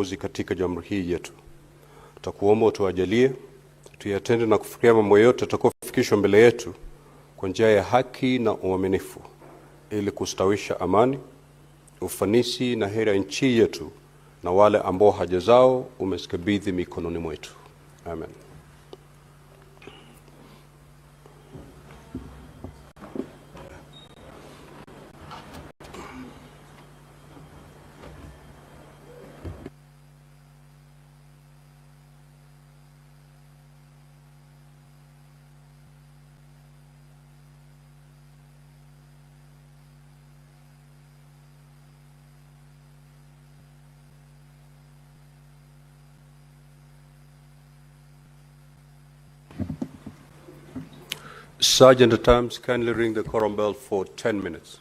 katika jamhuri hii yetu. Tutakuomba utuajalie tuyatende na kufikiria mambo yote yatakayofikishwa mbele yetu kwa njia ya haki na uaminifu, ili kustawisha amani, ufanisi na heri ya nchi yetu na wale ambao haja zao umezikabidhi mikononi mwetu. Amen. Sergeant at Arms, kindly ring the quorum bell for 10 minutes.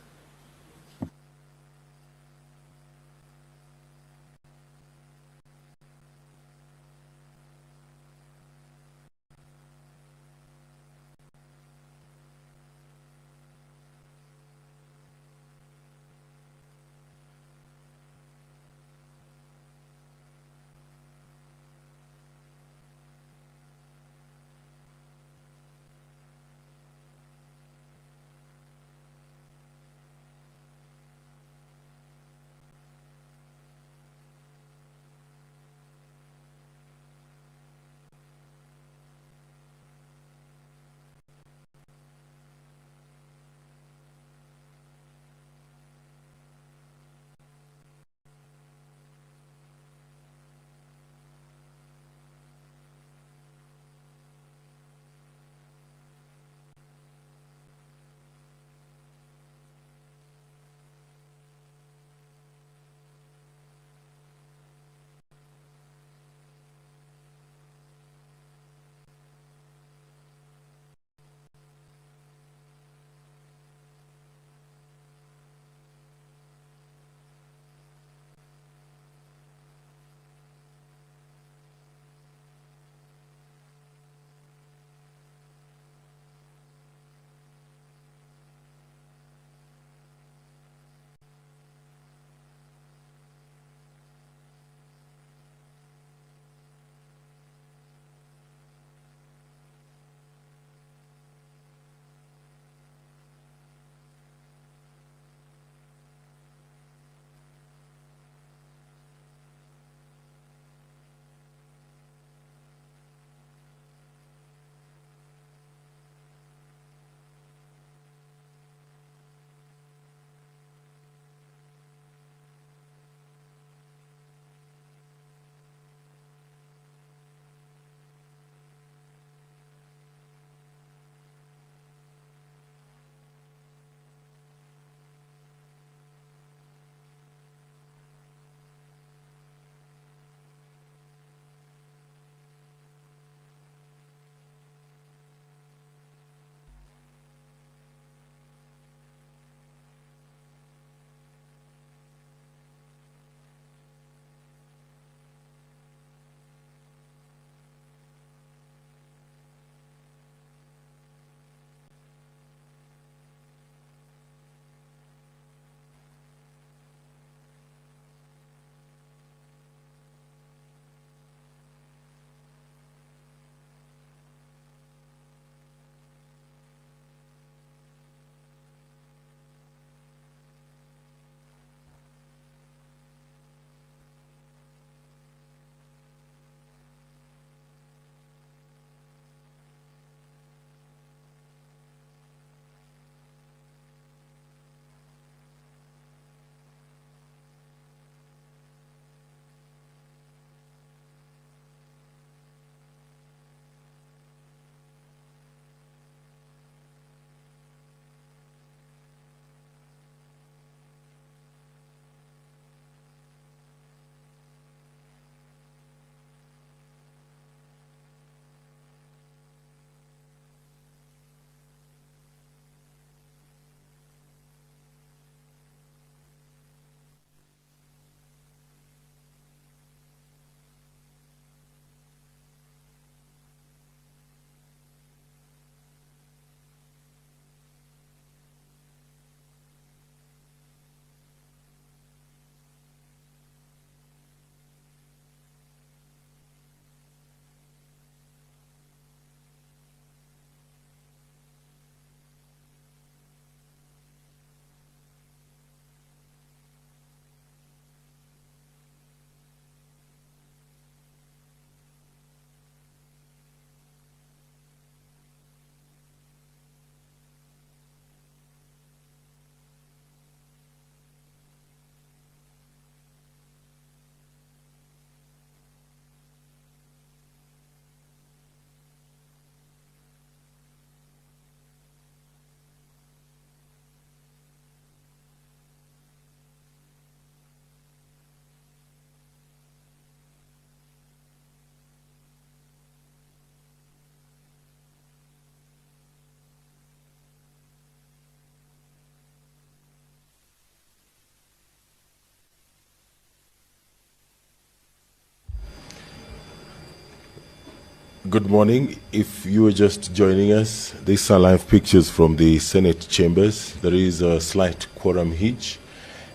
Good morning. If you are just joining us, these are live pictures from the Senate chambers. There is a slight quorum hitch,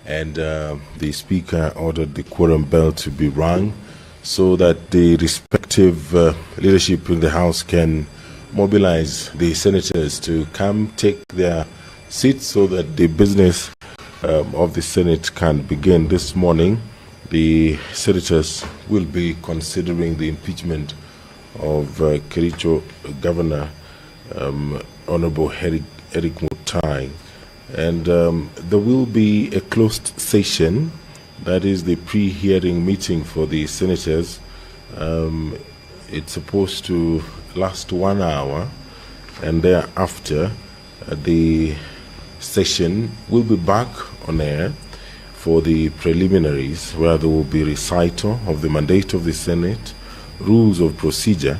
and the Speaker ordered the quorum bell to be rung so that the respective leadership in the House can mobilize the senators to come take their seats so that the business of the Senate can begin. This morning, the senators will be considering the impeachment of Kericho Governor Honorable Erick Mutai, and there will be a closed session, that is the pre-hearing meeting for the senators. It's supposed to last 1 hour, and thereafter the session will be back on air for the preliminaries, where there will be recital of the mandate of the Senate, rules of procedure,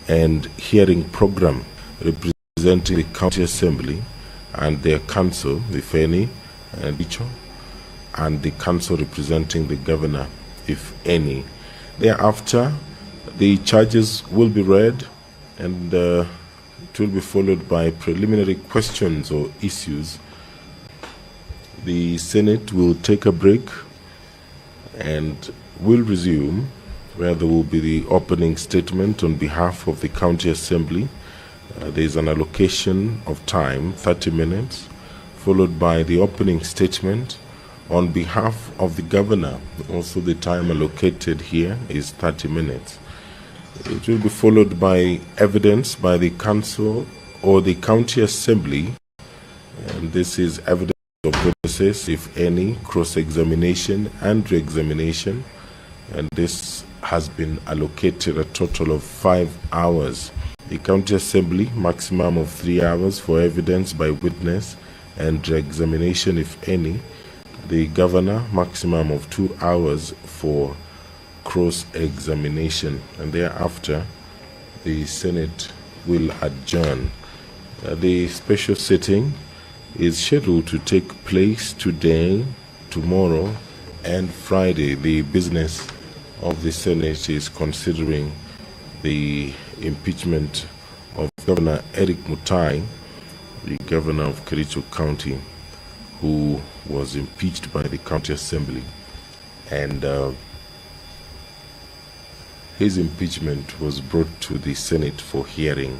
and hearing program representing the County Assembly and their council, if any, and the council representing the governor, if any. Thereafter, the charges will be read, and it will be followed by preliminary questions or issues. The Senate will take a break and will resume, where there will be the opening statement on behalf of the County Assembly. There is an allocation of time, 30 minutes, followed by the opening statement on behalf of the governor. Also, the time allocated here is 30 minutes. It will be followed by evidence by the council or the County Assembly, and this is evidence of witnesses, if any, cross-examination and re-examination, and this has been allocated a total of 5 hours. The County Assembly, maximum of 3 hours for evidence by witness and re-examination, if any. The governor, maximum of 2 hours for cross-examination, and thereafter the Senate will adjourn. The special sitting is scheduled to take place today, tomorrow, and Friday. The business of the Senate is considering the impeachment of Governor Erick Mutai, the governor of Kericho County, who was impeached by the County Assembly, and his impeachment was brought to the Senate for hearing.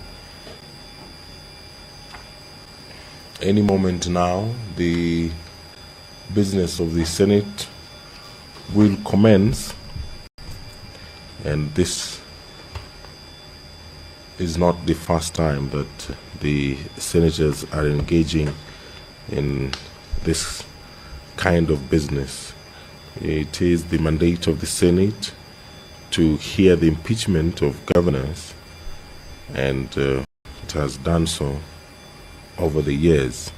Any moment now, the business of the Senate will commence, and this is not the first time that the senators are engaging in this kind of business. It is the mandate of the Senate to hear the impeachment of governors, and it has done so over the years.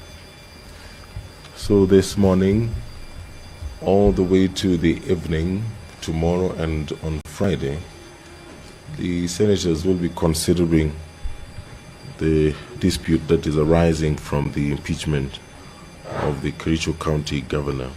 So this morning, all the way to the evening, tomorrow and on Friday, the senators will be considering the dispute that is arising from the impeachment of the Kericho County governor.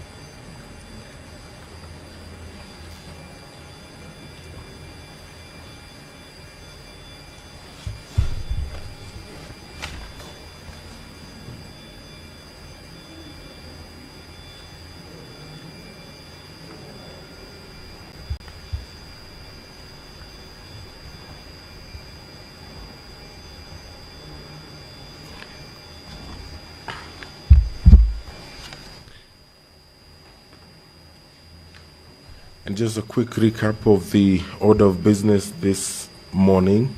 And just a quick recap of the order of business this morning.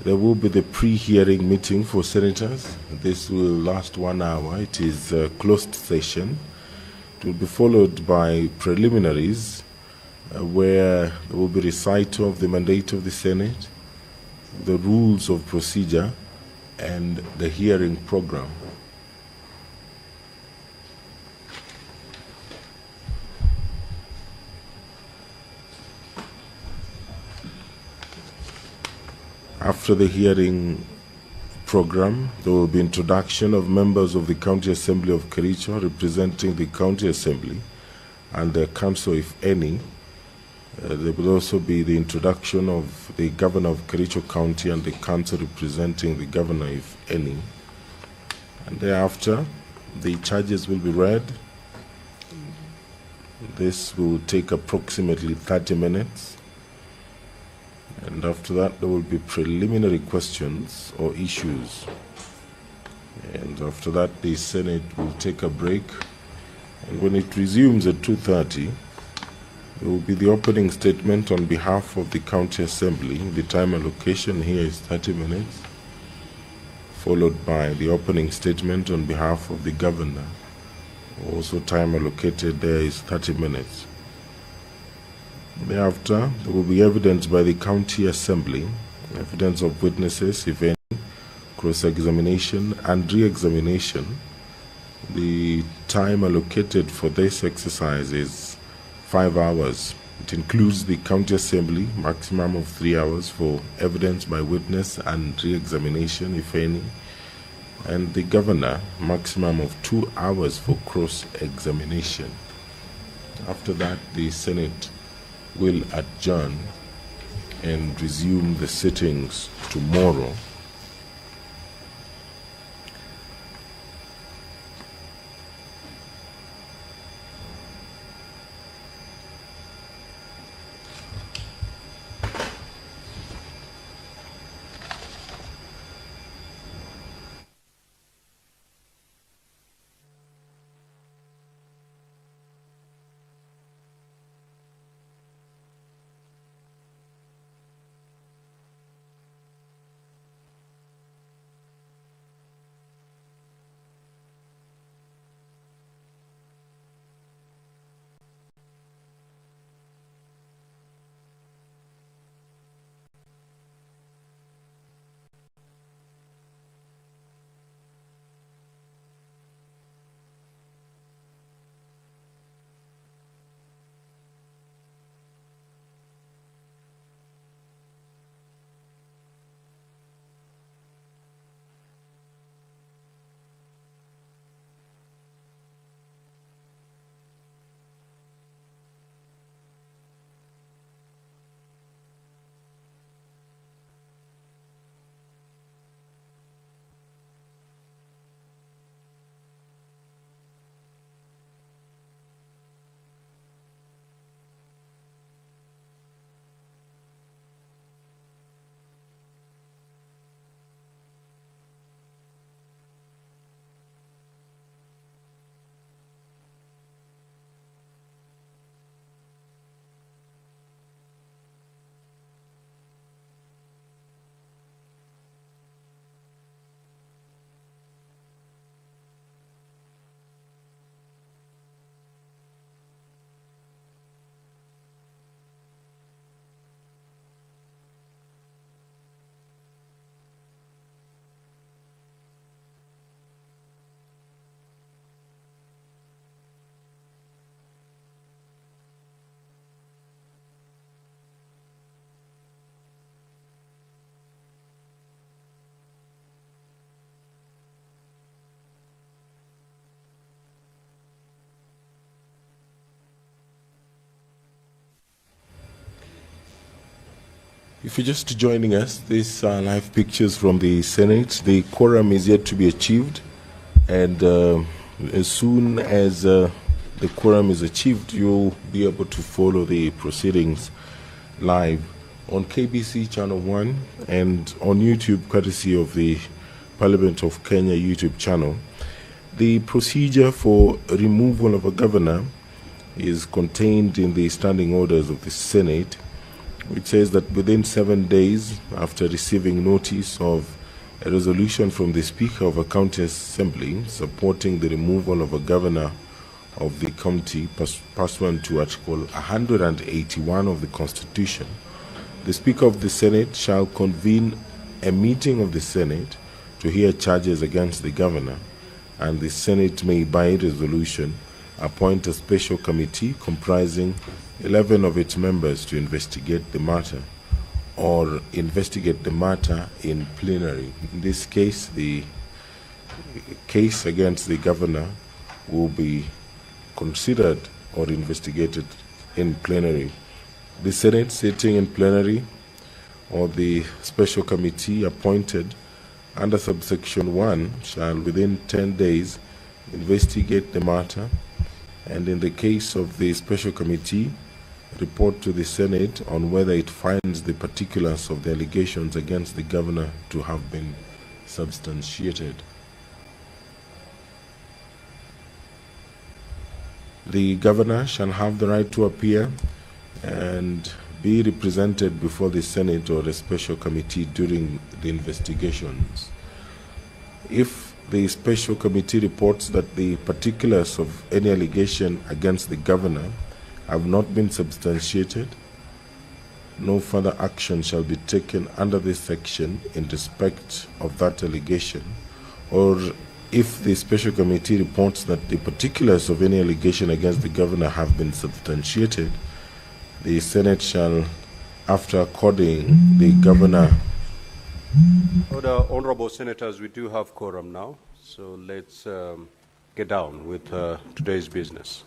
There will be the pre-hearing meeting for senators. This will last 1 hour. It is a closed session. It will be followed by preliminaries, where there will be recital of the mandate of the Senate, the rules of procedure, and the hearing program. After the hearing program, there will be introduction of members of the County Assembly of Kericho representing the County Assembly and their council, if any. There will also be the introduction of the governor of Kericho County and the council representing the governor, if any. And thereafter, the charges will be read. This will take approximately 30 minutes. And after that, there will be preliminary questions or issues. And after that, the Senate will take a break. And when it resumes at 2:30, there will be the opening statement on behalf of the County Assembly. The time allocation here is 30 minutes, followed by the opening statement on behalf of the Governor. Also time allocated there is 30 minutes. Thereafter, there will be evidence by the County Assembly, evidence of witnesses, if any, cross-examination and re-examination. The time allocated for this exercise is 5 hours. It includes the County Assembly, maximum of 3 hours for evidence by witness and re-examination, if any, and the Governor, maximum of 2 hours for cross-examination. After that, the Senate will adjourn and resume the sittings tomorrow. If you're just joining us, these are live pictures from the Senate. The quorum is yet to be achieved, and as soon as the quorum is achieved, you'll be able to follow the proceedings live on KBC Channel 1 and on YouTube, courtesy of the Parliament of Kenya YouTube channel. The procedure for removal of a governor is contained in the standing orders of the Senate, which says that within 7 days after receiving notice of a resolution from the Speaker of a County Assembly supporting the removal of a governor of the county pursuant to Article 181 of the Constitution, the Speaker of the Senate shall convene a meeting of the Senate to hear charges against the governor, and the Senate may, by resolution, appoint a special committee comprising 11 of its members to investigate the matter, or investigate the matter in plenary. In this case, the case against the governor will be considered or investigated in plenary the Senate sitting in plenary or the special committee appointed under subsection 1 shall within 10 days investigate the matter, and in the case of the special committee, report to the Senate on whether it finds the particulars of the allegations against the governor to have been substantiated. The governor shall have the right to appear and be represented before the Senate or a special committee during the investigations. If the special committee reports that the particulars of any allegation against the governor have not been substantiated, no further action shall be taken under this section in respect of that allegation, or if the special committee reports that the particulars of any allegation against the governor have been substantiated, the Senate shall, after according the governor. Order, honorable senators, we do have quorum now, so let's get down with today's business.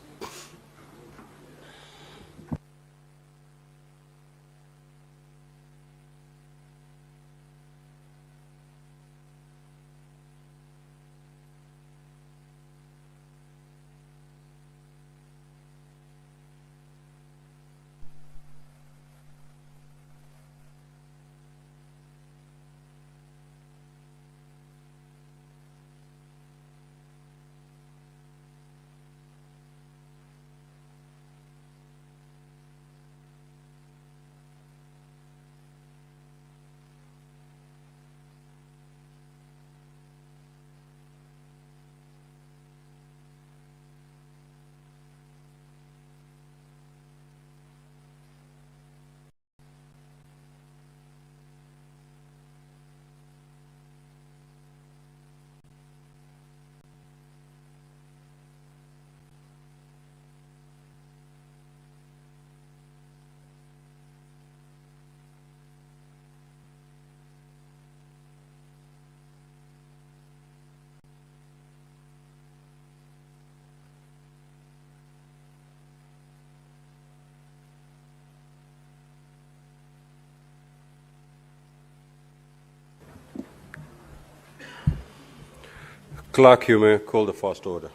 Clerk, you may call the first order.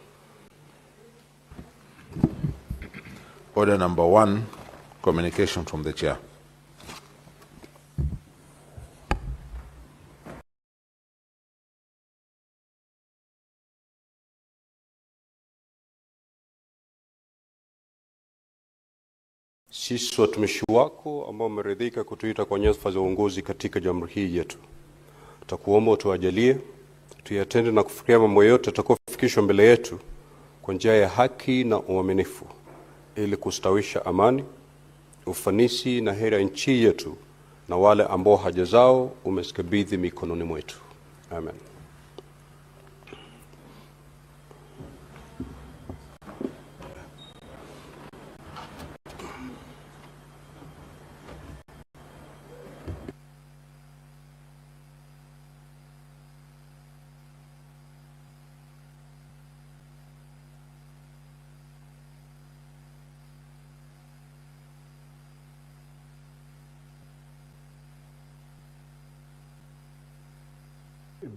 Order number 1, communication from the chair. Sisi watumishi wako ambao umeridhika kutuita kwa nyadhifa za uongozi katika jamhuri hii yetu, tutakuomba utuajalie tuyatende na kufikiria mambo yote yatakayofikishwa mbele yetu kwa njia ya haki na uaminifu, ili kustawisha amani, ufanisi na heri ya nchi yetu na wale ambao haja zao umezikabidhi mikononi mwetu. Amen.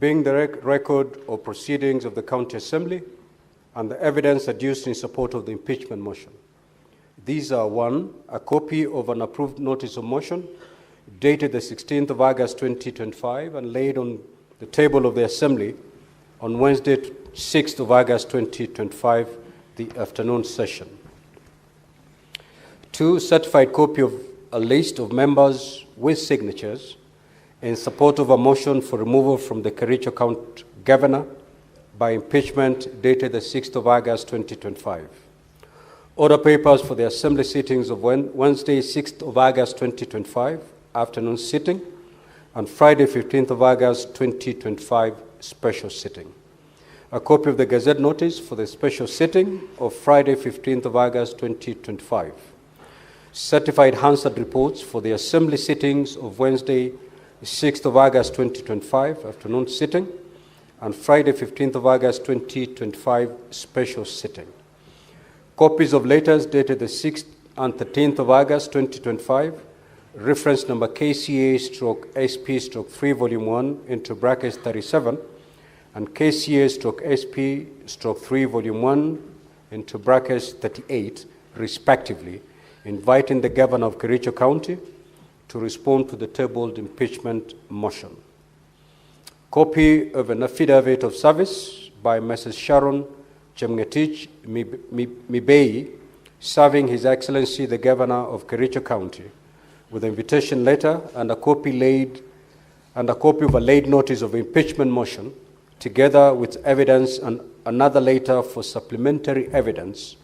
Being the record of proceedings of the County Assembly and the evidence adduced in support of the impeachment motion. These are: 1, a copy of an approved notice of motion dated the 16th of August 2025 and laid on the table of the Assembly on Wednesday, 6th of August 2025, the afternoon session. 2, certified copy of a list of members with signatures in support of a motion for removal from the Kericho County Governor by impeachment dated the 6th of August 2025. Order papers for the Assembly sittings of Wednesday, 6th of August 2025, afternoon sitting, and Friday, 15th of August 2025, special sitting. A copy of the Gazette notice for the special sitting of Friday, 15th of August 2025. Certified Hansard reports for the Assembly sittings of Wednesday, 6th of August 2025, afternoon sitting, and Friday, 15th of August 2025, special sitting. Copies of letters dated the 6th and 13th of August 2025, reference number KCA/SP/3 volume 1 into brackets 37, and KCA/SP/3 volume 1 into brackets 38, respectively, inviting the Governor of Kericho County to respond to the tabled impeachment motion. Copy of an affidavit of service by Mrs. Sharon Chemngetich Mibei, serving His Excellency the Governor of Kericho County, with an invitation letter and a copy of a laid notice of impeachment motion, together with evidence and another letter for supplementary evidence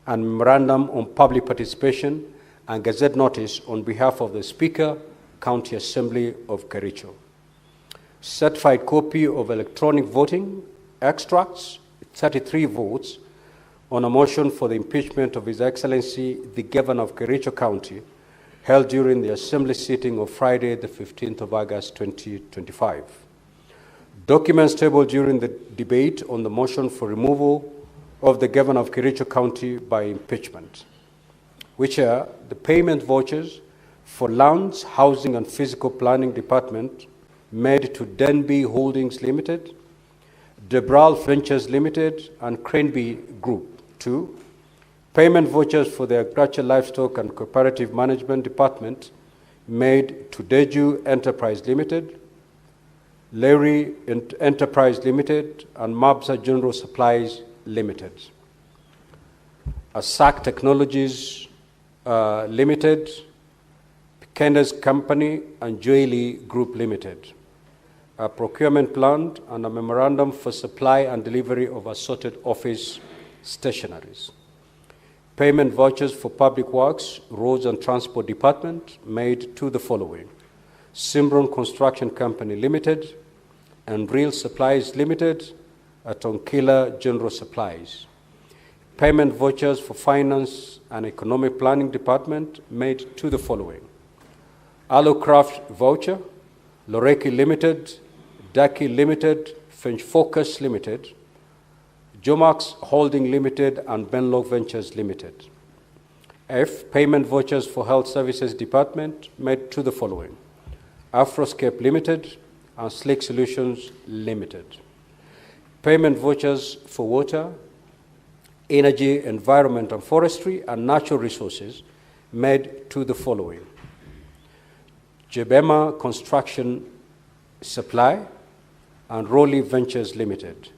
and memorandum on public participation and gazette notice on behalf of the Speaker, County Assembly of Kericho. Certified copy of electronic voting extracts, 33 votes, on a motion for the impeachment of His Excellency the Governor of Kericho County, held during the Assembly sitting of Friday, the 15th of August 2025. Documents tabled during the debate on the motion for removal of the Governor of Kericho County by impeachment, which are the payment vouchers for Lands, Housing and Physical Planning Department made to Denby Holdings Limited, Debral Ventures Limited, and Cranby Group. 2. Payment vouchers for the Agriculture, Livestock and Cooperative Management Department made to Deju Enterprise Limited, Larry Enterprise Limited, and Mabsa General Supplies Limited. ASAC Technologies Limited, Kenda's Company, and Joely Group Limited. A procurement plan and a memorandum for supply and delivery of assorted office stationaries. Payment vouchers for Public Works, Roads and Transport Department made to the following: Simron Construction Company Limited and Real Supplies Limited at Onkila General Supplies. Payment vouchers for Finance and Economic Planning Department made to the following: Allocraft Voucher, Loreki Limited, Daki Limited, Finch Focus Limited, Jomax Holding Limited, and Benlock Ventures Limited. F. Payment vouchers for Health Services Department made to the following: Afroscape Limited and Slick Solutions Limited. Payment vouchers for Water, Energy, Environment and Forestry and Natural Resources made to the following: Jebema Construction Supply and Rowley Ventures Limited.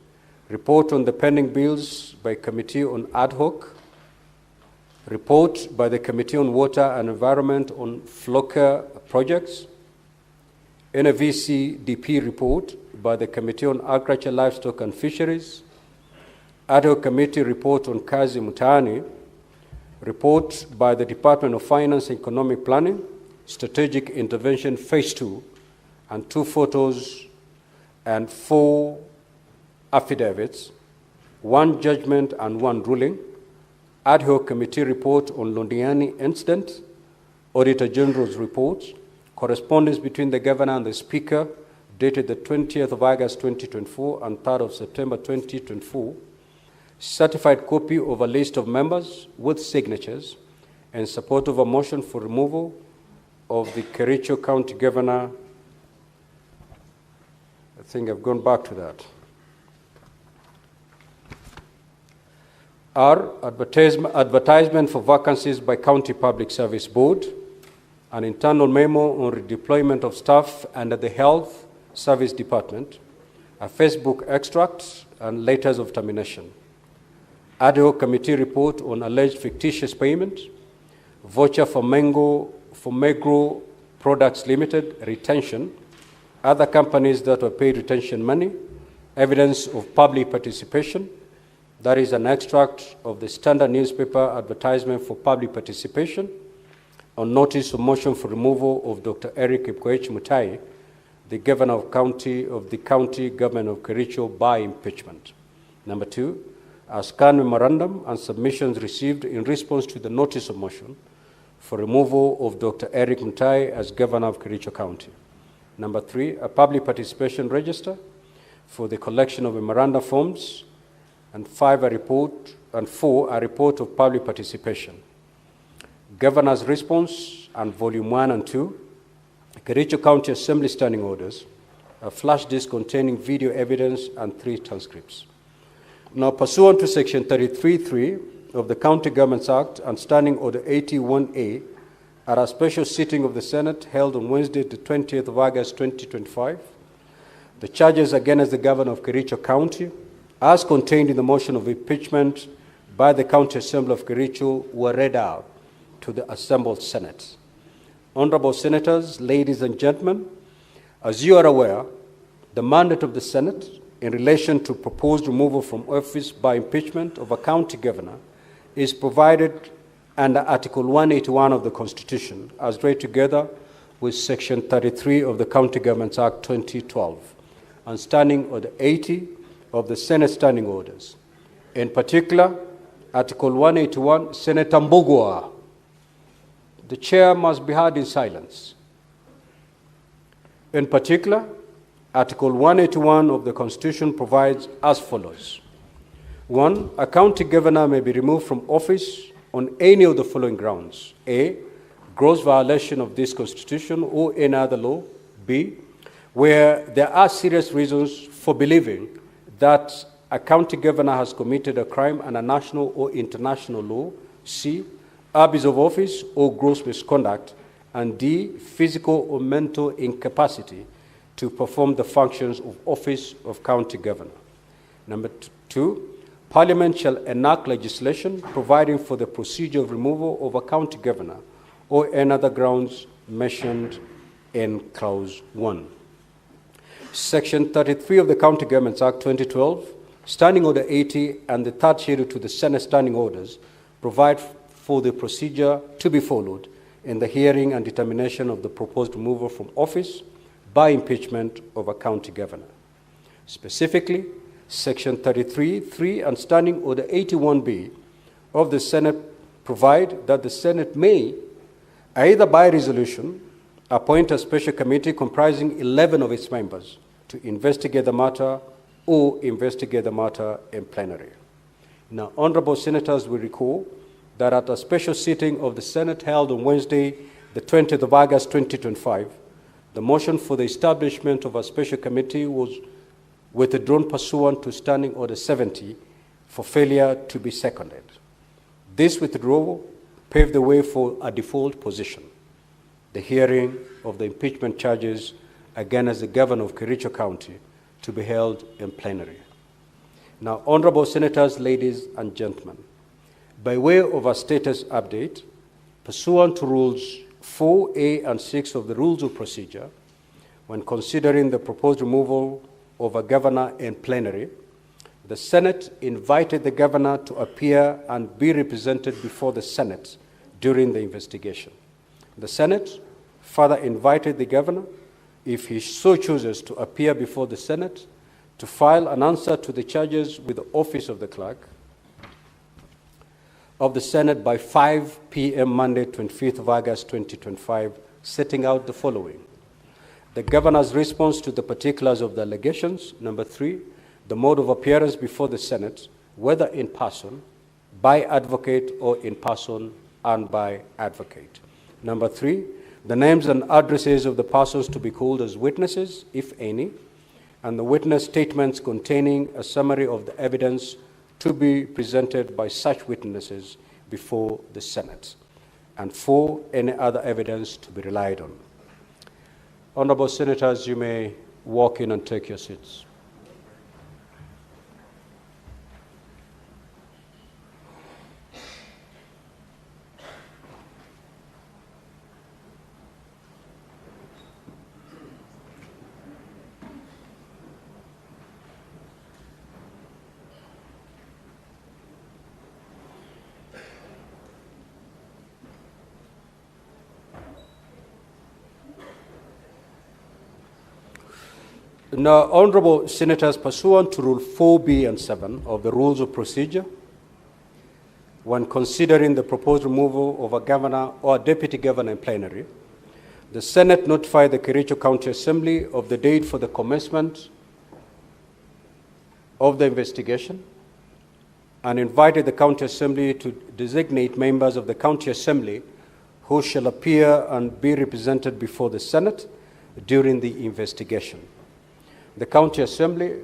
Report on the pending bills by Committee on Ad Hoc. Report by the Committee on Water and Environment on Flocker projects. NVCDP report by the Committee on Agriculture, Livestock and Fisheries. Ad Hoc Committee report on Kazi Mutaani. Report by the Department of Finance and Economic Planning, Strategic Intervention Phase 2, and 2 photos and 4 affidavits, 1 judgment and 1 ruling. Ad Hoc Committee report on Londiani incident, Auditor General's reports, correspondence between the Governor and the Speaker dated the 20th of August 2024 and 3rd of September 2024, certified copy of a list of members with signatures in support of a motion for removal of the Kericho County Governor. I think I've gone back to that. R. Advertisement for vacancies by County Public Service Board, an internal memo on redeployment of staff under the Health Service Department, a Facebook extract, and letters of termination. Ad Hoc Committee report on alleged fictitious payment, voucher for Megro Products Limited, retention, other companies that were paid retention money, evidence of public participation. That is an extract of the Standard newspaper advertisement for public participation on notice of motion for removal of Dr. Erick Mutai, the Governor of the County Government of Kericho by impeachment. Number 2, a scanned memorandum and submissions received in response to the notice of motion for removal of Dr. Erick Mutai as Governor of Kericho County. Number 3, a public participation register for the collection of memoranda forms, and 4, a report of public participation. Governor's Response, and Volume 1 and 2, Kericho County Assembly Standing Orders, a flash disk containing video evidence, and 3 transcripts. Now, pursuant to Section 33(3) of the County Governments Act and Standing Order 81A, at a special sitting of the Senate held on Wednesday, the 20th of August 2025, the charges against the Governor of Kericho County, as contained in the motion of impeachment by the County Assembly of Kericho, were read out to the assembled Senate. Honorable Senators, ladies and gentlemen, as you are aware, the mandate of the Senate in relation to proposed removal from office by impeachment of a county governor is provided under Article 181 of the Constitution, as read together with Section 33 of the County Governments Act 2012 and Standing Order 80 of the Senate Standing Orders. In particular, Article 181, Senator Mbugua, the chair must be heard in silence. In particular, Article 181 of the Constitution provides as follows. 1. A county governor may be removed from office on any of the following grounds. A. Gross violation of this Constitution or any other law. B. Where there are serious reasons for believing that a county governor has committed a crime under national or international law. C. Abuse of office or gross misconduct. And D. Physical or mental incapacity to perform the functions of office of county governor. Number 2. Parliament shall enact legislation providing for the procedure of removal of a county governor or any other grounds mentioned in Clause 1. Section 33 of the County Governments Act 2012, Standing Order 80, and the third schedule to the Senate Standing Orders provide for the procedure to be followed in the hearing and determination of the proposed removal from office by impeachment of a county governor. Specifically, Section 33(3) and Standing Order 81B of the Senate provide that the Senate may, either by resolution, appoint a special committee comprising 11 of its members to investigate the matter or investigate the matter in plenary. Now, honorable senators will recall that at a special sitting of the Senate held on Wednesday, the 20th of August 2025, the motion for the establishment of a special committee was withdrawn pursuant to Standing Order 70 for failure to be seconded. This withdrawal paved the way for a default position, the hearing of the impeachment charges against the governor of Kericho County, to be held in plenary. Now, honorable senators, ladies and gentlemen, by way of a status update, pursuant to Rules 4A and 6 of the Rules of Procedure, when considering the proposed removal of a governor in plenary, the Senate invited the governor to appear and be represented before the Senate during the investigation. The Senate further invited the governor, if he so chooses, to appear before the Senate to file an answer to the charges with the office of the clerk of the Senate by 5 p.m. Monday, 25th of August 2025, setting out the following. The governor's response to the particulars of the allegations. Number 3, the mode of appearance before the Senate, whether in person, by advocate, or in person and by advocate. Number 3, the names and addresses of the persons to be called as witnesses, if any, and the witness statements containing a summary of the evidence to be presented by such witnesses before the Senate. And 4, any other evidence to be relied on. Honorable senators, you may walk in and take your seats. Now, honorable senators, pursuant to Rule 4B and 7 of the Rules of Procedure, when considering the proposed removal of a governor or a deputy governor in plenary, the Senate notified the Kericho County Assembly of the date for the commencement of the investigation and invited the County Assembly to designate members of the County Assembly who shall appear and be represented before the Senate during the investigation. The County Assembly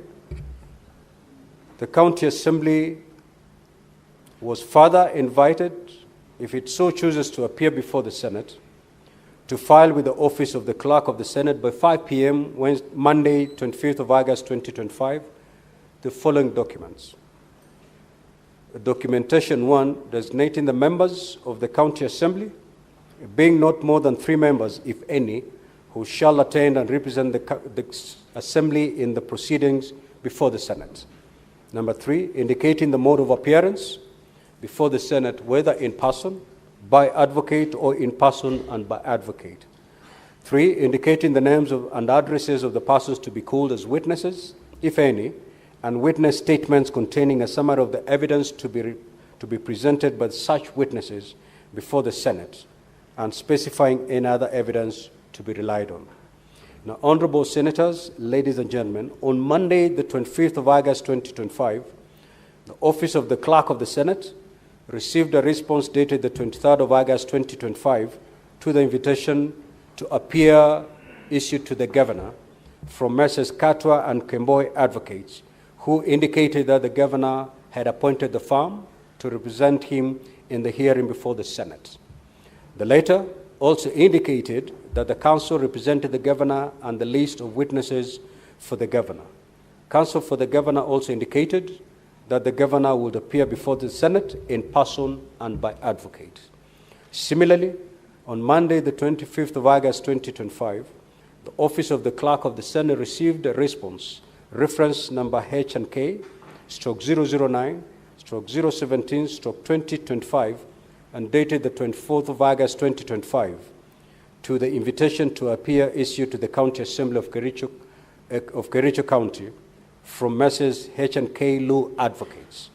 was further invited, if it so chooses to appear before the Senate, to file with the Office of the Clerk of the Senate by 5 p.m. Monday, 25th of August 2025, the following documents. Documentation 1, designating the members of the County Assembly, being not more than 3 members, if any, who shall attend and represent the Assembly in the proceedings before the Senate. Number 3, indicating the mode of appearance before the Senate, whether in person, by advocate, or in person and by advocate. 3, indicating the names and addresses of the persons to be called as witnesses, if any, and witness statements containing a summary of the evidence to be presented by such witnesses before the Senate, and specifying any other evidence to be relied on. Now, Honorable Senators, ladies and gentlemen, on Monday, the 25th of August 2025, the Office of the Clerk of the Senate received a response dated the 23rd of August 2025 to the invitation to appear issued to the Governor from Messrs. Katwa and Kemboi advocates, who indicated that the Governor had appointed the firm to represent him in the hearing before the Senate. The letter also indicated that the Council represented the Governor and the list of witnesses for the Governor. Counsel for the Governor also indicated that the Governor would appear before the Senate in person and by advocate. Similarly, on Monday, the 25th of August 2025, the Office of the Clerk of the Senate received a response, reference number H&K, /009, /017, /2025, and dated the 24th of August 2025, to the invitation to appear issued to the County Assembly of Kericho County from Messrs. H&K Law Advocates,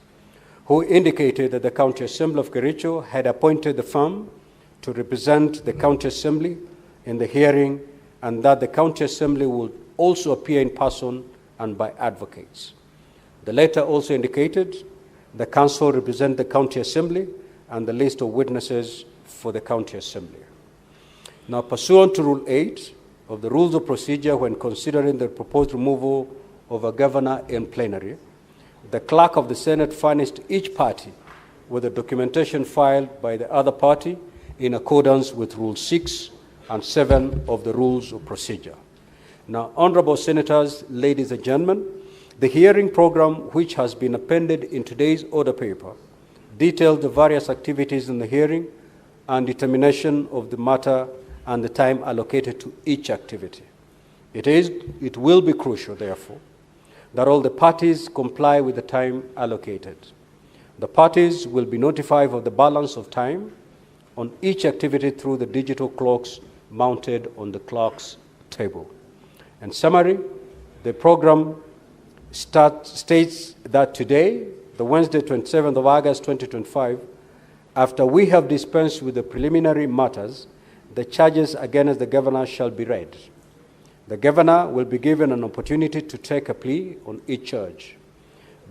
who indicated that the County Assembly of Kericho had appointed the firm to represent the County Assembly in the hearing, and that the County Assembly would also appear in person and by advocates. The letter also indicated the Council represent the County Assembly and the list of witnesses for the County Assembly. Now, pursuant to Rule 8 of the Rules of Procedure, when considering the proposed removal of a governor in plenary, the Clerk of the Senate furnished each party with the documentation filed by the other party in accordance with Rule 6 and 7 of the Rules of Procedure. Now, Honorable Senators, ladies and gentlemen, the hearing program, which has been appended in today's order paper, details the various activities in the hearing and determination of the matter and the time allocated to each activity. It will be crucial, therefore, that all the parties comply with the time allocated. The parties will be notified of the balance of time on each activity through the digital clocks mounted on the clerk's table. In summary, the program states that today, the Wednesday, 27th of August 2025, after we have dispensed with the preliminary matters, the charges against the Governor shall be read. The Governor will be given an opportunity to take a plea on each charge.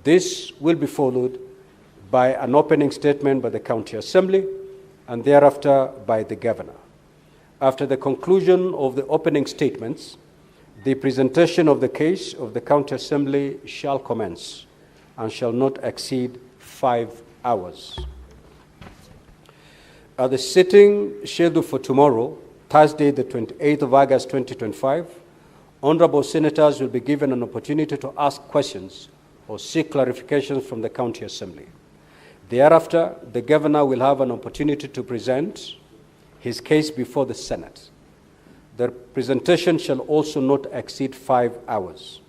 This will be followed by an opening statement by the County Assembly and thereafter by the Governor. After the conclusion of the opening statements, the presentation of the case of the County Assembly shall commence and shall not exceed 5 hours. At the sitting scheduled for tomorrow, Thursday, the 28th of August 2025, Honorable Senators will be given an opportunity to ask questions or seek clarifications from the County Assembly. Thereafter, the Governor will have an opportunity to present his case before the Senate. The presentation shall also not exceed 5 hours.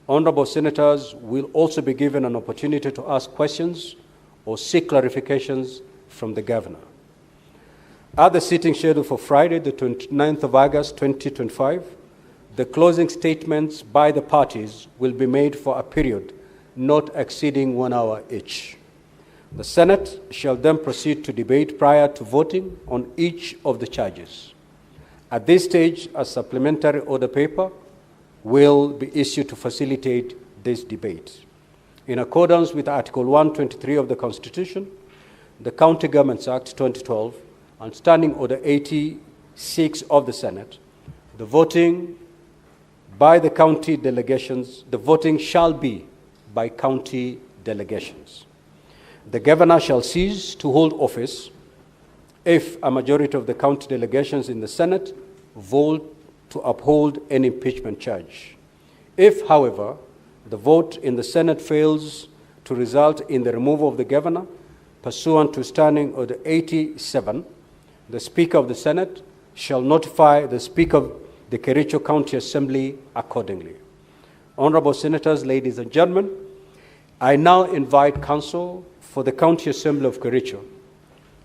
Honorable Senators will also be given an opportunity to ask questions or seek clarifications from the Governor. At the sitting scheduled for Friday, the 29th of August 2025, the closing statements by the parties will be made for a period not exceeding 1 hour each. The Senate shall then proceed to debate prior to voting on each of the charges. At this stage, a supplementary order paper will be issued to facilitate this debate. In accordance with Article 123 of the Constitution, the County Governments Act 2012, and Standing Order 86 of the Senate, the voting by the county delegations, the voting shall be by county delegations. The governor shall cease to hold office if a majority of the county delegations in the Senate vote to uphold an impeachment charge. If, however, the vote in the Senate fails to result in the removal of the governor, pursuant to Standing Order 87, the Speaker of the Senate shall notify the Speaker of the Kericho County Assembly accordingly. Honorable Senators, ladies and gentlemen, I now invite counsel for the County Assembly of Kericho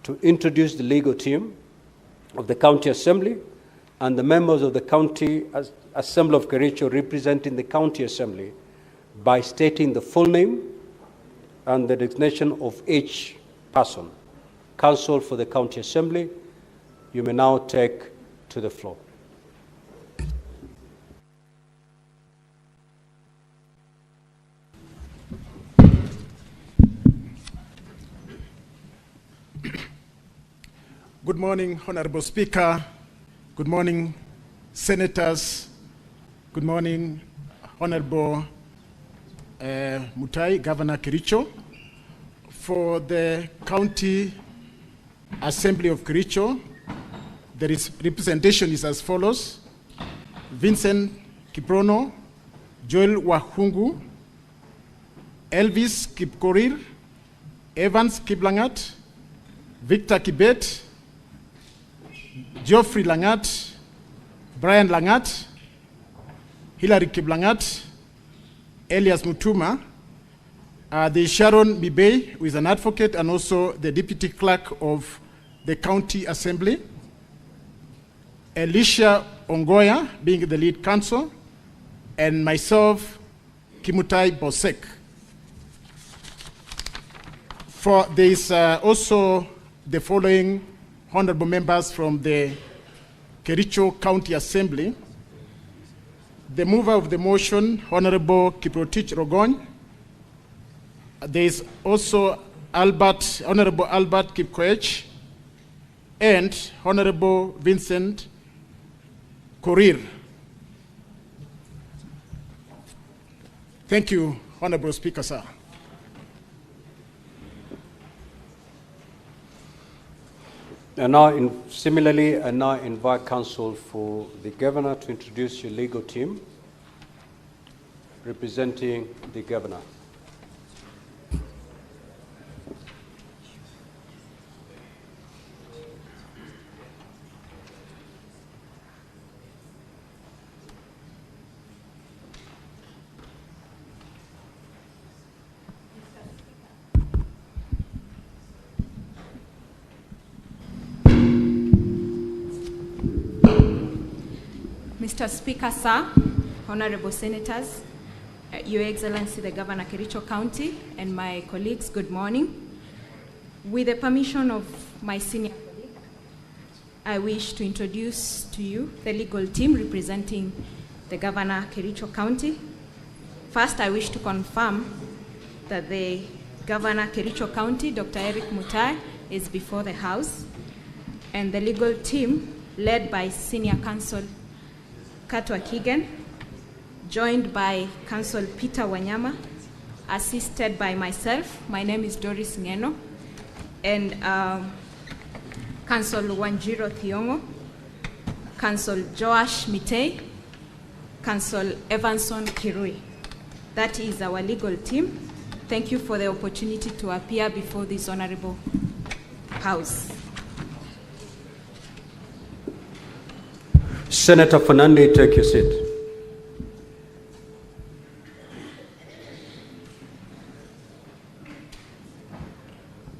to introduce the legal team of the County Assembly and the members of the County Assembly of Kericho representing the County Assembly by stating the full name and the designation of each person. Counsel for the County Assembly, you may now take to the floor. Good morning, Honorable Speaker. Good morning, Senators. Good morning, Honorable Mutai, Governor Kericho. For the County Assembly of Kericho, the representation is as follows: Vincent Kiprono, Joel Wahungu, Elvis Kipkorir, Evans Kiblangat, Victor Kibet, Geoffrey Langat, Brian Langat, Hilary Kiblangat, Elias Mutuma, the Sharon Mibey, who is an advocate and also the Deputy Clerk of the County Assembly, Elisha Ongoya, being the lead counsel, and myself, Kimutai Bosek. There is also the following honorable members from the Kericho County Assembly. The mover of the motion, Honorable Kiprotich Rogony. There is also Honorable Albert Kipkoech and Honorable Vincent Korir. Thank you, Honorable Speaker, sir. And now, similarly, I now invite counsel for the governor to introduce your legal team representing the governor. Mr. Speaker, sir, honorable senators, Your Excellency the Governor Kericho County, and my colleagues, good morning. With the permission of my senior colleague, I wish to introduce to you the legal team representing the Governor Kericho County. First, I wish to confirm that the Governor Kericho County, Dr. Erick Mutai, is before the House, and the legal team led by Senior Counsel Katwa Kigen, joined by Counsel Peter Wanyama, assisted by myself. My name is Doris Ngeno, and Counsel Wanjiro Thiongo, Counsel Joash Mitei, Counsel Evanson Kirui. That is our legal team. Thank you for the opportunity to appear before this honorable House. Senator Fernandez, take your seat.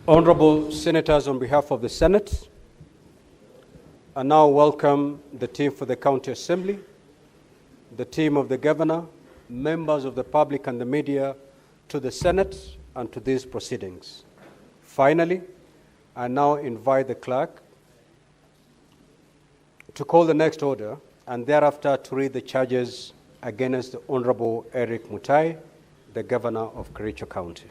Honorable Senators, on behalf of the Senate, I now welcome the team for the County Assembly, the team of the Governor, members of the public and the media to the Senate and to these proceedings. Finally, I now invite the clerk to call the next order and thereafter to read the charges against the Honorable Erick Mutai, the Governor of Kericho County.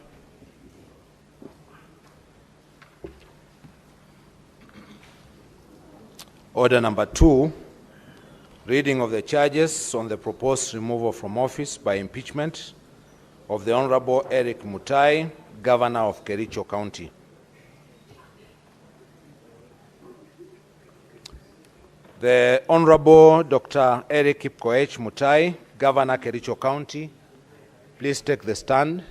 Order number 2, reading of the charges on the proposed removal from office by impeachment of the Honorable Erick Mutai, Governor of Kericho County. The Honorable Dr. Erick Mutai, Governor Kericho County, please take the stand.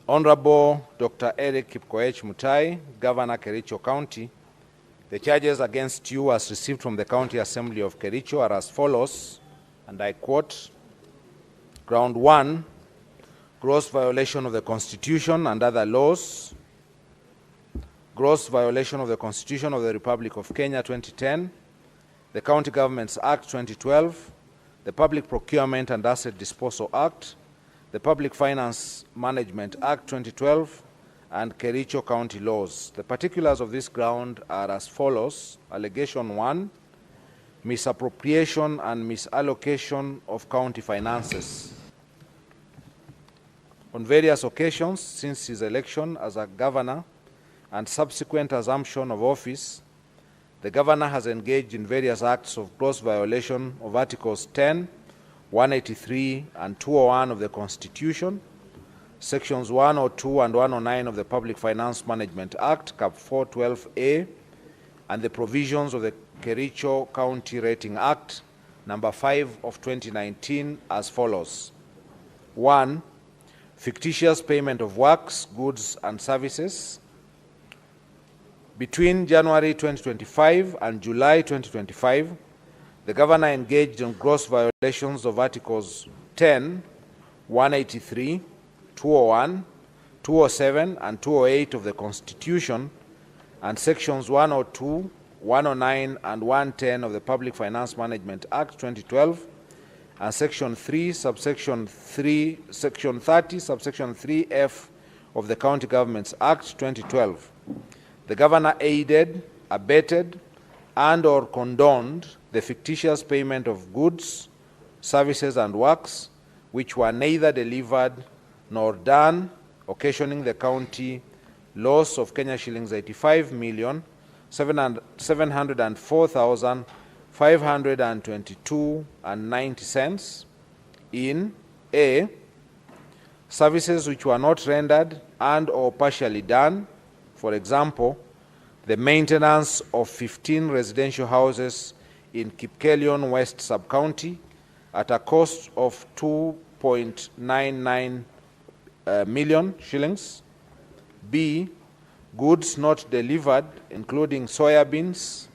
Honorable Dr. Erick Mutai, Governor Kericho County, the charges against you as received from the County Assembly of Kericho are as follows, and I quote: Ground 1, gross violation of the Constitution and other laws, gross violation of the Constitution of the Republic of Kenya 2010, the County Governments Act 2012, the Public Procurement and Asset Disposal Act, the Public Finance Management Act 2012, and Kericho County laws. The particulars of this ground are as follows. Allegation 1, misappropriation and misallocation of county finances. On various occasions since his election as a governor and subsequent assumption of office, the governor has engaged in various acts of gross violation of Articles 10, 183 and 201 of the Constitution, Sections 102 and 109 of the Public Finance Management Act, Cap 412A, and the provisions of the Kericho County Rating Act, number 5 of 2019, as follows. 1. Fictitious payment of works, goods, and services. Between January 2025 and July 2025, the governor engaged in gross violations of Articles 10, 183, 201, 207, and 208 of the Constitution, and Sections 102, 109, and 110 of the Public Finance Management Act 2012, and Section 3, Subsection 3, Section 30, Subsection 3F of the County Governments Act 2012. The governor aided, abetted, and or condoned the fictitious payment of goods, services, and works which were neither delivered nor done, occasioning the county loss of Kenya shillings 85,704,522.90 in A, services which were not rendered and or partially done, for example, the maintenance of 15 residential houses in Kipkelion West Sub-County at a cost of 2.99 million shillings. B, goods not delivered, including soybeans,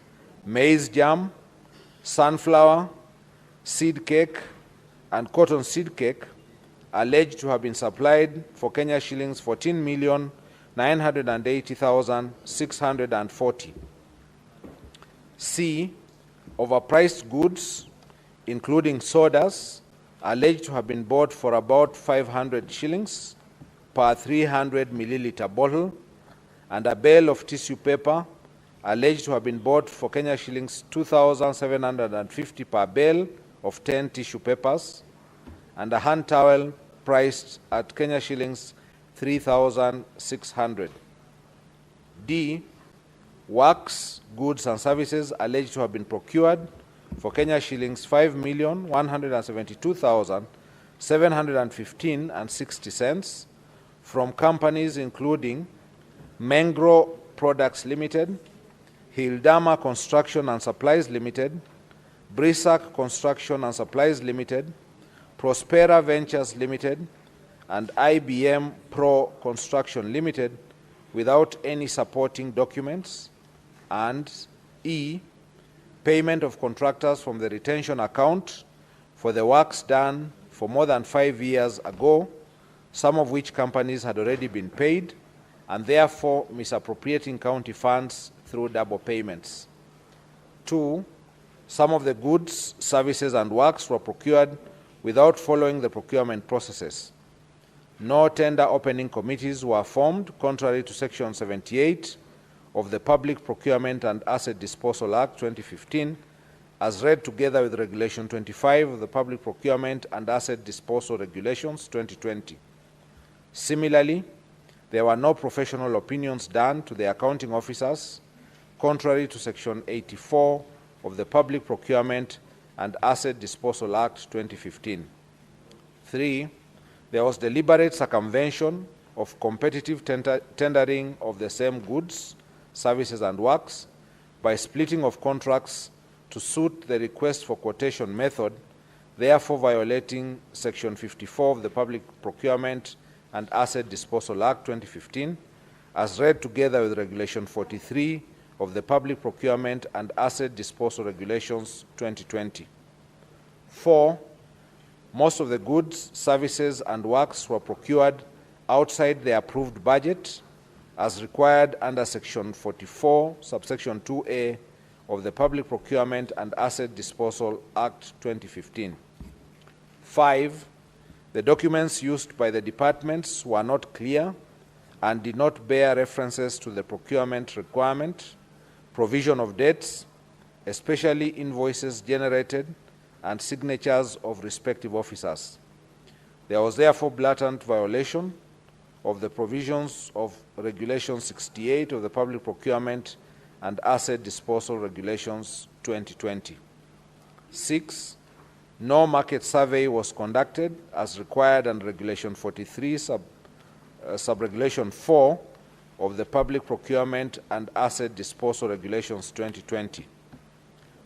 maize jam, sunflower, seed cake, and cotton seed cake, alleged to have been supplied for Kenya shillings 14,980,640. C, overpriced goods, including sodas, alleged to have been bought for about 500 shillings per 300 milliliter bottle, and a bale of tissue paper, alleged to have been bought for Kenya shillings 2,750 per bale of 10 tissue papers, and a hand towel priced at Kenya shillings 3,600. D, works, goods, and services alleged to have been procured for Kenya shillings 5,172,715.60 from companies including Mengro Products Limited, Hildama Construction and Supplies Limited, Brisac Construction and Supplies Limited, Prospera Ventures Limited, and IBM Pro Construction Limited without any supporting documents. And E, payment of contractors from the retention account for the works done for more than 5 years ago, some of which companies had already been paid, and therefore misappropriating county funds through double payments. 2, some of the goods, services, and works were procured without following the procurement processes. No tender opening committees were formed, contrary to Section 78 of the Public Procurement and Asset Disposal Act 2015, as read together with Regulation 25 of the Public Procurement and Asset Disposal Regulations 2020. Similarly, there were no professional opinions done to the accounting officers, contrary to Section 84 of the Public Procurement and Asset Disposal Act 2015. 3. There was deliberate circumvention of competitive tendering of the same goods, services, and works by splitting of contracts to suit the request for quotation method, therefore violating Section 54 of the Public Procurement and Asset Disposal Act 2015, as read together with Regulation 43 of the Public Procurement and Asset Disposal Regulations 2020. 4. Most of the goods, services, and works were procured outside the approved budget as required under Section 44, subsection 2A of the Public Procurement and Asset Disposal Act 2015. 5. The documents used by the departments were not clear and did not bear references to the procurement requirement, provision of dates, especially invoices generated, and signatures of respective officers. There was therefore blatant violation of the provisions of Regulation 68 of the Public Procurement and Asset Disposal Regulations 2020. 6. No market survey was conducted as required under Regulation 43, Subregulation 4 of the Public Procurement and Asset Disposal Regulations 2020.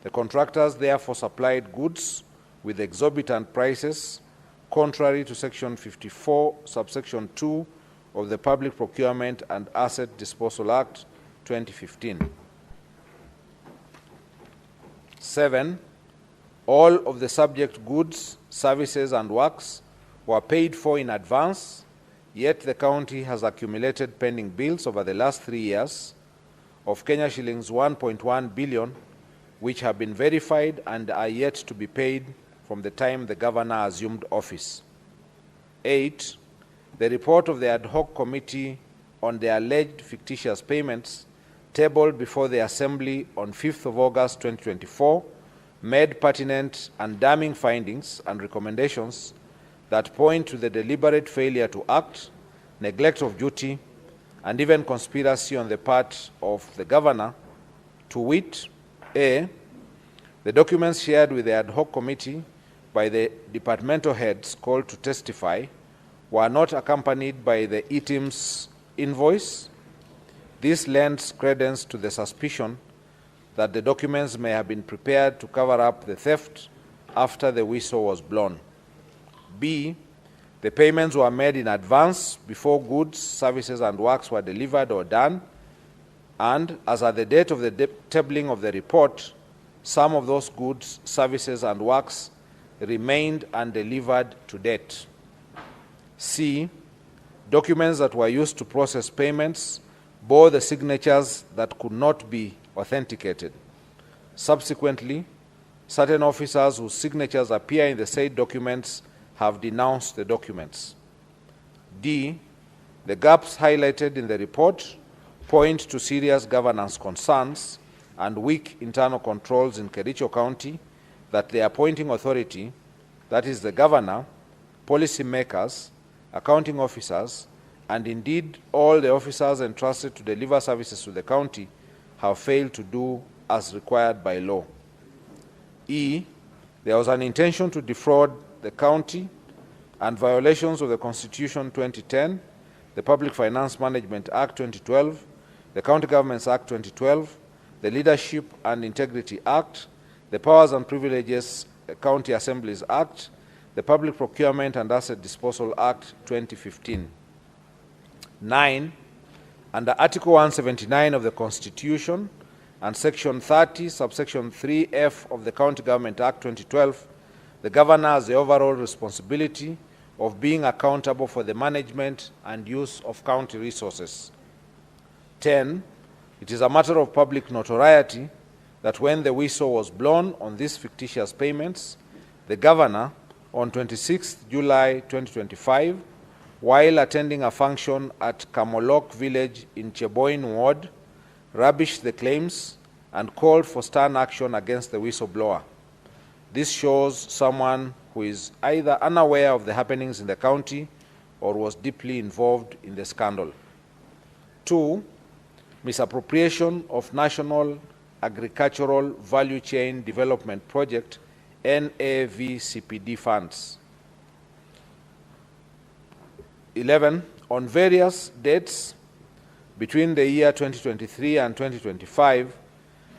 The contractors therefore supplied goods with exorbitant prices, contrary to Section 54, subsection 2 of the Public Procurement and Asset Disposal Act 2015. 7. All of the subject goods, services, and works were paid for in advance, yet the county has accumulated pending bills over the last 3 years of Kenya shillings 1.1 billion, which have been verified and are yet to be paid from the time the governor assumed office. 8. The report of the ad hoc committee on the alleged fictitious payments tabled before the Assembly on 5th of August 2024 made pertinent and damning findings and recommendations that point to the deliberate failure to act, neglect of duty, and even conspiracy on the part of the governor, to wit, A. The documents shared with the ad hoc committee by the departmental heads called to testify were not accompanied by the ETIM's invoice. This lends credence to the suspicion that the documents may have been prepared to cover up the theft after the whistle was blown. B. The payments were made in advance before goods, services, and works were delivered or done, and as at the date of the tabling of the report, some of those goods, services, and works remained undelivered to date. C. Documents that were used to process payments bore the signatures that could not be authenticated. Subsequently, certain officers whose signatures appear in the said documents have denounced the documents. D. The gaps highlighted in the report point to serious governance concerns and weak internal controls in Kericho County that the appointing authority, that is the governor, policy makers, accounting officers, and indeed all the officers entrusted to deliver services to the county have failed to do as required by law. E. There was an intention to defraud the county and violations of the Constitution 2010, the Public Finance Management Act 2012, the County Governments Act 2012, the Leadership and Integrity Act, the Powers and Privileges County Assemblies Act, the Public Procurement and Asset Disposal Act 2015. 9. Under Article 179 of the Constitution and Section 30, subsection 3F of the County Government Act 2012, the governor has the overall responsibility of being accountable for the management and use of county resources. 10. It is a matter of public notoriety that when the whistle was blown on these fictitious payments, the governor, on 26 July 2025, while attending a function at Kamolok village in Cheboin Ward, rubbished the claims and called for stern action against the whistleblower. This shows someone who is either unaware of the happenings in the county or was deeply involved in the scandal. 2, misappropriation of National Agricultural Value Chain Development Project, NAVCPD funds. 11, on various dates between the year 2023 and 2025,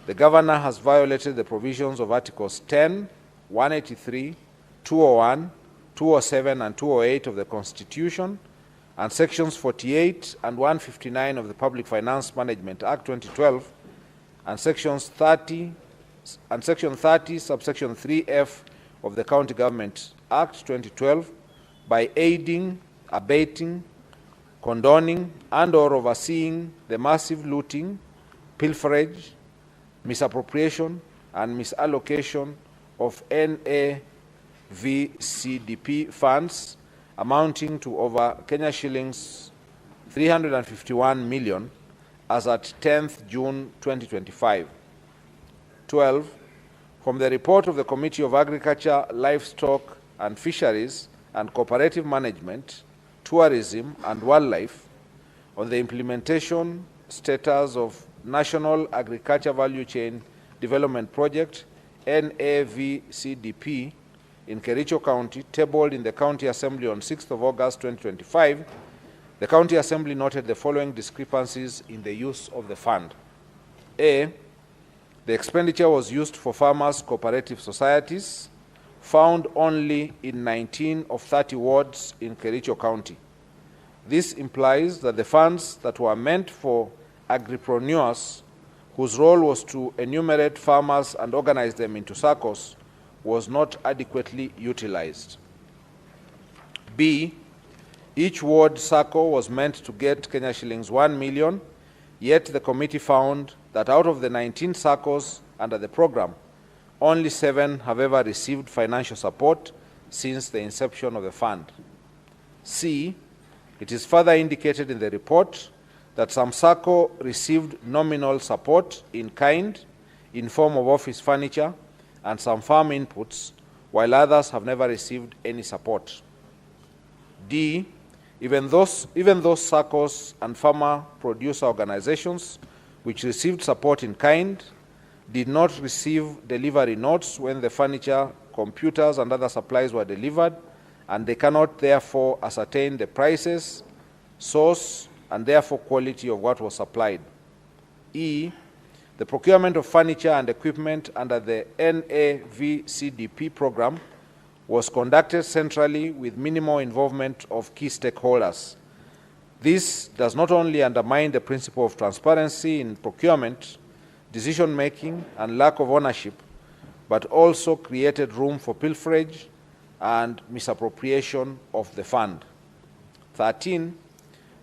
the Governor has violated the provisions of Articles 10, 183, 201, 207, and 208 of the Constitution, and Sections 48 and 159 of the Public Finance Management Act 2012, and Section 30, subsection 3F of the County Government Act 2012, by aiding, abating, condoning, and/or overseeing the massive looting, pilferage, misappropriation, and misallocation of NAVCDP funds amounting to over Kenya shillings 351 million as at 10th June 2025. 12, from the report of the Committee of Agriculture, Livestock and Fisheries and Cooperative Management, Tourism and Wildlife on the implementation status of National Agriculture Value Chain Development Project, NAVCDP, in Kericho County, tabled in the County Assembly on 6th of August 2025, the County Assembly noted the following discrepancies in the use of the fund. A, the expenditure was used for farmers' cooperative societies, found only in 19 of 30 wards in Kericho County. This implies that the funds that were meant for agripreneurs, whose role was to enumerate farmers and organize them into SACCOs, was not adequately utilized. B, each ward SACCO was meant to get Kenya shillings 1 million, yet the committee found that out of the 19 SACCOs under the program, only 7 have ever received financial support since the inception of the fund. C, it is further indicated in the report that some SACCO received nominal support in kind in form of office furniture and some farm inputs, while others have never received any support. D, even those SACCOs and farmer producer organizations which received support in kind did not receive delivery notes when the furniture, computers, and other supplies were delivered, and they cannot therefore ascertain the prices, source, and therefore quality of what was supplied. E, the procurement of furniture and equipment under the NAVCDP program was conducted centrally with minimal involvement of key stakeholders. This does not only undermine the principle of transparency in procurement, decision-making, and lack of ownership, but also created room for pilferage and misappropriation of the fund. 13,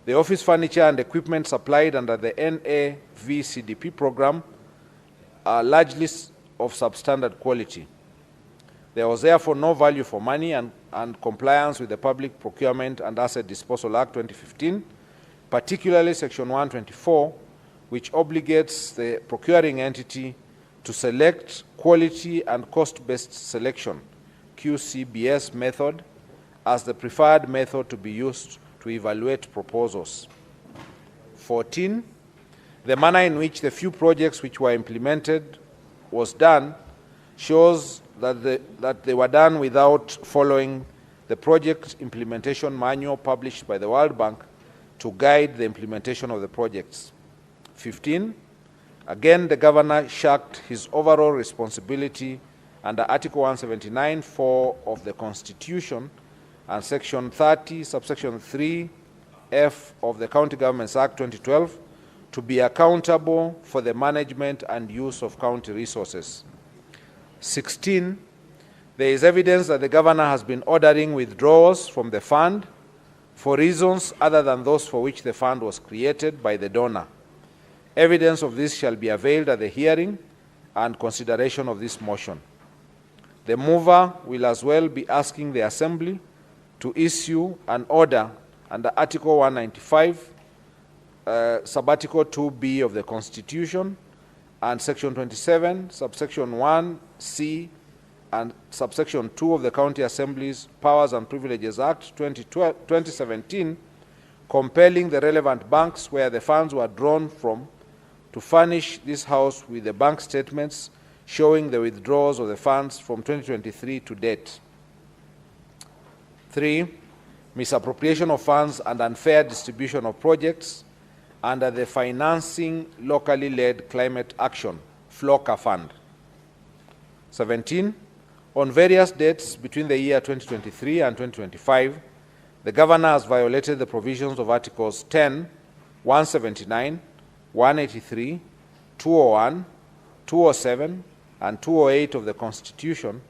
the office furniture and equipment supplied under the NAVCDP program are largely of substandard quality. There was therefore no value for money and compliance with the Public Procurement and Asset Disposal Act 2015, particularly Section 124, which obligates the procuring entity to select quality and cost-based selection, QCBS method, as the preferred method to be used to evaluate proposals. 14, the manner in which the few projects which were implemented was done shows that they were done without following the project implementation manual published by the World Bank to guide the implementation of the projects. 15, again, the governor shirked his overall responsibility under Article 179(4) of the Constitution and Section 30, subsection 3F of the County Governments Act 2012 to be accountable for the management and use of county resources. 16, there is evidence that the governor has been ordering withdrawals from the fund for reasons other than those for which the fund was created by the donor. Evidence of this shall be availed at the hearing and consideration of this motion. The mover will as well be asking the Assembly to issue an order under Article 195, Subarticle 2B of the Constitution, and Section 27, subsection 1C, and subsection 2 of the County Assembly's Powers and Privileges Act 2017, compelling the relevant banks where the funds were drawn from to furnish this House with the bank statements showing the withdrawals of the funds from 2023 to date. 3. Misappropriation of funds and unfair distribution of projects under the Financing Locally Led Climate Action, FLOCA Fund. 17. On various dates between the year 2023 and 2025, the Governor has violated the provisions of Articles 10, 179, 183, 201, 207, and 208 of the Constitution,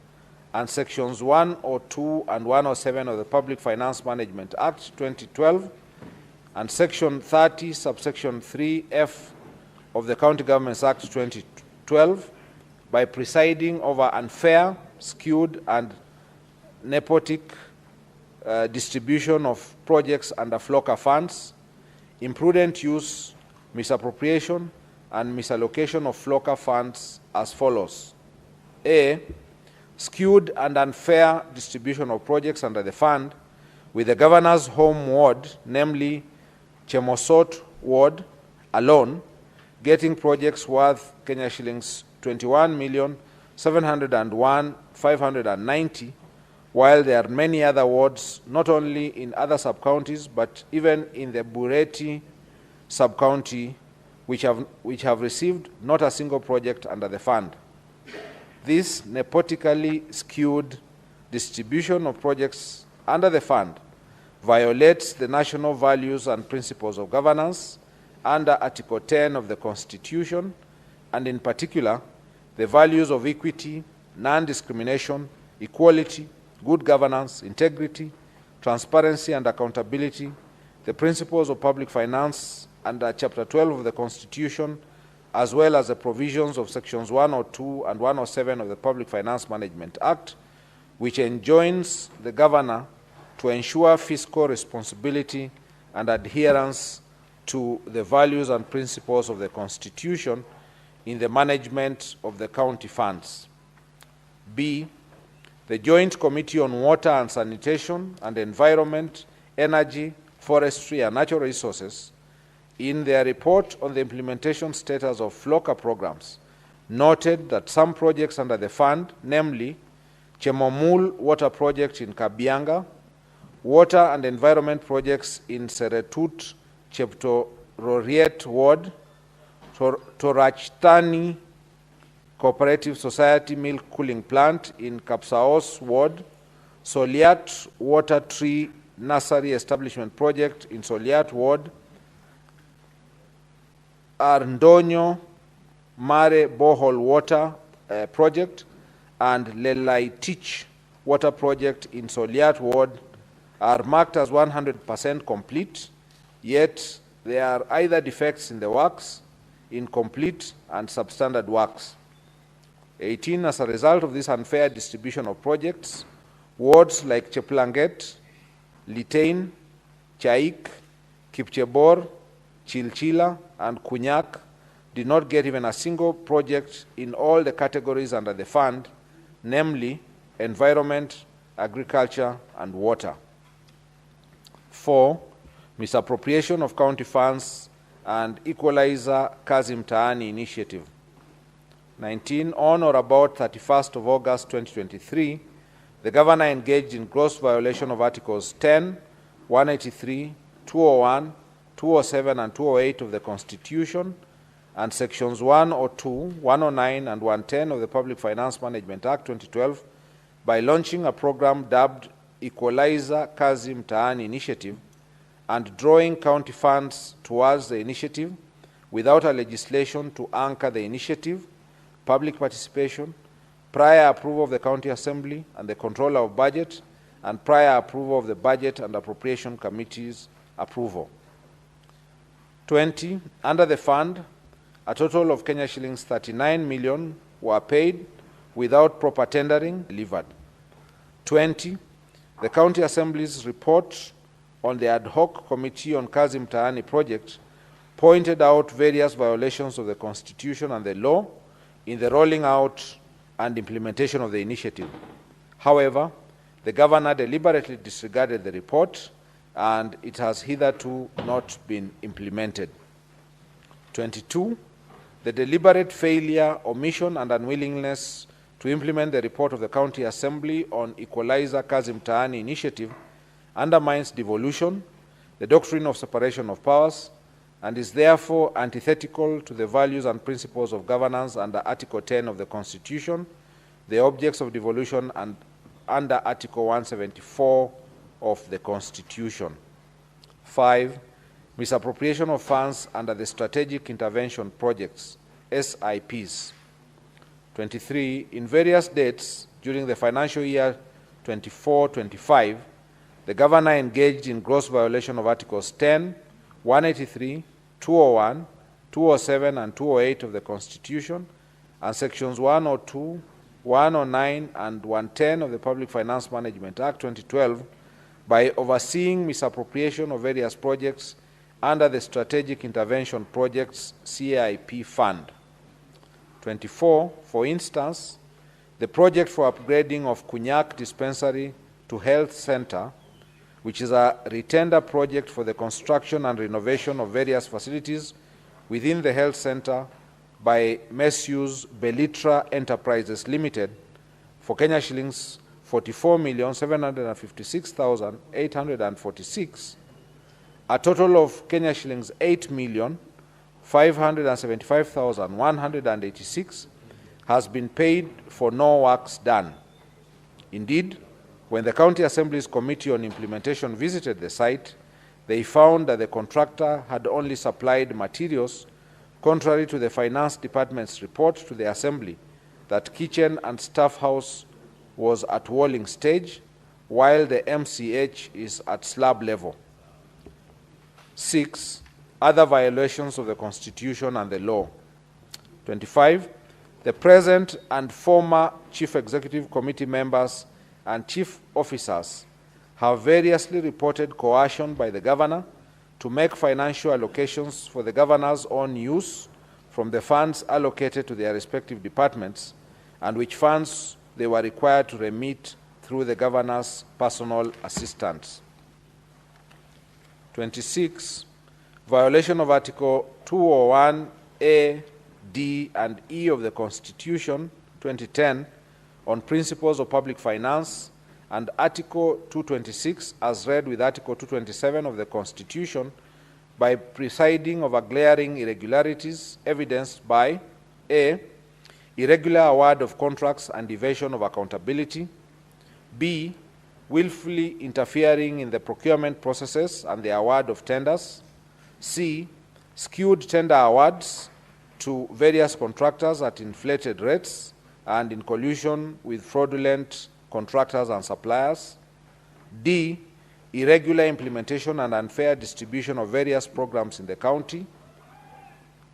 and Sections 102 and 107 of the Public Finance Management Act 2012, and Section 30, subsection 3F of the County Governments Act 2012, by presiding over unfair, skewed, and nepotic distribution of projects under FLOCA funds, imprudent use, misappropriation, and misallocation of FLOCA funds as follows. A. Skewed and unfair distribution of projects under the fund, with the Governor's home ward, namely Chemosot ward, alone, getting projects worth Kenya shillings 21,701,590, while there are many other wards, not only in other sub-counties, but even in the Bureti sub-county, which have received not a single project under the fund. This nepotically skewed distribution of projects under the fund violates the national values and principles of governance under Article 10 of the Constitution, and in particular, the values of equity, non-discrimination, equality, good governance, integrity, transparency, and accountability, the principles of public finance under Chapter 12 of the Constitution, as well as the provisions of Sections 102 and 107 of the Public Finance Management Act, which enjoins the Governor to ensure fiscal responsibility and adherence to the values and principles of the Constitution in the management of the county funds. B. The Joint Committee on Water and Sanitation and Environment, Energy, Forestry, and Natural Resources, in their report on the implementation status of FLOCA programs, noted that some projects under the fund, namely Chemomul Water Project in Kabianga, water and environment projects in Seretut, Cheptororiet Ward, Torachtani Cooperative Society Milk Cooling Plant in Kapsaos Ward, Soliat Water Tree Nursery Establishment Project in Soliat Ward, Arndonyo Mare Borehole Water Project, and Lelaitich Water Project in Soliat Ward are marked as 100% complete, yet there are either defects in the works, incomplete, and substandard works. 18. As a result of this unfair distribution of projects, wards like Cheplanget, Litein, Chaik, Kipchebor, Chilchila, and Kunyak did not get even a single project in all the categories under the fund, namely environment, agriculture, and water. 4. Misappropriation of county funds and Equalizer Kazi Mtaani initiative. 19. On or about 31st of August 2023, the Governor engaged in gross violation of Articles 10, 183, 201, 207, and 208 of the Constitution, and Sections 102, 109, and 110 of the Public Finance Management Act 2012 by launching a program dubbed Equalizer Kazi Mtaani Initiative and drawing county funds towards the initiative without a legislation to anchor the initiative, public participation, prior approval of the County Assembly and the Controller of Budget, and prior approval of the Budget and Appropriation Committee's approval. 20. Under the fund, a total of Kenya shillings 39 million were paid without proper tendering delivered. 20. The County Assembly's report on the ad hoc committee on Kazi Mtaani project pointed out various violations of the Constitution and the law in the rolling out and implementation of the initiative. However, the Governor deliberately disregarded the report, and it has hitherto not been implemented. 22, the deliberate failure, omission, and unwillingness to implement the report of the County Assembly on Equalizer Kazi Mtaani initiative undermines devolution, the doctrine of separation of powers, and is therefore antithetical to the values and principles of governance under Article 10 of the Constitution, the objects of devolution, and under Article 174 of the Constitution. 5, misappropriation of funds under the Strategic Intervention Projects, SIPs. 23, in various dates during the financial year 24-25, the Governor engaged in gross violation of Articles 10, 183, 201, 207, and 208 of the Constitution, and Sections 102, 109, and 110 of the Public Finance Management Act 2012 by overseeing misappropriation of various projects under the Strategic Intervention Projects CIP Fund. 24, for instance, the project for upgrading of Kunyak Dispensary to Health Center, which is a retender project for the construction and renovation of various facilities within the health center by Messrs. Belitra Enterprises Limited for Kenya shillings 44,756,846, a total of Kenya shillings 8,575,186 has been paid for no works done. Indeed, when the County Assembly's Committee on Implementation visited the site, they found that the contractor had only supplied materials, contrary to the Finance Department's report to the Assembly that kitchen and staff house was at walling stage, while the MCH is at slab level. 6, other violations of the Constitution and the law. 25, the present and former Chief Executive Committee members and chief officers have variously reported coercion by the Governor to make financial allocations for the Governor's own use from the funds allocated to their respective departments, and which funds they were required to remit through the Governor's personal assistants. 26, violation of Article 201A, D, and E of the Constitution 2010 on principles of public finance, and Article 226 as read with Article 227 of the Constitution by presiding over glaring irregularities evidenced by A, irregular award of contracts and evasion of accountability, B, willfully interfering in the procurement processes and the award of tenders, C, skewed tender awards to various contractors at inflated rates and in collusion with fraudulent contractors and suppliers, D, irregular implementation and unfair distribution of various programs in the county,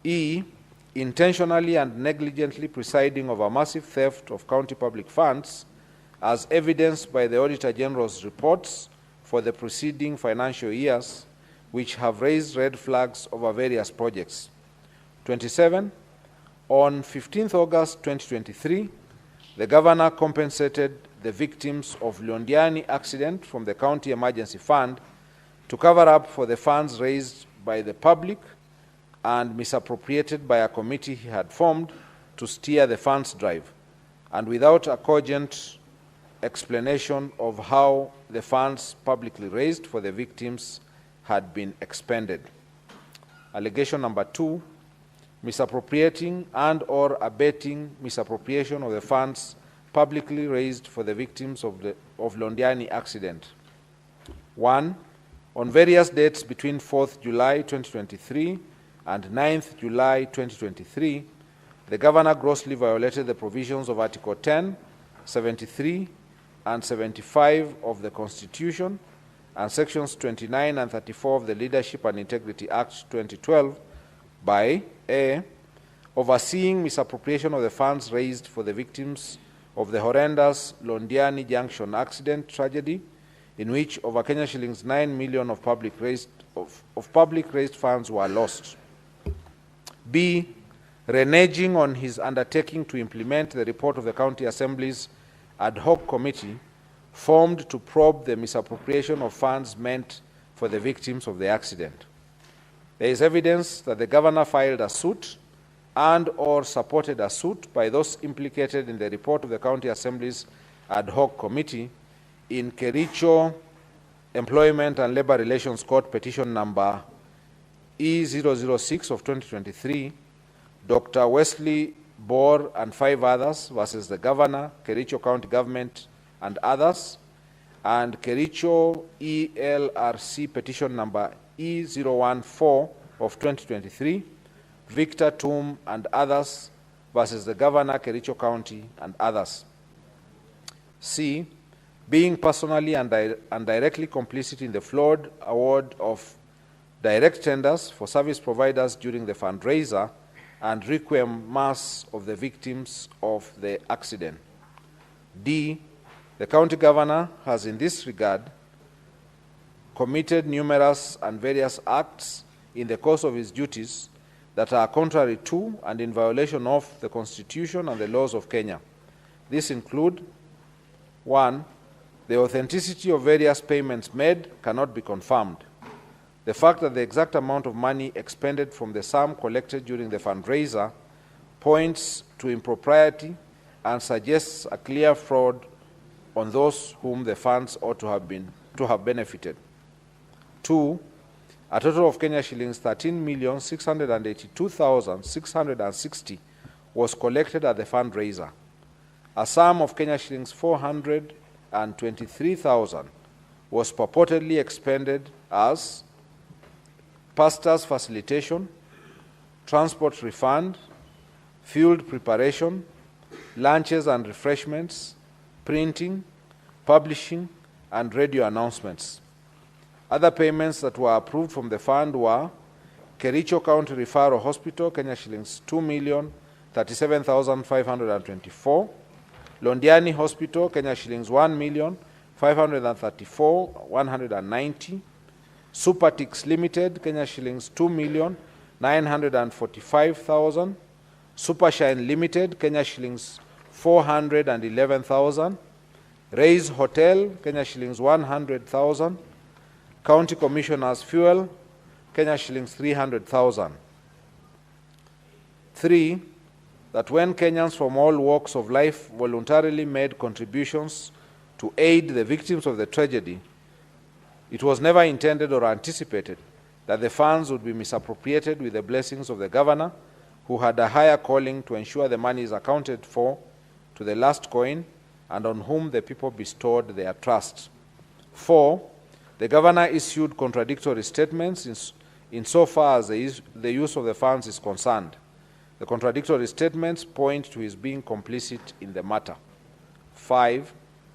E, intentionally and negligently presiding over massive theft of county public funds, as evidenced by the Auditor General's reports for the preceding financial years, which have raised red flags over various projects. 27, on 15th August 2023, the Governor compensated the victims of Londiani accident from the County Emergency Fund to cover up for the funds raised by the public and misappropriated by a committee he had formed to steer the funds drive, and without a cogent explanation of how the funds publicly raised for the victims had been expended. Allegation number 2, misappropriating and or abetting misappropriation of the funds publicly raised for the victims of Londiani accident. 1, on various dates between 4th July 2023 and 9th July 2023, the Governor grossly violated the provisions of Article 10, 73, and 75 of the Constitution and Sections 29 and 34 of the Leadership and Integrity Act 2012 by A, overseeing misappropriation of the funds raised for the victims of the horrendous Londiani Junction accident tragedy, in which over Kenya shillings 9 million of public raised funds were lost. B, reneging on his undertaking to implement the report of the County Assembly's ad hoc committee formed to probe the misappropriation of funds meant for the victims of the accident. There is evidence that the governor filed a suit and or supported a suit by those implicated in the report of the County Assembly's ad hoc committee in Kericho Employment and Labor Relations Court petition number E006 of 2023, Dr. Wesley Bor and 5 others versus the governor, Kericho County Government and others, and Kericho ELRC petition number E014 of 2023, Victor Tum and others versus the governor, Kericho County and others. C, being personally and directly complicit in the flawed award of direct tenders for service providers during the fundraiser and requiem mass of the victims of the accident. D, the county governor has in this regard committed numerous and various acts in the course of his duties that are contrary to and in violation of the Constitution and the laws of Kenya. These include: 1, the authenticity of various payments made cannot be confirmed. The fact that the exact amount of money expended from the sum collected during the fundraiser points to impropriety and suggests a clear fraud on those whom the funds ought to have benefited. 2, a total of Kenya shillings 13,682,660 was collected at the fundraiser. A sum of Kenya shillings 423,000 was purportedly expended as pastor's facilitation, transport refund, field preparation, lunches and refreshments, printing, publishing, and radio announcements. Other payments that were approved from the fund were Kericho County Referral Hospital, Kenya shillings 2,037,524, Londiani Hospital, Kenya shillings 1,534,190, Supertix Limited, Kenya shillings 2,945,000, Supershine Limited, Kenya shillings 411,000, Raise Hotel, Kenya shillings 100,000, County Commissioner's Fuel, Kenya shillings 300,000. 3, that when Kenyans from all walks of life voluntarily made contributions to aid the victims of the tragedy, it was never intended or anticipated that the funds would be misappropriated with the blessings of the governor, who had a higher calling to ensure the money is accounted for to the last coin and on whom the people bestowed their trust. 4, the governor issued contradictory statements insofar as the use of the funds is concerned. The contradictory statements point to his being complicit in the matter. 5,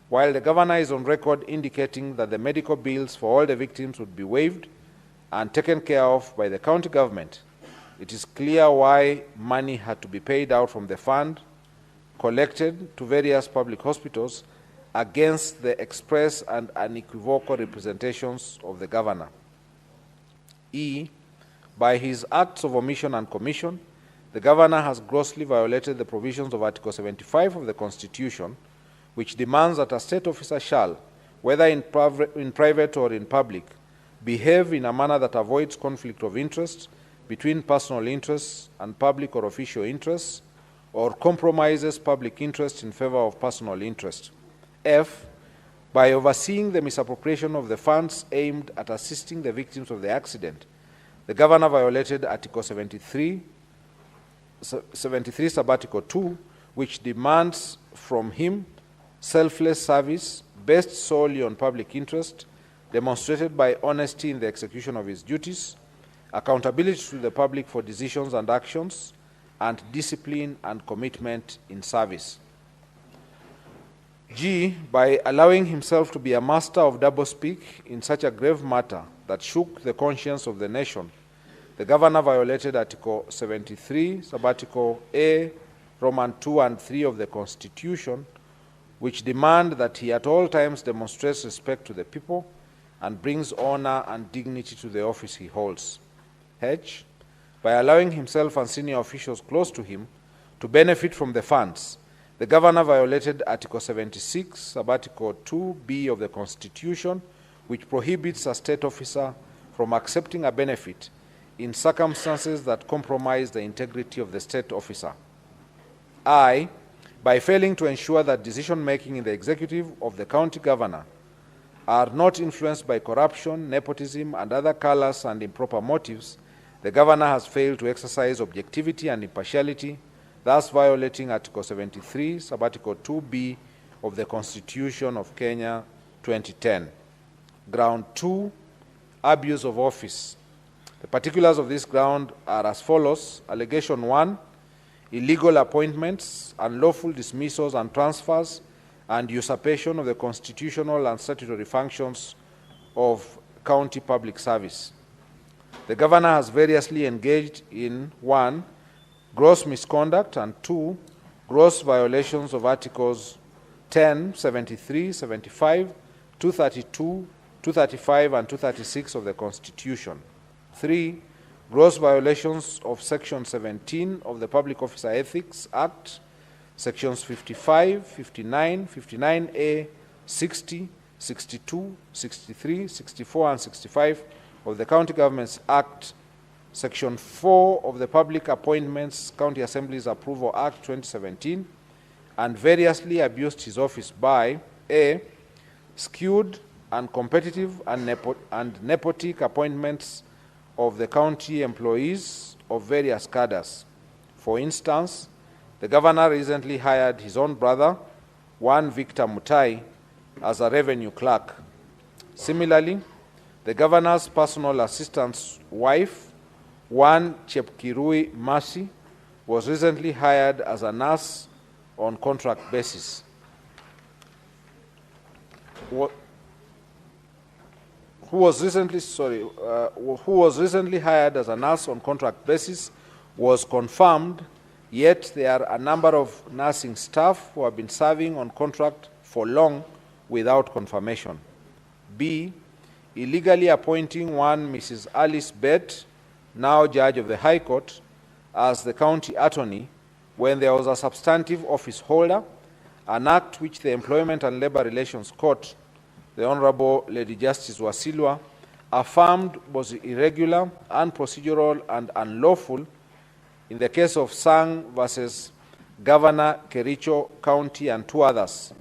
while the governor is on record indicating that the medical bills for all the victims would be waived and taken care of by the county government, it is clear why money had to be paid out from the fund collected to various public hospitals against the express and unequivocal representations of the governor. E, by his acts of omission and commission, the governor has grossly violated the provisions of Article 75 of the Constitution, which demands that a state officer shall, whether in private or in public, behave in a manner that avoids conflict of interest between personal interests and public or official interests, or compromises public interest in favor of personal interest. F, by overseeing the misappropriation of the funds aimed at assisting the victims of the accident, the governor violated Article 73 sub-article 2, which demands from him selfless service based solely on public interest, demonstrated by honesty in the execution of his duties, accountability to the public for decisions and actions, and discipline and commitment in service. G, by allowing himself to be a master of doublespeak in such a grave matter that shook the conscience of the nation, the governor violated Article 73, sub-article A, Roman 2 and 3 of the Constitution, which demand that he at all times demonstrates respect to the people and brings honor and dignity to the office he holds. H, by allowing himself and senior officials close to him to benefit from the funds, the governor violated Article 76, Sub-Article 2B of the Constitution, which prohibits a state officer from accepting a benefit in circumstances that compromise the integrity of the state officer. I, by failing to ensure that decision-making in the executive of the county governor are not influenced by corruption, nepotism, and other callous and improper motives, the governor has failed to exercise objectivity and impartiality, thus violating Article 73, Sub-Article 2B of the Constitution of Kenya 2010. Ground 2, abuse of office. The particulars of this ground are as follows. Allegation 1, illegal appointments, unlawful dismissals and transfers, and usurpation of the constitutional and statutory functions of county public service. The governor has variously engaged in 1, gross misconduct, and 2, gross violations of Articles 10, 73, 75, 232, 235, and 236 of the Constitution. 3, gross violations of Section 17 of the Public Officer Ethics Act, Sections 55, 59, 59A, 60, 62, 63, 64, and 65 of the County Governments Act, Section 4 of the Public Appointments County Assemblies Approval Act 2017, and variously abused his office by A, skewed, uncompetitive, and nepotic appointments of the county employees of various cadres. For instance, the governor recently hired his own brother, one Victor Mutai, as a revenue clerk. Similarly, the governor's personal assistant's wife, one Chepkirui Mercy, was recently hired as a nurse on contract basis. Who was recently hired as a nurse on contract basis was confirmed, yet there are a number of nursing staff who have been serving on contract for long without confirmation. B, illegally appointing one Mrs. Alice Bett, now Judge of the High Court, as the county attorney when there was a substantive office holder, an act which the Employment and Labor Relations Court, the Honorable Lady Justice Wasilwa, affirmed was irregular, unprocedural, and unlawful in the case of Sang versus Governor Kericho County and 2 others,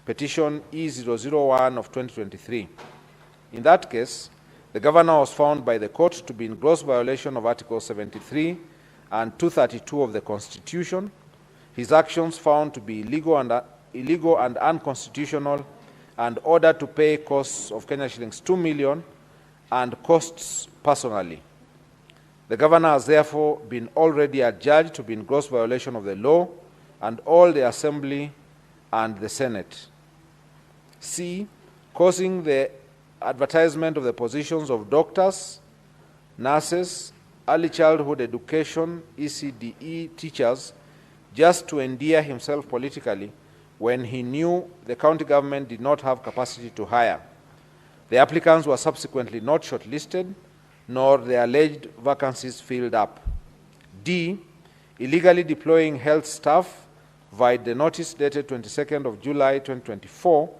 petition E001 of 2023. In that case, the governor was found by the court to be in gross violation of Article 73 and 232 of the Constitution, his actions found to be illegal and unconstitutional, and ordered to pay costs of Kenya shillings 2 million and costs personally. The governor has therefore been already adjudged to be in gross violation of the law and all the Assembly and the Senate. C, causing the advertisement of the positions of doctors, nurses, early childhood education, ECDE teachers, just to endear himself politically when he knew the county government did not have capacity to hire. The applicants were subsequently not shortlisted, nor the alleged vacancies filled up. D, illegally deploying health staff via the notice dated 22nd of July 2024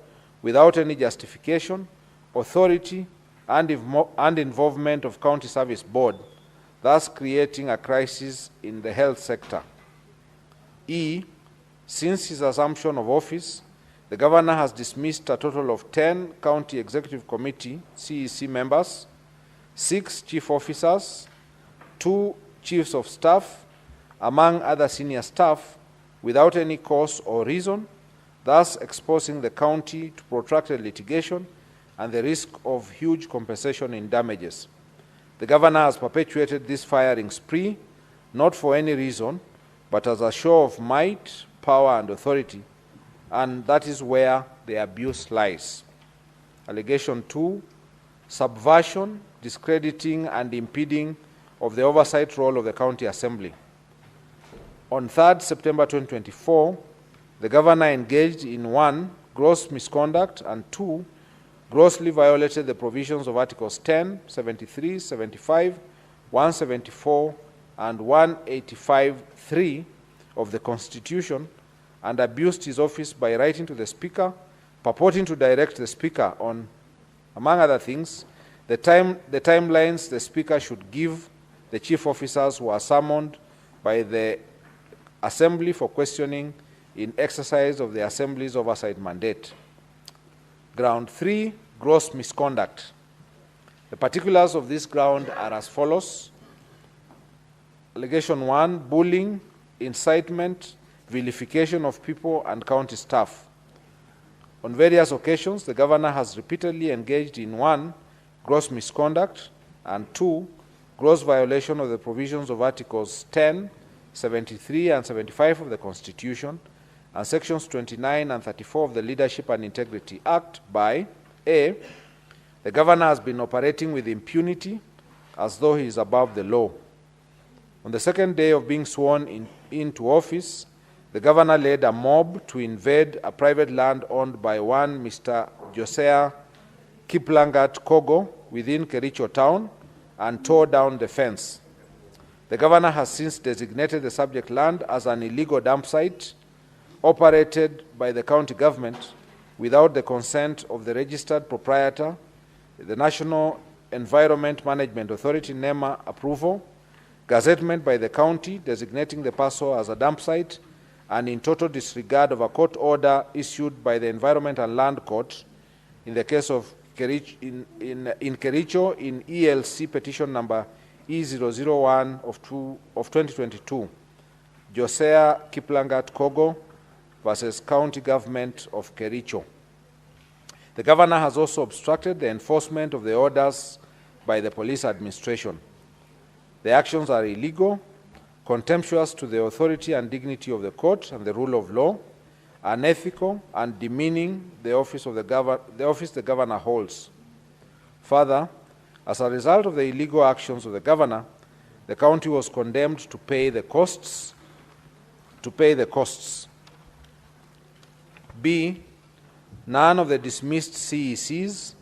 without any justification, authority, and involvement of County Service Board, thus creating a crisis in the health sector. E, since his assumption of office, the governor has dismissed a total of 10 County Executive Committee CEC members, 6 chief officers, 2 chiefs of staff, among other senior staff, without any cause or reason, thus exposing the county to protracted litigation and the risk of huge compensation in damages. The governor has perpetuated this firing spree, not for any reason, but as a show of might, power, and authority, and that is where the abuse lies. Allegation 2, subversion, discrediting, and impeding of the oversight role of the County Assembly. On 3rd September 2024, the governor engaged in 1, gross misconduct, and 2, grossly violated the provisions of Articles 10, 73, 75, 174, and 185(3) of the Constitution, and abused his office by writing to the Speaker, purporting to direct the Speaker on, among other things, the timelines the Speaker should give the chief officers who are summoned by the Assembly for questioning in exercise of the Assembly's oversight mandate. Ground 3, gross misconduct. The particulars of this ground are as follows. Allegation 1, bullying, incitement, vilification of people and county staff. On various occasions, the governor has repeatedly engaged in 1, gross misconduct, and 2, gross violation of the provisions of Articles 10, 73, and 75 of the Constitution, and Sections 29 and 34 of the Leadership and Integrity Act by A, the governor has been operating with impunity as though he is above the law. On the second day of being sworn into office, the governor led a mob to invade a private land owned by one Mr. Josiah Kiplangat Kogo within Kericho town and tore down the fence. The governor has since designated the subject land as an illegal dump site operated by the county government without the consent of the registered proprietor, the National Environment Management Authority NEMA approval, gazettement by the county designating the parcel as a dump site, and in total disregard of a court order issued by the Environment and Land Court in the case of Kericho, in Kericho in ELC petition number E001 of 2022, Josiah Kiplangat Kogo versus County Government of Kericho. The governor has also obstructed the enforcement of the orders by the police administration. The actions are illegal, contemptuous to the authority and dignity of the court and the rule of law, unethical, and demeaning the office the governor holds. Further, as a result of the illegal actions of the governor, the county was condemned to pay the costs. B, none of the dismissed CECs,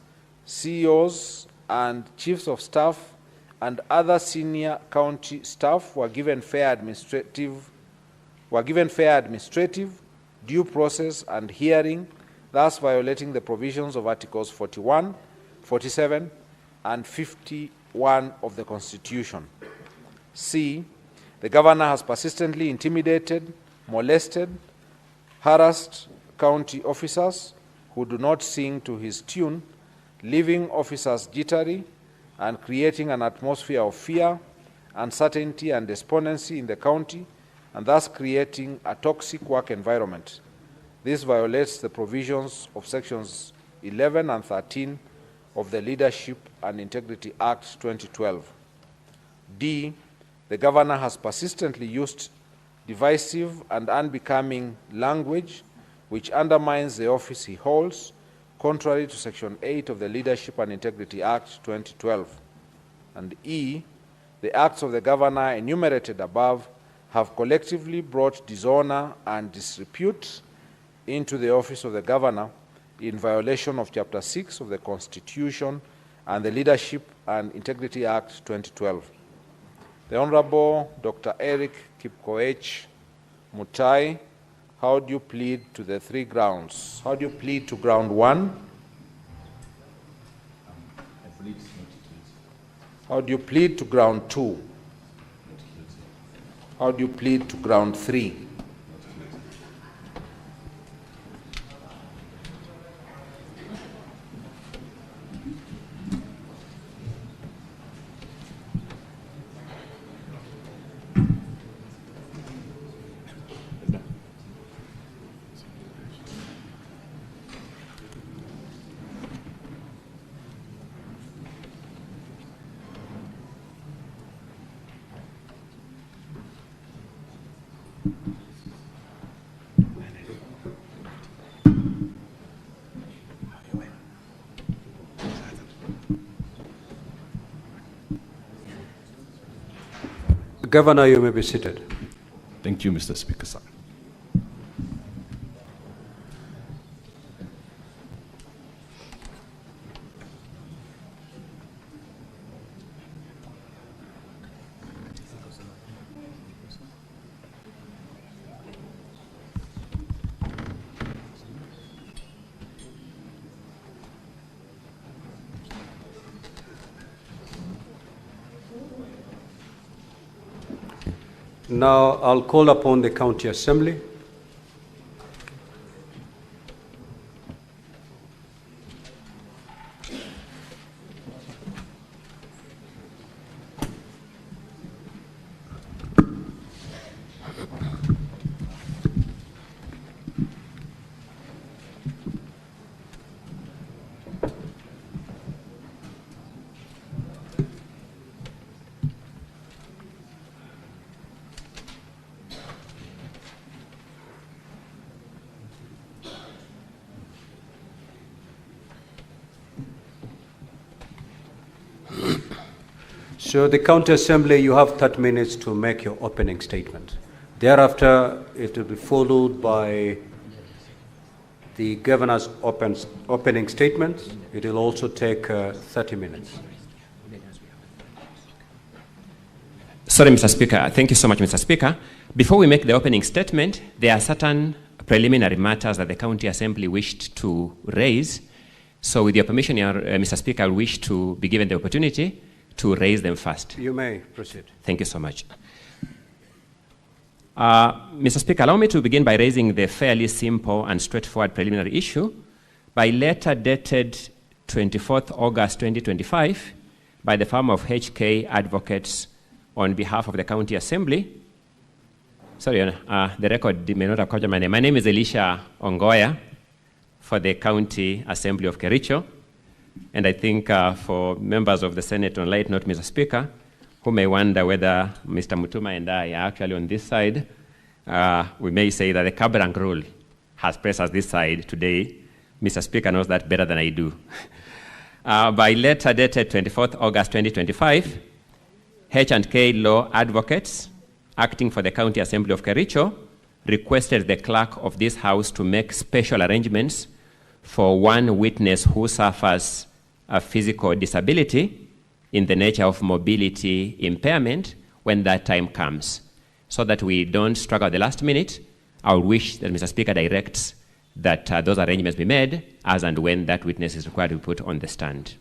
CEOs, and chiefs of staff and other senior county staff were given fair administrative due process and hearing, thus violating the provisions of Articles 41, 47, and 51 of the Constitution. C, the governor has persistently intimidated, molested, harassed county officers who do not sing to his tune, leaving officers jittery and creating an atmosphere of fear, uncertainty, and despondency in the county, and thus creating a toxic work environment. This violates the provisions of Sections 11 and 13 of the Leadership and Integrity Act 2012. D, the governor has persistently used divisive and unbecoming language which undermines the office he holds, contrary to Section 8 of the Leadership and Integrity Act 2012. And E, the acts of the governor enumerated above have collectively brought dishonor and disrepute into the office of the governor in violation of Chapter 6 of the Constitution and the Leadership and Integrity Act 2012. The Honorable Dr. Erick Kipkoech Mutai, how do you plead to the three grounds? How do you plead to ground 1? How do you plead to ground 2? How do you plead to ground 3? Governor, you may be seated. Thank you, Mr. Speaker, sir. Now I'll call upon the County Assembly. So the County Assembly, you have 30 minutes to make your opening statement. Thereafter, it will be followed by the Governor's opening statement. It will also take 30 minutes. Sorry, Mr. Speaker. Thank you so much, Mr. Speaker. Before we make the opening statement, there are certain preliminary matters that the County Assembly wished to raise. So with your permission, Mr. Speaker, I wish to be given the opportunity to raise them first. You may proceed. Thank you so much. Mr. Speaker, allow me to begin by raising the fairly simple and straightforward preliminary issue. By letter dated 24th August 2025 by the firm of HK Advocates on behalf of the County Assembly. Sorry, the record may not have captured my name. My name is Elisha Ongoya for the County Assembly of Kericho. And I think for members of the Senate on late note, Mr. Speaker, who may wonder whether Mr. Mutuma and I are actually on this side, we may say that the Kabrang rule has placed us this side today. Mr. Speaker knows that better than I do. By letter dated 24th August 2025, H&K Law Advocates, acting for the County Assembly of Kericho, requested the clerk of this House to make special arrangements for one witness who suffers a physical disability in the nature of mobility impairment when that time comes. So that we don't struggle at the last minute, I would wish that Mr. Speaker directs that those arrangements be made as and when that witness is required to be put on the stand.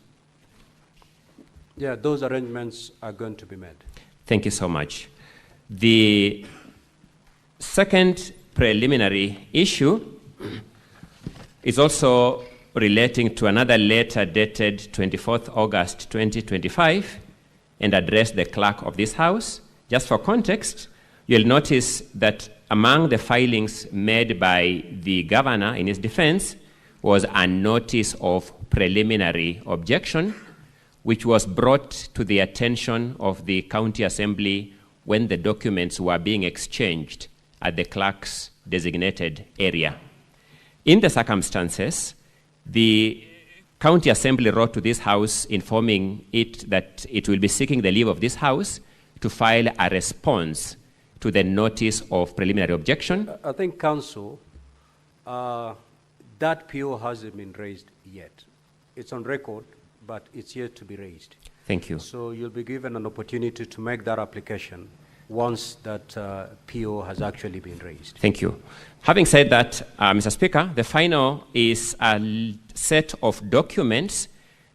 Yeah, those arrangements are going to be made. Thank you so much. The second preliminary issue is also relating to another letter dated 24th August 2025 and addressed the clerk of this House. Just for context, you'll notice that among the filings made by the governor in his defense was a notice of preliminary objection, which was brought to the attention of the County Assembly when the documents were being exchanged at the clerk's designated area. In the circumstances, the County Assembly wrote to this House informing it that it will be seeking the leave of this House to file a response to the notice of preliminary objection. I think, Council, that PO hasn't been raised yet. It's on record, but it's yet to be raised. Thank you. So you'll be given an opportunity to make that application once that PO has actually been raised. Thank you. Having said that, Mr. Speaker, the final is a set of documents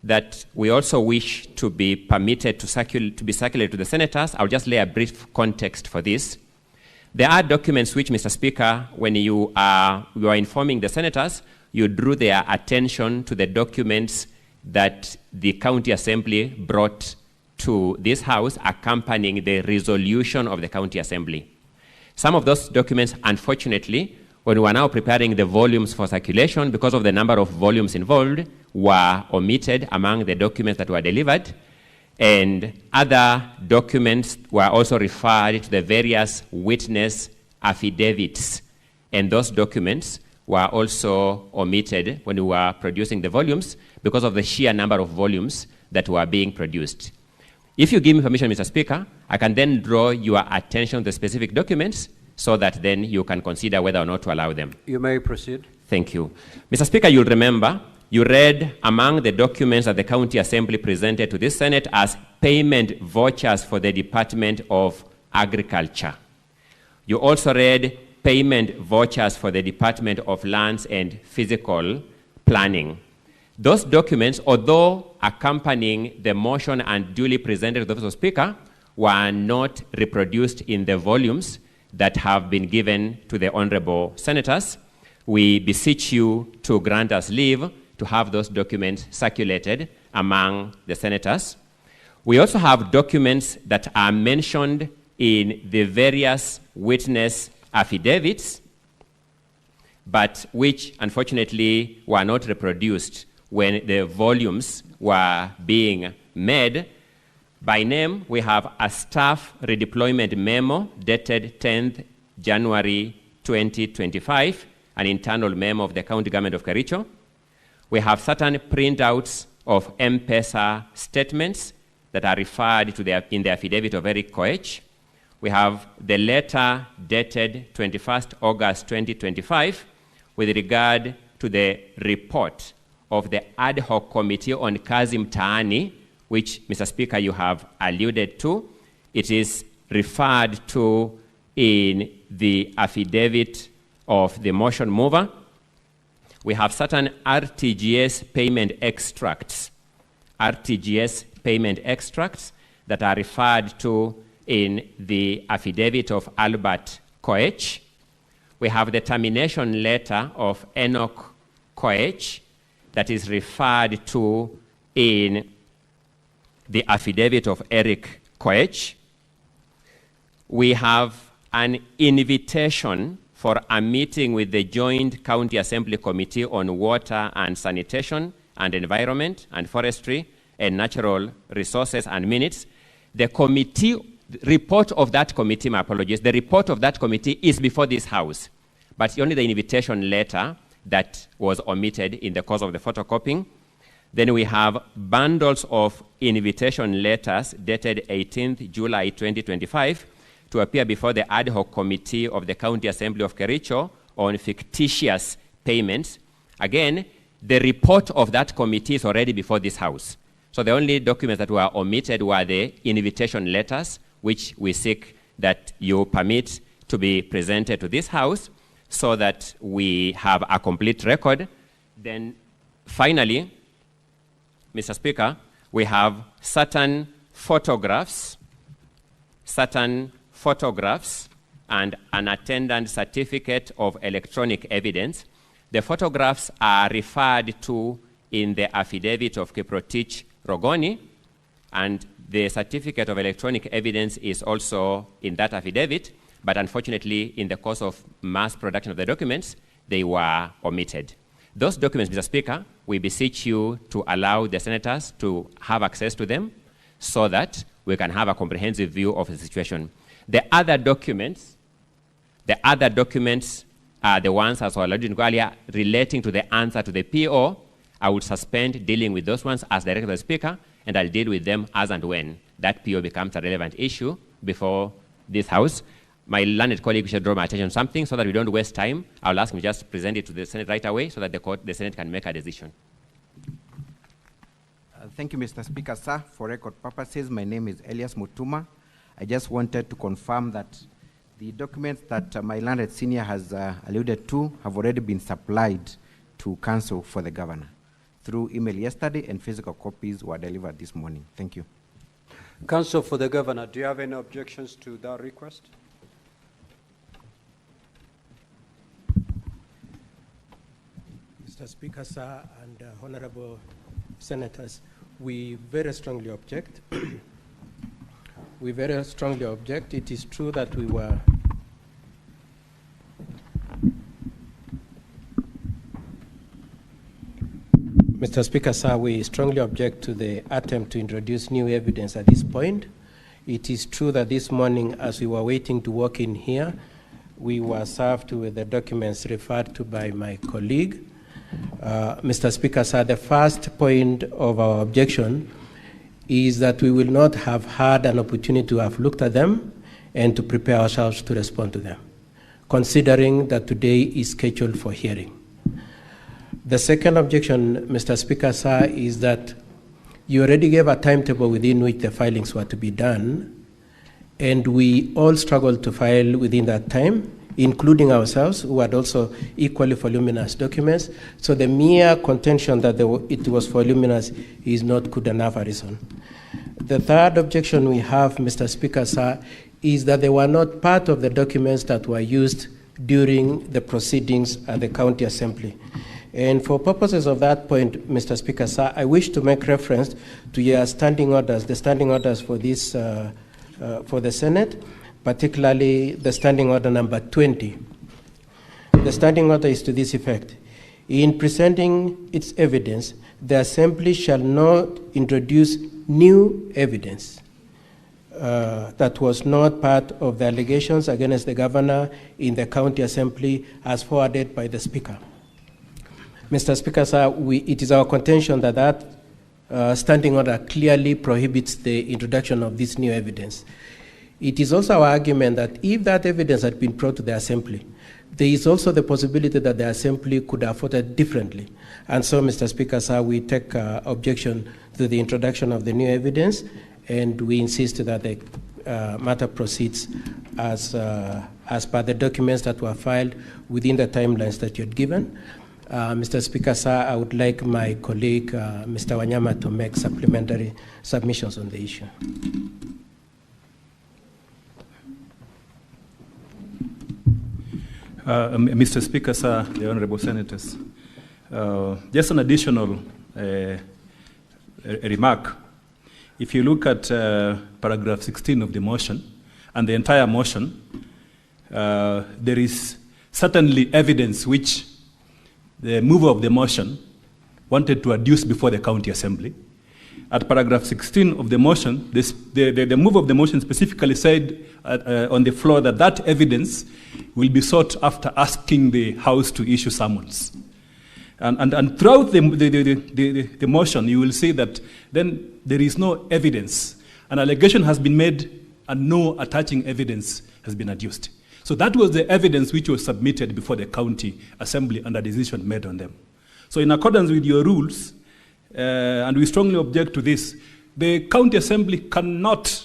that we also wish to be permitted to be circulated to the senators. I'll just lay a brief context for this. There are documents which, Mr. Speaker, when you are informing the senators, you drew their attention to the documents that the County Assembly brought to this House accompanying the resolution of the County Assembly. Some of those documents, unfortunately, when we are now preparing the volumes for circulation, because of the number of volumes involved, were omitted among the documents that were delivered, and other documents were also referred to the various witness affidavits, and those documents were also omitted when we were producing the volumes because of the sheer number of volumes that were being produced. If you give me permission, Mr. Speaker, I can then draw your attention to the specific documents so that then you can consider whether or not to allow them. You may proceed. Thank you. Mr. Speaker, you'll remember you read among the documents that the County Assembly presented to this Senate as payment vouchers for the Department of Agriculture. You also read payment vouchers for the Department of Lands and Physical Planning. Those documents, although accompanying the motion and duly presented to the Speaker, were not reproduced in the volumes that have been given to the honorable senators, we beseech you to grant us leave to have those documents circulated among the senators. We also have documents that are mentioned in the various witness affidavits, but which unfortunately were not reproduced when the volumes were being made. By name, we have a staff redeployment memo dated 10th January 2025, an internal memo of the county government of Kericho. We have certain printouts of M-Pesa statements that are referred to in the affidavit of Erick Koech. We have the letter dated 21st August 2025 with regard to the report of the ad hoc committee on Kazi Mtaani, which, Mr. Speaker, you have alluded to. It is referred to in the affidavit of the motion mover. We have certain RTGS payment extracts that are referred to in the affidavit of Albert Koech. We have the termination letter of Enoch Koech that is referred to in the affidavit of Erick Koech. We have an invitation for a meeting with the Joint County Assembly Committee on Water and Sanitation and Environment and Forestry and Natural Resources and Minutes. The committee report of that committee, my apologies, the report of that committee is before this House, but only the invitation letter that was omitted in the course of the photocopying. Then we have bundles of invitation letters dated 18th July 2025 to appear before the ad hoc committee of the County Assembly of Kericho on fictitious payments. Again, the report of that committee is already before this House. So the only documents that were omitted were the invitation letters, which we seek that you permit to be presented to this House so that we have a complete record. Then finally, Mr. Speaker, we have certain photographs and an attendant certificate of electronic evidence. The photographs are referred to in the affidavit of Kiprotich Rogoni, and the certificate of electronic evidence is also in that affidavit, but unfortunately, in the course of mass production of the documents, they were omitted. Those documents, Mr. Speaker, we beseech you to allow the senators to have access to them so that we can have a comprehensive view of the situation. The other documents are the ones, as I alluded to earlier, relating to the answer to the PO. I would suspend dealing with those ones as director of the Speaker, and I'll deal with them as and when that PO becomes a relevant issue before this House. My learned colleague should draw my attention to something so that we don't waste time. I'll ask him to just present it to the Senate right away so that the Senate can make a decision. Thank you, Mr. Speaker, sir. For record purposes, my name is Elias Mutuma. I just wanted to confirm that the documents that my learned senior has alluded to have already been supplied to Council for the Governor through email yesterday, and physical copies were delivered this morning. Thank you. Council for the Governor, do you have any objections to that request? Mr. Speaker, sir, and honorable senators, we very strongly object. We very strongly object. It is true that we were Mr. Speaker, sir, we strongly object to the attempt to introduce new evidence at this point. It is true that this morning, as we were waiting to walk in here, we were served with the documents referred to by my colleague. Mr. Speaker, sir, the first point of our objection is that we will not have had an opportunity to have looked at them and to prepare ourselves to respond to them, considering that today is scheduled for hearing. The second objection, Mr. Speaker, sir, is that you already gave a timetable within which the filings were to be done, and we all struggled to file within that time. including ourselves, who had also equally voluminous documents. So the mere contention that it was voluminous is not good enough a reason. The third objection we have, Mr. Speaker, sir, is that they were not part of the documents that were used during the proceedings at the County Assembly. And for purposes of that point, Mr. Speaker, sir, I wish to make reference to your standing orders, the standing orders for this, for the Senate, particularly the standing order number 20. The standing order is to this effect. In presenting its evidence, the Assembly shall not introduce new evidence that was not part of the allegations against the governor in the County Assembly as forwarded by the Speaker. Mr. Speaker, sir, it is our contention that that standing order clearly prohibits the introduction of this new evidence. It is also our argument that if that evidence had been brought to the Assembly, there is also the possibility that the Assembly could have voted differently. And so, Mr. Speaker, sir, we take objection to the introduction of the new evidence, and we insist that the matter proceeds as per the documents that were filed within the timelines that you had given. Mr. Speaker, sir, I would like my colleague, Mr. Wanyama, to make supplementary submissions on the issue. Mr. Speaker, sir, the Honorable Senators, just an additional remark. If you look at paragraph 16 of the motion and the entire motion, there is certainly evidence which the mover of the motion wanted to adduce before the County Assembly. At paragraph 16 of the motion, the mover of the motion specifically said on the floor that that evidence will be sought after asking the House to issue summons. And throughout the motion, you will see that then there is no evidence. An allegation has been made and no attaching evidence has been adduced. So that was the evidence which was submitted before the County Assembly and a decision made on them. So in accordance with your rules, and we strongly object to this, the County Assembly cannot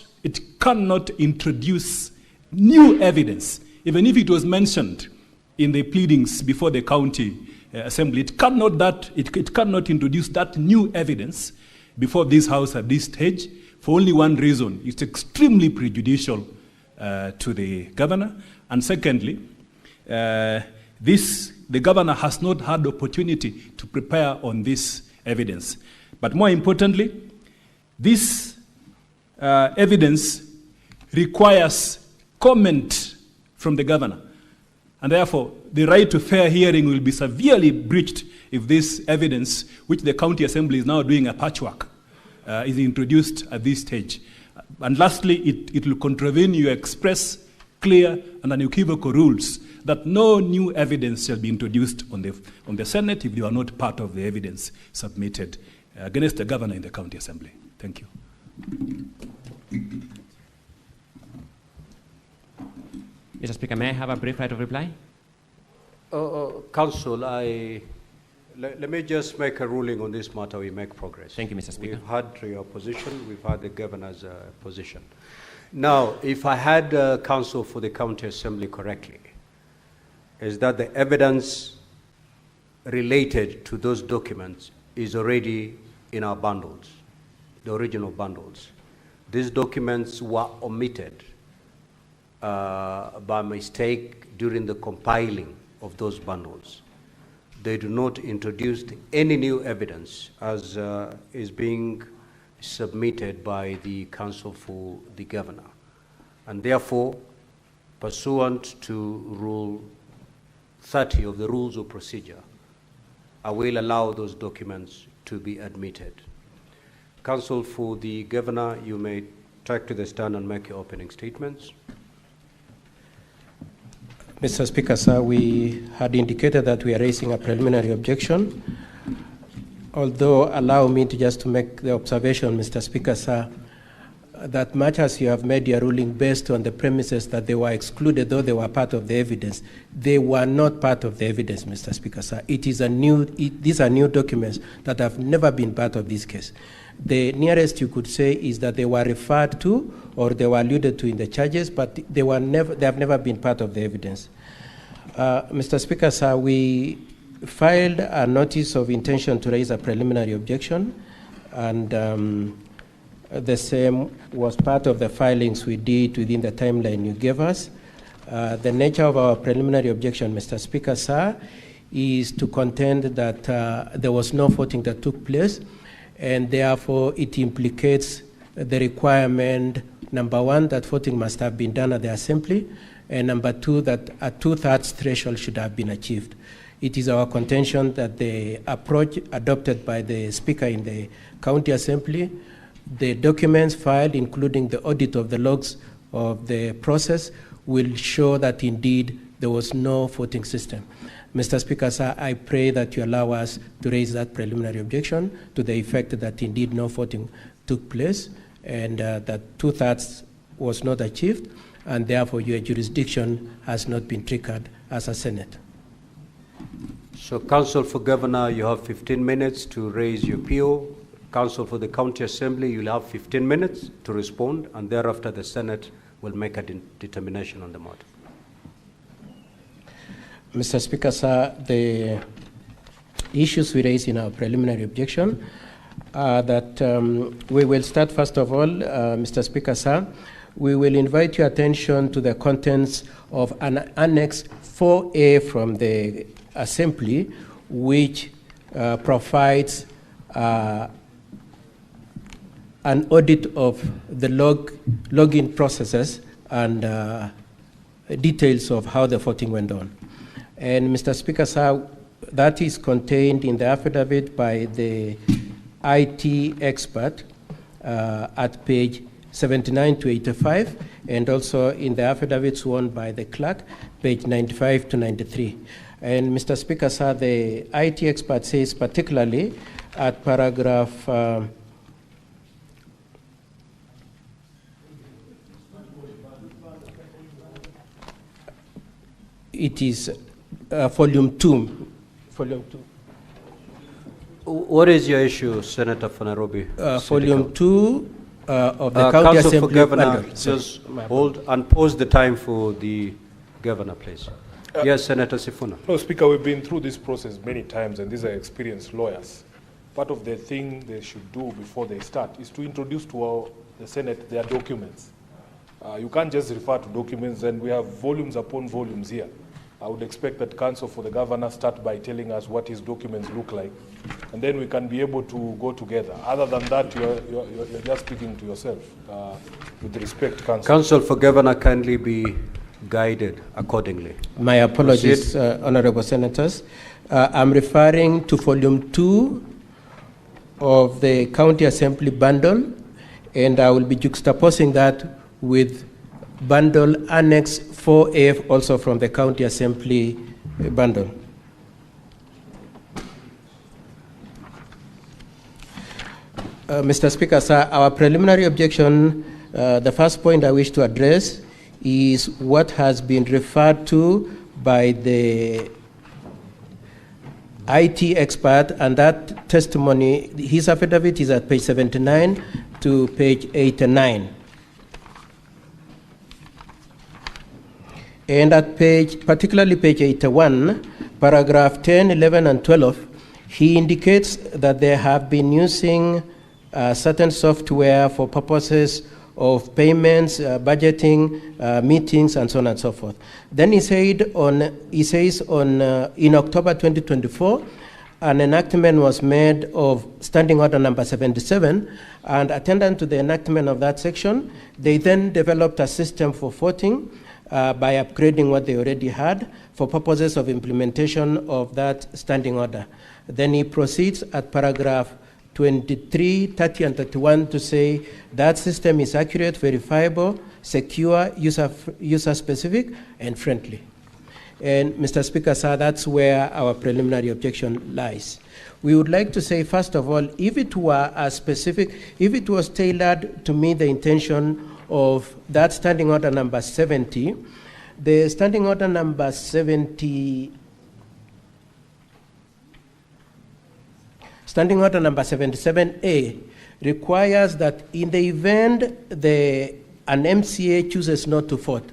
introduce new evidence, even if it was mentioned in the pleadings before the County Assembly. It cannot introduce that new evidence before this House at this stage for only one reason. It's extremely prejudicial to the governor. And secondly, the governor has not had the opportunity to prepare on this evidence. But more importantly, this evidence requires comment from the governor. And therefore, the right to fair hearing will be severely breached if this evidence, which the County Assembly is now doing a patchwork, is introduced at this stage. And lastly, it will contravene your express, clear, and unequivocal rules that no new evidence shall be introduced on the Senate if they are not part of the evidence submitted against the governor in the County Assembly. Thank you. Mr. Speaker, may I have a brief right of reply? Council, let me just make a ruling on this matter. We make progress. Thank you, Mr. Speaker. We've had your position. We've had the governor's position. Now, if I had counsel for the County Assembly correctly, is that the evidence related to those documents is already in our bundles, the original bundles. These documents were omitted by mistake during the compiling of those bundles. They do not introduce any new evidence as is being submitted by the counsel for the governor. And therefore, pursuant to Rule 30 of the Rules of Procedure, I will allow those documents to be admitted. Counsel for the governor, you may take to the stand and make your opening statements. Mr. Speaker, sir, we had indicated that we are raising a preliminary objection. Although, allow me to make the observation, Mr. Speaker, sir, that much as you have made your ruling based on the premises that they were excluded, though they were part of the evidence, they were not part of the evidence, Mr. Speaker, sir. These are new documents that have never been part of this case. The nearest you could say is that they were referred to or they were alluded to in the charges, but they have never been part of the evidence. Mr. Speaker, sir, we filed a notice of intention to raise a preliminary objection, and the same was part of the filings we did within the timeline you gave us. The nature of our preliminary objection, Mr. Speaker, sir, is to contend that there was no voting that took place, and therefore it implicates the requirement, number one, that voting must have been done at the assembly, and number two, that a 2/3 threshold should have been achieved. It is our contention that the approach adopted by the Speaker in the County Assembly, the documents filed, including the audit of the logs of the process, will show that indeed there was no voting system. Mr. Speaker, sir, I pray that you allow us to raise that preliminary objection to the effect that indeed no voting took place and that 2/3 was not achieved, and therefore your jurisdiction has not been triggered as a Senate. So, Counsel for Governor, you have 15 minutes to raise your appeal. Counsel for the County Assembly, you'll have 15 minutes to respond, and thereafter the Senate will make a determination on the matter. Mr. Speaker, sir, the issues we raise in our preliminary objection are that we will start, first of all, Mr. Speaker, sir, we will invite your attention to the contents of an Annex 4A from the Assembly, which provides an audit of the login processes and details of how the voting went on. And Mr. Speaker, sir, that is contained in the affidavit by the IT expert at page 79 to 85, and also in the affidavit sworn by the clerk, page 95 to 93. And Mr. Speaker, sir, the IT expert says particularly at paragraph it is volume 2. Volume 2. What is your issue, Senator for Nairobi? Volume 2 of the County Counsel Assembly. for Governor, just hold and pause the time for the Governor, please. Yes, Senator Sifuna. No, Speaker, we've been through this process many times, and these are experienced lawyers. Part of the thing they should do before they start is to introduce to the Senate their documents. You can't just refer to documents, and we have volumes upon volumes here. I would expect that Counsel for the Governor start by telling us what his documents look like, and then we can be able to go together. Other than that, you're just speaking to yourself. With respect, Counsel. Counsel for Governor, kindly be guided accordingly. My apologies, Honorable Senators. I'm referring to volume 2 of the County Assembly bundle, and I will be juxtaposing that with bundle Annex 4A, also from the County Assembly bundle. Mr. Speaker, sir, our preliminary objection, the first point I wish to address is what has been referred to by the IT expert, and that testimony, his affidavit is at page 79 to page 89. And at page, particularly page 81, paragraph 10, 11, and 12, he indicates that they have been using certain software for purposes of payments, budgeting, meetings, and so on and so forth. Then he says in October 2024, an enactment was made of Standing Order number 77, and attendant to the enactment of that section, they then developed a system for voting by upgrading what they already had for purposes of implementation of that standing order. Then he proceeds at paragraph 23, 30, and 31 to say that system is accurate, verifiable, secure, user-specific, and friendly. And Mr. Speaker, sir, that's where our preliminary objection lies. We would like to say, first of all, if it were a specific, if it was tailored to meet the intention of that standing order number 70, the standing order number 70, standing order number 77A requires that in the event an MCA chooses not to vote,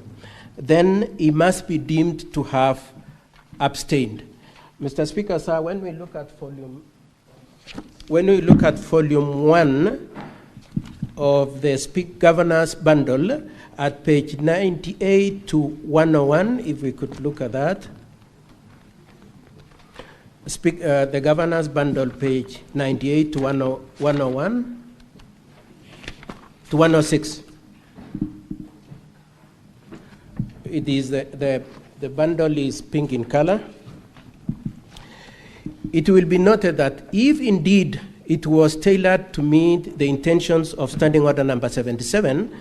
then it must be deemed to have abstained. Mr. Speaker, sir, when we look at volume 1 of the Governor's bundle at page 98 to 101, if we could look at that. The Governor's bundle, page 98 to 101 to 106. It is the bundle is pink in color. It will be noted that if indeed it was tailored to meet the intentions of Standing Order number 77,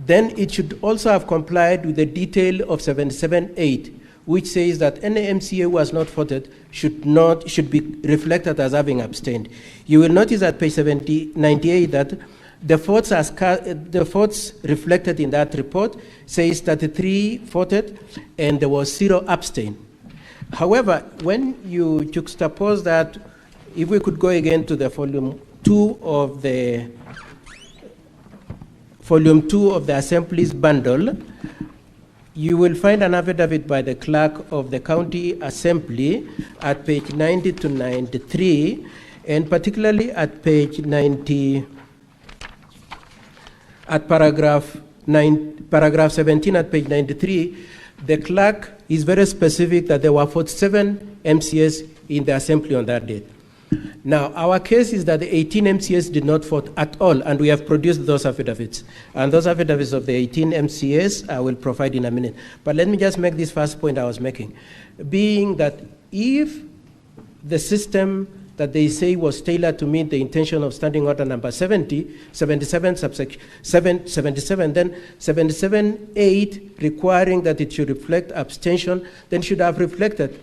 then it should also have complied with the detail of 77.8, which says that any MCA who has not voted should be reflected as having abstained. You will notice at page 98 that the votes reflected in that report says 33 voted and there was 0 abstain. However, when you juxtapose that, if we could go again to the volume 2 of the Assembly's bundle, you will find an affidavit by the clerk of the county assembly at page 90 to 93, and particularly at page 90, at paragraph 17 at page 93, the clerk is very specific that there were 47 MCAs in the assembly on that date. Now, our case is that the 18 MCAs did not vote at all, and we have produced those affidavits. And those affidavits of the 18 MCAs I will provide in a minute. But let me just make this first point I was making, being that if the system that they say was tailored to meet the intention of Standing Order number 77, then 77.8 requiring that it should reflect abstention, then should have reflected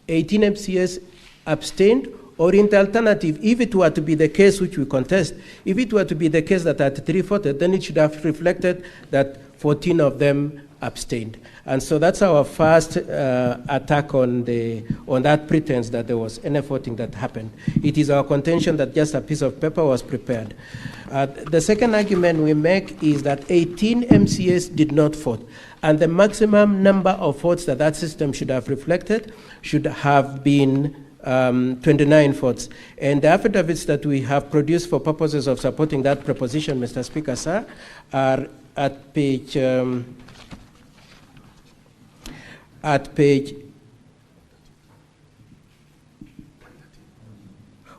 18 MCAs abstained, or in the alternative, if it were to be the case which we contest, if it were to be the case that 33 voted, then it should have reflected that 14 of them abstained. And so that's our first attack on that pretense that there was any voting that happened. It is our contention that just a piece of paper was prepared. The second argument we make is that 18 MCAs did not vote, and the maximum number of votes that system should have reflected should have been 29 votes. And the affidavits that we have produced for purposes of supporting that proposition, Mr. Speaker, sir, are at page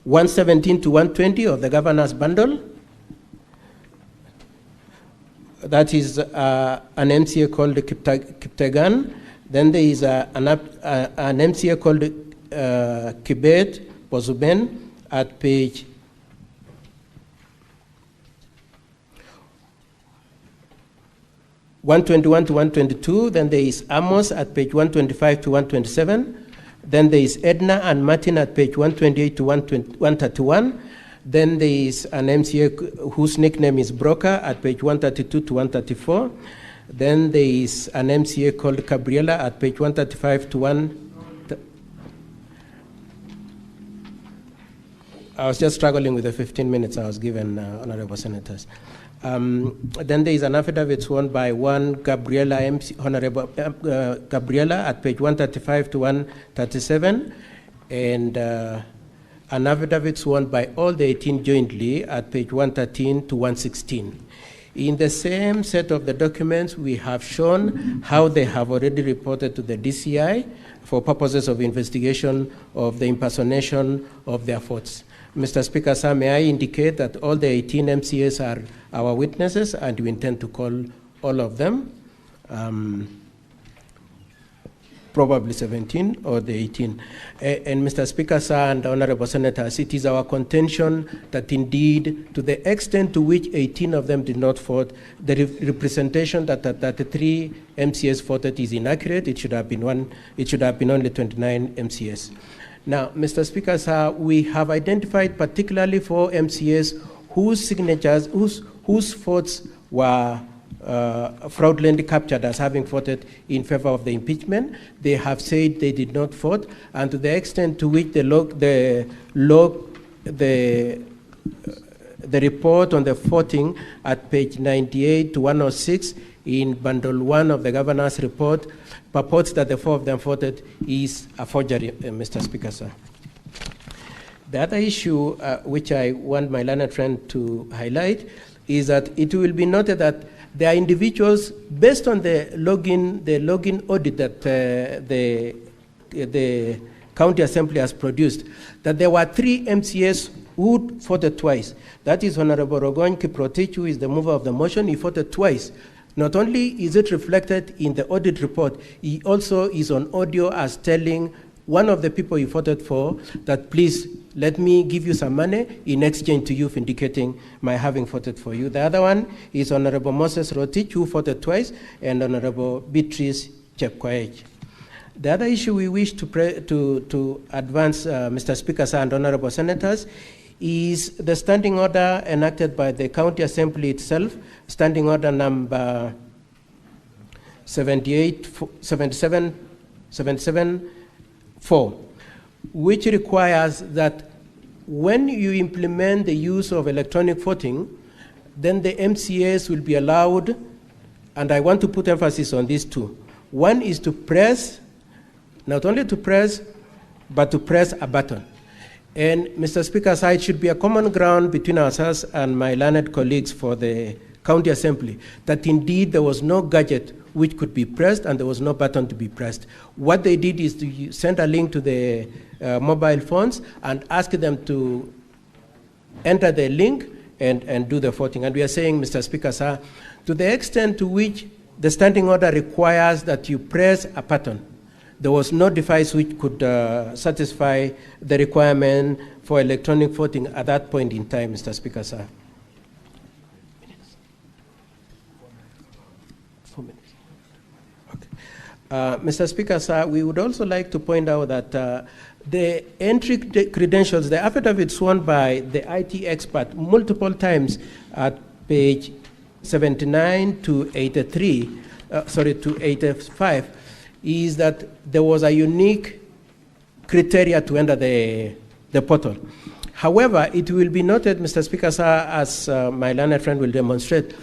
117 to 120 of the Governor's bundle. That is an MCA called Kiptegan. Then there is an MCA called Kibet Bozuben at page 121 to 122. Then there is Amos at page 125 to 127. Then there is Edna and Martin at page 128 to 131. Then there is an MCA whose nickname is Broker at page 132 to 134. Then there is an MCA called Gabriela at page 135 to 1. I was just struggling with the 15 minutes I was given, Honorable Senators. Then there is an affidavit sworn by one Gabriela, Honorable Gabriela at page 135 to 137, and an affidavit sworn by all the 18 jointly at page 113 to 116. In the same set of the documents, we have shown how they have already reported to the DCI for purposes of investigation of the impersonation of their votes. Mr. Speaker, sir, may I indicate that all the 18 MCAs are our witnesses, and we intend to call all of them, probably 17 or the 18. And Mr. Speaker, sir, and Honorable Senators, it is our contention that indeed, to the extent to which 18 of them did not vote, the representation that 33 MCAs voted is inaccurate. It should have been only 29 MCAs. Now, Mr. Speaker, sir, we have identified particularly 4 MCAs whose signatures, whose votes were fraudulently captured as having voted in favor of the impeachment. They have said they did not vote, and to the extent to which the report on the voting at page 98 to 106 in bundle 1 of the governor's report purports that the 4 of them voted is a forgery, Mr. Speaker, sir. The other issue which I want my learned friend to highlight is that it will be noted that there are individuals, based on the login audit that the County Assembly has produced, that there were 3 MCAs who voted twice. That is Honorable Rogon Kiprotich, who is the mover of the motion. He voted twice. Not only is it reflected in the audit report, he also is on audio as telling one of the people he voted for that, please let me give you some money in exchange to you for indicating my having voted for you. The other one is Honorable Moses Rotich, who voted twice, and Honorable Beatrice Chepkoech. The other issue we wish to advance, Mr. Speaker, sir, and Honorable Senators, is the standing order enacted by the County Assembly itself, standing order number 77-4, which requires that when you implement the use of electronic voting, then the MCAs will be allowed, and I want to put emphasis on these two. One is to press, not only to press, but to press a button. And Mr. Speaker, so it should be a common ground between ourselves and my learned colleagues for the County Assembly that indeed there was no gadget which could be pressed and there was no button to be pressed. What they did is to send a link to the mobile phones and ask them to enter the link and do the voting. And we are saying, Mr. Speaker, sir, to the extent to which the standing order requires that you press a button, there was no device which could satisfy the requirement for electronic voting at that point in time, Mr. Speaker, sir. 4 minutes. Okay. Mr. Speaker, sir, we would also like to point out that the entry credentials, the affidavit sworn by the IT expert multiple times at page 79 to 83, to 85, is that there was a unique criteria to enter the portal. However, it will be noted, Mr. Speaker, sir, as my learned friend will demonstrate,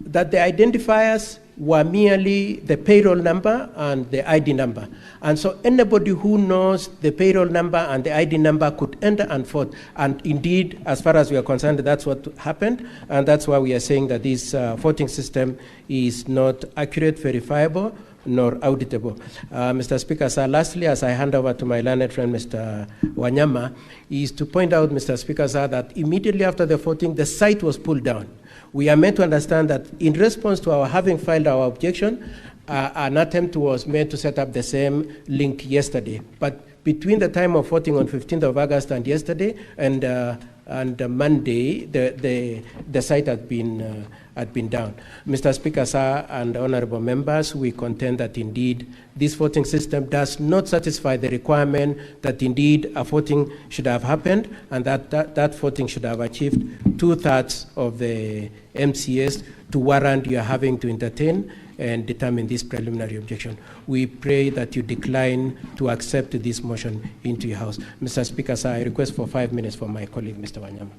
that the identifiers were merely the payroll number and the ID number. And so anybody who knows the payroll number and the ID number could enter and vote. And indeed, as far as we are concerned, that's what happened. And that's why we are saying that this voting system is not accurate, verifiable, nor auditable. Mr. Speaker, sir, lastly, as I hand over to my learned friend, Mr. Wanyama, is to point out, Mr. Speaker, sir, that immediately after the voting, the site was pulled down. We are meant to understand that in response to our having filed our objection, an attempt was made to set up the same link yesterday. But between the time of voting on 15th of August and yesterday and Monday, the site had been down. Mr. Speaker, sir, and honorable members, we contend that indeed this voting system does not satisfy the requirement that indeed a voting should have happened and that voting should have achieved 2/3 of the MCAs to warrant you are having to entertain and determine this preliminary objection. We pray that you decline to accept this motion into your House. Mr. Speaker, sir, I request for 5 minutes for my colleague, Mr. Wanyama.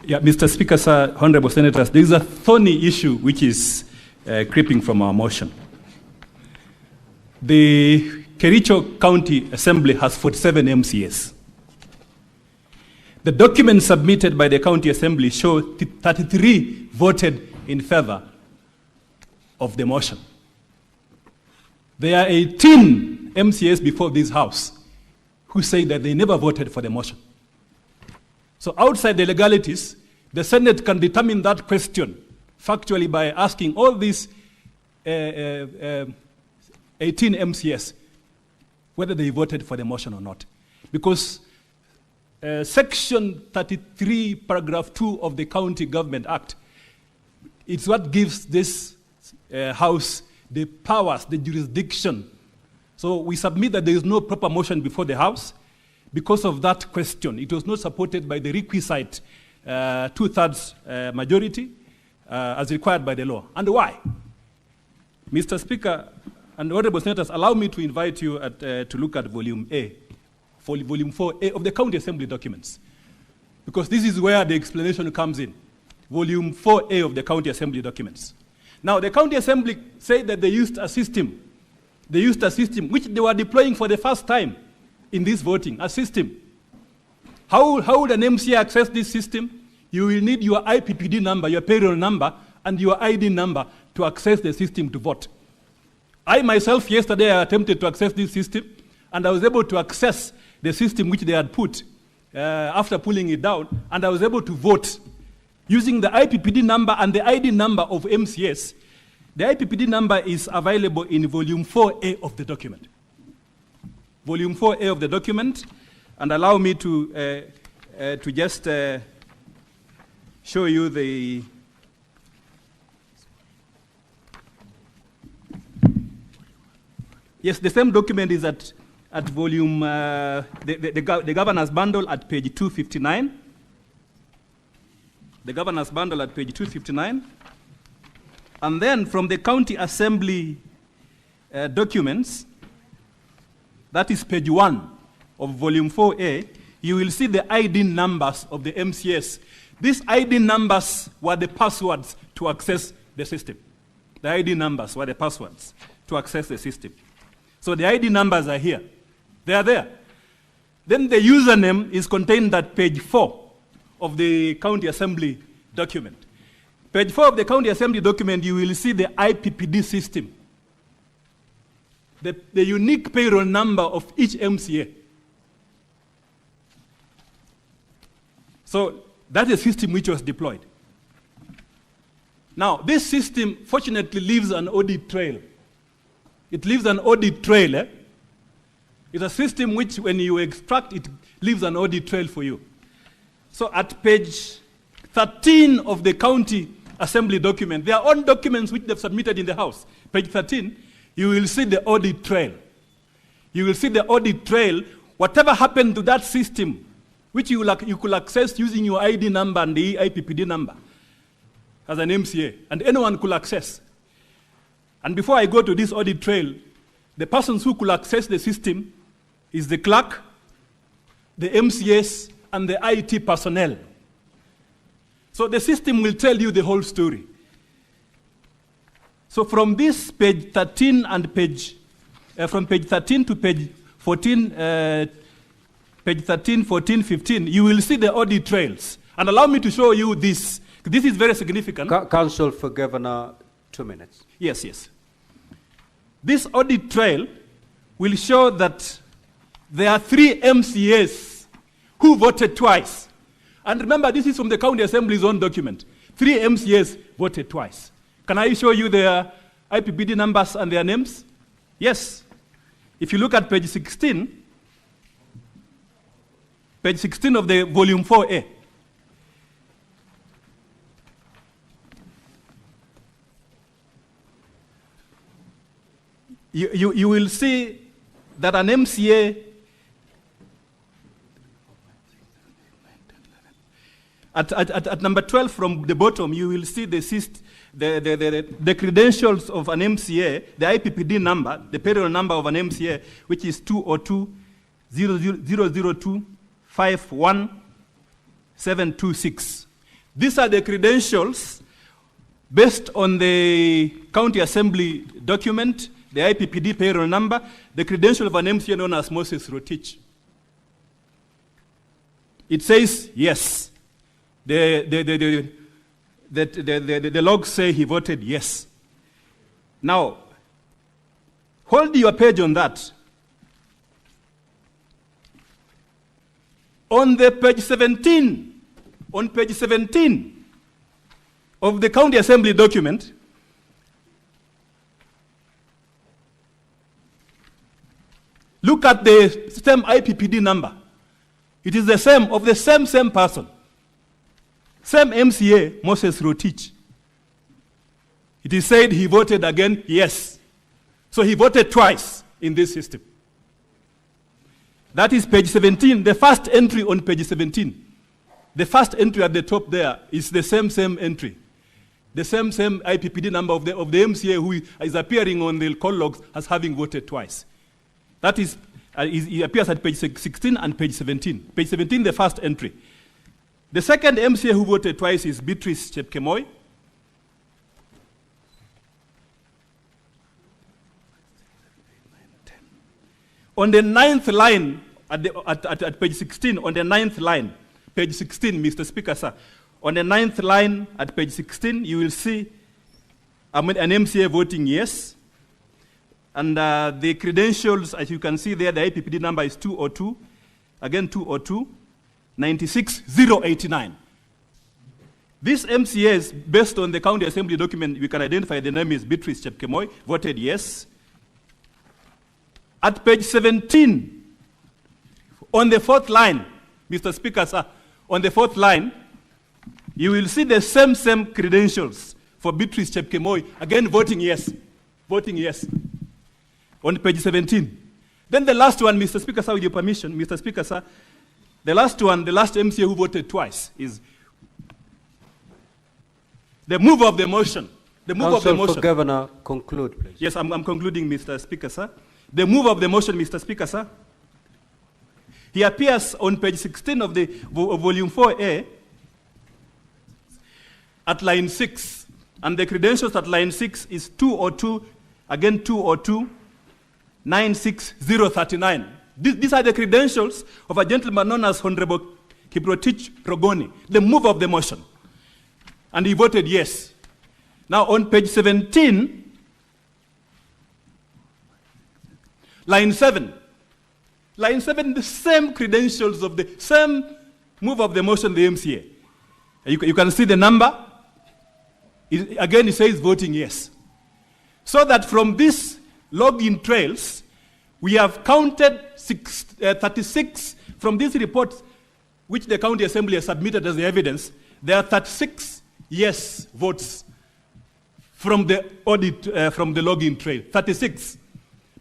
Yeah, Mr. Speaker, sir, honorable senators, there is a thorny issue which is creeping from our motion. The Kericho County Assembly has 47 MCAs. The documents submitted by the County Assembly show 33 voted in favor of the motion. There are 18 MCAs before this House who say that they never voted for the motion. So outside the legalities, the Senate can determine that question factually by asking all these 18 MCAs whether they voted for the motion or not. Because Section 33, Paragraph 2 of the County Government Act, it's what gives this House the powers, the jurisdiction. So we submit that there is no proper motion before the House. Because of that question, it was not supported by the requisite 2/3 majority as required by the law. And why? Mr. Speaker and honorable senators, allow me to invite you to look at Volume A, Volume 4A of the County Assembly documents. because this is where the explanation comes in. Volume 4A of the County Assembly documents. Now, the County Assembly said that they used a system. They used a system which they were deploying for the first time in this voting, a system. How would an MCA access this system? You will need your IPPD number, your payroll number, and your ID number to access the system to vote. I myself, yesterday, I attempted to access this system, and I was able to access the system which they had put after pulling it down, and I was able to vote using the IPPD number and the ID number of MCS. The IPPD number is available in volume 4A of the document. Volume 4A of the document, and allow me to just show you the yes, the same document is at volume, the governor's bundle at page 259. The governor's bundle at page 259. And then from the County Assembly documents, that is page 1 of volume 4A, you will see the ID numbers of the MCS. These ID numbers were the passwords to access the system. The ID numbers were the passwords to access the system. So the ID numbers are here. They are there. Then the username is contained at page 4 of the County Assembly document. Page 4 of the County Assembly document, you will see the IPPD system. The unique payroll number of each MCA. So that's a system which was deployed. Now, this system fortunately leaves an audit trail. It leaves an audit trail. It's a system which, when you extract, it leaves an audit trail for you. So at page 13 of the County Assembly document, their own documents which they've submitted in the House, page 13, you will see the audit trail. You will see the audit trail. Whatever happened to that system, which you could access using your ID number and the IPPD number as an MCA, and anyone could access. And before I go to this audit trail, the persons who could access the system is the clerk, the MCS, and the IT personnel. So the system will tell you the whole story. So from this page 13 and from page 13 to page 14, page 13, 14, 15, you will see the audit trails. And allow me to show you this. This is very significant. Counsel for Governor, 2 minutes. Yes. This audit trail will show that there are 3 MCAs who voted twice. And remember, this is from the County Assembly's own document. 3 MCAs voted twice. Can I show you their IPPD numbers and their names? Yes. If you look at page 16 of the volume 4A, you will see that an MCA at number 12 from the bottom, you will see the credentials of an MCA, the IPPD number, the payroll number of an MCA, which is 202-002-51726. These are the credentials based on the County Assembly document, the IPPD payroll number, the credential of an MCA known as Moses Rotich. It says yes. The logs say he voted yes. Now, hold your page on that. On page 17 of the County Assembly document, look at the same IPPD number. It is the same, of the same person. Same MCA, Moses Rotich. It is said he voted again, yes. So he voted twice in this system. That is page 17, the first entry on page 17. The first entry at the top there is the same entry. The same IPPD number of the MCA who is appearing on the call logs as having voted twice. That is, it appears at page 16 and page 17. Page 17, the first entry. The second MCA who voted twice is Beatrice Chepkemoi. On the 9th line, at page 16, on the 9th line, page 16, Mr. Speaker, sir, on the 9th line at page 16, you will see an MCA voting yes. And the credentials, as you can see there, the IPPD number is 202, again 202, 96089. This MCAs, based on the county assembly document, we can identify the name is Beatrice Chepkemoi, voted yes. At page 17, on the 4th line, Mr. Speaker, sir, on the 4th line, you will see the same credentials for Beatrice Chepkemoi, again voting yes, on page 17. Then the last one, Mr. Speaker, sir, with your permission, Mr. Speaker, sir, the last one, the last MCA who voted twice is the mover of the motion. The mover of the motion. For Governor, conclude, please. Yes, I'm concluding, Mr. Speaker, sir. The mover of the motion, Mr. Speaker, sir. He appears on page 16 of the volume 4A at line 6. And the credentials at line 6 is 202, again 202, 96039. These are the credentials of a gentleman known as Honorable Kiprotich Rogoni, the mover of the motion. And he voted yes. Now on page 17, line 7, the same credentials of the same mover of the motion, the MCA. You can see the number. Again, it says voting yes. So that from these login trails, we have counted 36 from these reports, which the county assembly has submitted as the evidence. There are 36 yes votes from the audit, from the login trail, 36.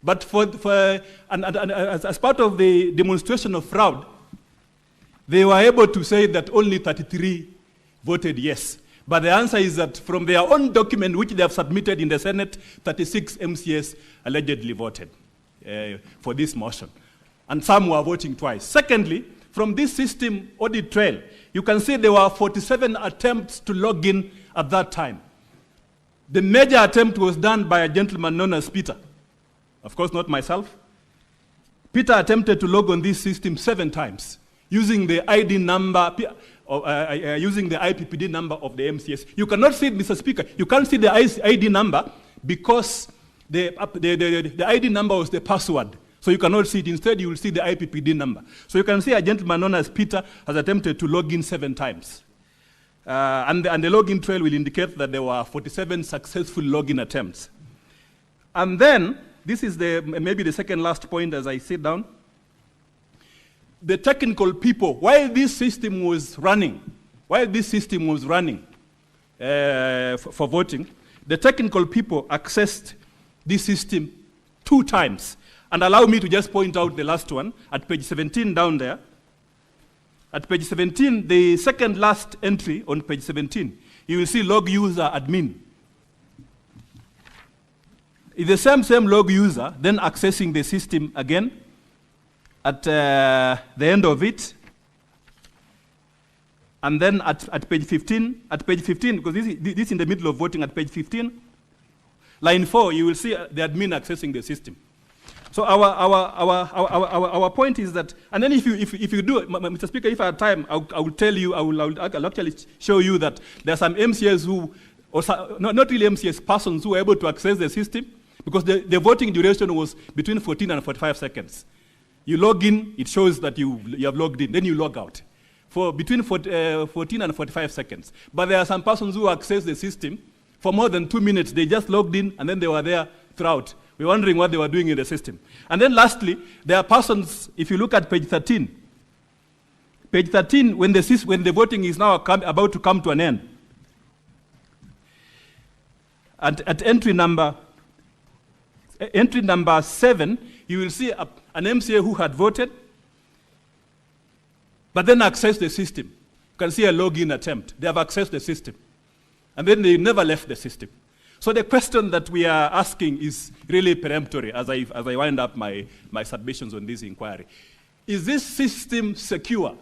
But as part of the demonstration of fraud, they were able to say that only 33 voted yes. But the answer is that from their own document, which they have submitted in the Senate, 36 MCAs allegedly voted for this motion. And some were voting twice. Secondly, from this system audit trail, you can see there were 47 attempts to log in at that time. The major attempt was done by a gentleman known as Peter. Of course, not myself. Peter attempted to log on this system 7 times using the ID number, using the IPPD number of the MCS. You cannot see it, Mr. Speaker. You can't see the ID number because the ID number was the password. So you cannot see it. Instead, you will see the IPPD number. So you can see a gentleman known as Peter has attempted to log in 7 times. And the login trail will indicate that there were 47 successful login attempts. And then, this is maybe the second last point as I sit down. The technical people, while this system was running for voting, the technical people accessed this system 2 times. And allow me to just point out the last one at page 17 down there. At page 17, the second last entry on page 17, you will see log user admin. It's the same log user, then accessing the system again at the end of it. And then at page 15, because this is in the middle of voting, at page 15, line 4, you will see the admin accessing the system. So our point is that, and then if you do, Mr. Speaker, if I have time, I will tell you, I'll actually show you that there are some MCAs who, or not really MCAs, persons who were able to access the system because the voting duration was between 14 and 45 seconds. You log in, it shows that you have logged in, then you log out for between 14 and 45 seconds. But there are some persons who access the system for more than 2 minutes. They just logged in and then they were there throughout. We're wondering what they were doing in the system. And then lastly, there are persons, if you look at page 13, when the voting is now about to come to an end, at entry number 7, you will see an MCA who had voted, but then accessed the system. You can see a login attempt. They have accessed the system. And then they never left the system. So the question that we are asking is really peremptory as I wind up my submissions on this inquiry. Is this system secure?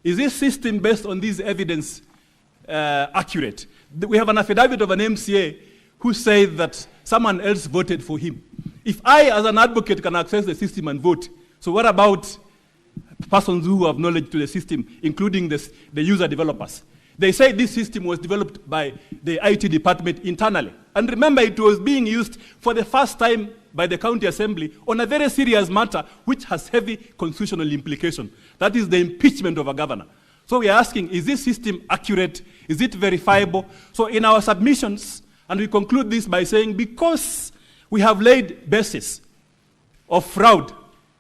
Is this system based on this evidence accurate? We have an affidavit of an MCA who said that someone else voted for him. If I, as an advocate, can access the system and vote, so what about persons who have knowledge to the system, including the user developers? They say this system was developed by the IT department internally. And remember, it was being used for the first time by the county assembly on a very serious matter which has heavy constitutional implication. That is the impeachment of a governor. So we are asking, is this system accurate? Is it verifiable? So in our submissions, and we conclude this by saying, because we have laid basis of fraud,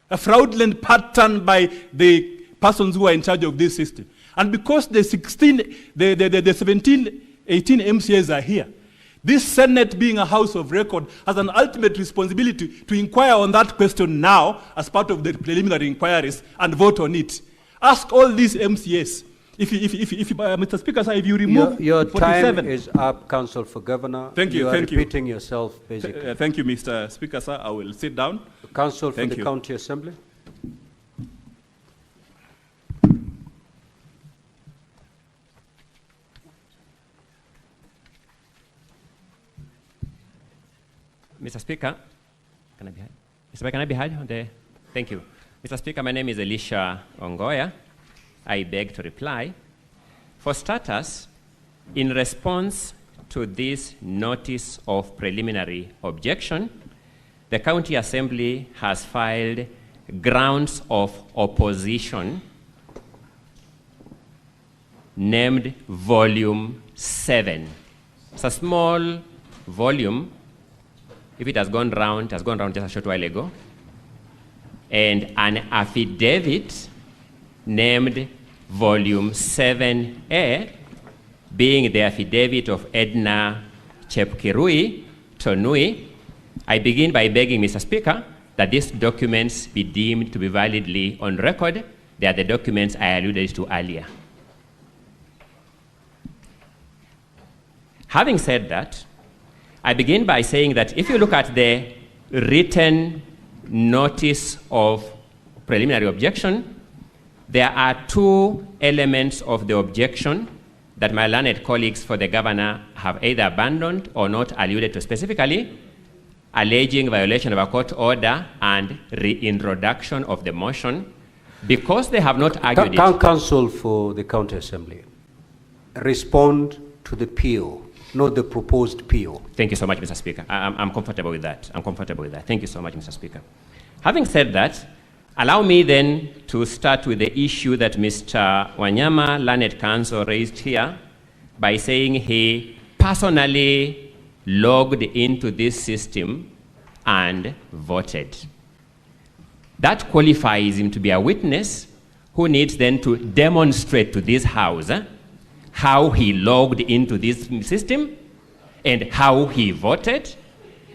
a fraudulent pattern by the persons who are in charge of this system, and because the 17, 18 MCAs are here, this Senate, being a house of record, has an ultimate responsibility to inquire on that question now as part of the preliminary inquiries and vote on it. Ask all these MCAs. Mr. Speaker, sir, if you remove your 47, time is up, Counsel for Governor. Thank you. You are thank repeating you. yourself, basically. Thank you, Mr. Speaker, sir. I will sit down. Counsel for Thank the you. County Assembly. Mr. Speaker, can I be heard? Mr. Speaker, can I be heard? Thank you. Mr. Speaker, my name is Elisha Ongoya. I beg to reply. For starters, in response to this notice of preliminary objection, the County Assembly has filed grounds of opposition named Volume 7. It's a small volume. If it has gone round, just a short while ago. And an affidavit named Volume 7A, being the affidavit of Edna Chepkirui Tonui. I begin by begging, Mr. Speaker, that these documents be deemed to be validly on record. They are the documents I alluded to earlier. Having said that, I begin by saying that if you look at the written notice of preliminary objection, there are two elements of the objection that my learned colleagues for the governor have either abandoned or not alluded to specifically, alleging violation of a court order and reintroduction of the motion, because they have not argued it. Counsel for the County Assembly, respond to the PO. Not the proposed PO. Thank you so much, Mr. Speaker. I'm comfortable with that. I'm comfortable with that. Thank you so much, Mr. Speaker. Having said that, allow me then to start with the issue that Mr. Wanyama, learned counsel, raised here by saying he personally logged into this system and voted. That qualifies him to be a witness who needs then to demonstrate to this House how he logged into this system and how he voted,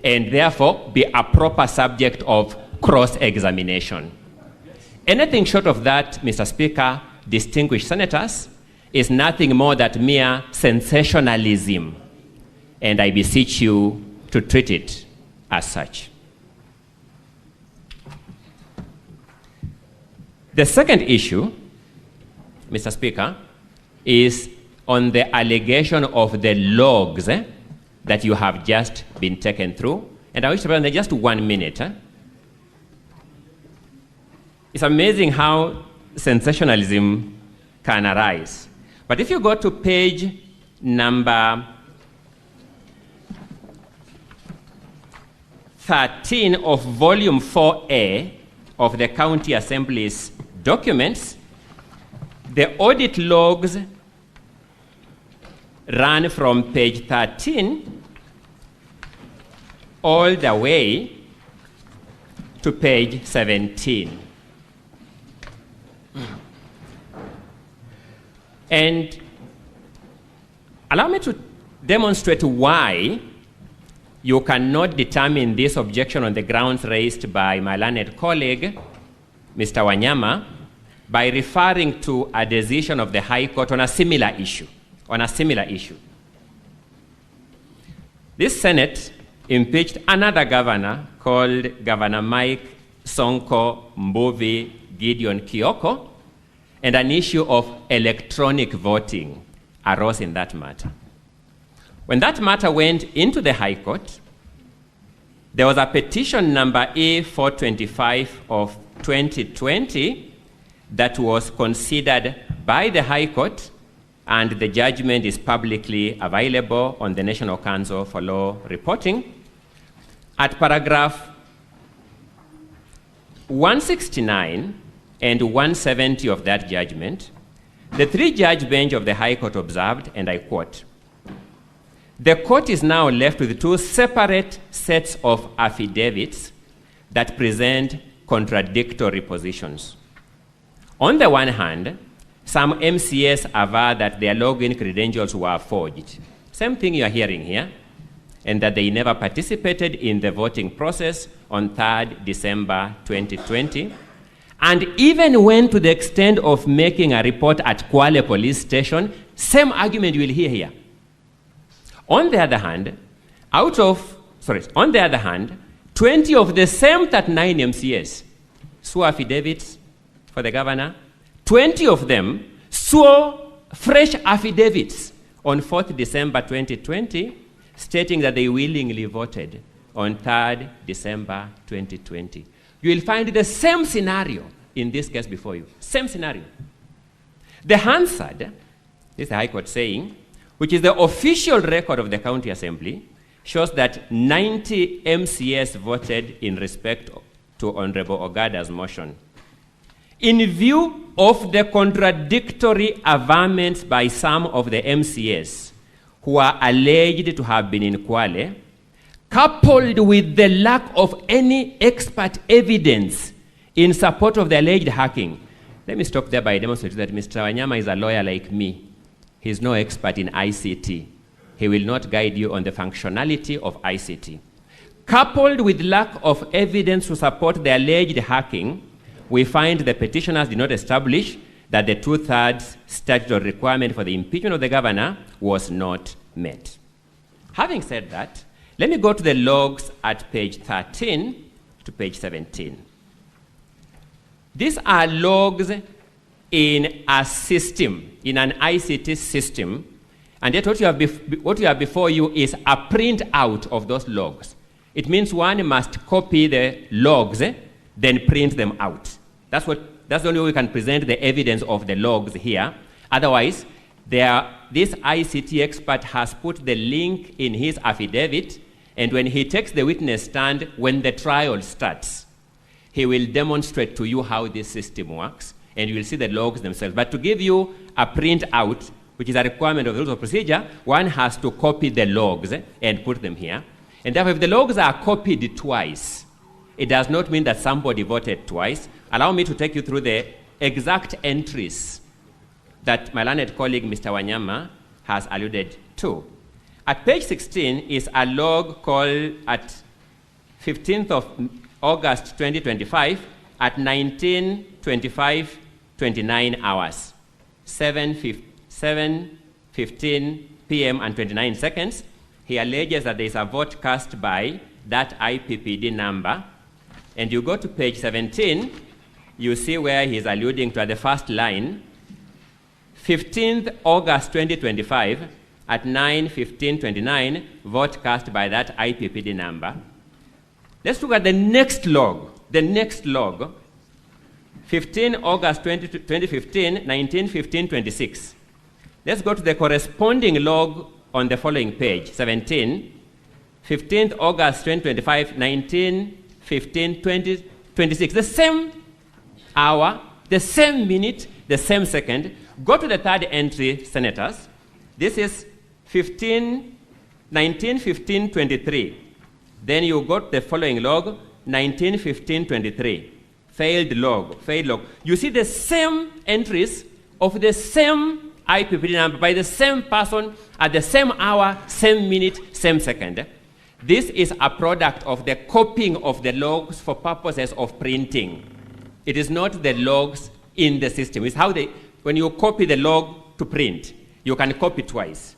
and therefore be a proper subject of cross-examination. Anything short of that, Mr. Speaker, distinguished senators, is nothing more than mere sensationalism, and I beseech you to treat it as such. The second issue, Mr. Speaker, is on the allegation of the logs that you have just been taken through. And I wish to spend just 1 minute. It's amazing how sensationalism can arise. But if you go to page number 13 of Volume 4A of the County Assembly's documents, the audit logs run from page 13 all the way to page 17. And allow me to demonstrate why you cannot determine this objection on the grounds raised by my learned colleague, Mr. Wanyama, by referring to a decision of the High Court on a similar issue. This Senate impeached another governor called Governor Mike Sonko Mbuvi Gideon Kioko, and an issue of electronic voting arose in that matter. When that matter went into the High Court, there was a petition number A425 of 2020 that was considered by the High Court, and the judgment is publicly available on the National Council for Law Reporting. At paragraph 169 and 170 of that judgment, the three-judge bench of the High Court observed, and I quote, "The court is now left with two separate sets of affidavits that present contradictory positions. On the one hand, some MCS aver that their login credentials were forged. Same thing you are hearing here, and that they never participated in the voting process on 3rd December 2020, and even went to the extent of making a report at Kwale police station. Same argument you will hear here. On the other hand, 20 of the same 39 MCS saw affidavits for the governor. 20 of them saw fresh affidavits on 4th December 2020, stating that they willingly voted on 3rd December 2020. You will find the same scenario in this case before you. Same scenario. The Hansard, this is the High Court saying, which is the official record of the County Assembly, shows that 90 MCS voted in respect to Honorable Ogada's motion. In view of the contradictory averments by some of the MCS who are alleged to have been in Kwale, coupled with the lack of any expert evidence in support of the alleged hacking. Let me stop there by demonstrating that Mr. Wanyama is a lawyer like me. He's no expert in ICT. He will not guide you on the functionality of ICT. Coupled with lack of evidence to support the alleged hacking, we find the petitioners did not establish that the 2/3 statutory requirement for the impeachment of the governor was not met. Having said that, let me go to the logs at page 13 to page 17. These are logs in a system, in an ICT system, and yet what you have before you is a print out of those logs. It means one must copy the logs, then print them out. That's the only way we can present the evidence of the logs here. Otherwise, this ICT expert has put the link in his affidavit, and when he takes the witness stand, when the trial starts, he will demonstrate to you how this system works, and you will see the logs themselves. But to give you a print out, which is a requirement of the rules of procedure, one has to copy the logs and put them here. And therefore, if the logs are copied twice, it does not mean that somebody voted twice. Allow me to take you through the exact entries that my learned colleague, Mr. Wanyama, has alluded to. At page 16 is a log called at 15th of August 2025 at 19:25:29 hours, 7:15 p.m. and 29 seconds. He alleges that there is a vote cast by that IPPD number. And you go to page 17, you see where he's alluding to at the first line, 15th August 2025 at 9:15:29, vote cast by that IPPD number. Let's look at the next log. The next log, 15 August 2015, 19:15:26. Let's go to the corresponding log on the following page, 17, 15th August 2025, 19:15:26. The same hour, the same minute, the same second. Go to the third entry, senators. This is 19:15:23. Then you got the following log, 19:15:23. Failed log. You see the same entries of the same IPPD number by the same person at the same hour, same minute, same second. This is a product of the copying of the logs for purposes of printing. It is not the logs in the system. It's how when you copy the log to print, you can copy twice.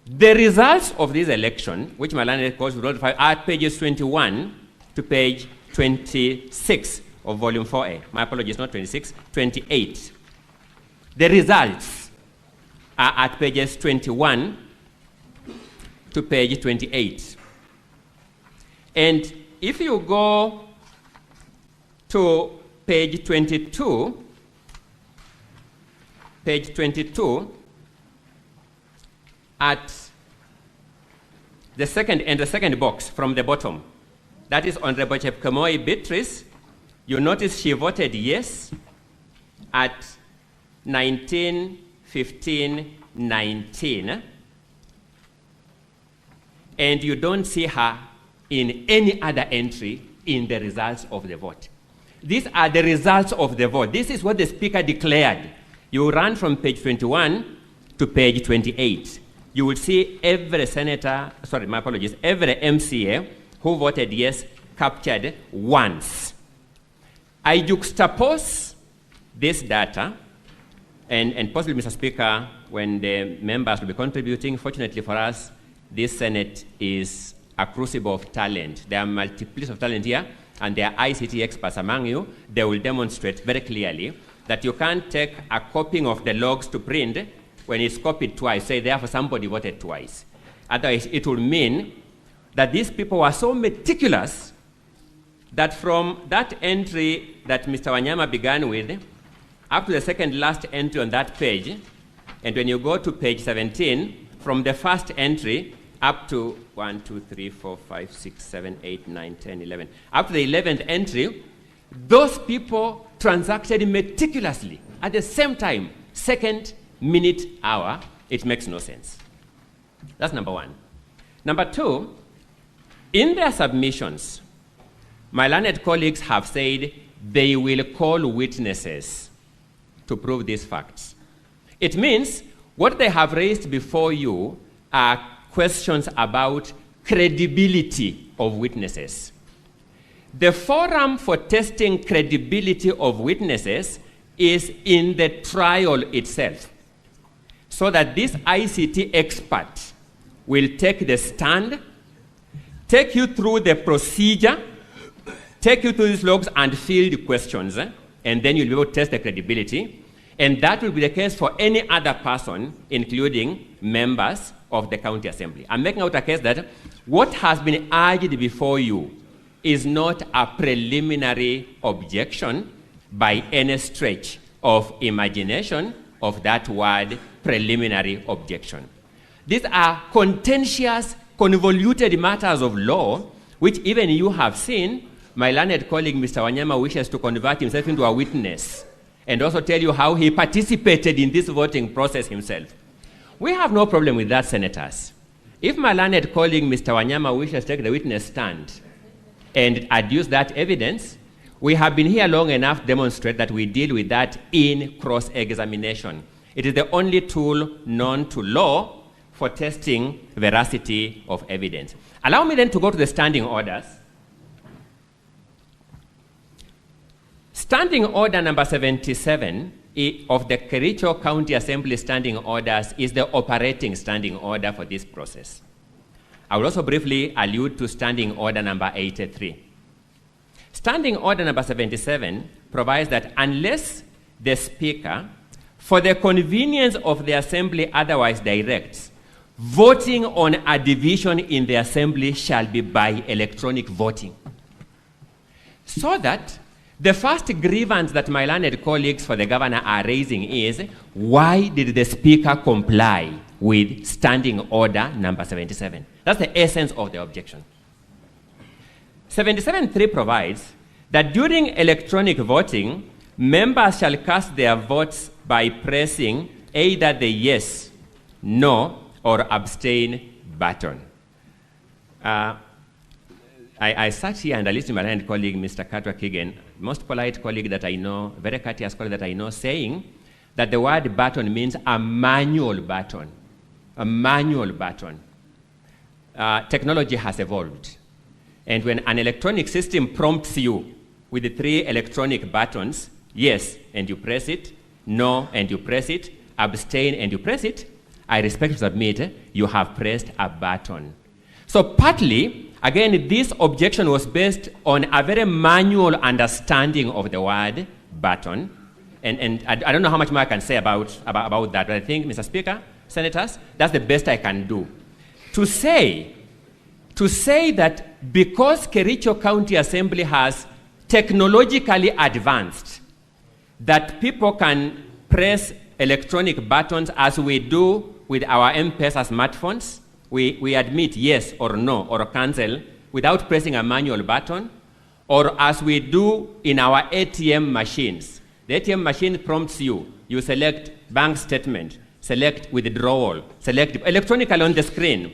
The results of this election, which my learned calls will notify, are at pages 21 to page 26 of volume 4A. My apologies, not 26, 28. The results are at pages 21 to page 28. And if you go to page 22, at the second box from the bottom, that is Honorable Chepkemoi Beatrice, you notice she voted yes at 19, 15, 19, and you don't see her in any other entry in the results of the vote. These are the results of the vote. This is what the Speaker declared. You run from page 21 to page 28. You will see every senator, sorry, my apologies, every MCA who voted yes captured once. I juxtapose this data, and possibly, Mr. Speaker, when the members will be contributing, fortunately for us, this Senate is a crucible of talent. There are multiplicity of talent here, and there are ICT experts among you. They will demonstrate very clearly that you can't take a copying of the logs to print when it's copied twice, say therefore somebody voted twice. Otherwise, it will mean that these people were so meticulous that from that entry that Mr. Wanyama began with, up to the second last entry on that page, and when you go to page 17, from the first entry up to 1, 2, 3, 4, 5, 6, 7, 8, 9, 10, 11, up to the 11th entry, those people transacted meticulously at the same time, second, minute, hour. It makes no sense. That's number one. Number two, in their submissions, my learned colleagues have said they will call witnesses to prove these facts. It means what they have raised before you are questions about credibility of witnesses. The forum for testing credibility of witnesses is in the trial itself, so that this ICT expert will take the stand, take you through the procedure, take you through these logs and field questions, and then you'll be able to test the credibility. And that will be the case for any other person, including members of the county assembly. I'm making out a case that what has been argued before you is not a preliminary objection by any stretch of imagination of that word preliminary objection. These are contentious, convoluted matters of law, which even you have seen. My learned colleague, Mr. Wanyama, wishes to convert himself into a witness and also tell you how he participated in this voting process himself. We have no problem with that, senators. If my learned colleague, Mr. Wanyama, wishes to take the witness stand and adduce that evidence, we have been here long enough to demonstrate that we deal with that in cross-examination. It is the only tool known to law for testing veracity of evidence. Allow me then to go to the standing orders. Standing order number 77 of the Kericho County Assembly standing orders is the operating standing order for this process. I will also briefly allude to standing order number 83. Standing order number 77 provides that unless the Speaker, for the convenience of the Assembly, otherwise directs, voting on a division in the Assembly shall be by electronic voting. So that the first grievance that my learned colleagues for the governor are raising is, why did the Speaker comply with standing order number 77? That's the essence of the objection. 77.3 provides that during electronic voting, members shall cast their votes by pressing either the yes, no, or abstain button. I sat here and I listened to my learned colleague, Mr. Katwa Kigen, most polite colleague that I know, very courteous colleague that I know, saying that the word button means a manual button. A manual button. Technology has evolved. And when an electronic system prompts you with the 3 electronic buttons, yes, and you press it, no, and you press it, abstain, and you press it, I respectfully submit you have pressed a button. So partly, again, this objection was based on a very manual understanding of the word button, And I don't know how much more I can say about that, but I think, Mr. Speaker, senators, that's the best I can do. To say that because Kericho County Assembly has technologically advanced, that people can press electronic buttons as we do with our M-Pesa smartphones, we admit yes or no or cancel without pressing a manual button, or as we do in our ATM machines. The ATM machine prompts you. You select bank statement, select withdrawal, select electronically on the screen.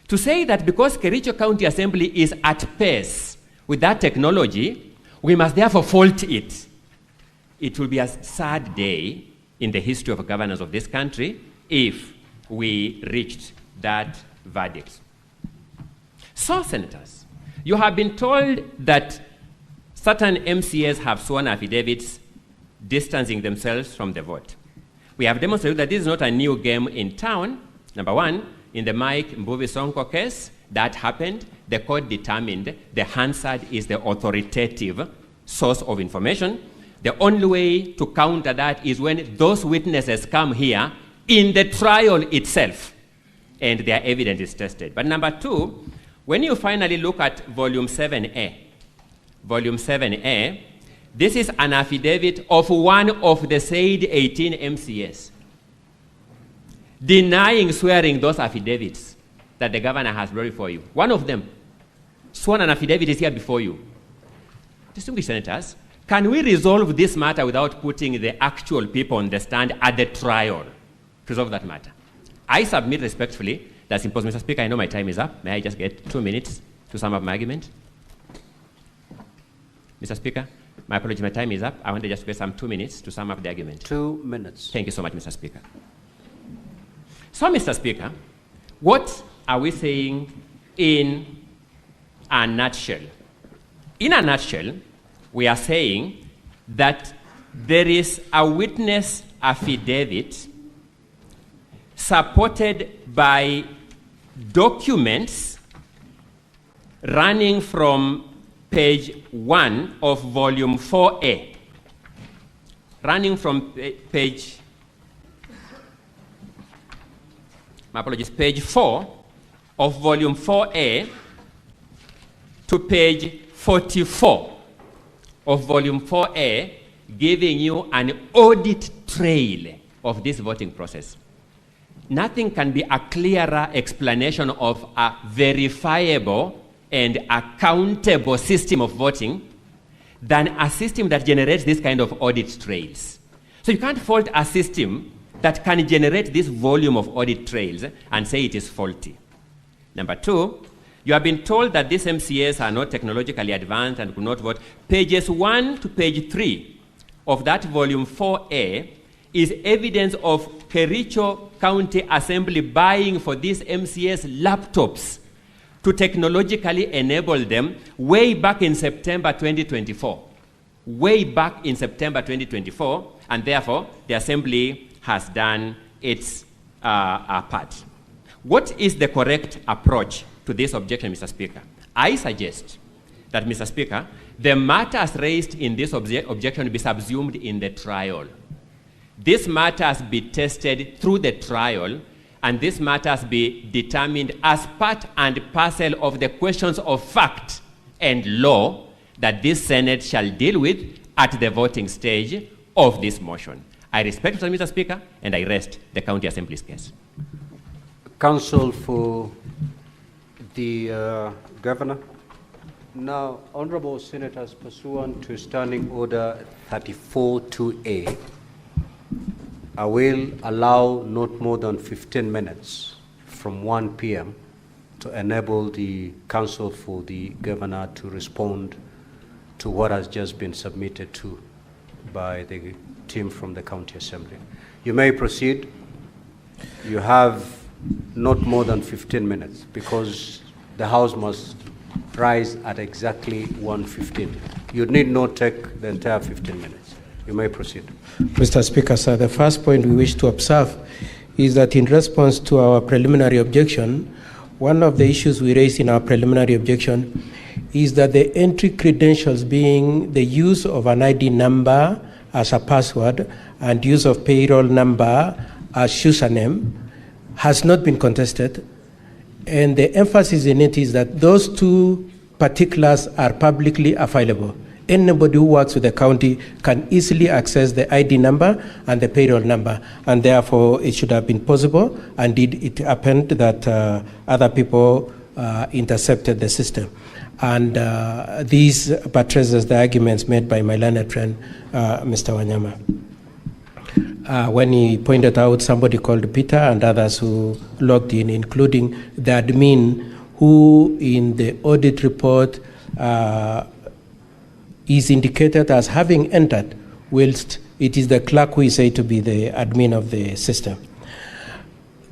To say that because Kericho County Assembly is at pace with that technology, we must therefore fault it. It will be a sad day in the history of governance of this country if we reached that verdict. So, senators, you have been told that certain MCAs have sworn affidavits distancing themselves from the vote. We have demonstrated that this is not a new game in town. Number one, in the Mike Mbuvi Sonko case, that happened. The court determined the Hansard is the authoritative source of information. The only way to counter that is when those witnesses come here in the trial itself and their evidence is tested. But number two, when you finally look at Volume 7A, this is an affidavit of one of the said 18 MCAs denying swearing those affidavits that the governor has brought for you. One of them sworn an affidavit is here before you. Distinguished senators, can we resolve this matter without putting the actual people on the stand at the trial to resolve that matter? I submit respectfully that's impossible. Mr. Speaker, I know my time is up. May I just get 2 minutes to sum up my argument? Mr. Speaker, my apologies, my time is up. I want to just get some 2 minutes to sum up the argument. 2 minutes. Thank you so much, Mr. Speaker. So, Mr. Speaker, what are we saying in a nutshell? In a nutshell, we are saying that there is a witness affidavit supported by documents running from page 1 of volume 4A, running from page 4 of volume 4A to page 44 of volume 4A, giving you an audit trail of this voting process. Nothing can be a clearer explanation of a verifiable and accountable system of voting than a system that generates this kind of audit trails. So you can't fault a system that can generate this volume of audit trails and say it is faulty. Number two, you have been told that these MCAs are not technologically advanced and could not vote. Pages 1 to page 3 of that volume 4A is evidence of Kericho County Assembly buying for these MCAs laptops to technologically enable them way back in September 2024. Way back in September 2024, and therefore the Assembly has done its part. What is the correct approach to this objection, Mr. Speaker? I suggest that, Mr. Speaker, the matters raised in this objection be subsumed in the trial. These matters be tested through the trial, and these matters be determined as part and parcel of the questions of fact and law that this Senate shall deal with at the voting stage of this motion. I respect Mr. Speaker, and I rest the County Assembly's case. Counsel for the Governor. Now, Honorable Senators, pursuant to Standing Order 34-2A, I will allow not more than 15 minutes from 1 p.m. to enable the Counsel for the Governor to respond to what has just been submitted to by the team from the County Assembly. You may proceed. You have not more than 15 minutes because the House must rise at exactly 1:15. You need not take the entire 15 minutes. You may proceed. Mr. Speaker, sir, the first point we wish to observe is that in response to our preliminary objection, one of the issues we raised in our preliminary objection is that the entry credentials being the use of an ID number as a password and use of payroll number as username has not been contested. And the emphasis in it is that those two particulars are publicly available. Anybody who works with the county can easily access the ID number and the payroll number, and therefore it should have been possible. Indeed, it happened that other people intercepted the system. And these buttresses the arguments made by my learned friend, Mr. Wanyama. When he pointed out somebody called Peter and others who logged in, including the admin who in the audit report is indicated as having entered, whilst it is the clerk who is said to be the admin of the system.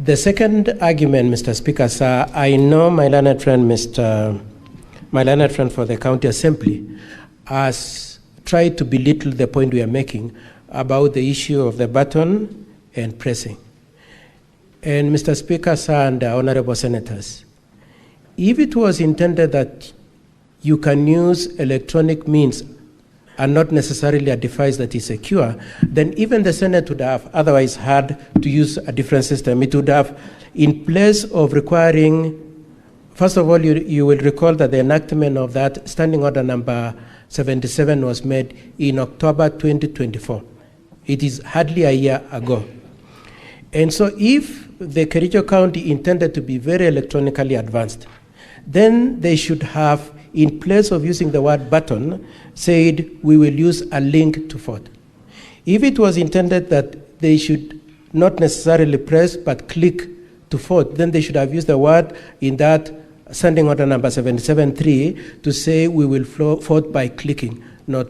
The second argument, Mr. Speaker, sir, I know my learned friend, my learned friend for the county assembly has tried to belittle the point we are making about the issue of the button and pressing. And Mr. Speaker, sir, and honorable senators, if it was intended that you can use electronic means and not necessarily a device that is secure, then even the Senate would have otherwise had to use a different system. It would have, in place of requiring, first of all, you will recall that the enactment of that standing order number 77 was made in October 2024. It is hardly a year ago. And so if the Kericho County intended to be very electronically advanced, then they should have, in place of using the word button, said we will use a link to vote. If it was intended that they should not necessarily press but click to vote, then they should have used the word in that standing order number 77.3 to say we will vote by clicking, not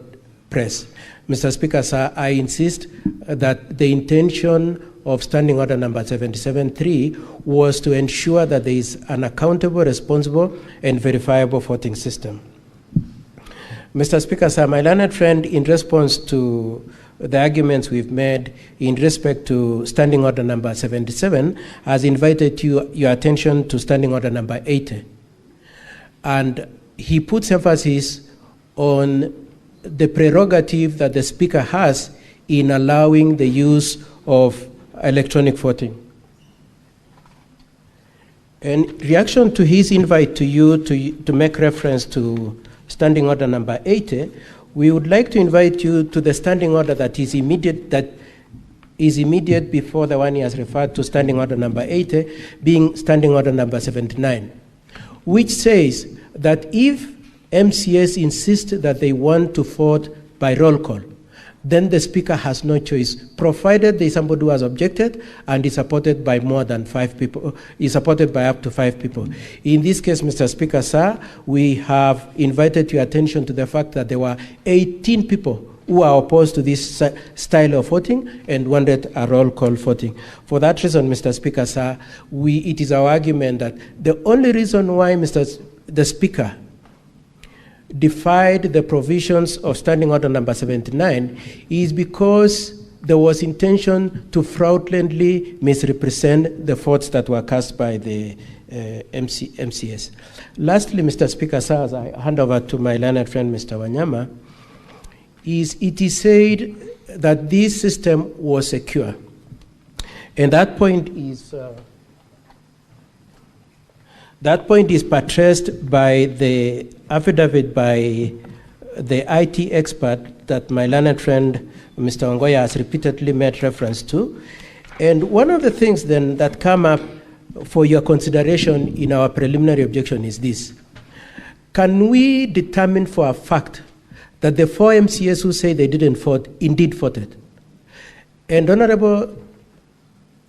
press. Mr. Speaker, sir, I insist that the intention of standing order number 77.3 was to ensure that there is an accountable, responsible, and verifiable voting system. Mr. Speaker, sir, my learned friend, in response to the arguments we've made in respect to standing order number 77, has invited your attention to standing order number 80. And he puts emphasis on the prerogative that the Speaker has in allowing the use of electronic voting. In reaction to his invite to you to make reference to standing order number 80, we would like to invite you to the standing order that is immediate before the one he has referred to, standing order number 80, being standing order number 79, which says that if MCS insist that they want to vote by roll call, then the Speaker has no choice, provided there is somebody who has objected and is supported by more than 5 people, is supported by up to 5 people. In this case, Mr. Speaker, sir, we have invited your attention to the fact that there were 18 people who are opposed to this style of voting and wanted a roll call voting. For that reason, Mr. Speaker, sir, it is our argument that the only reason why the Speaker defied the provisions of standing order number 79 is because there was intention to fraudulently misrepresent the votes that were cast by the MCS. Lastly, Mr. Speaker, sir, as I hand over to my learned friend, Mr. Wanyama, it is said that this system was secure. And that point is buttressed by the affidavit by the IT expert that my learned friend, Mr. Ongoya, has repeatedly made reference to. And one of the things then that come up for your consideration in our preliminary objection is this. Can we determine for a fact that the 4 MCS who say they didn't vote indeed voted? And honorable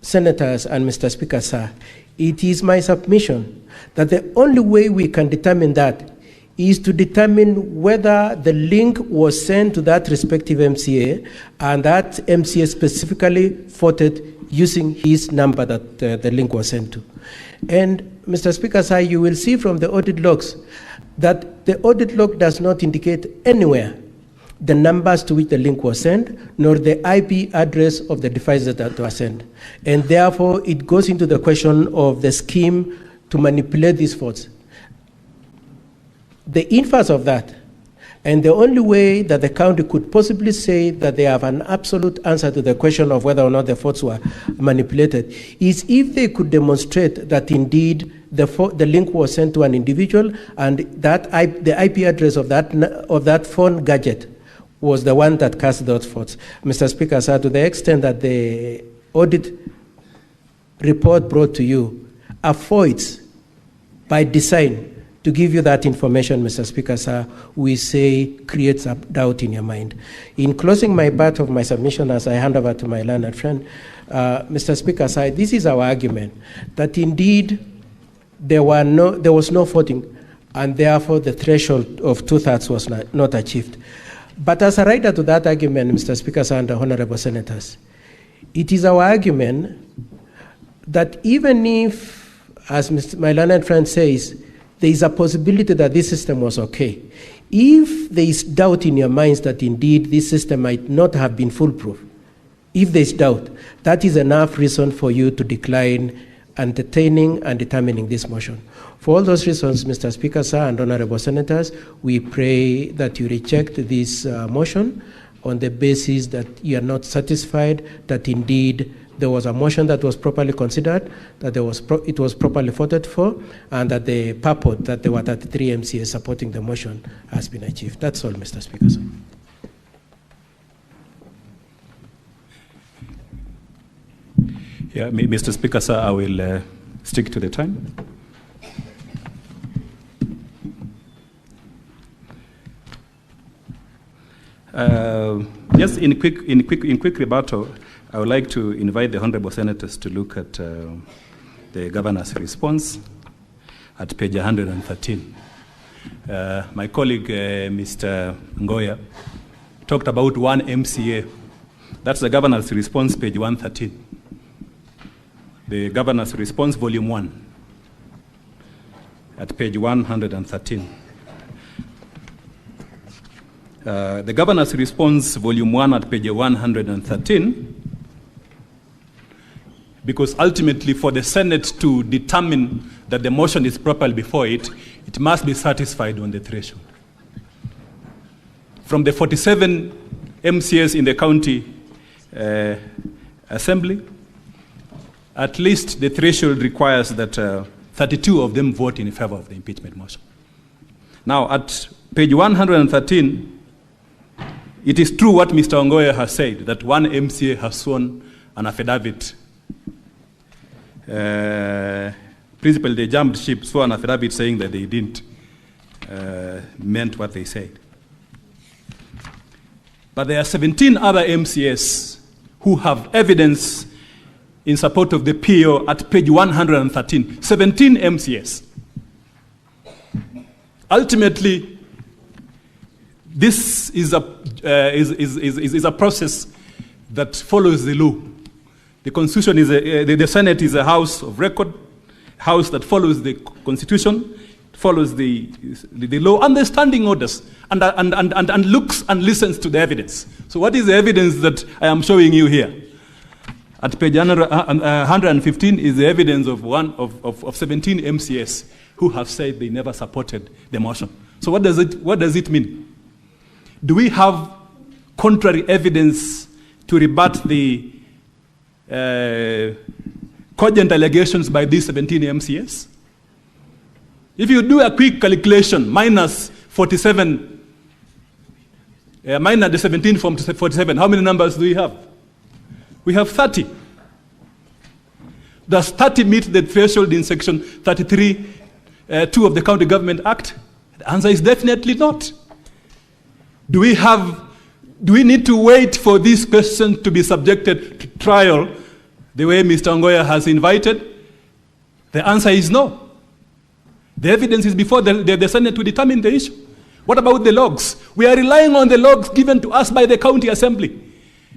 senators and Mr. Speaker, sir, it is my submission that the only way we can determine that is to determine whether the link was sent to that respective MCA and that MCA specifically voted using his number that the link was sent to. And Mr. Speaker, sir, you will see from the audit logs that the audit log does not indicate anywhere the numbers to which the link was sent, nor the IP address of the devices that were sent. And therefore, it goes into the question of the scheme to manipulate these votes. The inverse of that, And the only way that the county could possibly say that they have an absolute answer to the question of whether or not the votes were manipulated is if they could demonstrate that indeed the link was sent to an individual and that the IP address of that phone gadget was the one that cast those votes. Mr. Speaker, sir, to the extent that the audit report brought to you avoids by design to give you that information, Mr. Speaker, sir, we say creates a doubt in your mind. In closing my part of my submission as I hand over to my learned friend, Mr. Speaker, sir, this is our argument, that indeed there was no voting, and therefore the threshold of 2/3 was not achieved. But as a rider to that argument, Mr. Speaker, sir, and the honorable senators, it is our argument that even if, as my learned friend says, there is a possibility that this system was okay, if there is doubt in your minds that indeed this system might not have been foolproof, if there is doubt, that is enough reason for you to decline entertaining and determining this motion. For all those reasons, Mr. Speaker, sir, and honorable senators, we pray that you reject this motion on the basis that you are not satisfied that indeed there was a motion that was properly considered, that it was properly voted for, and that the purport that there were 33 MCAs supporting the motion has been achieved. That's all, Mr. Speaker, sir. Yeah, Mr. Speaker, sir, I will stick to the time. Yes, in quick rebuttal, I would like to invite the honorable senators to look at the governor's response at page 113. My colleague, Mr. Ngoya, talked about one MCA. That's the governor's response, page 113. The governor's response, volume 1, at page 113. The governor's response, volume 1, at page 113, because ultimately for the Senate to determine that the motion is properly before it, it must be satisfied on the threshold. From the 47 MCAs in the county assembly, at least the threshold requires that 32 of them vote in favor of the impeachment motion. Now, at page 113, it is true what Mr. Ongoya has said, that one MCA has sworn an affidavit. Principally, they jumped ship, swore an affidavit saying that they didn't meant what they said. But there are 17 other MCAs who have evidence in support of the PO at page 113. 17 MCAs. Ultimately, this is a process that follows the law. The Constitution is the Senate is a house of record, house that follows the Constitution, follows the law and the standing orders, and looks and listens to the evidence. So, what is the evidence that I am showing you here? At page 115 is the evidence of 17 MCAs who have said they never supported the motion. So, what does it mean? Do we have contrary evidence to rebut the cogent allegations by these 17 MCAs? If you do a quick calculation, minus 47, minus the 17 from 47, how many numbers do we have? We have 30. Does 30 meet the threshold in section 33(2) of the County Government Act? The answer is definitely not. Do we need to wait for this question to be subjected to trial the way Mr. Ongoya has invited? The answer is no. The evidence is before the Senate to determine the issue. What about the logs? We are relying on the logs given to us by the county assembly.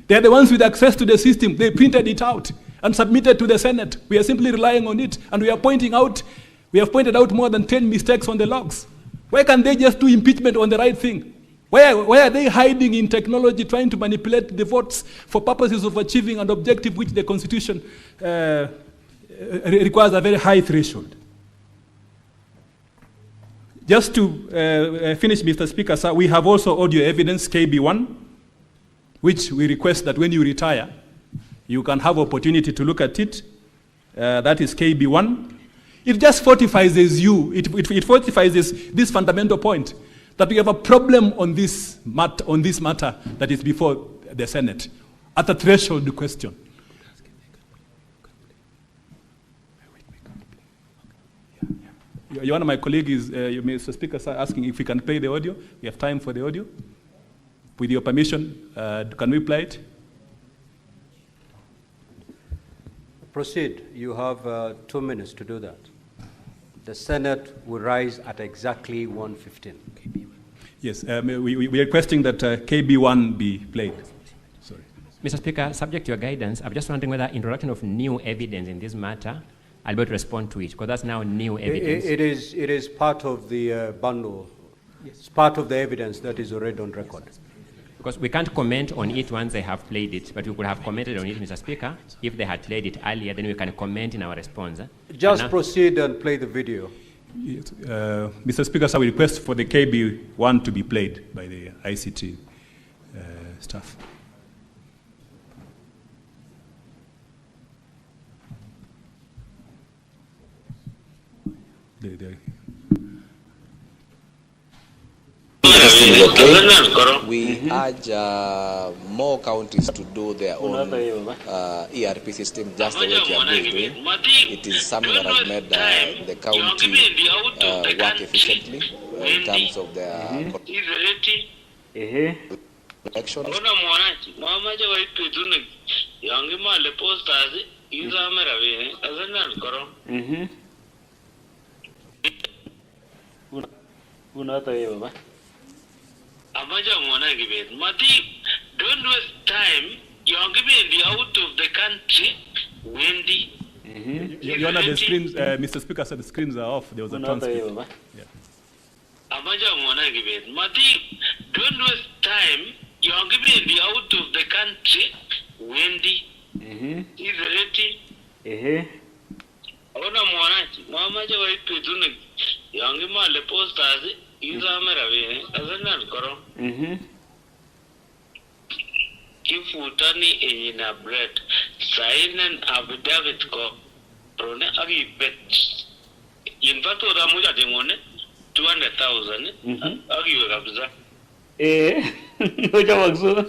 They are the ones with access to the system. They printed it out and submitted to the Senate. We are simply relying on it, and we have pointed out more than 10 mistakes on the logs. Why can't they just do impeachment on the right thing? Why are they hiding in technology, trying to manipulate the votes for purposes of achieving an objective which the Constitution requires a very high threshold? Just to finish, Mr. Speaker, sir, we have also audio evidence, KB1, which we request that when you retire, you can have opportunity to look at it. That is KB1. It just fortifies it fortifies this fundamental point that we have a problem on this matter that is before the Senate at the threshold question. One of my colleagues, Mr. Speaker, sir, asking if we can play the audio. We have time for the audio. With your permission, can we play it? Proceed. You have 2 minutes to do that. The Senate will rise at exactly 1:15. Yes, we are requesting that KB1 be played. Sorry. Mr. Speaker, subject to your guidance, I'm just wondering whether introduction of new evidence in this matter, I'll be able to respond to it, because that's now new evidence. It is part of the bundle. Yes. It's part of the evidence that is already on record. Because we can't comment on it once they have played it, but we could have commented on it, Mr. Speaker. If they had played it earlier, then we can comment in our response. Just proceed and play the video. Yes, Mr. Speaker, sir, we request for the KB1 to be played by the ICT staff. We urge more counties to do their own ERP system just the way Kiambu is doing. It is something that has made the county work efficiently in terms of their elections. Don't waste time. You're giving out of the country, Wendy. Your Honor, the screens, Mr. Speaker said the screens are off. There was a transcript. Yeah. Don't waste time. You're giving out of the country, Wendy. Is ready. Ona mwanachi, mamaja waitu tune. Yangi male posters. Kifutani enyina bread sign an affidavit ko rone agi bet in fact ora muja dengone 200,000 agi wekabza oja wakso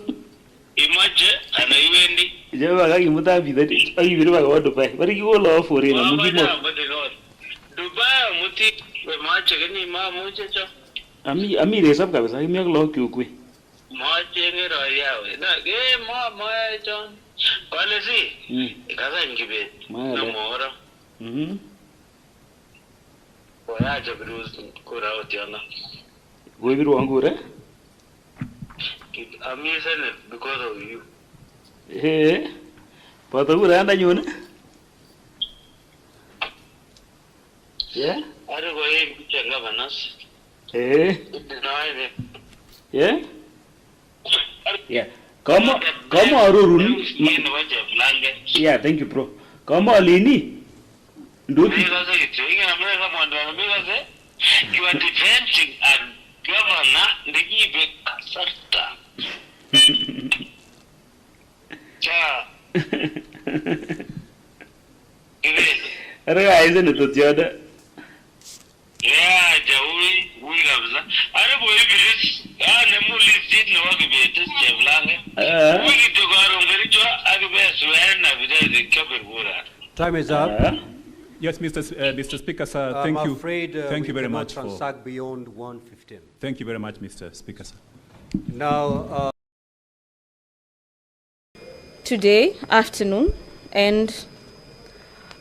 imaje anaiwendi jeba agi mutabi that agi biruba go Dubai bari ki wolo fore na mugimo Dubai muti mache gani ma muchecho ami resab kabisa imiak lo kyukwe Machengero yawe na ma John policy ikaza ngibe no mora oya jabruz kura otiana we biru angure I'm using it because of you pata gura anda nyone yeah I don't go in to governance yeah yeah come arurun yeah thank you bro come alini nduti you are defending a governor the give sarta cha ara aizen to tiada yeah jawi we gabza ara boy bilis nemu listed no agbe chevlange we to garo ngarijo agbe suena bide kabura. Time is up. Yes, Mr. Speaker, sir. I'm thank you. Afraid, thank you very much for transact beyond 1:15. Thank you very much, Mr. Speaker, sir. Now, today afternoon and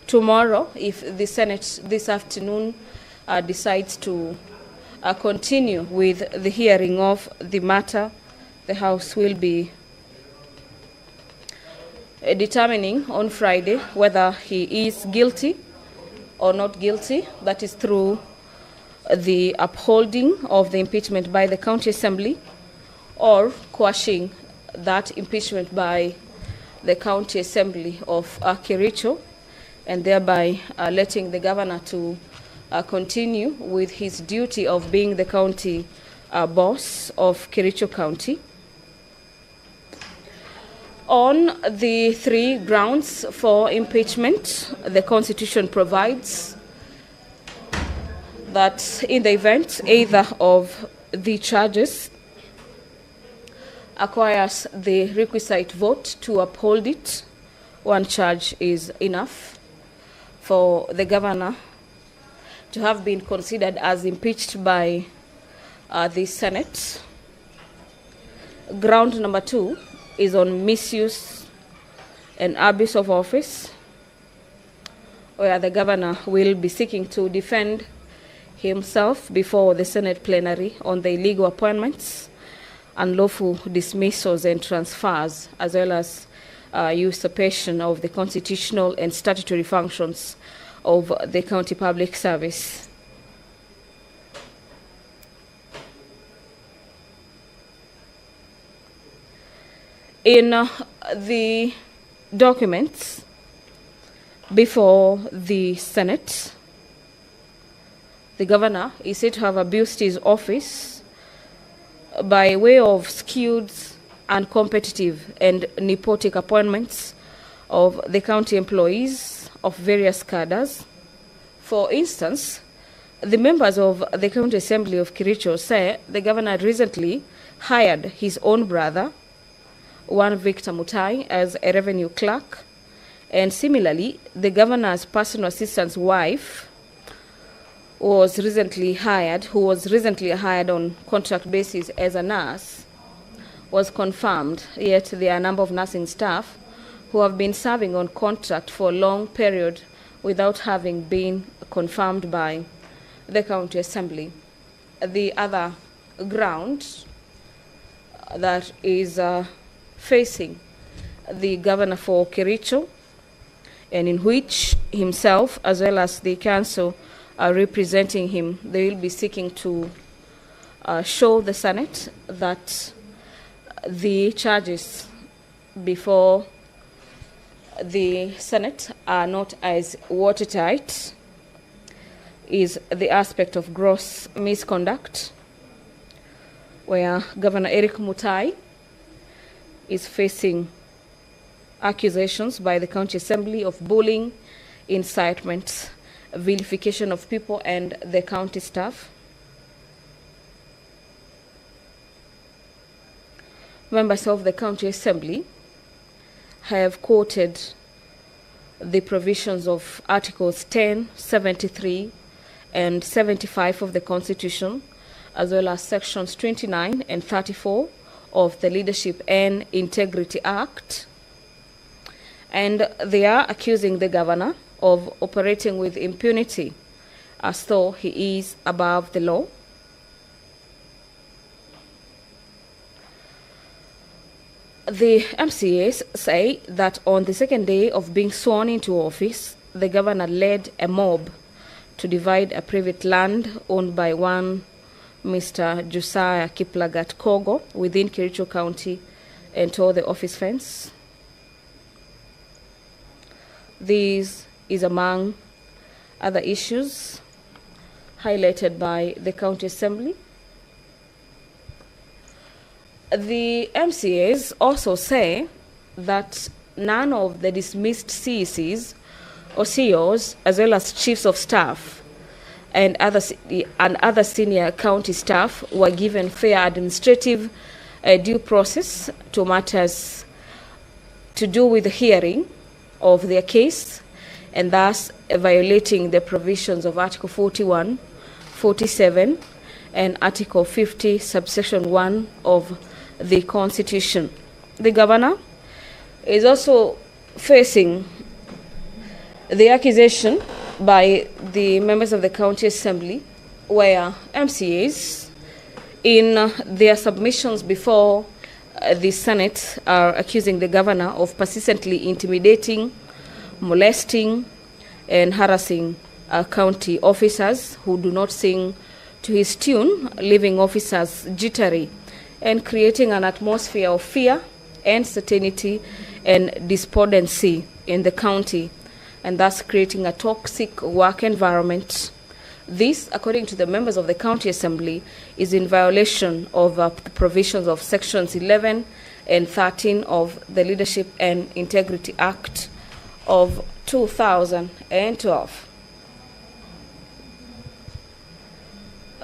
tomorrow, if the Senate this afternoon decides to continue with the hearing of the matter, the House will be determining on Friday whether he is guilty or not guilty. That is through the upholding of the impeachment by the County Assembly or quashing that impeachment by the County Assembly of Kericho, and thereby letting the governor to continue with his duty of being the county boss of Kericho County. On the 3 grounds for impeachment, the Constitution provides that in the event either of the charges acquires the requisite vote to uphold it, one charge is enough for the governor to have been considered as impeached by the Senate. Ground number 2 is on misuse and abuse of office, where the governor will be seeking to defend himself before the Senate plenary on the illegal appointments, unlawful dismissals and transfers, as well as usurpation of the constitutional and statutory functions of the county public service. In the documents before the Senate, the governor is said to have abused his office by way of skewed, uncompetitive, and nepotic appointments of the county employees of various cadres. For instance, the members of the County Assembly of Kericho say the governor recently hired his own brother, one Victor Mutai, as a revenue clerk, and similarly, the governor's personal assistant's wife who was recently hired on contract basis as a nurse, was confirmed. Yet there are a number of nursing staff who have been serving on contract for a long period without having been confirmed by the County Assembly. The other ground that is facing the governor for Kericho, and in which himself as well as the council are representing him, they will be seeking to show the Senate that the charges before the Senate are not as watertight, is the aspect of gross misconduct, where Governor Erick Mutai is facing accusations by the County Assembly of bullying, incitement, vilification of people and the county staff. Members of the County Assembly have quoted the provisions of Articles 10, 73, and 75 of the Constitution, as well as Sections 29 and 34 of the Leadership and Integrity Act. And they are accusing the governor of operating with impunity as though he is above the law. The MCAs say that on the second day of being sworn into office, the governor led a mob to divide a private land owned by one Mr. Josiah Kiplagat Kogo within Kericho County and tore the office fence. This is among other issues highlighted by the County Assembly. The MCAs also say that none of the dismissed CECs or CEOs, as well as chiefs of staff and other senior county staff, were given fair administrative due process to matters to do with the hearing of their case, and thus violating the provisions of Article 41, 47, and Article 50, subsection 1 of the Constitution. The governor is also facing the accusation by the members of the County Assembly, where MCAs, in their submissions before the Senate, are accusing the governor of persistently intimidating, molesting, and harassing county officers who do not sing to his tune, leaving officers jittery and creating an atmosphere of fear, uncertainty, and despondency in the county, and thus creating a toxic work environment This, according to the members of the County Assembly, is in violation of the provisions of Sections 11 and 13 of the Leadership and Integrity Act of 2012.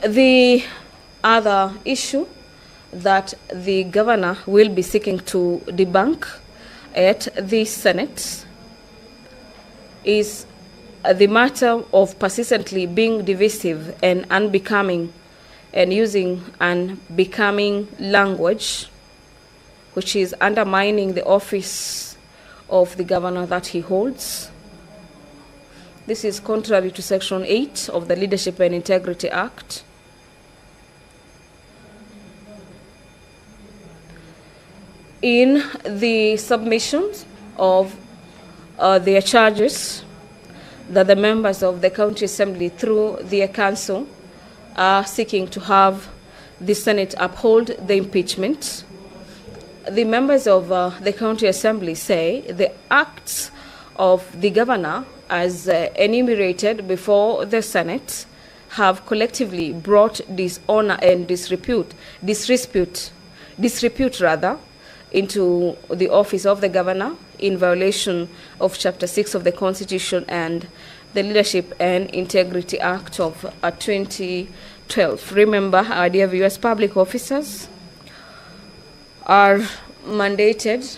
The other issue that the governor will be seeking to debunk at the Senate is the matter of persistently being divisive and unbecoming and using unbecoming language, which is undermining the office of the governor that he holds. This is contrary to Section 8 of the Leadership and Integrity Act. In the submissions of their charges that the members of the County Assembly through their council are seeking to have the Senate uphold the impeachment, the members of the County Assembly say the acts of the governor as enumerated before the Senate have collectively brought dishonor and disrepute into the office of the governor in violation of Chapter 6 of the Constitution and the Leadership and Integrity Act of 2012. Remember, our dear viewers, public officers are mandated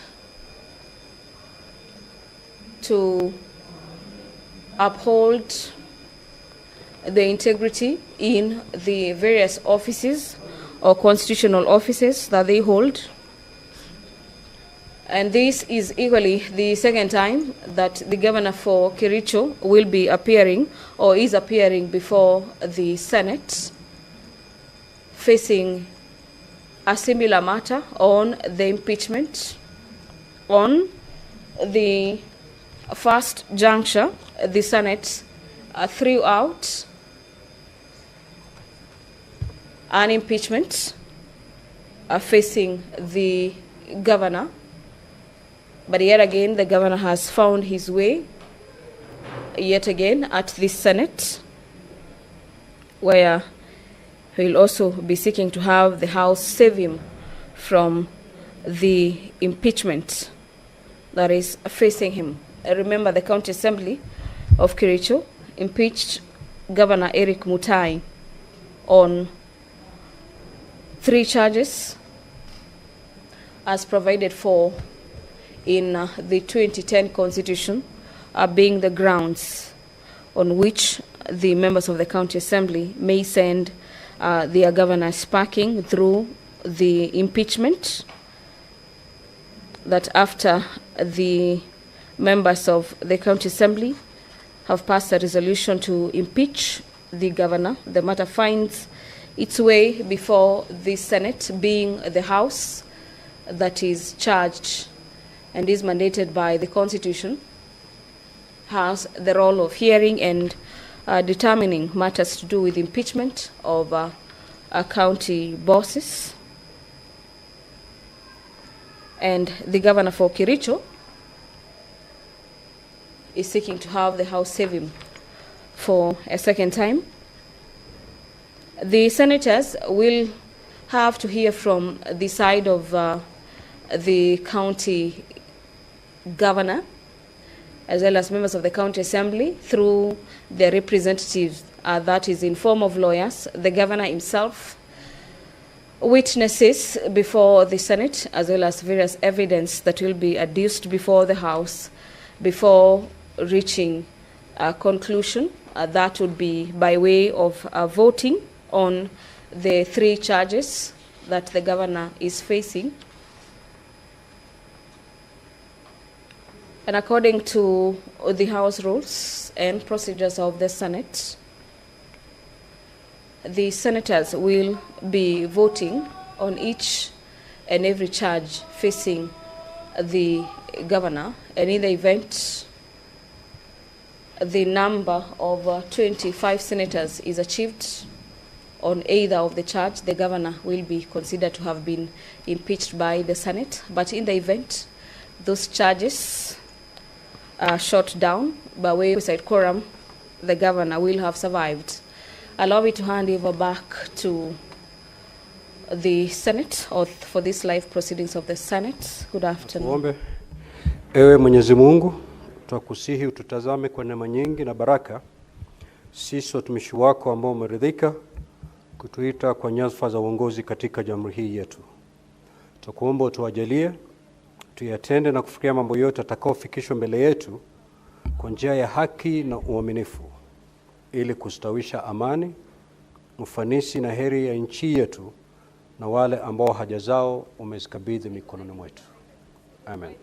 to uphold the integrity in the various offices or constitutional offices that they hold. And this is equally the second time that the governor for Kericho will be appearing or is appearing before the Senate facing a similar matter on the impeachment. On the first juncture, the Senate threw out an impeachment facing the governor. But yet again, the governor has found his way yet again at the Senate, where he will also be seeking to have the House save him from the impeachment that is facing him. Remember, the County Assembly of Kericho impeached Governor Erick Mutai on 3 charges as provided for in the 2010 Constitution, being the grounds on which the members of the County Assembly may send their governors packing through the impeachment. That after the members of the County Assembly have passed a resolution to impeach the governor, the matter finds its way before the Senate, being the House that is charged and is mandated by the Constitution, has the role of hearing and determining matters to do with impeachment of county bosses. And the governor for Kericho is seeking to have the House save him for a second time. The senators will have to hear from the side of the county governor, as well as members of the County Assembly through their representatives, that is in form of lawyers, the governor himself, witnesses before the Senate, as well as various evidence that will be adduced before the House before reaching a conclusion. That would be by way of voting on the 3 charges that the governor is facing. And according to the House rules and procedures of the Senate, the senators will be voting on each and every charge facing the governor. And in the event the number of 25 senators is achieved on either of the charge, the governor will be considered to have been impeached by the Senate. But in the event those charges shot down by way of quorum, the governor will have survived allow me to hand over back to the Senate or for this live proceedings of the Senate. Good afternoon. Tuombe. Ewe Mwenyezi Mungu, twakusihi ututazame kwa neema nyingi na baraka, sisi watumishi wako ambao umeridhika kutuita kwa nyadhifa za uongozi katika jamhuri hii yetu. Tukuomba utuwajalie tuyatende na kufikia mambo yote atakayofikishwa mbele yetu kwa njia ya haki na uaminifu, ili kustawisha amani, ufanisi na heri ya nchi yetu na wale ambao haja zao umezikabidhi mikononi mwetu. Amen.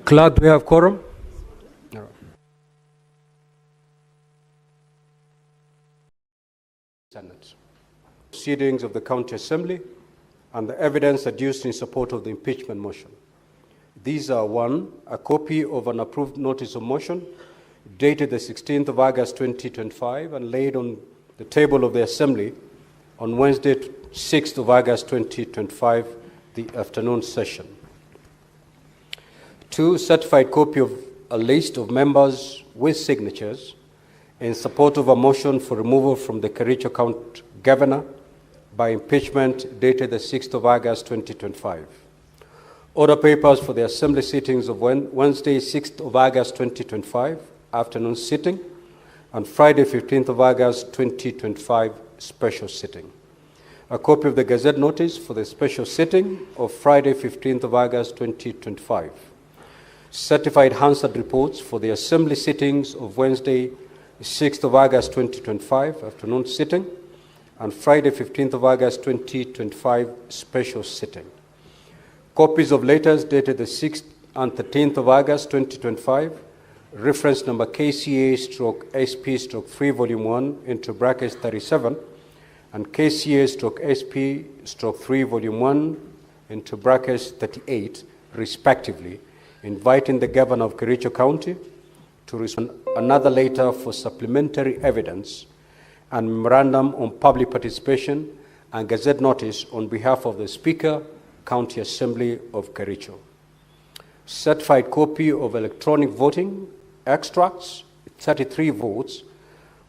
Clerk, do we have quorum? Senate. Proceedings of the County Assembly and the evidence adduced in support of the impeachment motion. These are: 1, a copy of an approved notice of motion dated the 16th of August 2025 and laid on the table of the Assembly on Wednesday, 6th of August 2025, the afternoon session. 2, certified copy of a list of members with signatures in support of a motion for removal from the Kericho County Governor by impeachment dated the 6th of August 2025. Order papers for the Assembly sittings of Wednesday, 6th of August 2025, afternoon sitting, and Friday, 15th of August 2025, special sitting. A copy of the Gazette notice for the special sitting of Friday, 15th of August 2025. Certified Hansard reports for the Assembly sittings of Wednesday, 6th of August 2025, afternoon sitting, and Friday, 15th of August 2025, special sitting. Copies of letters dated the 6th and 13th of August 2025, reference number KCA/SP/3 volume 1 into brackets 37, and KCA/SP/3 volume 1 into brackets 38, respectively, inviting the Governor of Kericho County to respond another letter for supplementary evidence and memorandum on public participation and Gazette notice on behalf of the Speaker, County Assembly of Kericho. Certified copy of electronic voting extracts, 33 votes,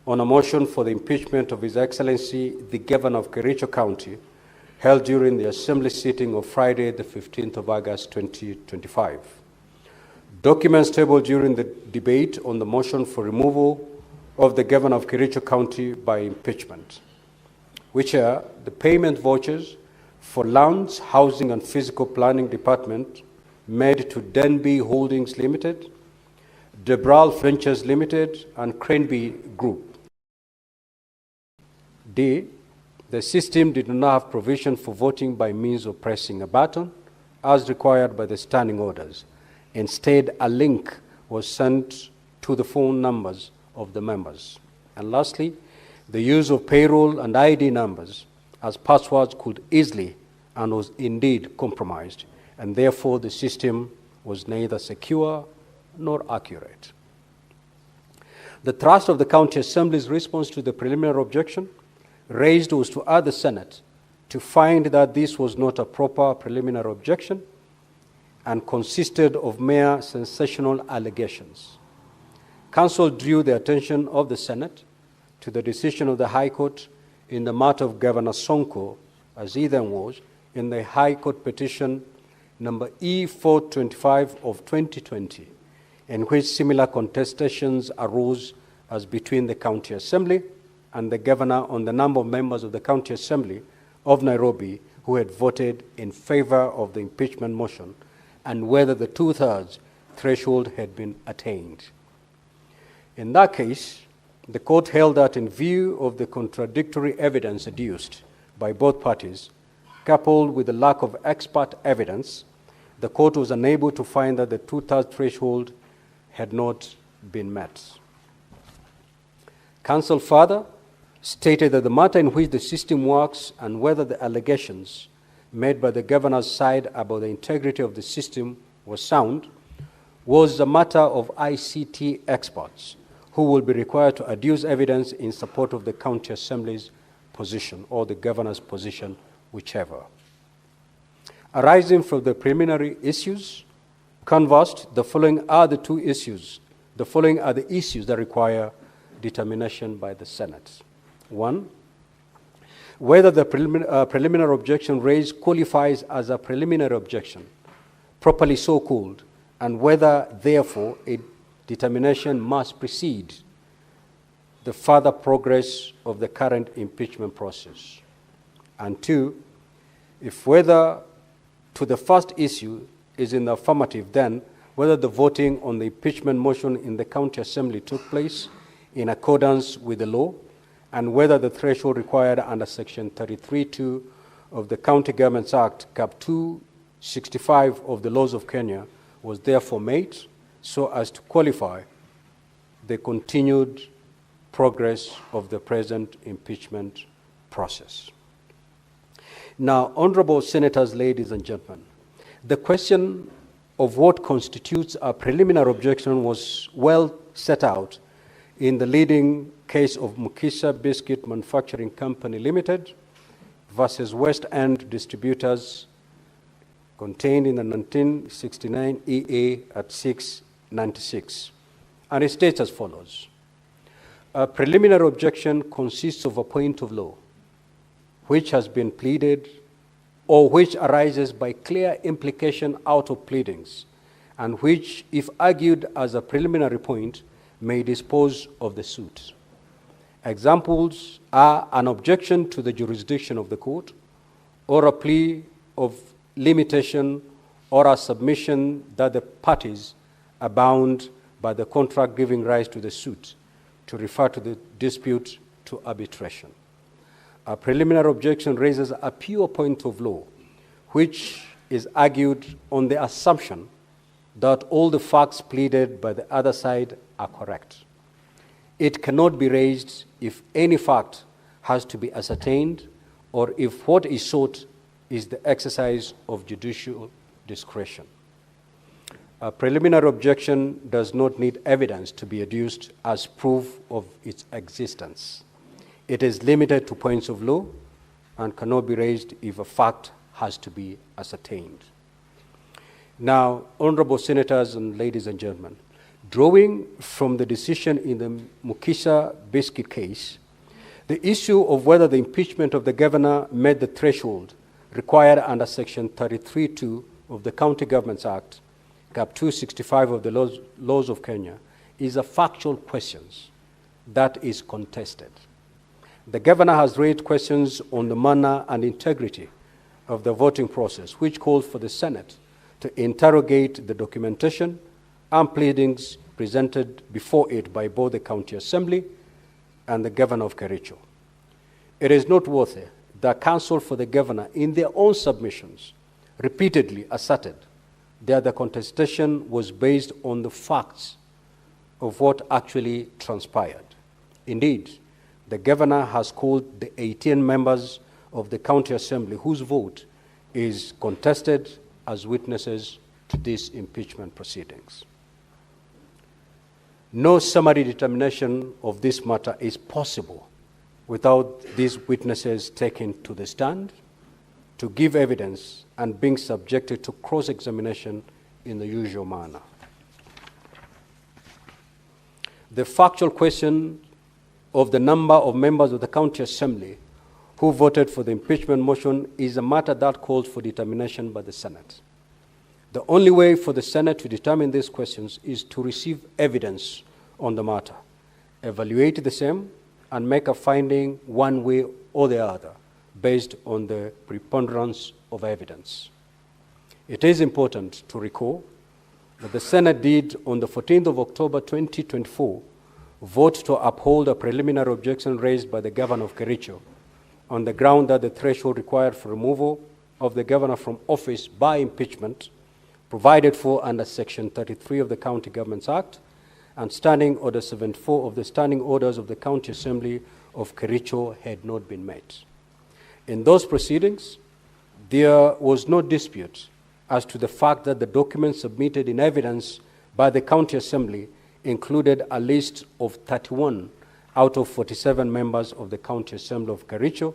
on a motion for the impeachment of His Excellency, the Governor of Kericho County, held during the Assembly sitting of Friday, the 15th of August 2025. Documents tabled during the debate on the motion for removal of the Governor of Kericho County by impeachment, which are the payment vouchers for Lands, Housing and Physical Planning Department made to Denby Holdings Limited, Debral Ventures Limited, and Cranby Group. D, the system did not have provision for voting by means of pressing a button as required by the standing orders. Instead, a link was sent to the phone numbers of the members. And lastly, the use of payroll and ID numbers as passwords could easily and was indeed compromised, and therefore the system was neither secure nor accurate. The thrust of the County Assembly's response to the preliminary objection raised was to urge the Senate to find that this was not a proper preliminary objection and consisted of mere sensational allegations. Council drew the attention of the Senate to the decision of the High Court in the matter of Governor Sonko, as he then was, in the High Court petition number E425 of 2020, in which similar contestations arose as between the County Assembly and the Governor on the number of members of the County Assembly of Nairobi who had voted in favor of the impeachment motion and whether the two-thirds threshold had been attained. In that case, the court held that in view of the contradictory evidence adduced by both parties, coupled with the lack of expert evidence, the court was unable to find that the two-thirds threshold had not been met. Counsel further stated that the matter in which the system works and whether the allegations made by the governor's side about the integrity of the system was sound was a matter of ICT experts who will be required to adduce evidence in support of the county assembly's position or the governor's position, whichever. Arising from the preliminary issues canvassed, the following are the issues that require determination by the Senate. 1, whether the preliminary objection raised qualifies as a preliminary objection, properly so called, and whether, therefore, a determination must precede the further progress of the current impeachment process. And 2, if whether to the first issue is in the affirmative, then whether the voting on the impeachment motion in the county assembly took place in accordance with the law, and whether the threshold required under Section 33(2) of the County Governments Act, Cap 265 of the laws of Kenya, was therefore made so as to qualify the continued progress of the present impeachment process. Now, honorable senators, ladies and gentlemen, the question of what constitutes a preliminary objection was well set out in the leading case of Mukisha Biscuit Manufacturing Company Limited versus West End Distributors, contained in the 1969 EA at 696. And it states as follows: a preliminary objection consists of a point of law which has been pleaded or which arises by clear implication out of pleadings, and which, if argued as a preliminary point, may dispose of the suit. Examples are an objection to the jurisdiction of the court, or a plea of limitation, or a submission that the parties are bound by the contract giving rise to the suit to refer to the dispute to arbitration. A preliminary objection raises a pure point of law, which is argued on the assumption that all the facts pleaded by the other side are correct. It cannot be raised if any fact has to be ascertained or if what is sought is the exercise of judicial discretion. A preliminary objection does not need evidence to be adduced as proof of its existence. It is limited to points of law and cannot be raised if a fact has to be ascertained. Now, honorable senators and ladies and gentlemen, drawing from the decision in the Mukisha Biscuit case, the issue of whether the impeachment of the governor met the threshold required under Section 33(2) of the County Governments Act, Cap 265 of the laws of Kenya, is a factual question that is contested. The governor has raised questions on the manner and integrity of the voting process, which calls for the Senate to interrogate the documentation and pleadings presented before it by both the County Assembly and the Governor of Kericho. It is noteworthy that counsel for the governor, in their own submissions, repeatedly asserted that the contestation was based on the facts of what actually transpired. Indeed, the governor has called the 18 members of the County Assembly whose vote is contested as witnesses to these impeachment proceedings. No summary determination of this matter is possible without these witnesses taken to the stand to give evidence and being subjected to cross-examination in the usual manner. The factual question of the number of members of the County Assembly who voted for the impeachment motion is a matter that calls for determination by the Senate. The only way for the Senate to determine these questions is to receive evidence on the matter, evaluate the same, and make a finding one way or the other based on the preponderance of evidence. It is important to recall that the Senate did, on the 14th of October 2024, vote to uphold a preliminary objection raised by the governor of Kericho on the ground that the threshold required for removal of the governor from office by impeachment, provided for under Section 33 of the County Governments Act and Standing Order 74 of the Standing Orders of the County Assembly of Kericho, had not been met. In those proceedings, there was no dispute as to the fact that the documents submitted in evidence by the County Assembly included a list of 31 out of 47 members of the County Assembly of Kericho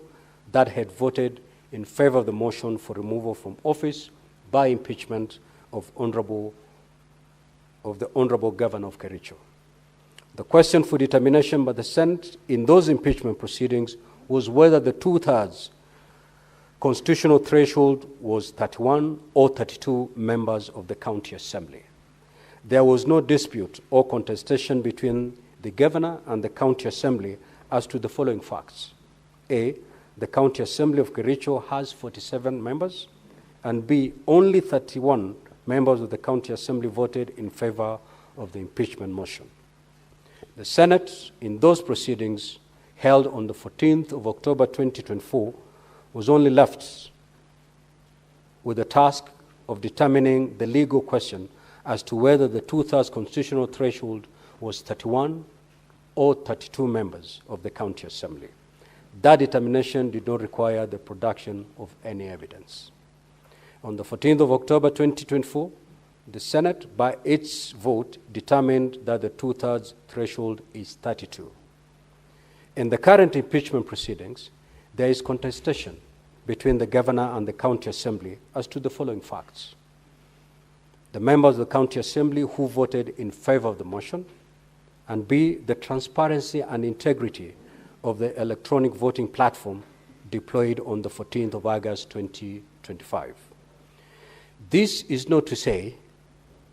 that had voted in favor of the motion for removal from office by impeachment of the Honorable Governor of Kericho. The question for determination by the Senate in those impeachment proceedings was whether the two-thirds constitutional threshold was 31 or 32 members of the County Assembly. There was no dispute or contestation between the Governor and the County Assembly as to the following facts. A, the County Assembly of Kericho has 47 members, and B, only 31 members of the County Assembly voted in favor of the impeachment motion. The Senate, in those proceedings held on the 14th of October 2024, was only left with the task of determining the legal question as to whether the two-thirds constitutional threshold was 31 or 32 members of the County Assembly. That determination did not require the production of any evidence. On the 14th of October 2024, the Senate, by its vote, determined that the two-thirds threshold is 32. In the current impeachment proceedings, there is contestation between the Governor and the County Assembly as to the following facts. The members of the County Assembly who voted in favor of the motion, and B, the transparency and integrity of the electronic voting platform deployed on the 14th of August 2025. This is not to say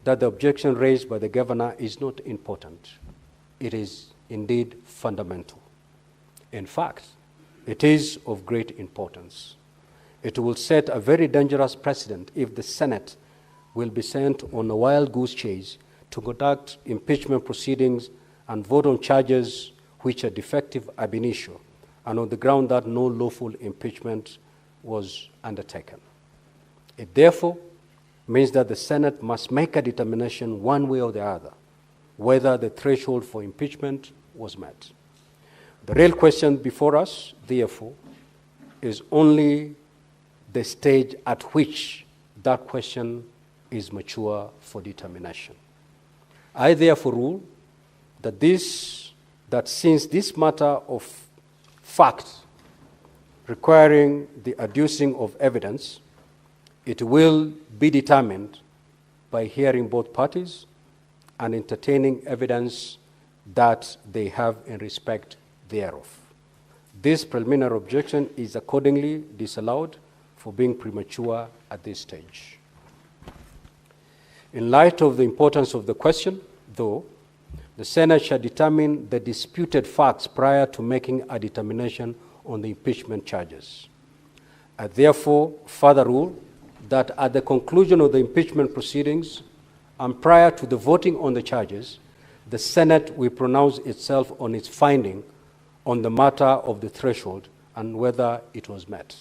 that the objection raised by the Governor is not important. It is indeed fundamental. In fact, it is of great importance. It will set a very dangerous precedent if the Senate will be sent on a wild goose chase to conduct impeachment proceedings and vote on charges which are defective ab initio and on the ground that no lawful impeachment was undertaken. It therefore means that the Senate must make a determination one way or the other whether the threshold for impeachment was met. The real question before us, therefore, is only the stage at which that question is mature for determination. I therefore rule that since this matter of fact requiring the adducing of evidence, it will be determined by hearing both parties and entertaining evidence that they have in respect thereof. This preliminary objection is accordingly disallowed for being premature at this stage. In light of the importance of the question, though, the Senate shall determine the disputed facts prior to making a determination on the impeachment charges. I therefore further rule that at the conclusion of the impeachment proceedings and prior to the voting on the charges, the Senate will pronounce itself on its finding on the matter of the threshold and whether it was met.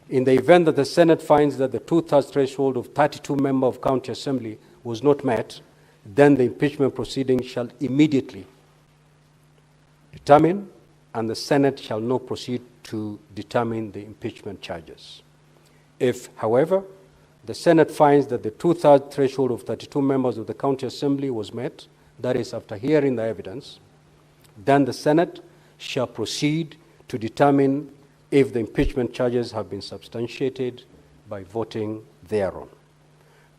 In the event that the Senate finds that the two-thirds threshold of 32 members of County Assembly was not met, then the impeachment proceedings shall immediately determine, and the Senate shall now proceed to determine the impeachment charges. If, however, the Senate finds that the two-thirds threshold of 32 members of the County Assembly was met, that is, after hearing the evidence, then the Senate shall proceed to determine if the impeachment charges have been substantiated by voting thereon.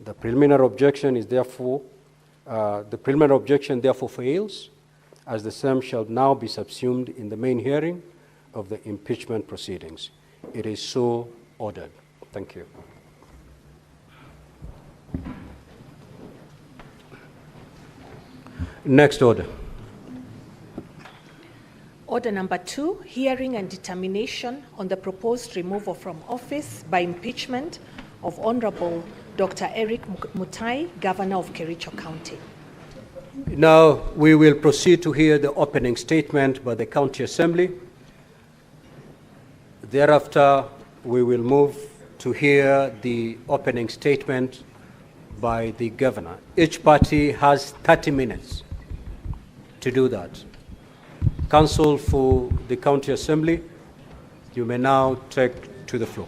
The preliminary objection is therefore fails, as the same shall now be subsumed in the main hearing of the impeachment proceedings. It is so ordered. Thank you. Next order. Order order number 2, hearing and determination on the proposed removal from office by impeachment of Honorable Dr. Erick Mutai, Governor of Kericho County. Now we will proceed to hear the opening statement by the County Assembly. Thereafter, we will move to hear the opening statement by the Governor. Each party has 30 minutes to do that. Counsel for the County Assembly, you may now take to the floor.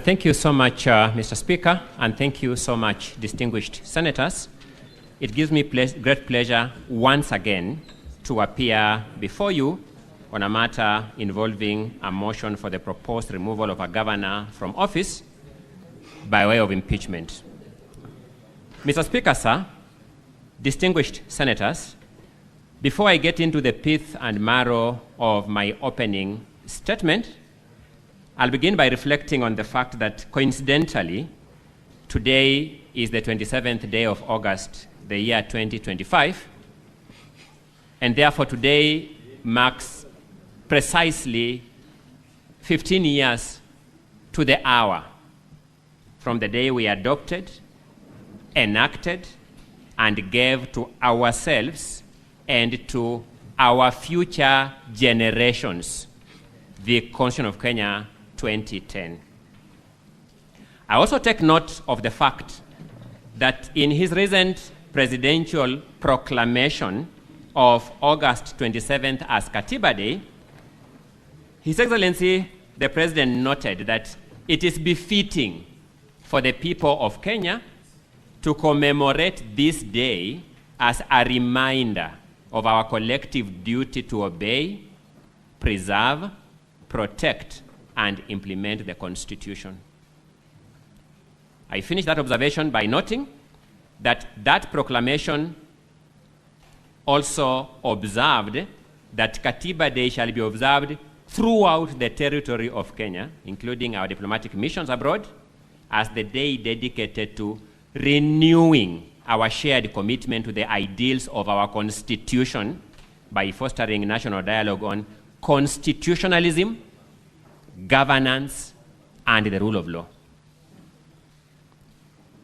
Thank you so much, Mr. Speaker, and thank you so much, distinguished senators. It gives me great pleasure once again to appear before you on a matter involving a motion for the proposed removal of a governor from office by way of impeachment. Mr. Speaker, sir, distinguished senators, before I get into the pith and marrow of my opening statement, I'll begin by reflecting on the fact that coincidentally, today is the 27th day of August, the year 2025, and therefore today marks precisely 15 years to the hour from the day we adopted, enacted, and gave to ourselves and to our future generations the Constitution of Kenya 2010. I also take note of the fact that in his recent presidential proclamation of August 27th as Katiba Day, His Excellency, the President, noted that it is befitting for the people of Kenya to commemorate this day as a reminder of our collective duty to obey, preserve, protect, and implement the Constitution. I finish that observation by noting that that proclamation also observed that Katiba Day shall be observed throughout the territory of Kenya, including our diplomatic missions abroad, as the day dedicated to renewing our shared commitment to the ideals of our Constitution by fostering national dialogue on constitutionalism, governance, and the rule of law.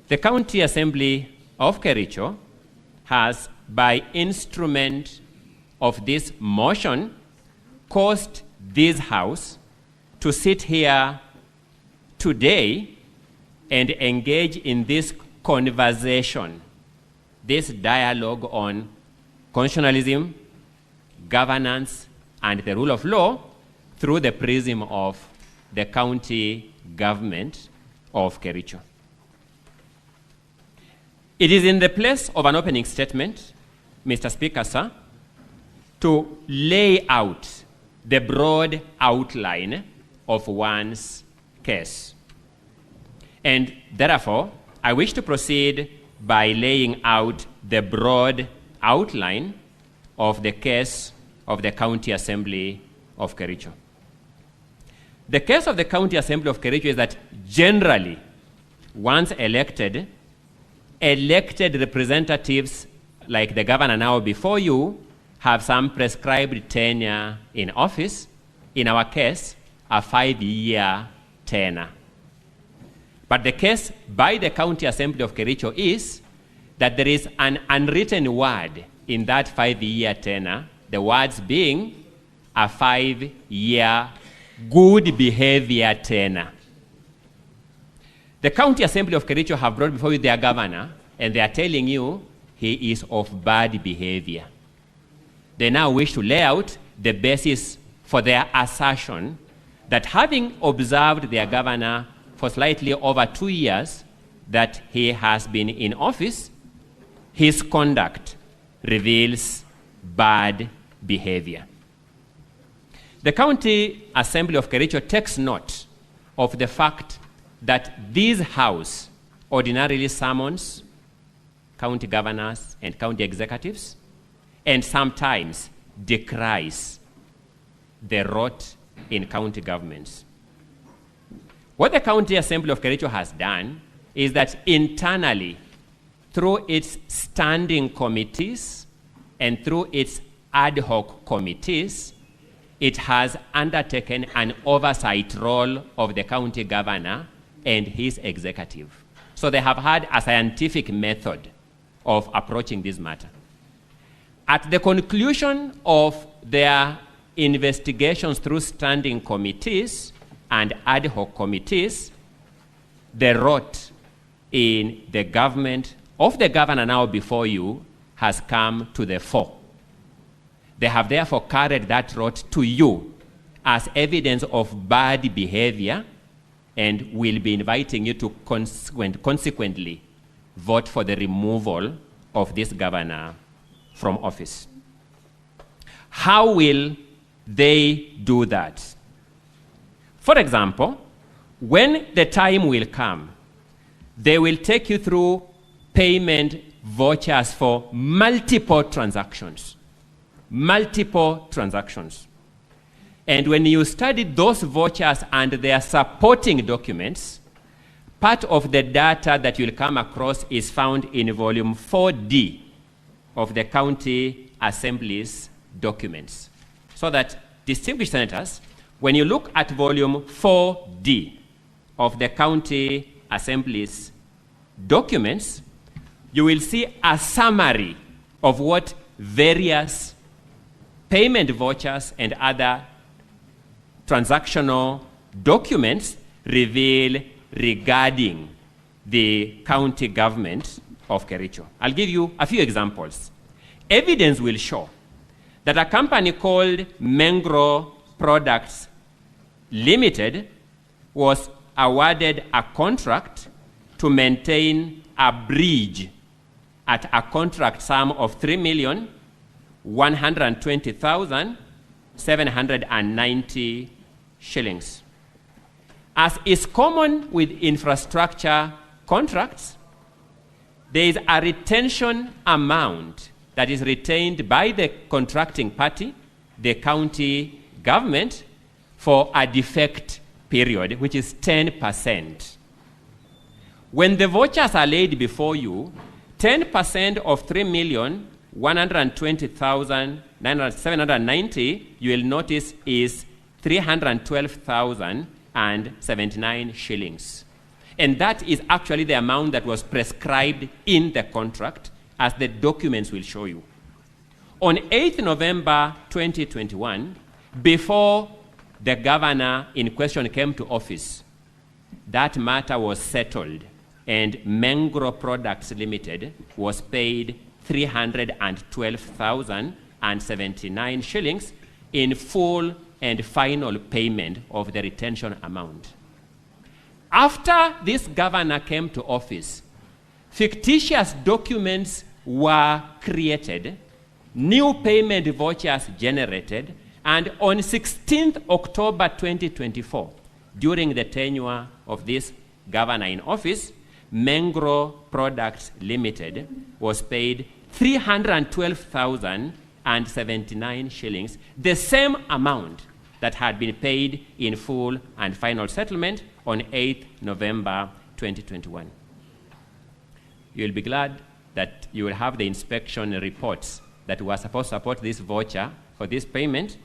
The County Assembly of Kericho has, by instrument of this motion, caused this House to sit here today and engage in this conversation, this dialogue on constitutionalism, governance, and the rule of law through the prism of the county government of Kericho. It is in the place of an opening statement, Mr. Speaker, sir, to lay out the broad outline of one's case. And therefore, I wish to proceed by laying out the broad outline of the case of the County Assembly of Kericho. The case of the County Assembly of Kericho is that generally, once elected representatives like the governor now before you have some prescribed tenure in office, in our case, a 5-year tenure. But the case by the County Assembly of Kericho is that there is an unwritten word in that 5-year tenure, the words being a 5-year good behavior tenure. The County Assembly of Kericho have brought before you their governor, and they are telling you he is of bad behavior. They now wish to lay out the basis for their assertion that having observed their governor for slightly over 2 years that he has been in office, his conduct reveals bad behavior. The County Assembly of Kericho takes note of the fact that this House ordinarily summons county governors and county executives and sometimes decries the rot in county governments. What the County Assembly of Kericho has done is that internally, through its standing committees and through its ad hoc committees, it has undertaken an oversight role of the county governor and his executive. So they have had a scientific method of approaching this matter. At the conclusion of their investigations through standing committees and ad hoc committees, the rot in the government of the governor now before you has come to the fore. They have therefore carried that rot to you as evidence of bad behavior and will be inviting you to consequently vote for the removal of this governor from office. How will they do that? For example, when the time will come, they will take you through payment vouchers for multiple transactions. Multiple transactions. And when you study those vouchers and their supporting documents, part of the data that you'll come across is found in volume 4D of the County Assembly's documents. So that, distinguished senators, when you look at volume 4D of the County Assembly's documents, you will see a summary of what various payment vouchers and other transactional documents reveal regarding the county government of Kericho. I'll give you a few examples. Evidence will show that a company called Mengro Products Limited was awarded a contract to maintain a bridge at a contract sum of 3,120,790 shillings. As is common with infrastructure contracts, there is a retention amount that is retained by the contracting party, the county government, for a defect period, which is 10%. When the vouchers are laid before you, 10% of 3,120,790, you will notice, is 312,079 shillings. And that is actually the amount that was prescribed in the contract, as the documents will show you. On 8th November 2021, before the governor in question came to office, that matter was settled, and Mengro Products Limited was paid 312,079 shillings in full and final payment of the retention amount. After this governor came to office, fictitious documents were created, new payment vouchers generated, and on 16th October 2024, during the tenure of this governor in office, Mengro Products Limited was paid 312,079 shillings, the same amount that had been paid in full and final settlement on 8th November 2021. You'll be glad that you will have the inspection reports that were supposed to support this voucher for this payment.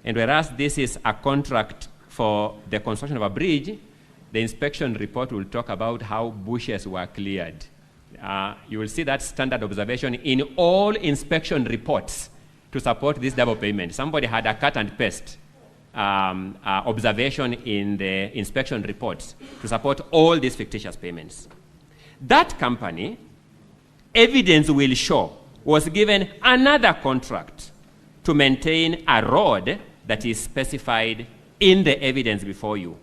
And whereas this is a contract for the construction of a bridge, the inspection report will talk about how bushes were cleared. You will see that standard observation in all inspection reports to support this double payment. Somebody had a cut and paste observation in the inspection reports to support all these fictitious payments. That company, evidence will show, was given another contract to maintain a road that is specified in the evidence before you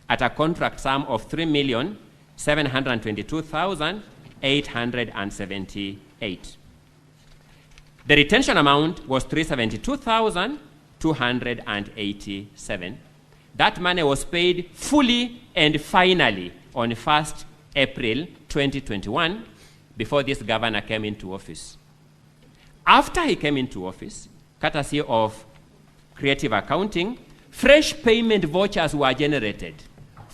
at a contract sum of 3,722,878. The retention amount was 372,287. That money was paid fully and finally on 1st April 2021, before this governor came into office. After he came into office, courtesy of creative accounting, fresh payment vouchers were generated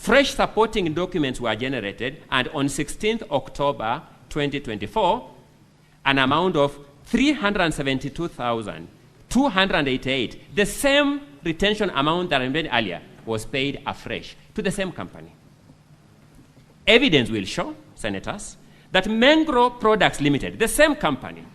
fresh supporting documents were generated, and on 16th October 2024, an amount of 372,288, the same retention amount that I made earlier, was paid afresh to the same company. Evidence will show, Senators, that Mengro Products Limited, the same company,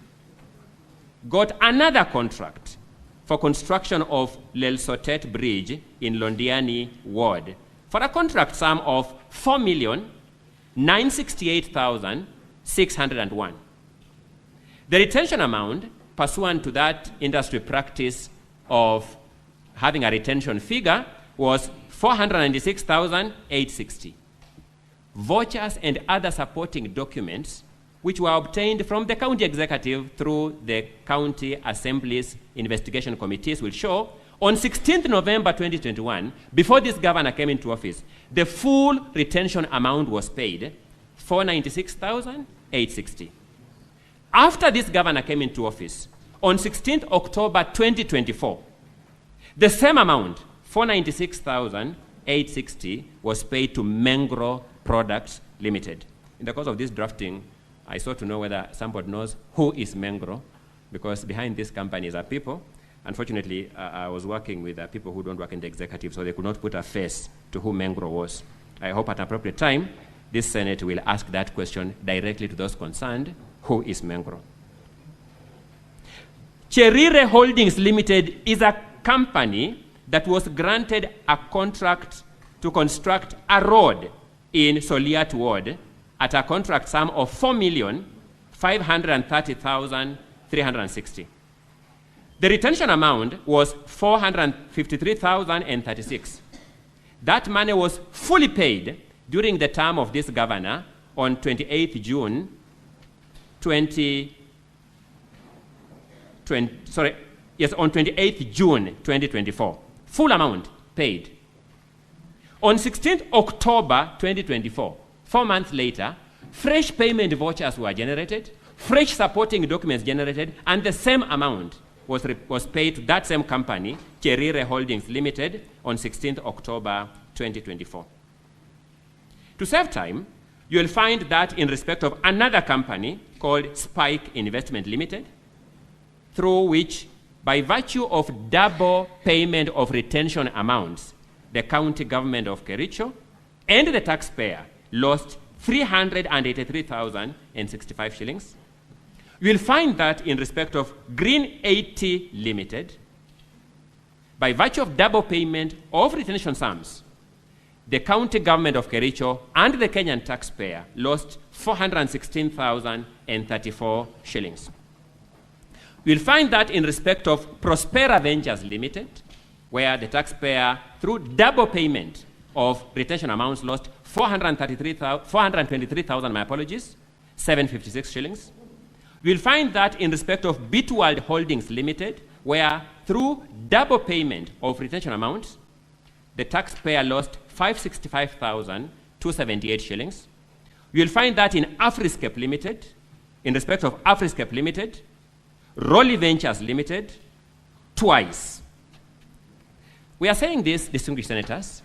got another contract for construction of Lelsotet Bridge in Londiani Ward for a contract sum of 4,968,601. The retention amount, pursuant to that industry practice of having a retention figure, was 496,860. Vouchers and other supporting documents which were obtained from the county executive through the county assembly's investigation committees will show on 16th November 2021, before this governor came into office, the full retention amount was paid, 496,860. After this governor came into office, on 16th October 2024, the same amount, 496,860, was paid to Mengro Products Limited. In the course of this drafting, I sought to know whether somebody knows who is Mengro, because behind these companies are people. Unfortunately, I was working with people who don't work in the executive, so they could not put a face to who Mengro was. I hope at an appropriate time, this Senate will ask that question directly to those concerned, who is Mengro. Cherire Holdings Limited is a company that was granted a contract to construct a road in Soliat Ward at a contract sum of 4,530,360. The retention amount was 453,036. That money was fully paid during the term of this governor on 28th June 28th June 2024. Full amount paid. On 16th October 2024, 4 months later, fresh payment vouchers were generated, fresh supporting documents generated, and the same amount was paid to that same company, Cherire Holdings Limited, on 16th October 2024. To save time, you will find that in respect of another company called Spike Investment Limited, through which, by virtue of double payment of retention amounts, the county government of Kericho and the taxpayer lost 383,065 shillings. You will find that in respect of Green 80 Limited, by virtue of double payment of retention sums, the county government of Kericho and the Kenyan taxpayer lost 416,034 shillings. You will find that in respect of Prospera Ventures Limited, where the taxpayer, through double payment of retention amounts, lost 423,000, my apologies, 756 shillings. You will find that in respect of Bitworld Holdings Limited, where through double payment of retention amounts, the taxpayer lost 565,278 shillings. You will find that in Afriscape Limited, in respect of Afriscape Limited, Rolly Ventures Limited, twice. We are saying this, distinguished senators,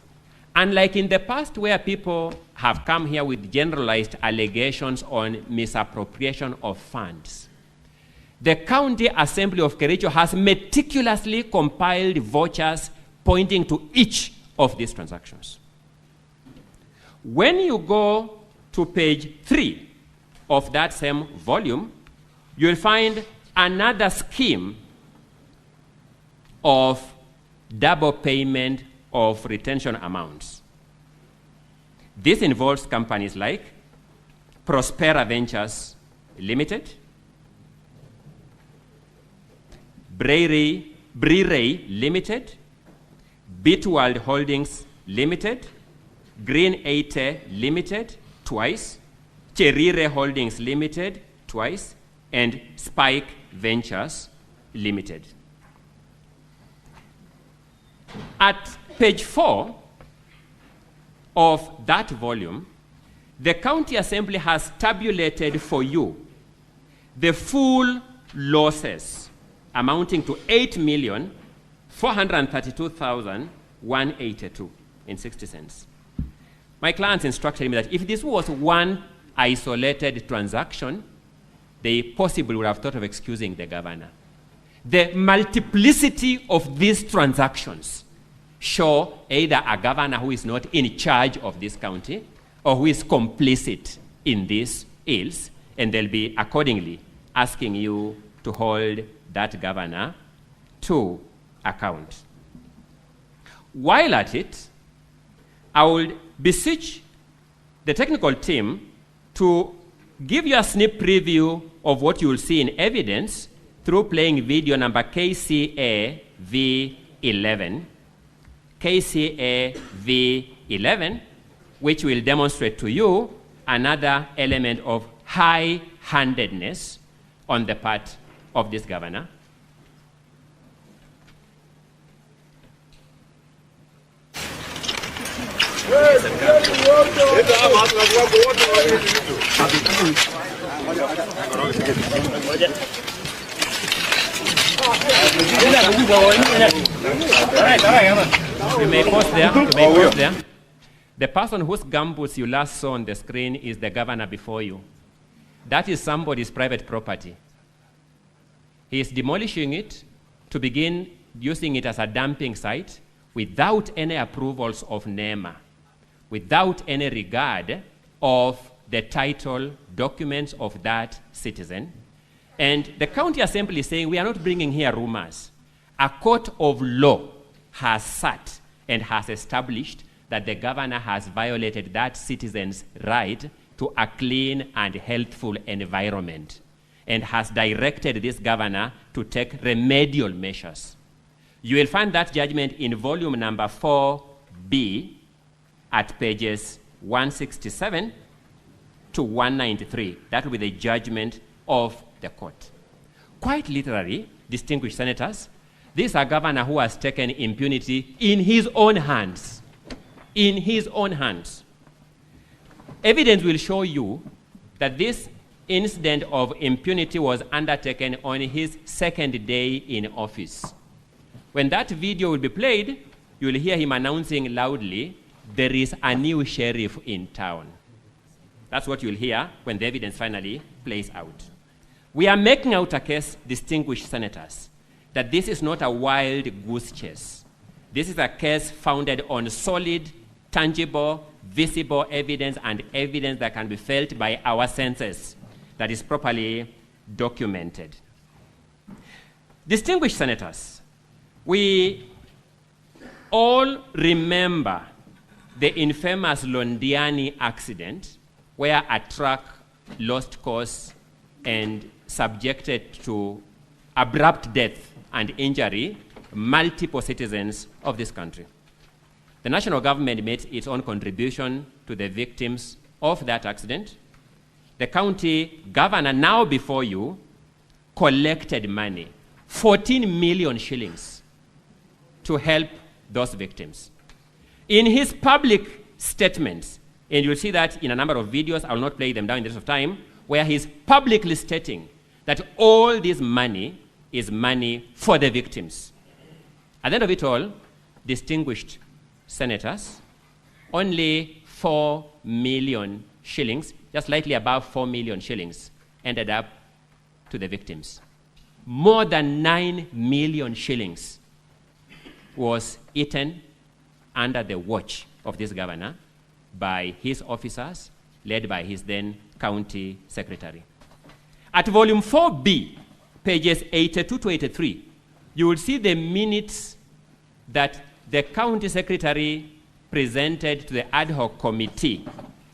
unlike in the past where people have come here with generalized allegations on misappropriation of funds. The County Assembly of Kericho has meticulously compiled vouchers pointing to each of these transactions. When you go to page 3 of that same volume, you'll find another scheme of double payment of retention amounts. This involves companies like Prospera Ventures Limited, Brerey Limited, Bitworld Holdings Limited, Green 80 Limited, twice, Cherire Holdings Limited, twice, and Spike Ventures Limited. At page 4 of that volume, the County Assembly has tabulated for you the full losses amounting to 8,432,182 and 60 cents. My clients instructed me that if this was one isolated transaction, they possibly would have thought of excusing the governor. The multiplicity of these transactions show either a governor who is not in charge of this county or who is complicit in these ills, and they'll be accordingly asking you to hold that governor to account. While at it, I will beseech the technical team to give you a sneak preview of what you will see in evidence through playing video number KCA V11. KCA V11, which will demonstrate to you another element of high-handedness on the part of this governor. You may pause there. The person whose gumboots you last saw on the screen is the governor before you. That is somebody's private property. He is demolishing it to begin using it as a dumping site without any approvals of NEMA, without any regard of the title documents of that citizen. And the county assembly is saying, we are not bringing here rumors. A court of law has sat and has established that the governor has violated that citizen's right to a clean and healthful environment, and has directed this governor to take remedial measures. You will find that judgment in volume number 4B at pages 167 to 193. That will be the judgment of the court. Quite literally, distinguished senators, this is a governor who has taken impunity in his own hands. In his own hands. Evidence will show you that this incident of impunity was undertaken on his second day in office. When that video will be played, you will hear him announcing loudly, there is a new sheriff in town. That's what you'll hear when the evidence finally plays out. We are making out a case, distinguished senators, that this is not a wild goose chase. This is a case founded on solid, tangible, visible evidence, and evidence that can be felt by our senses, that is properly documented. Distinguished senators, we all remember the infamous Londiani accident where a truck lost course and subjected to abrupt death and injury multiple citizens of this country. The national government made its own contribution to the victims of that accident. The county governor, now before you, collected money, 14 million shillings, to help those victims. In his public statements, and you'll see that in a number of videos, I will not play them down in the interest of time, where he's publicly stating that all this money is money for the victims. At the end of it all, distinguished senators, only 4 million shillings, just slightly above 4 million shillings, ended up to the victims. More than 9 million shillings was eaten under the watch of this governor by his officers, led by his then county secretary. At volume 4B, pages 82 to 83, you will see the minutes that the county secretary presented to the ad hoc committee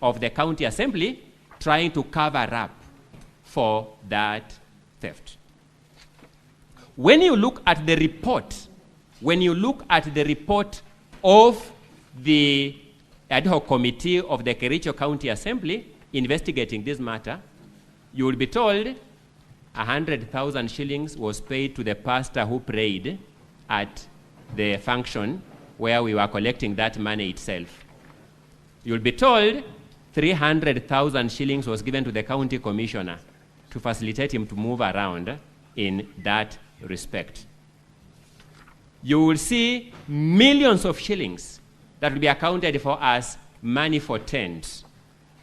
of the county assembly trying to cover up for that theft. When you look at the report, of the ad hoc committee of the Kericho County Assembly investigating this matter, you will be told 100,000 shillings was paid to the pastor who prayed at the function where we were collecting that money itself. You'll be told 300,000 shillings was given to the county commissioner to facilitate him to move around in that respect. You will see millions of shillings that will be accounted for as money for tents.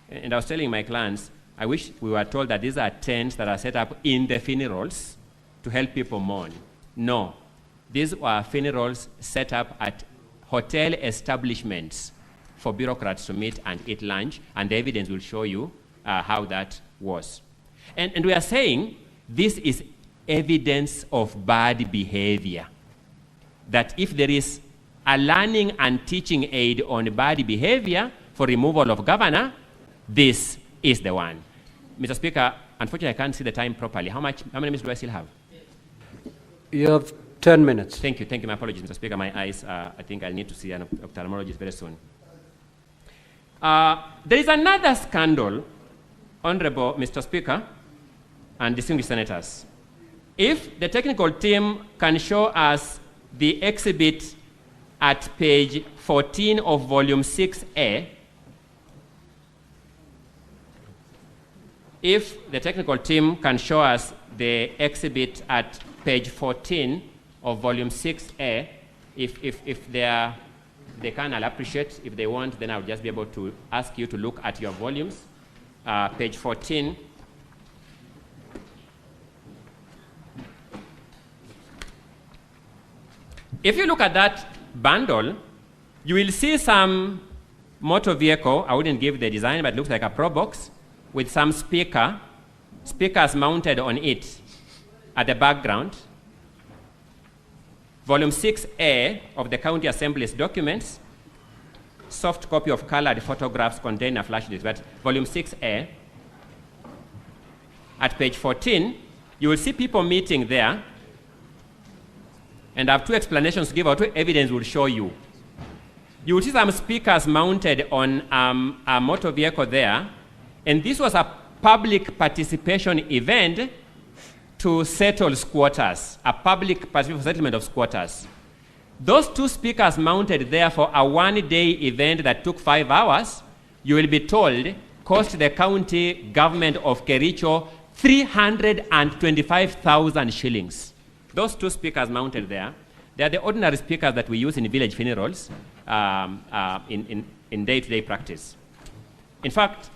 And I was telling my clients, I wish we were told that these are tents that are set up in the funerals to help people mourn. No. These were funerals set up at hotel establishments for bureaucrats to meet and eat lunch, and the evidence will show you how that was. And we are saying this is evidence of bad behavior. That if there is a learning and teaching aid on bad behavior for removal of governor, this is the one. Mr. Speaker, unfortunately, I can't see the time properly. How many minutes do I still have? You have 10 minutes. Thank you. Thank you. My apologies, Mr. Speaker. My eyes, I think I'll need to see an ophthalmologist very soon. There is another scandal, Honorable Mr. Speaker and distinguished senators. If the technical team can show us the exhibit at page 14 of volume 6A, if the technical team can show us the exhibit at page 14 of volume 6A, if they can, I'll appreciate. If they won't, then I'll just be able to ask you to look at your volumes. Page 14. If you look at that bundle, you will see some motor vehicle. I wouldn't give the design, but it looks like a Pro Box with some speakers mounted on it at the background. Volume 6A of the County Assembly's documents, soft copy of colored photographs contain a flash disk, but volume 6A, at page 14, you will see people meeting there, and I have two explanations to give, or two evidence will show you. You will see some speakers mounted on a motor vehicle there, and this was a public participation event to settle squatters, a public participation settlement of squatters. Those two speakers mounted there for a one-day event that took 5 hours, you will be told, cost the county government of Kericho 325,000 shillings. Those two speakers mounted there, they are the ordinary speakers that we use in village funerals in day-to-day practice. In fact,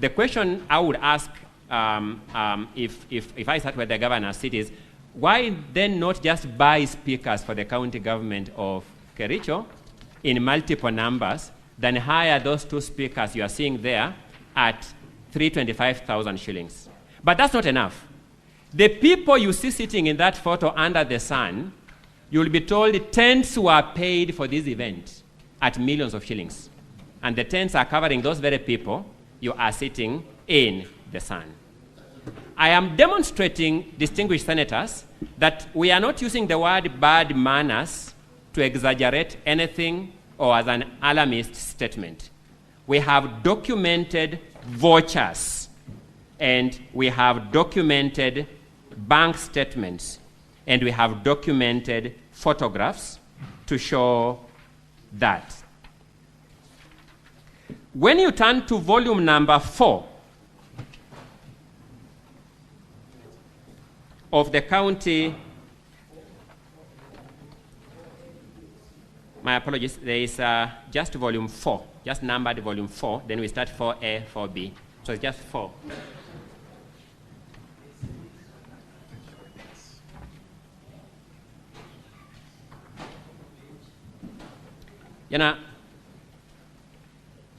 the question I would ask if I sat where the governor sits is, why then not just buy speakers for the county government of Kericho in multiple numbers than hire those two speakers you are seeing there at 325,000 shillings? But that's not enough. The people you see sitting in that photo under the sun, you will be told tents were paid for this event at millions of shillings. And the tents are covering those very people you are sitting in the sun. I am demonstrating, distinguished senators, that we are not using the word bad manners to exaggerate anything or as an alarmist statement. We have documented vouchers, and we have documented bank statements, and we have documented photographs to show that. When you turn to volume number 4 of the county, my apologies, there is just volume 4, just numbered volume 4, then we start 4A, 4B, so it's just 4.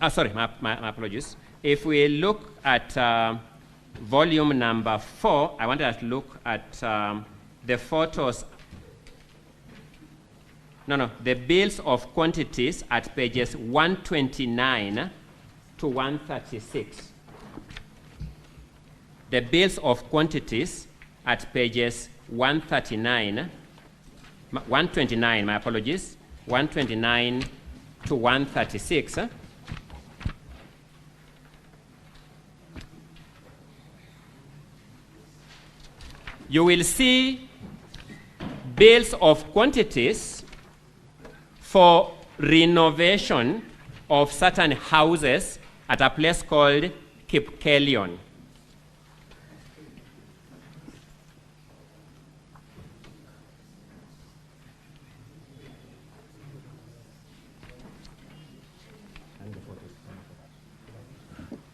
Sorry, my apologies. If we look at volume number 4, I wanted us to look at the photos. The bills of quantities at pages 129 to 136. The bills of quantities at pages 129, my apologies, 129 to 136. You will see bills of quantities for renovation of certain houses at a place called Kipkelion.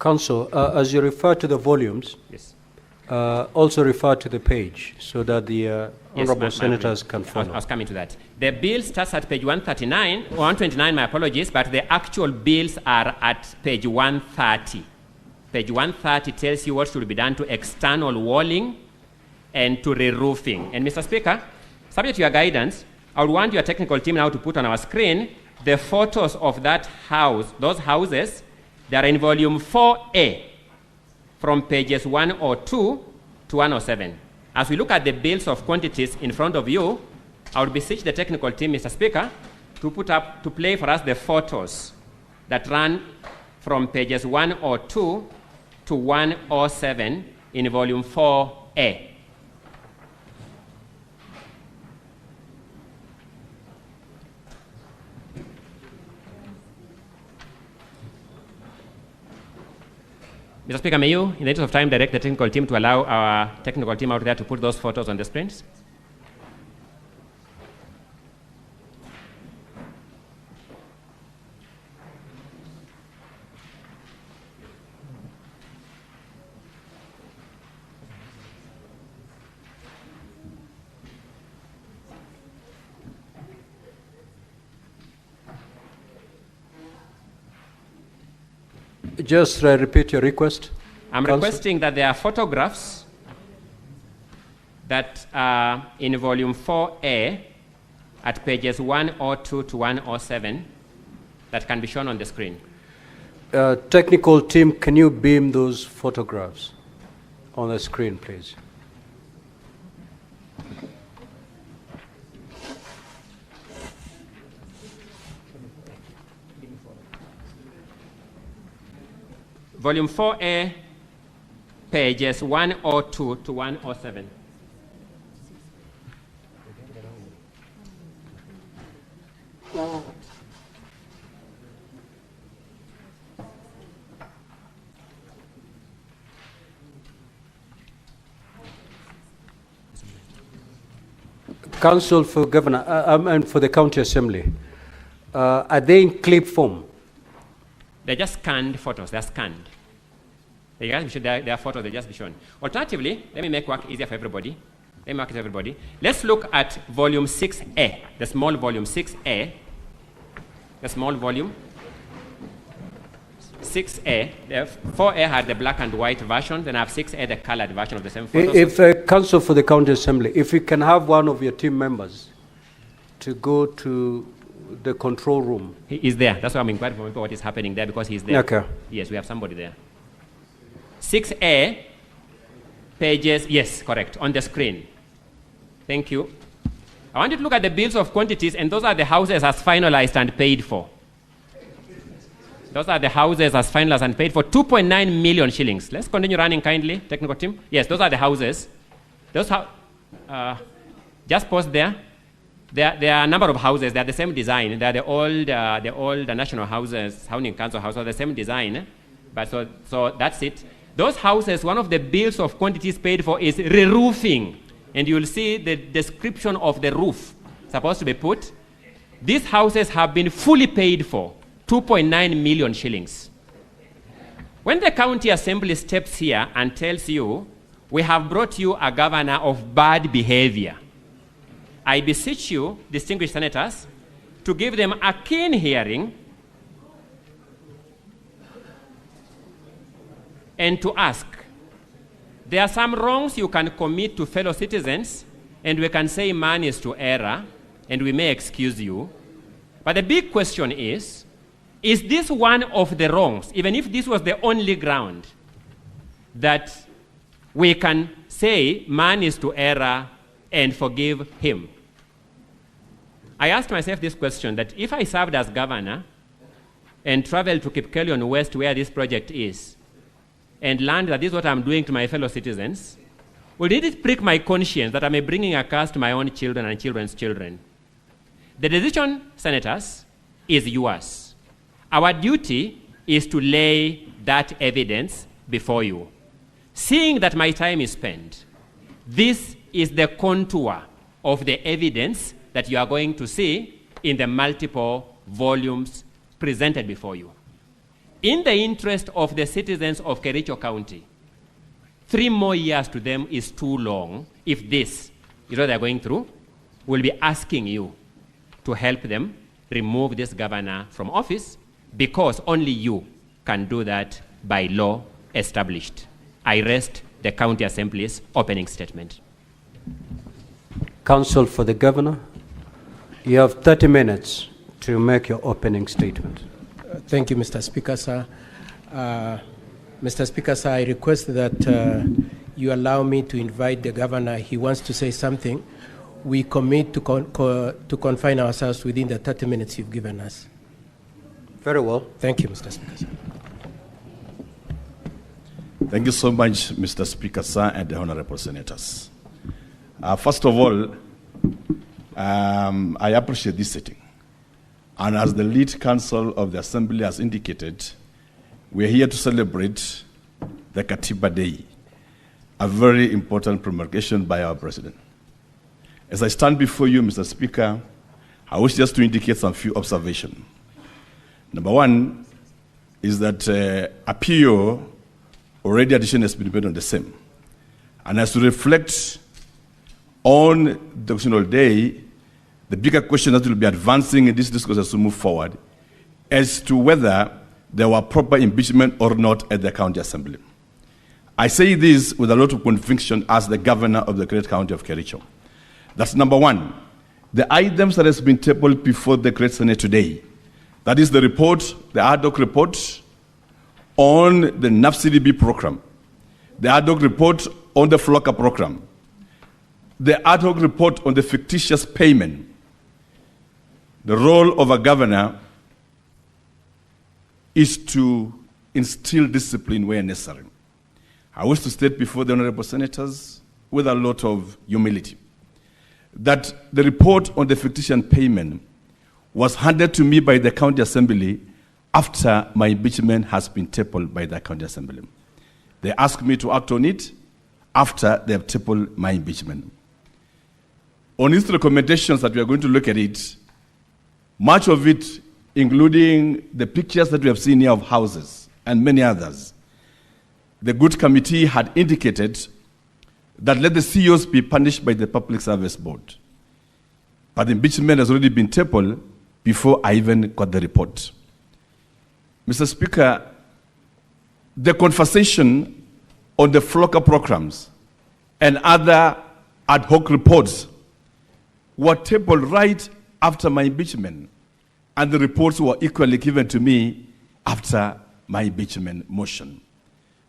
Council, as you refer to the volumes, yes. Also refer to the page so that the honorable senators can follow. I was coming to that. The bill starts at page 139, 129, my apologies, but the actual bills are at page 130. Page 130 tells you what should be done to external walling and to re-roofing. And Mr. Speaker, subject to your guidance, I would want your technical team now to put on our screen the photos of that house, those houses. They are in volume 4A from pages 102 to 107. As we look at the bills of quantities in front of you, I would beseech the technical team, Mr. Speaker, to play for us the photos that run from pages 102 to 107 in volume 4A. Mr. Speaker, may you, in the interest of time, direct the technical team to allow our technical team out there to put those photos on the screens? Just repeat your request. I'm requesting that there are photographs that are in volume 4A at pages 102 to 107 that can be shown on the screen. Technical team, can you beam those photographs on the screen, please? Volume 4A, pages 102 to 107. Council for Governor and for the County Assembly, are they in clip form? They're just scanned photos. They're scanned. They are photos. They just be shown. Alternatively, let me make work easier for everybody. Let's look at volume 6A, the small volume 6A. The small volume 6A. 4A had the black and white version. Then I have 6A, the colored version of the same photos. If Council for the County Assembly, if you can have one of your team members to go to the control room. He is there. That's why I'm inquiring for what is happening there, because he's there. Okay. Yes, we have somebody there. 6A, pages, yes, correct, on the screen. Thank you. I want you to look at the bills of quantities, and those are the houses as finalized and paid for. Those are the houses as finalized and paid for, 2.9 million shillings. Let's continue running kindly, technical team. Yes, those are the houses. Those just pause there. There are a number of houses. They are the same design. They are the old national houses, housing council houses, the same design. But so that's it. Those houses, one of the bills of quantities paid for is re-roofing. And you'll see the description of the roof supposed to be put. These houses have been fully paid for, 2.9 million shillings. When the county assembly steps here and tells you, we have brought you a governor of bad behavior, I beseech you, distinguished senators, to give them a keen hearing and to ask, there are some wrongs you can commit to fellow citizens, and we can say man is to error, and we may excuse you. But the big question is this one of the wrongs, even if this was the only ground, that we can say man is to error and forgive him? I asked myself this question, that if I served as governor and traveled to Kericho West, where this project is, and learned that this is what I'm doing to my fellow citizens, would it prick my conscience that I may be bringing a curse to my own children and children's children? The decision, senators, is yours. Our duty is to lay that evidence before you. Seeing that my time is spent, this is the contour of the evidence that you are going to see in the multiple volumes presented before you. in the interest of the citizens of Kericho County, 3 more years to them is too long. If this is what they're going through, we'll be asking you to help them remove this governor from office, because only you can do that by law established. I rest the County Assembly's opening statement. Counsel for the governor, you have 30 minutes to make your opening statement. Thank you, Mr. Speaker, sir. Mr. Speaker, sir, I request that you allow me to invite the governor. He wants to say something. We commit to confine ourselves within the 30 minutes you've given us. Very well. Thank you, Mr. Speaker, sir. Thank you so much, Mr. Speaker, sir, and the honorable senators. First of all, I appreciate this sitting. And as the lead counsel of the Assembly has indicated, we're here to celebrate the Katiba Day, a very important promulgation by our president. As I stand before you, Mr. Speaker, I wish just to indicate some few observations. Number one is that a PO already addition has been made on the same. And as to reflect on the Procedural Day, the bigger question that will be advancing in this discourse as we move forward as to whether there were proper impeachment or not at the County Assembly. I say this with a lot of conviction as the governor of the great county of Kericho. That's number one. The items that has been tabled before the Great Senate today, that is the report, the ad hoc report on the NAFCDB program, the ad hoc report on the FLOCA program, the ad hoc report on the fictitious payment. The role of a governor is to instill discipline where necessary. I wish to state before the honorable senators with a lot of humility that the report on the fictitious payment was handed to me by the County Assembly after my impeachment has been tabled by the County Assembly. They asked me to act on it after they have tabled my impeachment. On its recommendations that we are going to look at it, much of it, including the pictures that we have seen here of houses and many others, the good committee had indicated that let the CEOs be punished by the Public Service Board. But the impeachment has already been tabled before I even got the report. Mr. Speaker, the conversation on the FLOCA programs and other ad hoc reports were tabled right after my impeachment, and the reports were equally given to me after my impeachment motion.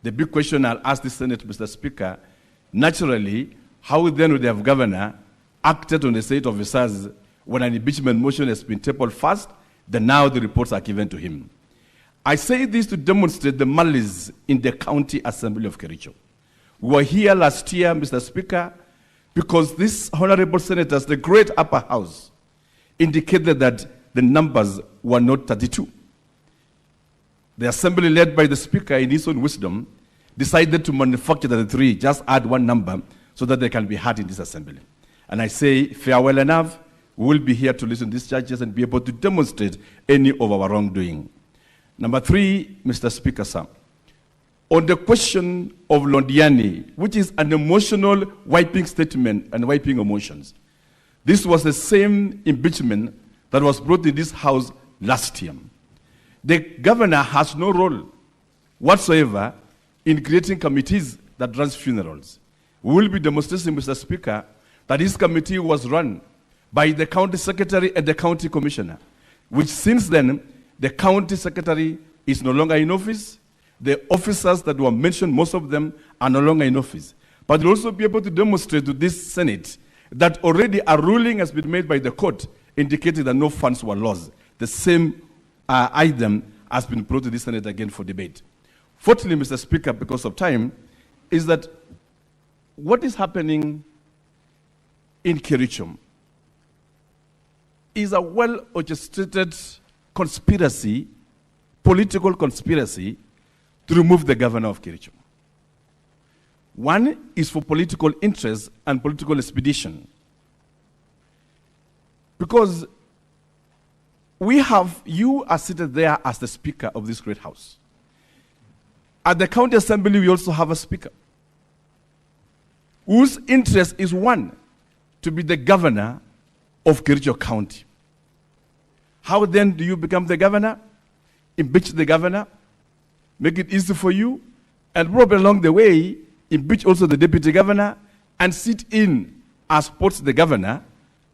The big question I'll ask the Senate, Mr. Speaker, naturally, how then would the governor acted on the state officers when an impeachment motion has been tabled first, then now the reports are given to him? I say this to demonstrate the malice in the County Assembly of Kericho. We were here last year, Mr. Speaker, because these honorable senators, the great upper house, indicated that the numbers were not 32. The assembly, led by the speaker in his own wisdom, decided to manufacture 33, just add one number so that they can be heard in this assembly. And I say, farewell enough, we will be here to listen to these judges and be able to demonstrate any of our wrongdoing. Number 3, Mr. Speaker, sir, on the question of Londiani, which is an emotional wiping statement and wiping emotions, this was the same impeachment that was brought in this house last year. The governor has no role whatsoever in creating committees that run funerals. We will be demonstrating, Mr. Speaker, that this committee was run by the county secretary and the county commissioner, which since then, the county secretary is no longer in office. The officers that were mentioned, most of them are no longer in office. But we'll also be able to demonstrate to this Senate that already a ruling has been made by the court indicating that no funds were lost. The same item has been brought to the Senate again for debate. Fortunately, Mr. Speaker, because of time, is that what is happening in Kericho is a well-orchestrated conspiracy, political conspiracy, to remove the governor of Kericho. One is for political interest and political expedition. Because you are seated there as the Speaker of this great house. At the county assembly, we also have a speaker whose interest is one, to be the governor of Kericho County. How then do you become the governor? Impeach the governor, make it easy for you, and probably along the way, impeach also the deputy governor, and sit in as both the governor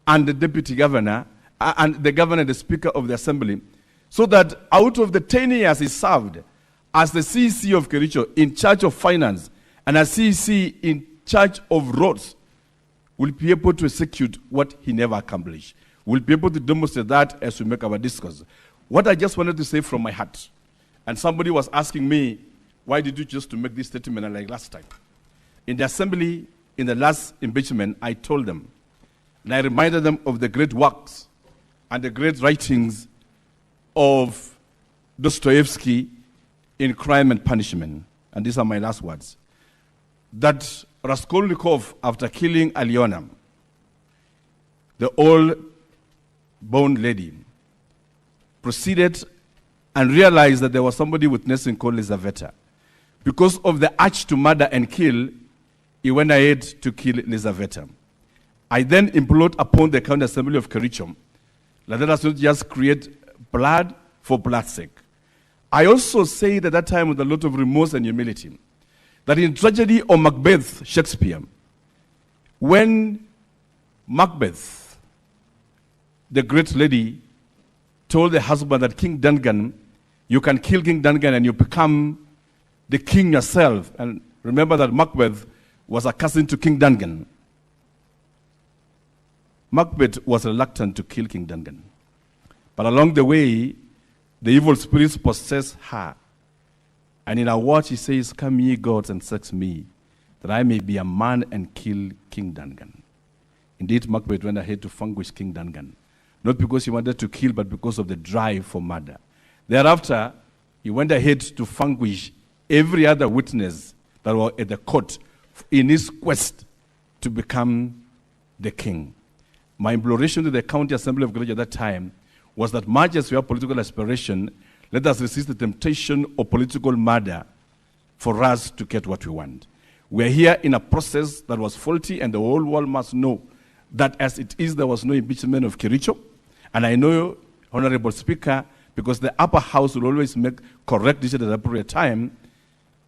and the deputy governor, and the governor and the speaker of the assembly, so that out of the 10 years he served as the CEC of Kericho in charge of finance and as CEC in charge of roads, will be able to execute what he never accomplished. We'll be able to demonstrate that as we make our discourse. What I just wanted to say from my heart, and somebody was asking me, why did you just to make this statement like last time? In the assembly, in the last impeachment, I told them, and I reminded them of the great works and the great writings of Dostoevsky in Crime and Punishment. And these are my last words. That Raskolnikov, after killing Alyona, the old bone lady, proceeded and realized that there was somebody witnessing called Lizaveta. Because of the urge to murder and kill, he went ahead to kill Lizaveta. I then implored upon the county assembly of Kericho, let us not just create blood for blood's sake. I also said at that time with a lot of remorse and humility, that in tragedy of Macbeth, Shakespeare, when Macbeth, the great lady, told the husband that King Duncan, you can kill King Duncan and you become the king yourself. And remember that Macbeth was a cousin to King Duncan. Macbeth was reluctant to kill King Duncan. But along the way, the evil spirits possessed her. And in her watch, he says, come ye gods and sex me, that I may be a man and kill King Duncan. Indeed, Macbeth went ahead to vanquish King Duncan. Not because he wanted to kill, but because of the drive for murder. Thereafter, he went ahead to vanquish every other witness that was at the court in his quest to become the king. My imploration to the county assembly of Kericho at that time was that much as we have political aspiration, let us resist the temptation of political murder for us to get what we want. We are here in a process that was faulty, and the whole world must know that as it is, there was no impeachment of Kericho. And I know, Honorable Speaker, because the upper house will always make correct decisions at the appropriate time,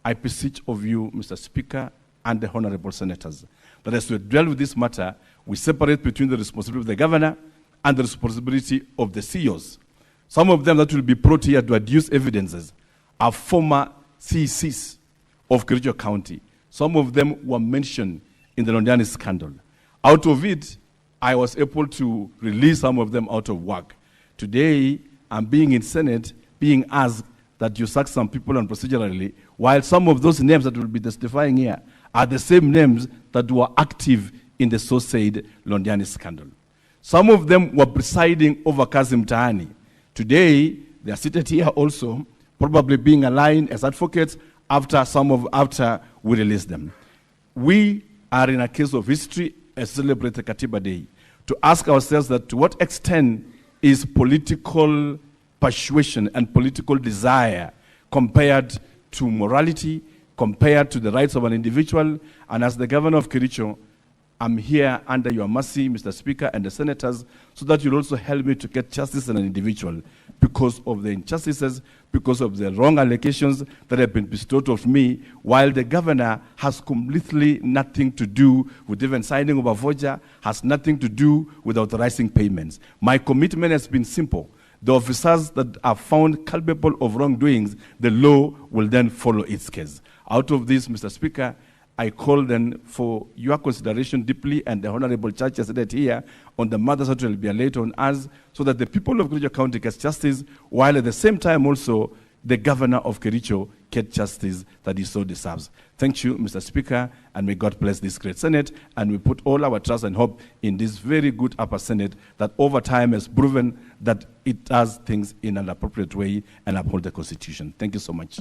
I beseech of you, Mr. Speaker, and the Honorable Senators, that as we deal with this matter, we separate between the responsibility of the governor and the responsibility of the CEOs. Some of them that will be brought here to adduce evidences are former CECs of Kericho County. Some of them were mentioned in the Londiani scandal. Out of it, I was able to release some of them out of work. Today, I'm being in Senate, being asked that you sack some people on procedurally, while some of those names that will be testifying here are the same names that were active in the so-said Londiani scandal. Some of them were presiding over Kazim Tahani. Today, they are seated here also, probably being aligned as advocates after we release them. We are in a case of history as celebrated Katiba Day, to ask ourselves that to what extent is political persuasion and political desire compared to morality, compared to the rights of an individual. And as the governor of Kericho, I'm here under your mercy, Mr. Speaker, and the senators, so that you'll also help me to get justice as an individual because of the injustices, because of the wrong allegations that have been bestowed of me, while the governor has completely nothing to do with even signing of a voucher, has nothing to do with authorizing payments. My commitment has been simple. The officers that are found culpable of wrongdoings, the law will then follow its case. Out of this, Mr. Speaker, I call then for your consideration deeply, and the Honorable Church has said it here, on the matters that will be laid on us, so that the people of Kericho County get justice, while at the same time also the governor of Kericho get justice that he so deserves. Thank you, Mr. Speaker, and may God bless this great Senate, and we put all our trust and hope in this very good upper Senate that over time has proven that it does things in an appropriate way and uphold the Constitution. Thank you so much.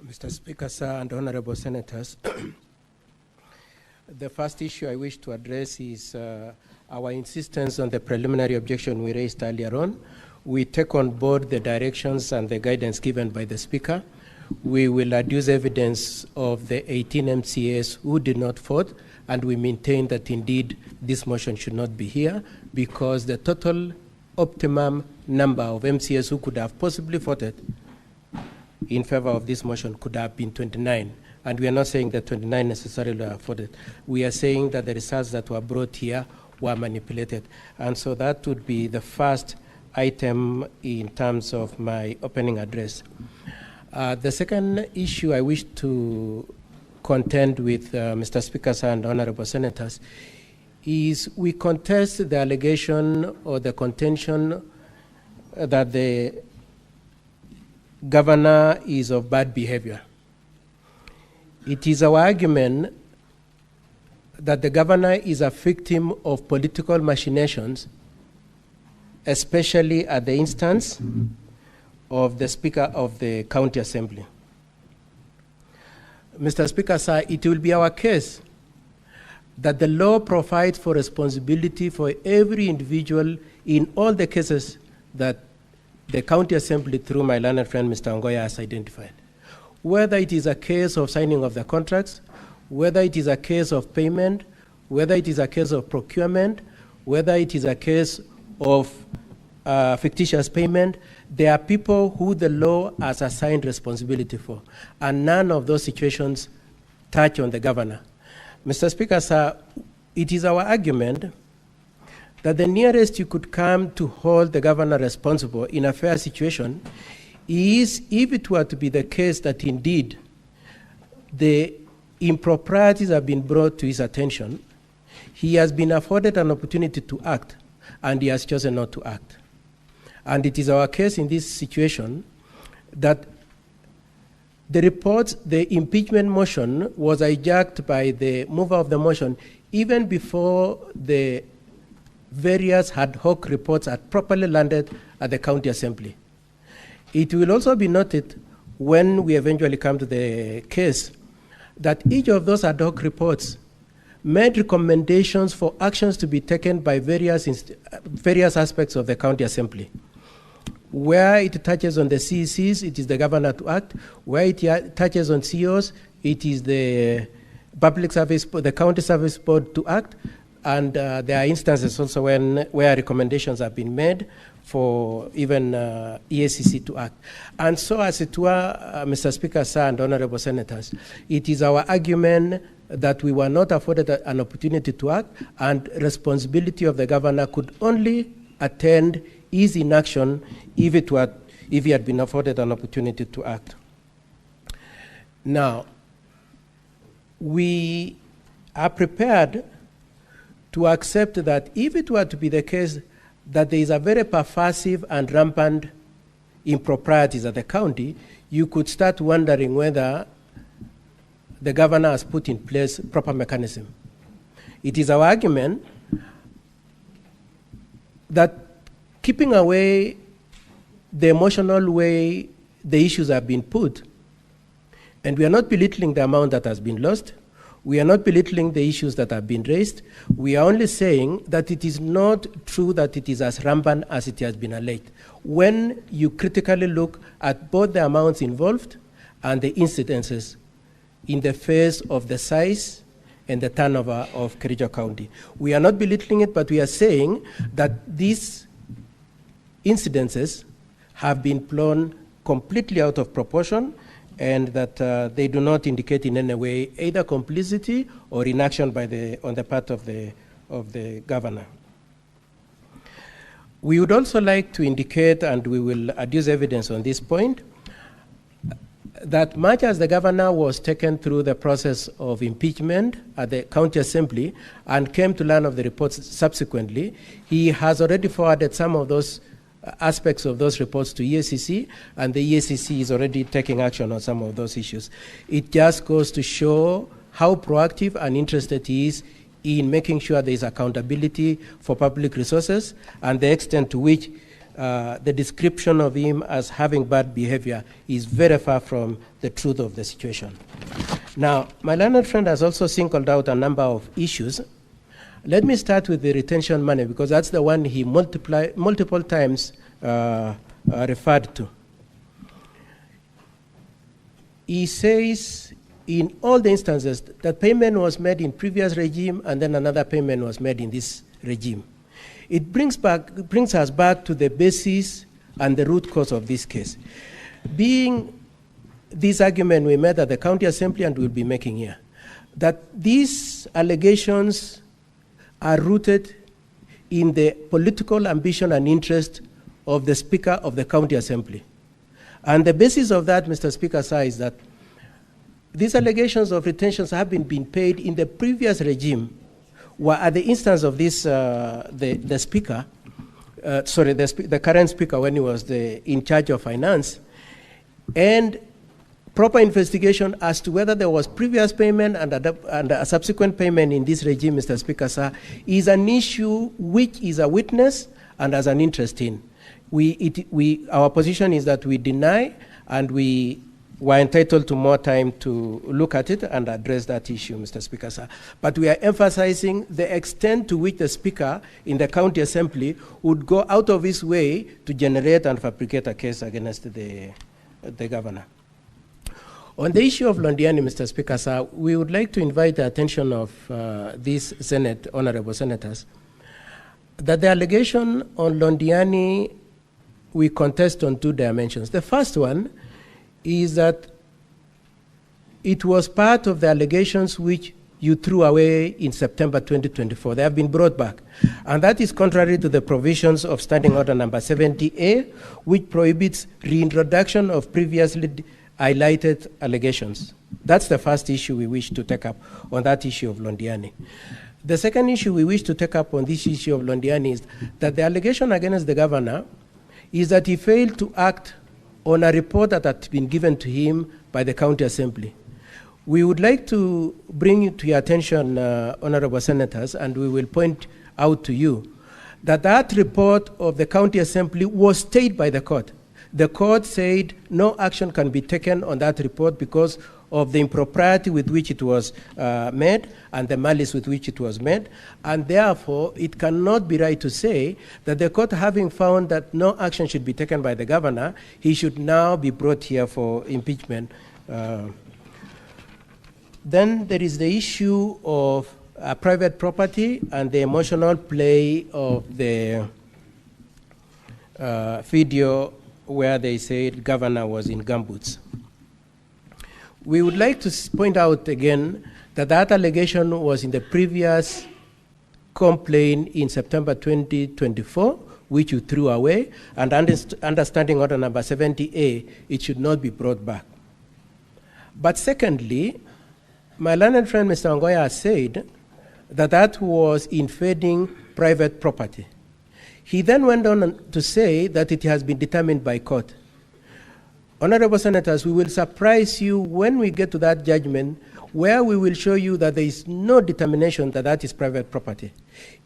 Mr. Speaker, sir, and honorable senators, the first issue I wish to address is our insistence on the preliminary objection we raised earlier on, we take on board the directions and the guidance given by the Speaker. We will adduce evidence of the 18 MCAs who did not vote, and we maintain that indeed this motion should not be here because the total optimum number of MCAs who could have possibly voted in favor of this motion could have been 29. And we are not saying that 29 necessarily are voted. We are saying that the results that were brought here were manipulated. And so that would be the first item in terms of my opening address. The second issue I wish to contend with Mr. Speaker and honorable senators is we contest the allegation or the contention that the governor is of bad behavior. It is our argument that the governor is a victim of political machinations, especially at the instance of the Speaker of the County Assembly. Mr. Speaker, sir, it will be our case that the law provides for responsibility for every individual in all the cases that the County Assembly, through my learned friend Mr. Ngoya, has identified. Whether it is a case of signing of the contracts, whether it is a case of payment, whether it is a case of procurement, whether it is a case of fictitious payment, there are people who the law has assigned responsibility for, and none of those situations touch on the governor. Mr. Speaker, sir, it is our argument that the nearest you could come to hold the governor responsible in a fair situation is if it were to be the case that indeed the improprieties have been brought to his attention, he has been afforded an opportunity to act, and he has chosen not to act. And it is our case in this situation that the report, the impeachment motion, was hijacked by the mover of the motion even before the various ad hoc reports had properly landed at the County Assembly. It will also be noted when we eventually come to the case that each of those ad hoc reports made recommendations for actions to be taken by various aspects of the County Assembly. Where it touches on the CECs, it is the governor to act. Where it touches on CEOs, it is the public service, the county service board to act. And there are instances also where recommendations have been made for even EACC to act. And so, as it were, Mr. Speaker, sir, and honorable senators, it is our argument that we were not afforded an opportunity to act, and responsibility of the governor could only attend his inaction if he had been afforded an opportunity to act. Now, we are prepared to accept that if it were to be the case that there is a very pervasive and rampant improprieties at the county, you could start wondering whether the governor has put in place proper mechanism. It is our argument that keeping away the emotional way the issues have been put, and we are not belittling the amount that has been lost, we are not belittling the issues that have been raised, we are only saying that it is not true that it is as rampant as it has been alleged. When you critically look at both the amounts involved and the incidences in the face of the size and the turnover of Kericho County. We are not belittling it, but we are saying that these incidences have been blown completely out of proportion, and that they do not indicate in any way either complicity or inaction on the part of the governor. We would also like to indicate, and we will adduce evidence on this point, that much as the governor was taken through the process of impeachment at the County Assembly and came to learn of the reports subsequently, he has already forwarded some of those aspects of those reports to EACC, and the EACC is already taking action on some of those issues. It just goes to show how proactive and interested he is in making sure there is accountability for public resources, and the extent to which the description of him as having bad behavior is very far from the truth of the situation. Now, my learned friend has also singled out a number of issues. Let me start with the retention money, because that's the one he multiple times referred to. He says in all the instances that payment was made in previous regime and then another payment was made in this regime. It brings us back to the basis and the root cause of this case. Being this argument we made at the County Assembly and we'll be making here, that these allegations are rooted in the political ambition and interest of the Speaker of the County Assembly. And the basis of that, Mr. Speaker, sir, is that these allegations of retentions have been paid in the previous regime, where at the instance of this, the Speaker, the current Speaker when he was in charge of finance, and proper investigation as to whether there was previous payment and a subsequent payment in this regime, Mr. Speaker, sir, is an issue which is a witness and has an interest in. Our position is that we deny, and we were entitled to more time to look at it and address that issue, Mr. Speaker, sir. But we are emphasizing the extent to which the Speaker in the County Assembly would go out of his way to generate and fabricate a case against the governor. On the issue of Londiani, Mr. Speaker, sir, we would like to invite the attention of these honorable senators that the allegation on Londiani we contest on two dimensions. The first one is that it was part of the allegations which you threw away in September 2024. They have been brought back. And that is contrary to the provisions of Standing Order number 70A, which prohibits reintroduction of previously highlighted allegations. That's the first issue we wish to take up on that issue of Londiani. The second issue we wish to take up on this issue of Londiani is that the allegation against the governor is that he failed to act on a report that had been given to him by the County Assembly. We would like to bring to your attention, honorable senators, and we will point out to you that that report of the County Assembly was stayed by the court. The court said no action can be taken on that report because of the impropriety with which it was made and the malice with which it was made, and therefore it cannot be right to say that the court, having found that no action should be taken by the governor, he should now be brought here for impeachment. Then there is the issue of private property and the emotional play of the video where they said governor was in gumboots. We would like to point out again that that allegation was in the previous complaint in September 2024, which you threw away, and understanding order number 70A, it should not be brought back. But secondly, my learned friend Mr. Angoya has said that that was invading private property. He then went on to say that it has been determined by court. Honorable senators, we will surprise you when we get to that judgment where we will show you that there is no determination that that is private property.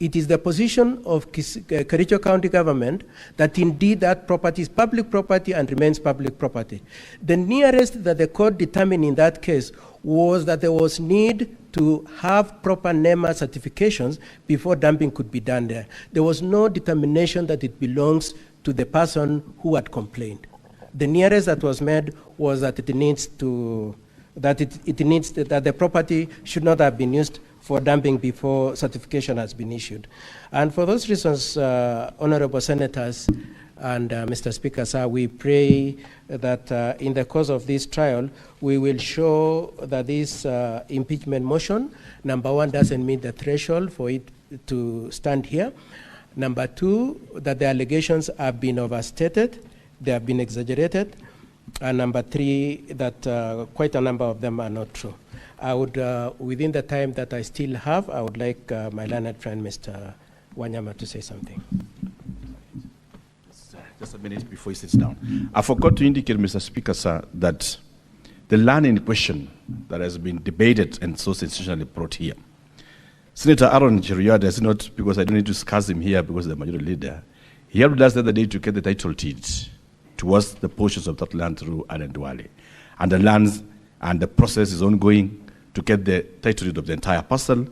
It is the position of Kericho County government that indeed that property is public property and remains public property. The nearest that the court determined in that case was that there was need to have proper NEMA certifications before dumping could be done there. There was no determination that it belongs to the person who had complained. The nearest that was made was that that the property should not have been used for dumping before certification has been issued. And for those reasons, honorable senators and Mr. Speaker, sir, we pray that in the course of this trial, we will show that this impeachment motion, number one, doesn't meet the threshold for it to stand here. Number two, that the allegations have been overstated, they have been exaggerated. And number three, that quite a number of them are not true. I would, within the time that I still have, I would like my learned friend, Mr. Wanyama, to say something. Just a minute before he sits down. I forgot to indicate, Mr. Speaker, sir, that the land in question that has been debated and so sensationally brought here, Senator Aaron Cheruiyot does not, because I don't need to discuss him here because he's the majority leader, he helped us the other day to get the title deed towards the portions of that land through Adendwale. And the lands and the process is ongoing to get the title deed of the entire parcel.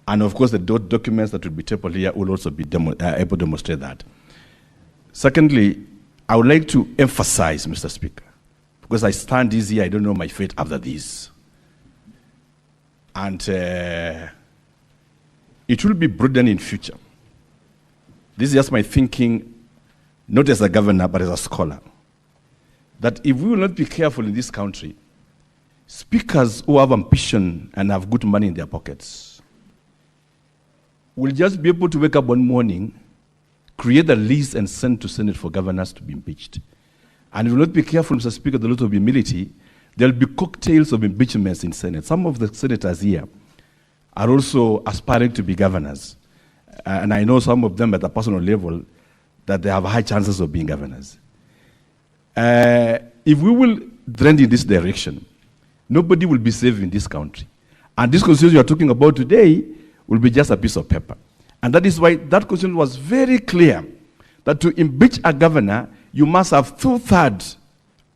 And of course, the documents that will be tabled here will also be able to demonstrate that. Secondly, I would like to emphasize, Mr. Speaker, because I stand this year, I don't know my fate after this. And it will be prudent in future. This is just my thinking, not as a governor, but as a scholar, that if we will not be careful in this country, speakers who have ambition and have good money in their pockets will just be able to wake up one morning, create a list and send to Senate for governors to be impeached. And if we will not be careful, Mr. Speaker, the lot of humility, there will be cocktails of impeachments in Senate. Some of the senators here are also aspiring to be governors. And I know some of them at a personal level that they have high chances of being governors. If we will trend in this direction, nobody will be safe in this country. And this constitution you are talking about today will be just a piece of paper. And that is why that constitution was very clear that to impeach a governor, you must have 2/3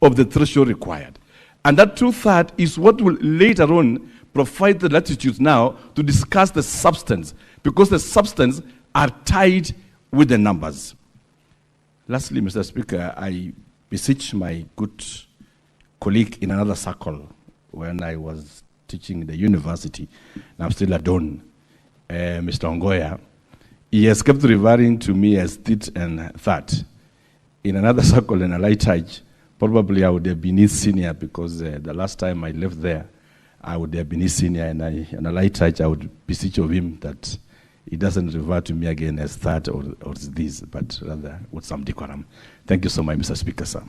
of the threshold required. And that 2/3 is what will later on provide the latitude now to discuss the substance, because the substance are tied with the numbers. Lastly, Mr. Speaker, I beseech my good colleague in another circle when I was teaching in the university, and I'm still a don, Mr. Ongoya. He has kept referring to me as tit and that. In another circle, in a light touch, probably I would have been his senior, because the last time I left there, I would have been his senior, and in a light touch, I would beseech of him that he doesn't refer to me again as that or this, but rather with some decorum. Thank you so much, Mr. Speaker, sir.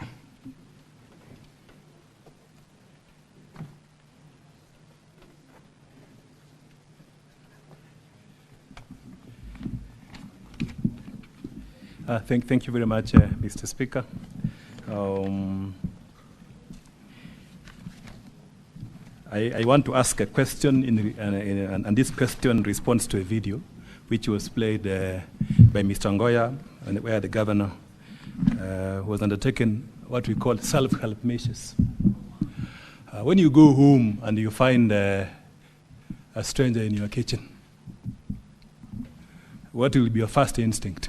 Thank you very much, Mr. Speaker. I want to ask a question, and this question responds to a video which was played by Mr. Ngoya, where the governor was undertaking what we call self-help measures. When you go home and you find a stranger in your kitchen, what will be your first instinct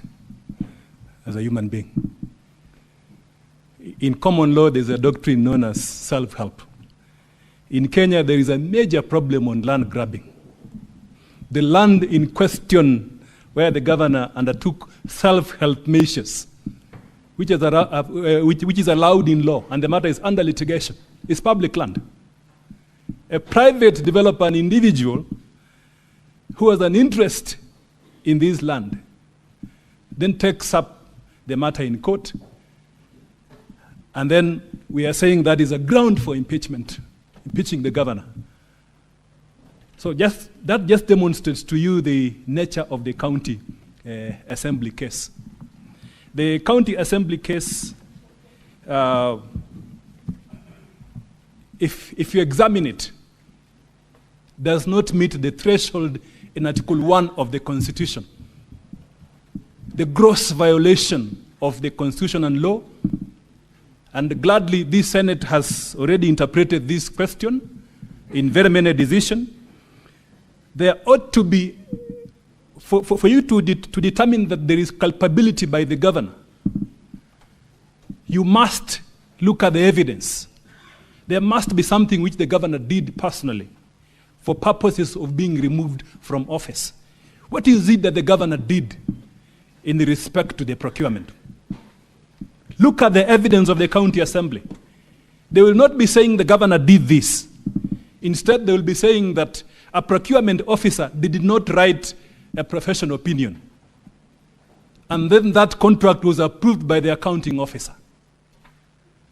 as a human being? In common law, there's a doctrine known as self-help. In Kenya, there is a major problem on land grabbing. The land in question, where the governor undertook self-help measures, which is allowed in law, and the matter is under litigation, is public land. A private developer, an individual who has an interest in this land, then takes up the matter in court, and then we are saying that is a ground for impeachment, impeaching the governor. So that just demonstrates to you the nature of the county assembly case. The county assembly case, if you examine it, does not meet the threshold in Article 1 of the Constitution. The gross violation of the Constitution and law, and gladly this Senate has already interpreted this question in very many decisions. There ought to be, for you to determine that there is culpability by the governor, you must look at the evidence. There must be something which the governor did personally for purposes of being removed from office. What is it that the governor did in respect to the procurement? Look at the evidence of the county assembly. They will not be saying the governor did this. Instead, they will be saying that a procurement officer did not write a professional opinion. And then that contract was approved by the accounting officer.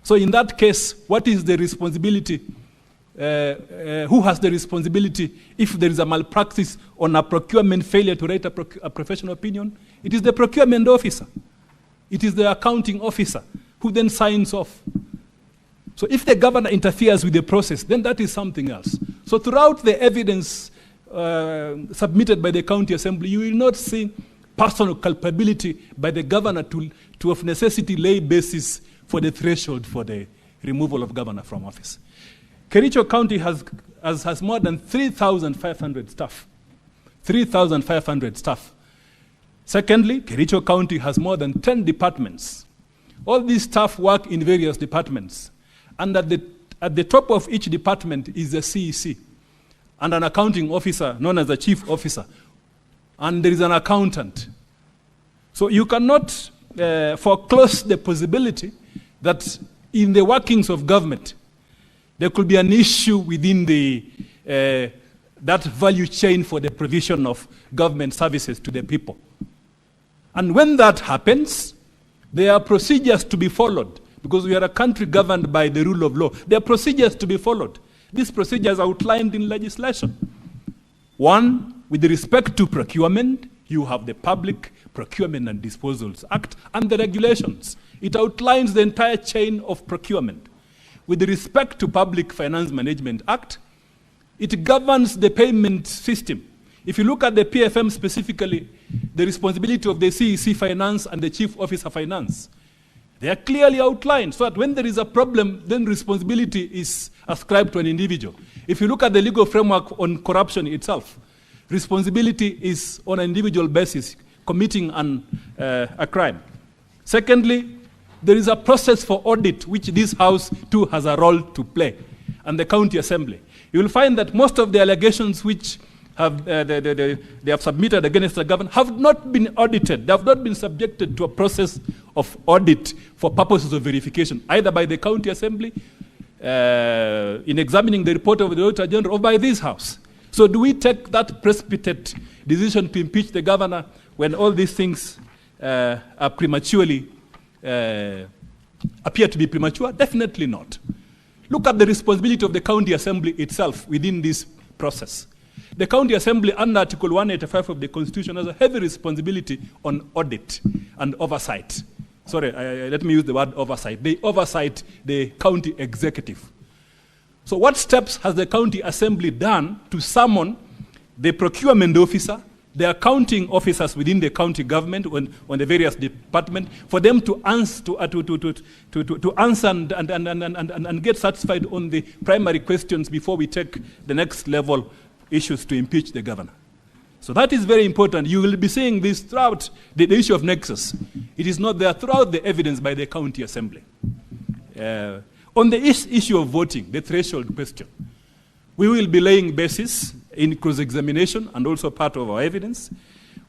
So in that case, what is the responsibility? Who has the responsibility if there is a malpractice on a procurement failure to write a professional opinion? It is the procurement officer. It is the accounting officer who then signs off. So if the governor interferes with the process, then that is something else. So throughout the evidence submitted by the county assembly, you will not see personal culpability by the governor to of necessity lay basis for the threshold for the removal of governor from office. Kericho County has more than 3,500 staff. 3,500 staff. Secondly, Kericho County has more than 10 departments. All these staff work in various departments. And at the top of each department is a CEC and an accounting officer known as a chief officer. And there is an accountant. So you cannot foreclose the possibility that in the workings of government, there could be an issue within that value chain for the provision of government services to the people. And when that happens, there are procedures to be followed, because we are a country governed by the rule of law. There are procedures to be followed. These procedures are outlined in legislation. One, with respect to procurement, you have the Public Procurement and Disposals Act and the regulations. It outlines the entire chain of procurement. With respect to Public Finance Management Act, it governs the payment system. If you look at the PFM specifically, the responsibility of the CEC Finance and the Chief Officer Finance, they are clearly outlined so that when there is a problem, then responsibility is ascribed to an individual. If you look at the legal framework on corruption itself, responsibility is on an individual basis committing a crime. Secondly, there is a process for audit which this House too has a role to play, and the County Assembly. You will find that most of the allegations which they have submitted against the government have not been audited. They have not been subjected to a process of audit for purposes of verification, either by the County Assembly, in examining the report of the Auditor General, or by this House. So do we take that precipitate decision to impeach the governor when all these things are prematurely, appear to be premature? Definitely not. Look at the responsibility of the County Assembly itself within this process. The County Assembly, under Article 185 of the Constitution, has a heavy responsibility on audit and oversight. Sorry, let me use the word oversight. They oversight the county executive. So what steps has the County Assembly done to summon the procurement officer, the accounting officers within the county government on the various departments, for them to answer and get satisfied on the primary questions before we take the next level issues to impeach the governor? So that is very important. You will be seeing this throughout the issue of nexus. It is not there throughout the evidence by the County Assembly. On the issue of voting, the threshold question, we will be laying basis in cross-examination and also part of our evidence.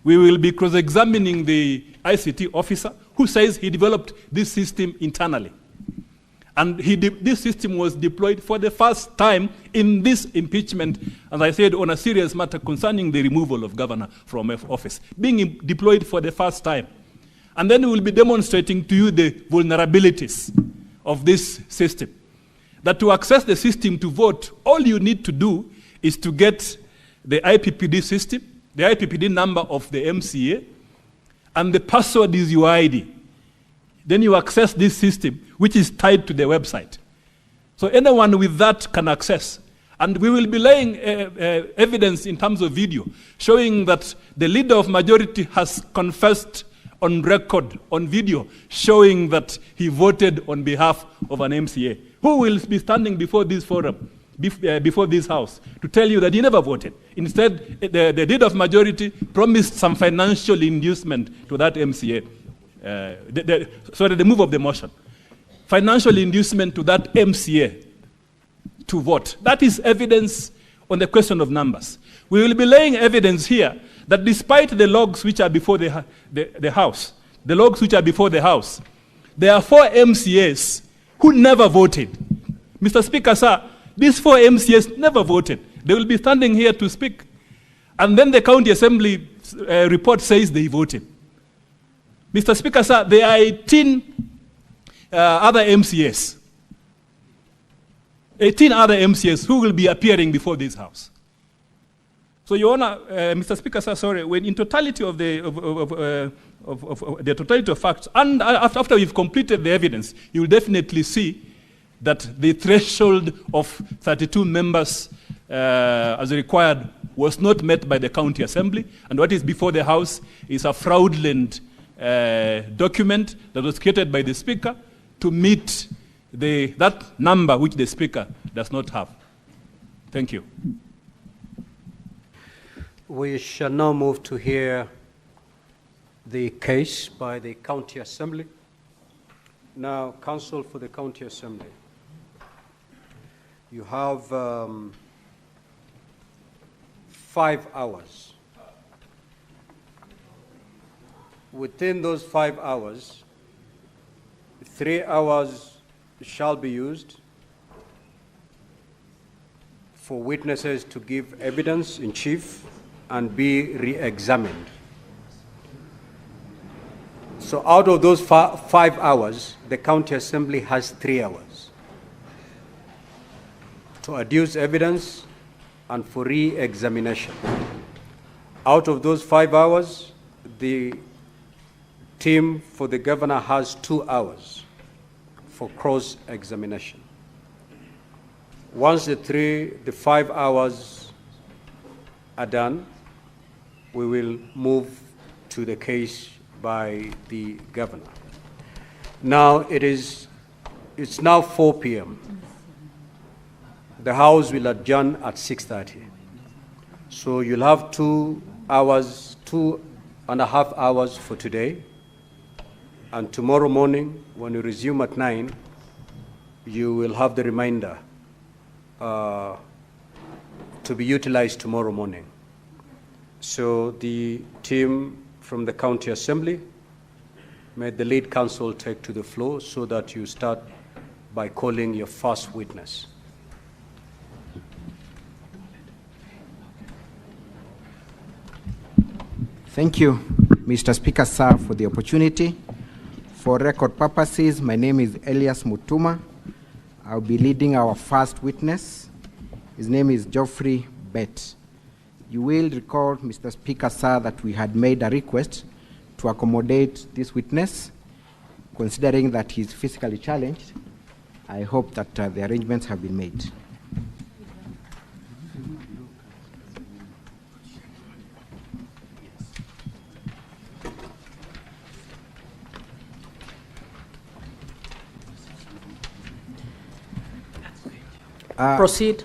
We will be cross-examining the ICT officer who says he developed this system internally. And this system was deployed for the first time in this impeachment, as I said, on a serious matter concerning the removal of governor from office, being deployed for the first time. And then we will be demonstrating to you the vulnerabilities of this system. That to access the system to vote, all you need to do is to get the IPPD system, the IPPD number of the MCA, and the password is your ID. Then you access this system, which is tied to the website. So anyone with that can access. And we will be laying evidence in terms of video, showing that the leader of majority has confessed on record, on video, showing that he voted on behalf of an MCA, who will be standing before this forum, before this House, to tell you that he never voted. Instead, the leader of majority promised some financial inducement to that MCA. The move of the motion. Financial inducement to that MCA to vote. That is evidence on the question of numbers. We will be laying evidence here that despite the logs which are before the House, the logs which are before the House, there are 4 MCAs who never voted. Mr. Speaker, sir, these 4 MCAs never voted. They will be standing here to speak. And then the County Assembly report says they voted. Mr. Speaker, sir, there are 18 other MCAs. 18 other MCAs who will be appearing before this House. So, Your Honor, Mr. Speaker, sir, sorry, when in totality of the totality of facts, and after we've completed the evidence, you will definitely see that the threshold of 32 members as required was not met by the County Assembly, and what is before the House is a fraudulent document that was created by the Speaker to meet that number which the Speaker does not have. Thank you. We shall now move to hear the case by the County Assembly. Now, Counsel for the County Assembly, you have 5 hours. Within those 5 hours, 3 hours shall be used for witnesses to give evidence in chief and be re-examined. So out of those 5 hours, the County Assembly has 3 hours to adduce evidence and for re-examination. Out of those 5 hours, the team for the governor has 2 hours for cross-examination. Once the 5 hours are done, we will move to the case by the governor. Now it's now 4 p.m. The House will adjourn at 6:30. So you'll have 2 hours, 2.5 hours for today. And tomorrow morning, when you resume at 9, you will have the remainder to be utilized tomorrow morning. So the team from the County Assembly, may the lead counsel take to the floor so that you start by calling your first witness. Thank you, Mr. Speaker, sir, for the opportunity. For record purposes, my name is Elias Mutuma. I'll be leading our first witness. His name is Geoffrey Bett. You will recall, Mr. Speaker, sir, that we had made a request to accommodate this witness, considering that he's physically challenged. I hope that the arrangements have been made. Proceed.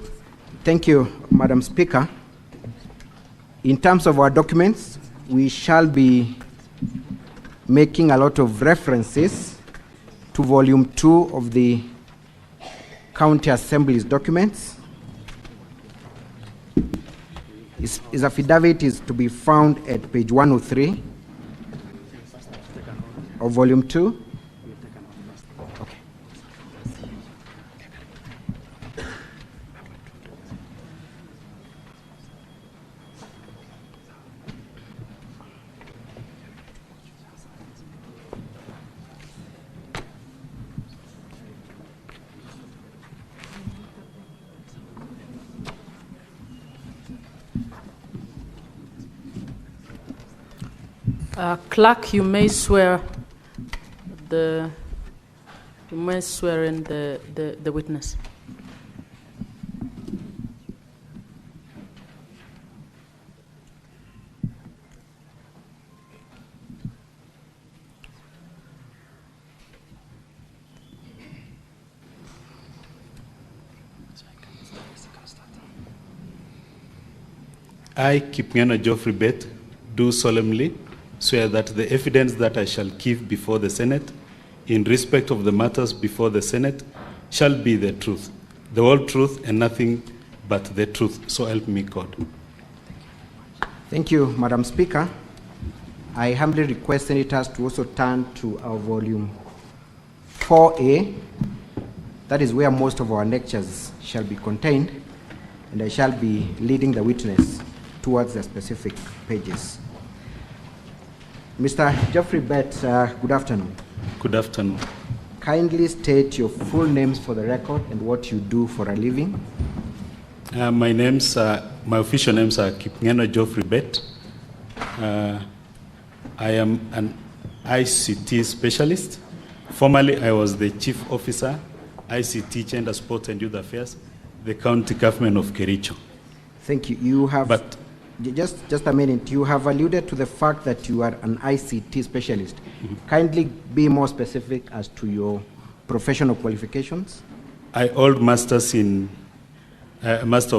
Thank you, Madam Speaker. In terms of our documents, we shall be making a lot of references to Volume 2 of the County Assembly's documents. His affidavit is to be found at page 103 of Volume 2. Clerk, you may swear in the witness. I, Kipngeno Geoffrey Bett, do solemnly swear that the evidence that I shall give before the Senate in respect of the matters before the Senate shall be the truth, the whole truth, and nothing but the truth. So help me God. Thank you, Madam Speaker. I humbly request senators to also turn to our Volume 4A. That is where most of our lectures shall be contained, and I shall be leading the witness towards the specific pages. Mr. Geoffrey Bett, good afternoon. Good afternoon. Kindly state your full names for the record and what you do for a living. My official names are Kipngeno Geoffrey Bett. I am an ICT specialist. Formerly, I was the Chief Officer, ICT, Gender, Sport and Youth Affairs, the County Government of Kericho. Thank you. You have... Just a minute. You have alluded to the fact that you are an ICT specialist. Mm-hmm. Kindly be more specific as to your professional qualifications. I hold Master of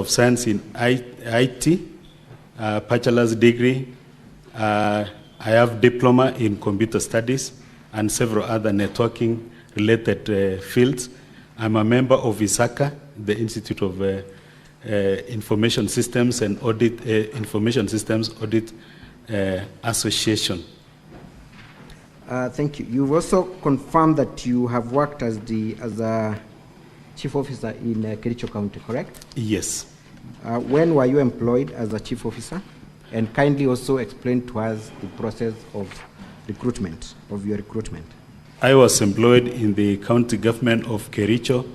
Science in IT, bachelor's degree, I have diploma in computer studies and several other networking related fields. I'm a member of ISACA, the Institute of Information Systems and Audit, Information Systems Audit Association. Thank you. You've also confirmed that you have worked as a chief officer in Kericho County, correct? Yes. When were you employed as a chief officer? And kindly also explain to us the process of recruitment, of your recruitment. I was employed in the county government of Kericho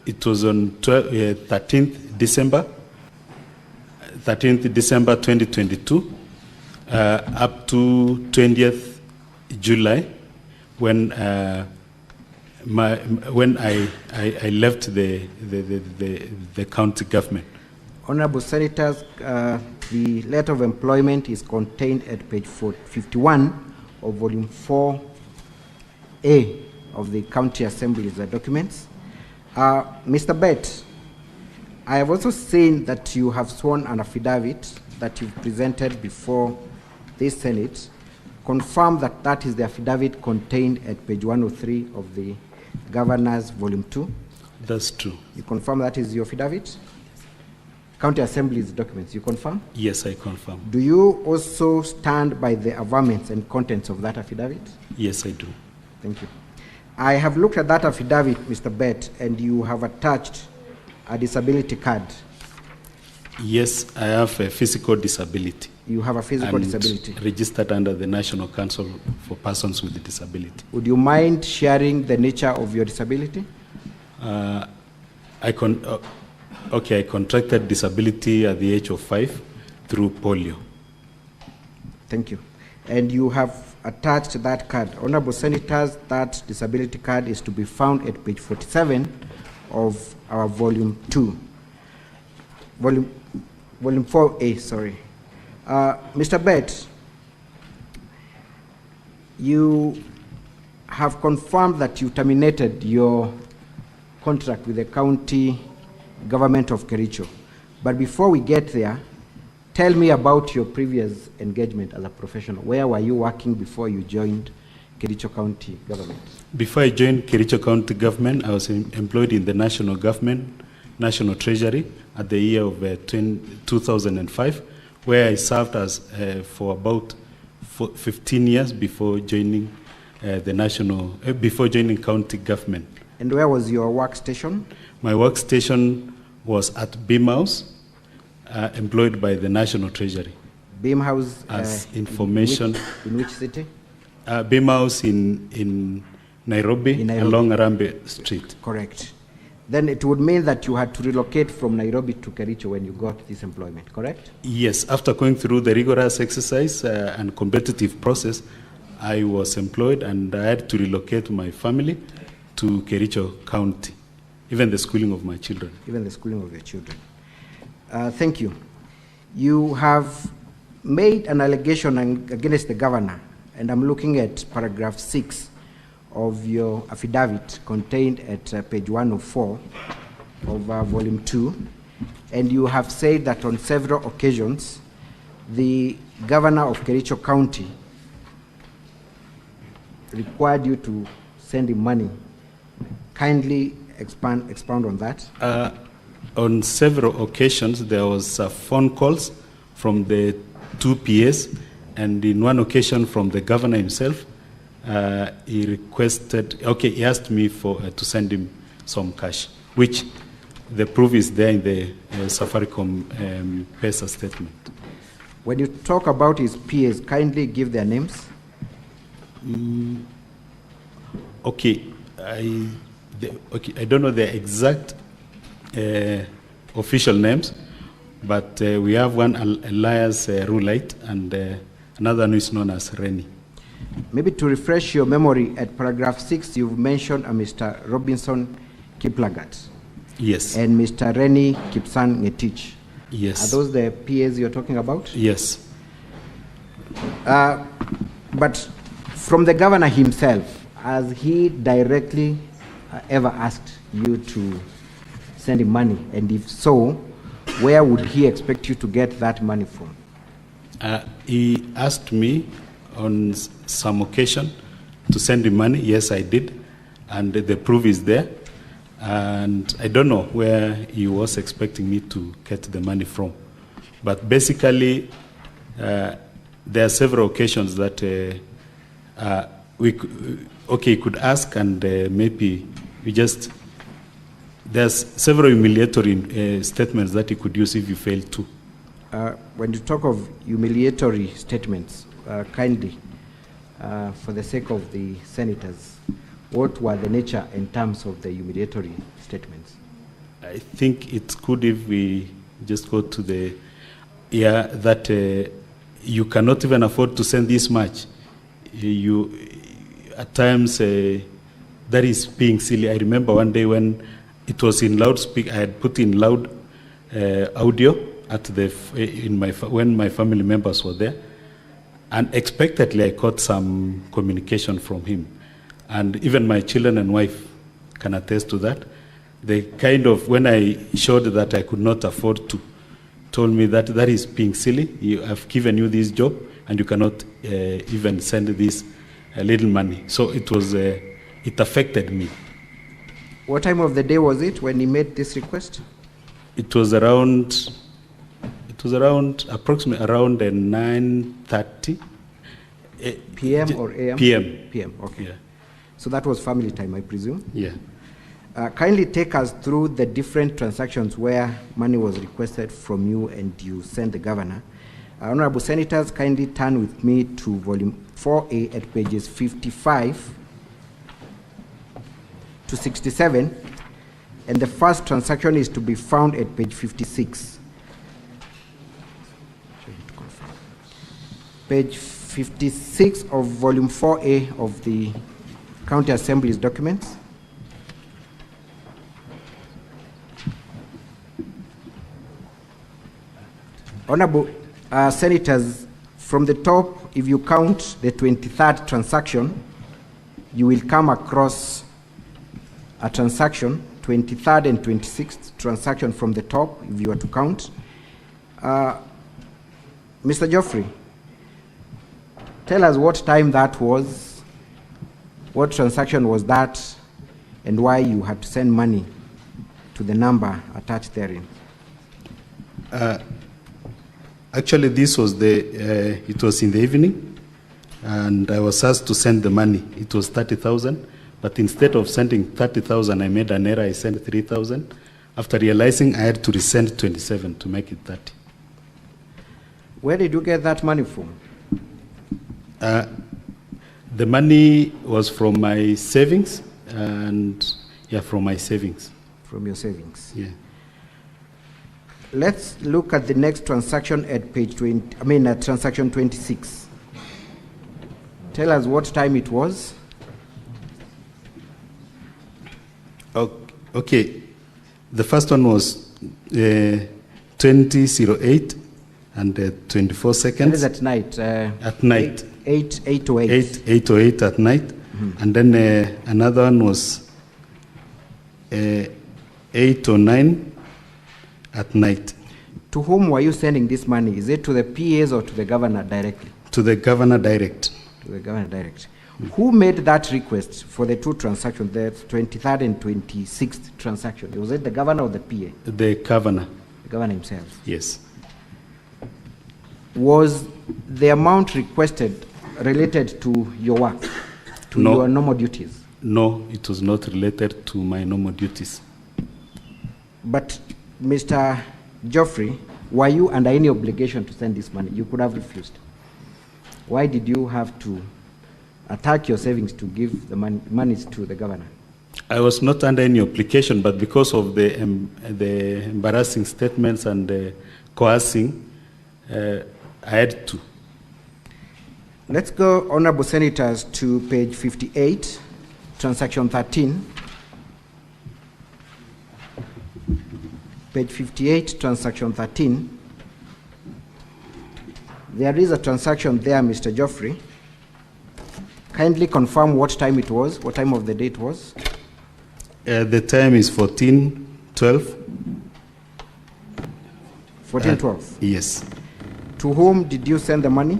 it was on 13th December 2022 up to 20th July when I left the county government. Honorable Senators, the letter of employment is contained at page 51 of volume 4A of the County Assembly's documents. Mr. Bett, I have also seen that you have sworn an affidavit that you've presented before this Senate. Confirm that that is the affidavit contained at page 103 of the Governor's volume 2. That's true. You confirm that is your affidavit? County Assembly's documents, you confirm? Yes, I confirm. Do you also stand by the averments and contents of that affidavit? Yes, I do. Thank you. I have looked at that affidavit, Mr. Bett, and you have attached a disability card. Yes, I have a physical disability. You have a physical disability. Registered under the National Council for Persons with Disability. Would you mind sharing the nature of your disability? I contracted disability at the age of 5 through polio. Thank you. And you have attached that card. Honorable Senators, that disability card is to be found at page 47 of our volume 2. Volume 4A, sorry. Mr. Bett, you have confirmed that you terminated your contract with the county government of Kericho. But before we get there, tell me about your previous engagement as a professional. Where were you working before you joined Kericho County government? Before I joined Kericho County government, I was employed in the national government, National Treasury, at the year of 2005, where I served as for about 15 years before joining before joining county government. And where was your workstation? My workstation was at Beam House, employed by the National Treasury. Beam House as information. In which city? Beam House in Nairobi, along Arambe Street. Correct. Then it would mean that you had to relocate from Nairobi to Kericho when you got this employment, correct? Yes. After going through the rigorous exercise and competitive process, I was employed and I had to relocate my family to Kericho County, even the schooling of my children. Even the schooling of your children. Thank you. You have made an allegation against the governor, and I'm looking at paragraph 6 of your affidavit contained at page 104 of volume 2, and you have said that on several occasions the governor of Kericho County required you to send him money. Kindly expound on that. On several occasions, there was phone calls from the two PAs, and in one occasion from the governor himself. He requested, he asked me to send him some cash, which the proof is there in the Safaricom PESA statement. When you talk about his PAs, kindly give their names. I don't know the exact official names, but we have one Elias Rulite and another who is known as Rennie. Maybe to refresh your memory, at paragraph 6, you've mentioned a Mr. Robinson Kiplagat. Yes. And Mr. Rennie Kipsan Ngetich. Yes. Are those the PAs you're talking about? Yes. But from the governor himself, has he directly ever asked you to send him money? And if so, where would he expect you to get that money from? He asked me on some occasion to send him money. Yes, I did. And the proof is there. And I don't know where he was expecting me to get the money from. But basically, there are several occasions that he could ask, and maybe we just, there's several humiliatory statements that he could use if you fail to. When you talk of humiliatory statements, kindly, for the sake of the senators, what were the nature and terms of the humiliatory statements? I think it's good if we just go to the, that you cannot even afford to send this much. You, at times, that is being silly. I remember one day when it was in loudspeaker, I had put in loud audio at the when my family members were there. Unexpectedly, I caught some communication from him. And even my children and wife can attest to that. They kind of, when I showed that I could not afford to, told me that that is being silly. I've given you this job, and you cannot even send this little money. So it was, it affected me. What time of the day was it when he made this request? It was around approximately around 9:30. PM or AM? PM. PM, okay. Yeah. So that was family time, I presume? Yeah. Kindly take us through the different transactions where money was requested from you and you sent the governor. Honorable Senators, kindly turn with me to volume 4A at pages 55 to 67, and the first transaction is to be found at page 56. Page 56 of volume 4A of the County Assembly's documents. Honorable Senators, from the top, if you count the 23rd transaction, you will come across a transaction, 23rd and 26th transaction from the top, if you are to count. Mr. Geoffrey, tell us what time that was, what transaction was that, and why you had to send money to the number attached therein. Actually, this was it was in the evening, and I was asked to send the money. It was 30,000, but instead of sending 30,000, I made an error. I sent 3,000. After realizing, I had to resend 27 to make it 30. Where did you get that money from? The money was from my savings, and from my savings. From your savings? Yeah. Let's look at the next transaction at page 20, at transaction 26. Tell us what time it was. Okay. The first one was 20:08 and 24 seconds. That is at night. At night. 8:08. 8:08 at night. Mm-hmm. And then another one was 8:09 at night. To whom were you sending this money? Is it to the PAs or to the governor directly? To the governor direct. To the governor direct. Who made that request for the two transactions, the 23rd and 26th transaction? Was it the governor or the PA? The governor. The governor himself? Yes. Was the amount requested related to your work, to your normal duties? No, it was not related to my normal duties. But Mr. Geoffrey, were you under any obligation to send this money? You could have refused. Why did you have to attack your savings to give the monies to the governor? I was not under any obligation, but because of the embarrassing statements and the coercing, I had to. Let's go, Honorable Senators, to page 58, transaction 13. Page 58, transaction 13. There is a transaction there, Mr. Geoffrey. Kindly confirm what time it was, what time of the day it was. The time is 14:12. 1412? Yes. To whom did you send the money?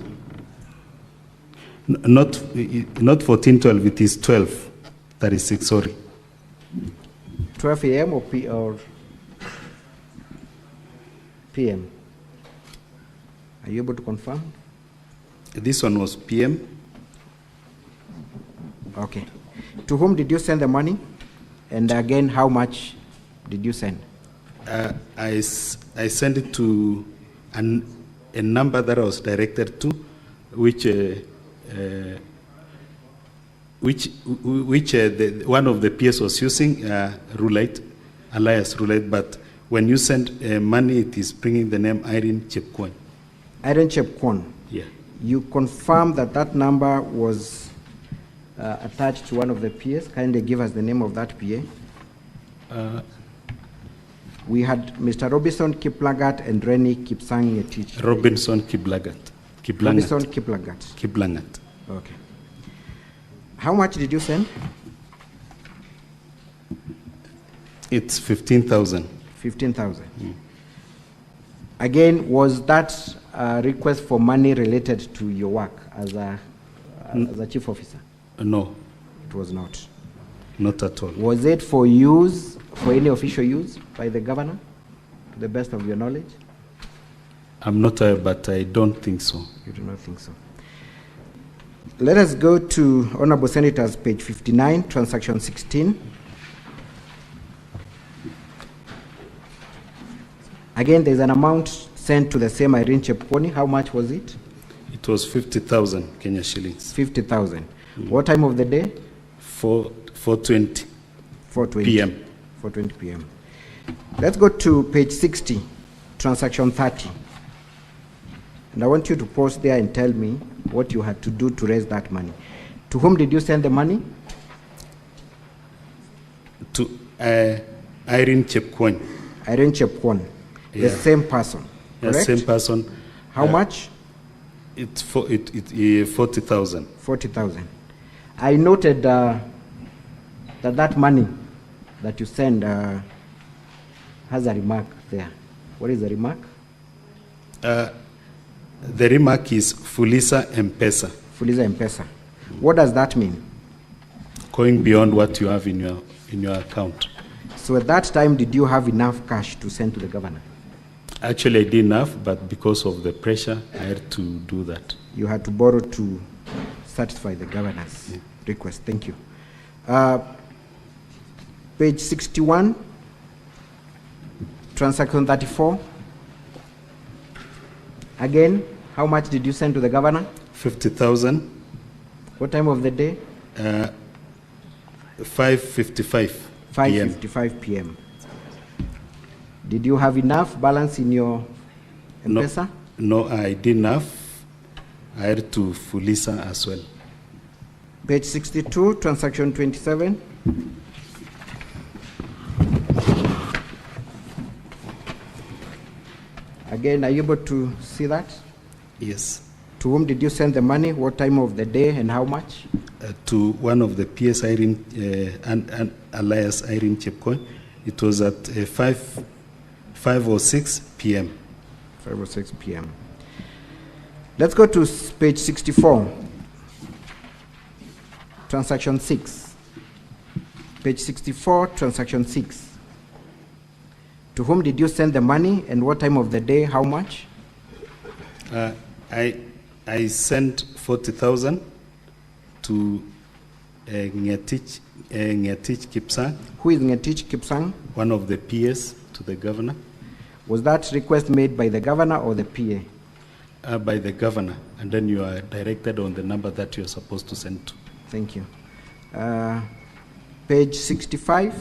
Not 1412, it is 12:36, sorry. 12 a.m. or p.m.? Are you able to confirm? This one was PM. Okay. To whom did you send the money? And again, how much did you send? I sent it to a number that I was directed to, which one of the PS was using, alias Roulette, but when you send money, it is bringing the name Irene Chepkwony. Irene Chepkwony? Yeah. You confirm that that number was attached to one of the PS? Kindly give us the name of that PA. We had Mr. Robinson Kiplagat and Rennie Kipsang Ngetich. Robinson Kiblangat. Robinson Kiplagat. Kiblangat. Okay. How much did you send? It's 15,000. 15,000. Again, was that a request for money related to your work as a chief officer? No. It was not. Not at all. Was it for use, for any official use by the governor, to the best of your knowledge? I'm not, but I don't think so. You do not think so. Let us go to Honorable Senators, page 59, transaction 16. Again, there's an amount sent to the same Irene Chepkwony. How much was it? It was 50,000 Kenya shillings. 50,000. What time of the day? 4:20 p.m. 4:20 p.m. Let's go to page 60, transaction 30. And I want you to pause there and tell me what you had to do to raise that money. To whom did you send the money? To Irene Chepkwony. Irene Chepkwony. Yeah. The same person, Yeah, correct? same person. How much? It's 40,000. 40,000. I noted that money that you send has a remark there. What is the remark? The remark is Fuliza M-Pesa. Fuliza M-Pesa. What does that mean? Going beyond what you have in your account. So at that time, did you have enough cash to send to the governor? Actually, I did enough, but because of the pressure, I had to do that. You had to borrow to satisfy the governor's request. Thank you. Page 61, transaction 34. Again, how much did you send to the governor? 50,000. What time of the day? 5:55 p.m. 5:55 p.m. Did you have enough balance in your M-Pesa? No, I did enough. I had to Fuliza as well. Page 62, transaction 27. Again, are you able to see that? Yes. To whom did you send the money? What time of the day and how much? To one of the PS Irene, alias Irene Chepkwony. It was at 5:06 p.m. 5:06 p.m. Let's go to page 64. Transaction 6. Page 64, transaction 6. To whom did you send the money and what time of the day, how much? I sent 40,000 to Ngetich Kipsang. Who is Ngetich Kipsang? One of the PS to the governor. Was that request made by the governor or the PA? By the governor, and then you are directed on the number that you are supposed to send to. Thank you. Page 65.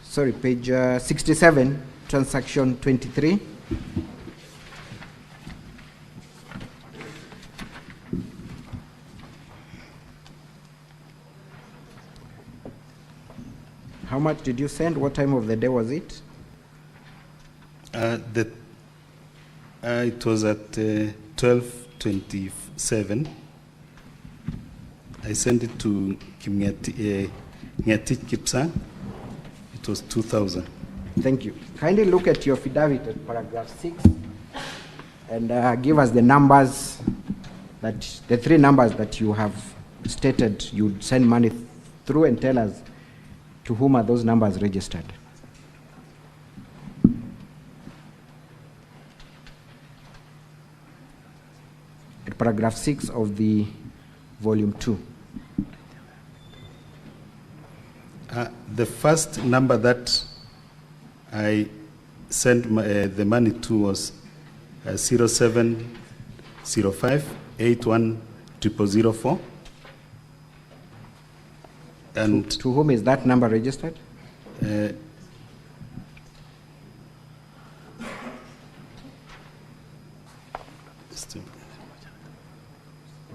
Sorry, page 67, transaction 23. How much did you send? What time of the day was it? It was at 12:27. I sent it to Ngetich Kipsang. It It was 2,000. Thank you. Kindly look at your affidavit at paragraph 6 and give us the numbers, the three numbers that you have stated you'd send money through, and tell us to whom are those numbers registered. At paragraph 6 of the volume 2. The first number that I sent the money to was 0705-810004. And to whom is that number registered?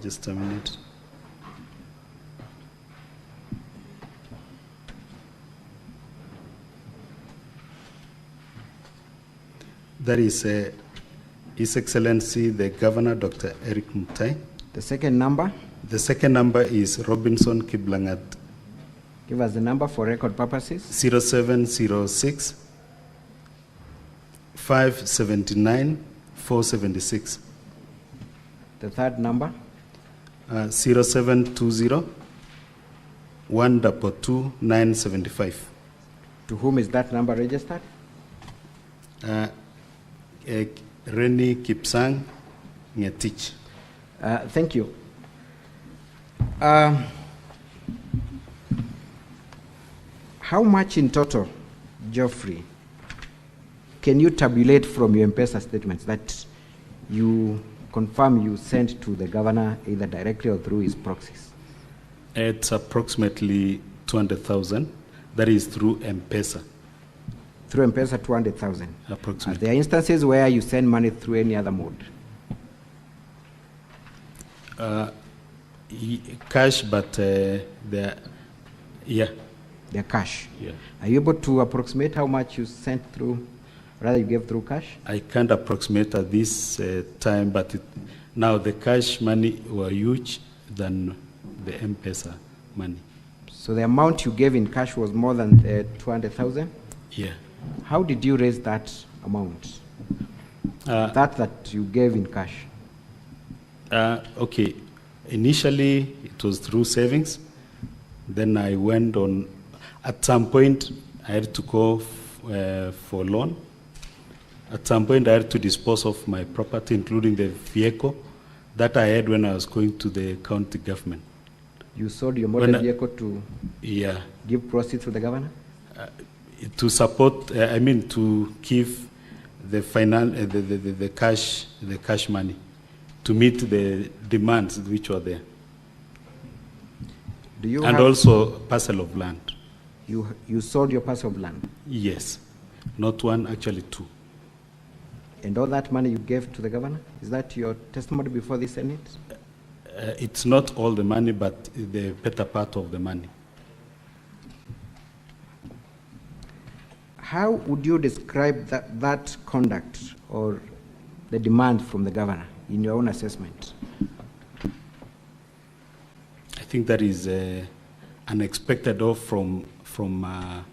Just a minute. That is His Excellency the Governor, Dr. Erick Mutai. The second number? The second number is Robinson Kiblangat. Give us the number for record purposes. 0706 579 476. The third number? 0720 122 975. To whom is that number registered? Reni Kipsang Ngetich. Thank you. How much in total, Geoffrey, can you tabulate from your M-Pesa statements that you confirm you sent to the governor either directly or through his proxies? It's approximately 200,000. That is through M-Pesa. Through M-Pesa, 200,000. Approximately. Are there instances where you send money through any other mode? Cash, but they're cash. Yeah. Are you able to approximate how much you sent through, rather you gave through cash? I can't approximate at this time, but now the cash money were huge than the M-Pesa money. So the amount you gave in cash was more than 200,000? Yeah. How did you raise that amount? That you gave in cash? Okay. Initially, it was through savings. Then I went on. At some point, I had to go for loan. At some point, I had to dispose of my property, including the vehicle that I had when I was going to the county government. You sold your motor vehicle to give proceeds to the governor? To support, to give the the cash money to meet the demands which were there. And also parcel of land. You sold your parcel of land? Yes, not one, actually two. And all that money you gave to the governor? Is that your testimony before the Senate? It's not all the money, but the better part of the money. How would you describe that conduct or the demand from the governor in your own assessment? I think that is unexpected from a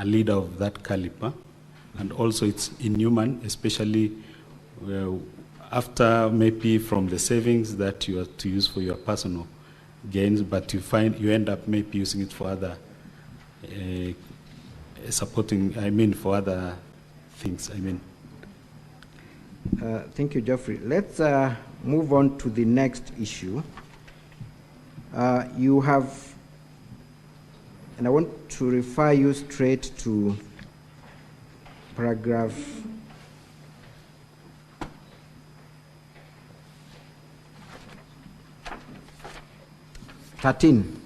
leader of that caliber, and also it's inhuman, especially after maybe from the savings that you are to use for your personal gains, but you end up maybe using it for other for other things, Thank you, Geoffrey. Let's move on to the next issue. You have, and I want to refer you straight to paragraph 13,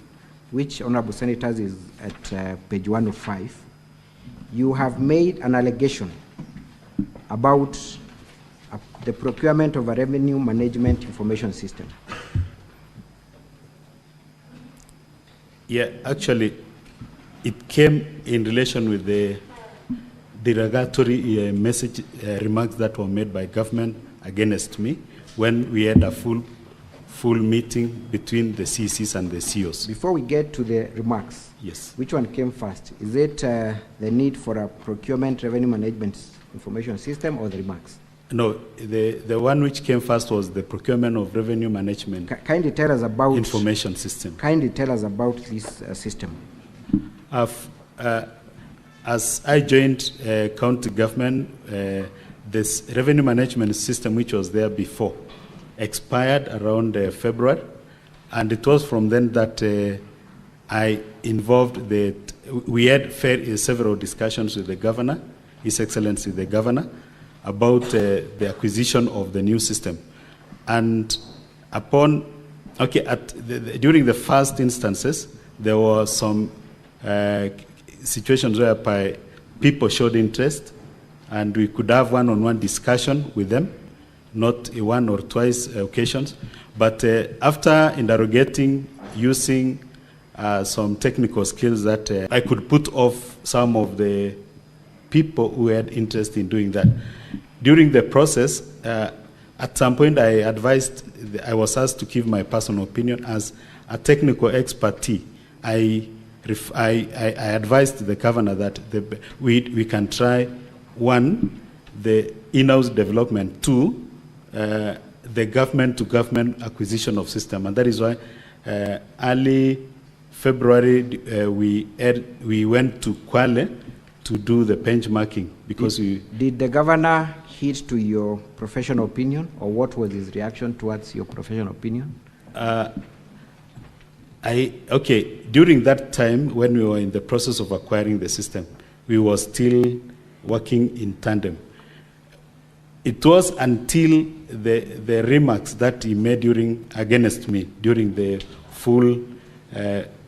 which, Honorable Senators, is at page 105. You have made an allegation about the procurement of a revenue management information system. Yeah, actually, it came in relation with the derogatory remarks that were made by government against me when we had a full meeting between the CCs and the COs. Before we get to the remarks, yes, which one came first? Is it the need for a procurement revenue management information system or the remarks? No, the one which came first was the procurement of revenue management. Kindly tell us about information system. Kindly tell us about this system. As I joined county government, this revenue management system, which was there before, expired around February, and it was from then that I involved we had several discussions with the governor, His Excellency the Governor, about the acquisition of the new system. And during the first instances, there were some situations whereby people showed interest, and we could have one-on-one discussion with them, not one or twice occasions. But after interrogating, using some technical skills that I could put off some of the people who had interest in doing that. During the process, at some point I was asked to give my personal opinion as a technical expertise. I advised the governor that we can try, one, the in-house development, two, the government-to-government acquisition of system. And that is why early February we went to Kwale to do the benchmarking, because Did the governor heed to your professional opinion, or what was his reaction towards your professional opinion? During that time, when we were in the process of acquiring the system, we were still working in tandem. It was until the remarks that he made against me during the full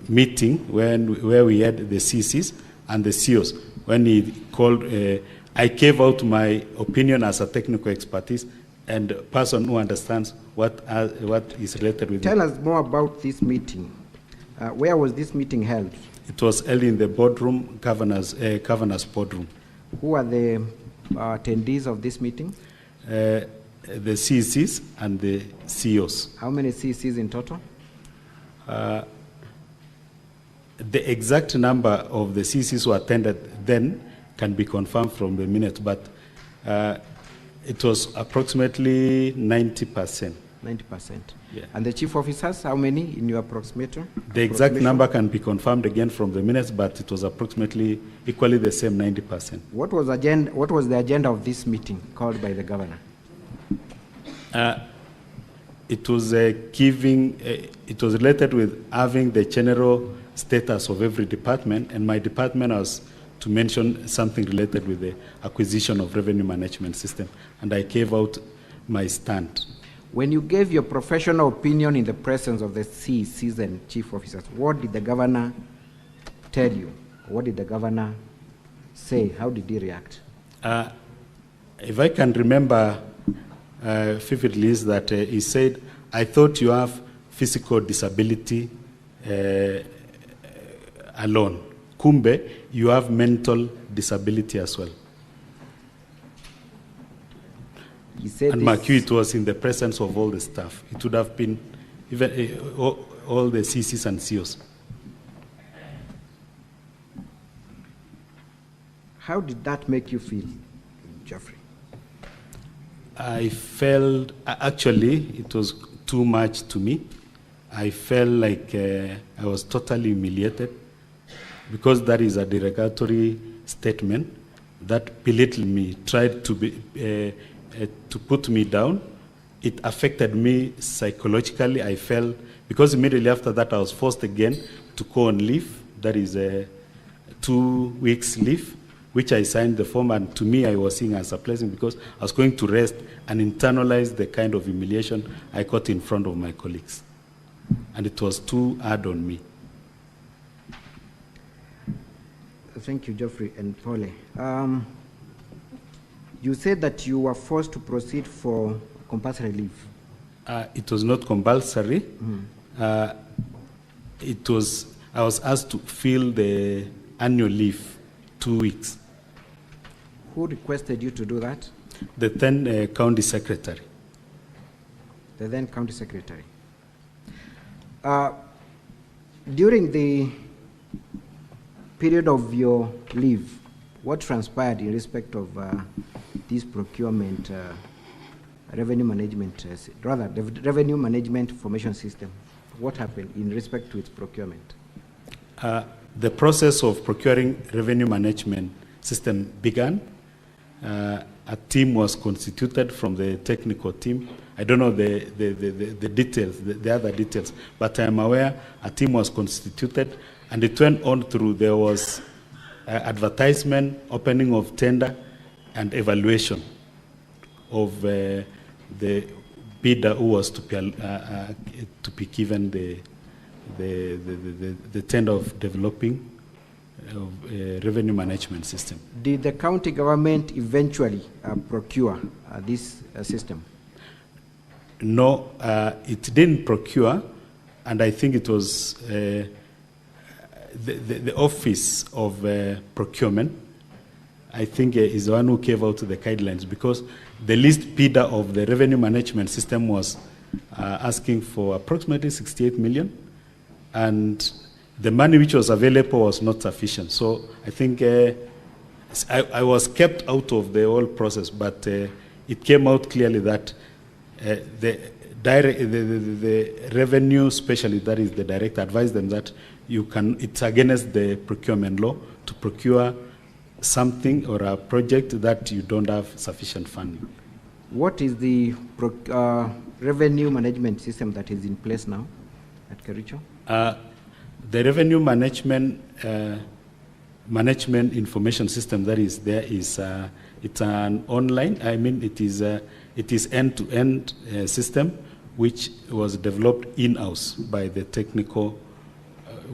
meeting where we had the CCs and the COs, when he called, I gave out my opinion as a technical expertise and a person who understands what is related with it. Tell us more about this meeting. Where was this meeting held? It was held in the boardroom, governor's boardroom. Who are the attendees of this meeting? The CCs and the COs. How many CCs in total? The exact number of the CCs who attended then can be confirmed from the minutes, but it was approximately 90%. 90%. Yeah. And the chief officers, how many in your approximation? The exact number can be confirmed again from the minutes, but it was approximately equally the same, 90%. What was the agenda of this meeting called by the governor? It was it was related with having the general status of every department, and my department was to mention something related with the acquisition of revenue management system, and I gave out my stand. When you gave your professional opinion in the presence of the CCs and chief officers, what did the governor tell you? What did the governor say? How did he react? If I can remember vividly, is that he said, I thought you have physical disability alone. Kumbe, you have mental disability as well. He said and Makiu, it was in the presence of all the staff. It would have been even all the CCs and COs. How did that make you feel, Geoffrey? I felt, actually, it was too much to me. I felt like I was totally humiliated, because that is a derogatory statement that belittled me, tried to put me down. It affected me psychologically. I felt, because immediately after that I was forced again to go on leave. That is 2 weeks leave, which I signed the form, and to me I was seeing as a blessing, because I was going to rest and internalize the kind of humiliation I got in front of my colleagues. And it was too hard on me. Thank you, Geoffrey and Paule. You said that you were forced to proceed for compulsory leave. It was not compulsory. I was asked to fill the annual leave, 2 weeks. Who requested you to do that? The then county secretary. The then county secretary. During the period of your leave, what transpired in respect of this procurement revenue management, the revenue management information system? What happened in respect to its procurement? The process of procuring revenue management system began. A team was constituted from the technical team. I don't know the details, the other details, but I am aware a team was constituted, and it went on through. There was advertisement, opening of tender, and evaluation of the bidder who was to be given the tender of developing revenue management system. Did the county government eventually procure this system? No, it didn't procure, and I think it was the office of procurement, I think, is the one who gave out the guidelines, because the least bidder of the revenue management system was asking for approximately 68 million, and the money which was available was not sufficient. So I think I was kept out of the whole process, but it came out clearly that the revenue specialist, that is the director, advised them that it's against the procurement law to procure something or a project that you don't have sufficient funding. What is the revenue management system that is in place now at Kericho? The revenue management information system that is there is it's an online. I mean, it is end-to-end system which was developed in-house by the technical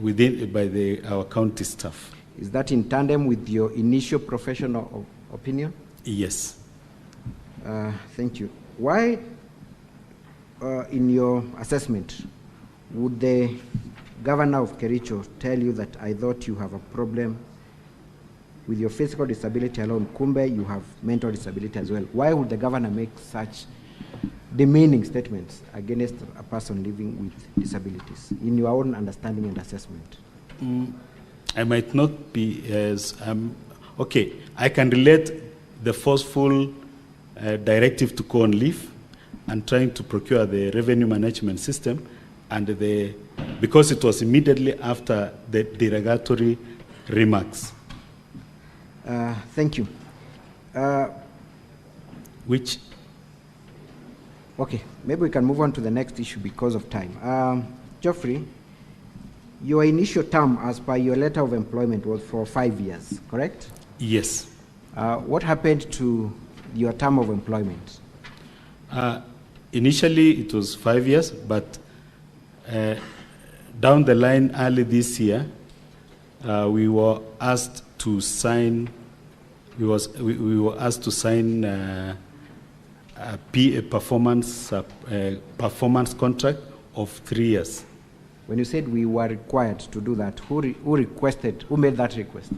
by our county staff. Is that in tandem with your initial professional opinion? Yes. Thank you. Why, in your assessment, would the governor of Kericho tell you that I thought you have a problem with your physical disability alone, kumbe you have mental disability as well? Why would the governor make such demeaning statements against a person living with disabilities, in your own understanding and assessment? I might not be as okay. I can relate the forceful directive to go on leave and trying to procure the revenue management system, and because it was immediately after the derogatory remarks. Thank you. Which? Okay, maybe we can move on to the next issue because of time. Geoffrey, your initial term, as per your letter of employment, was for 5 years, correct? Yes. What happened to your term of employment? Initially, it was 5 years, but down the line, early this year, we were asked to sign. We were asked to sign a performance contract of 3 years. When you said we were required to do that, who requested? Who made that request?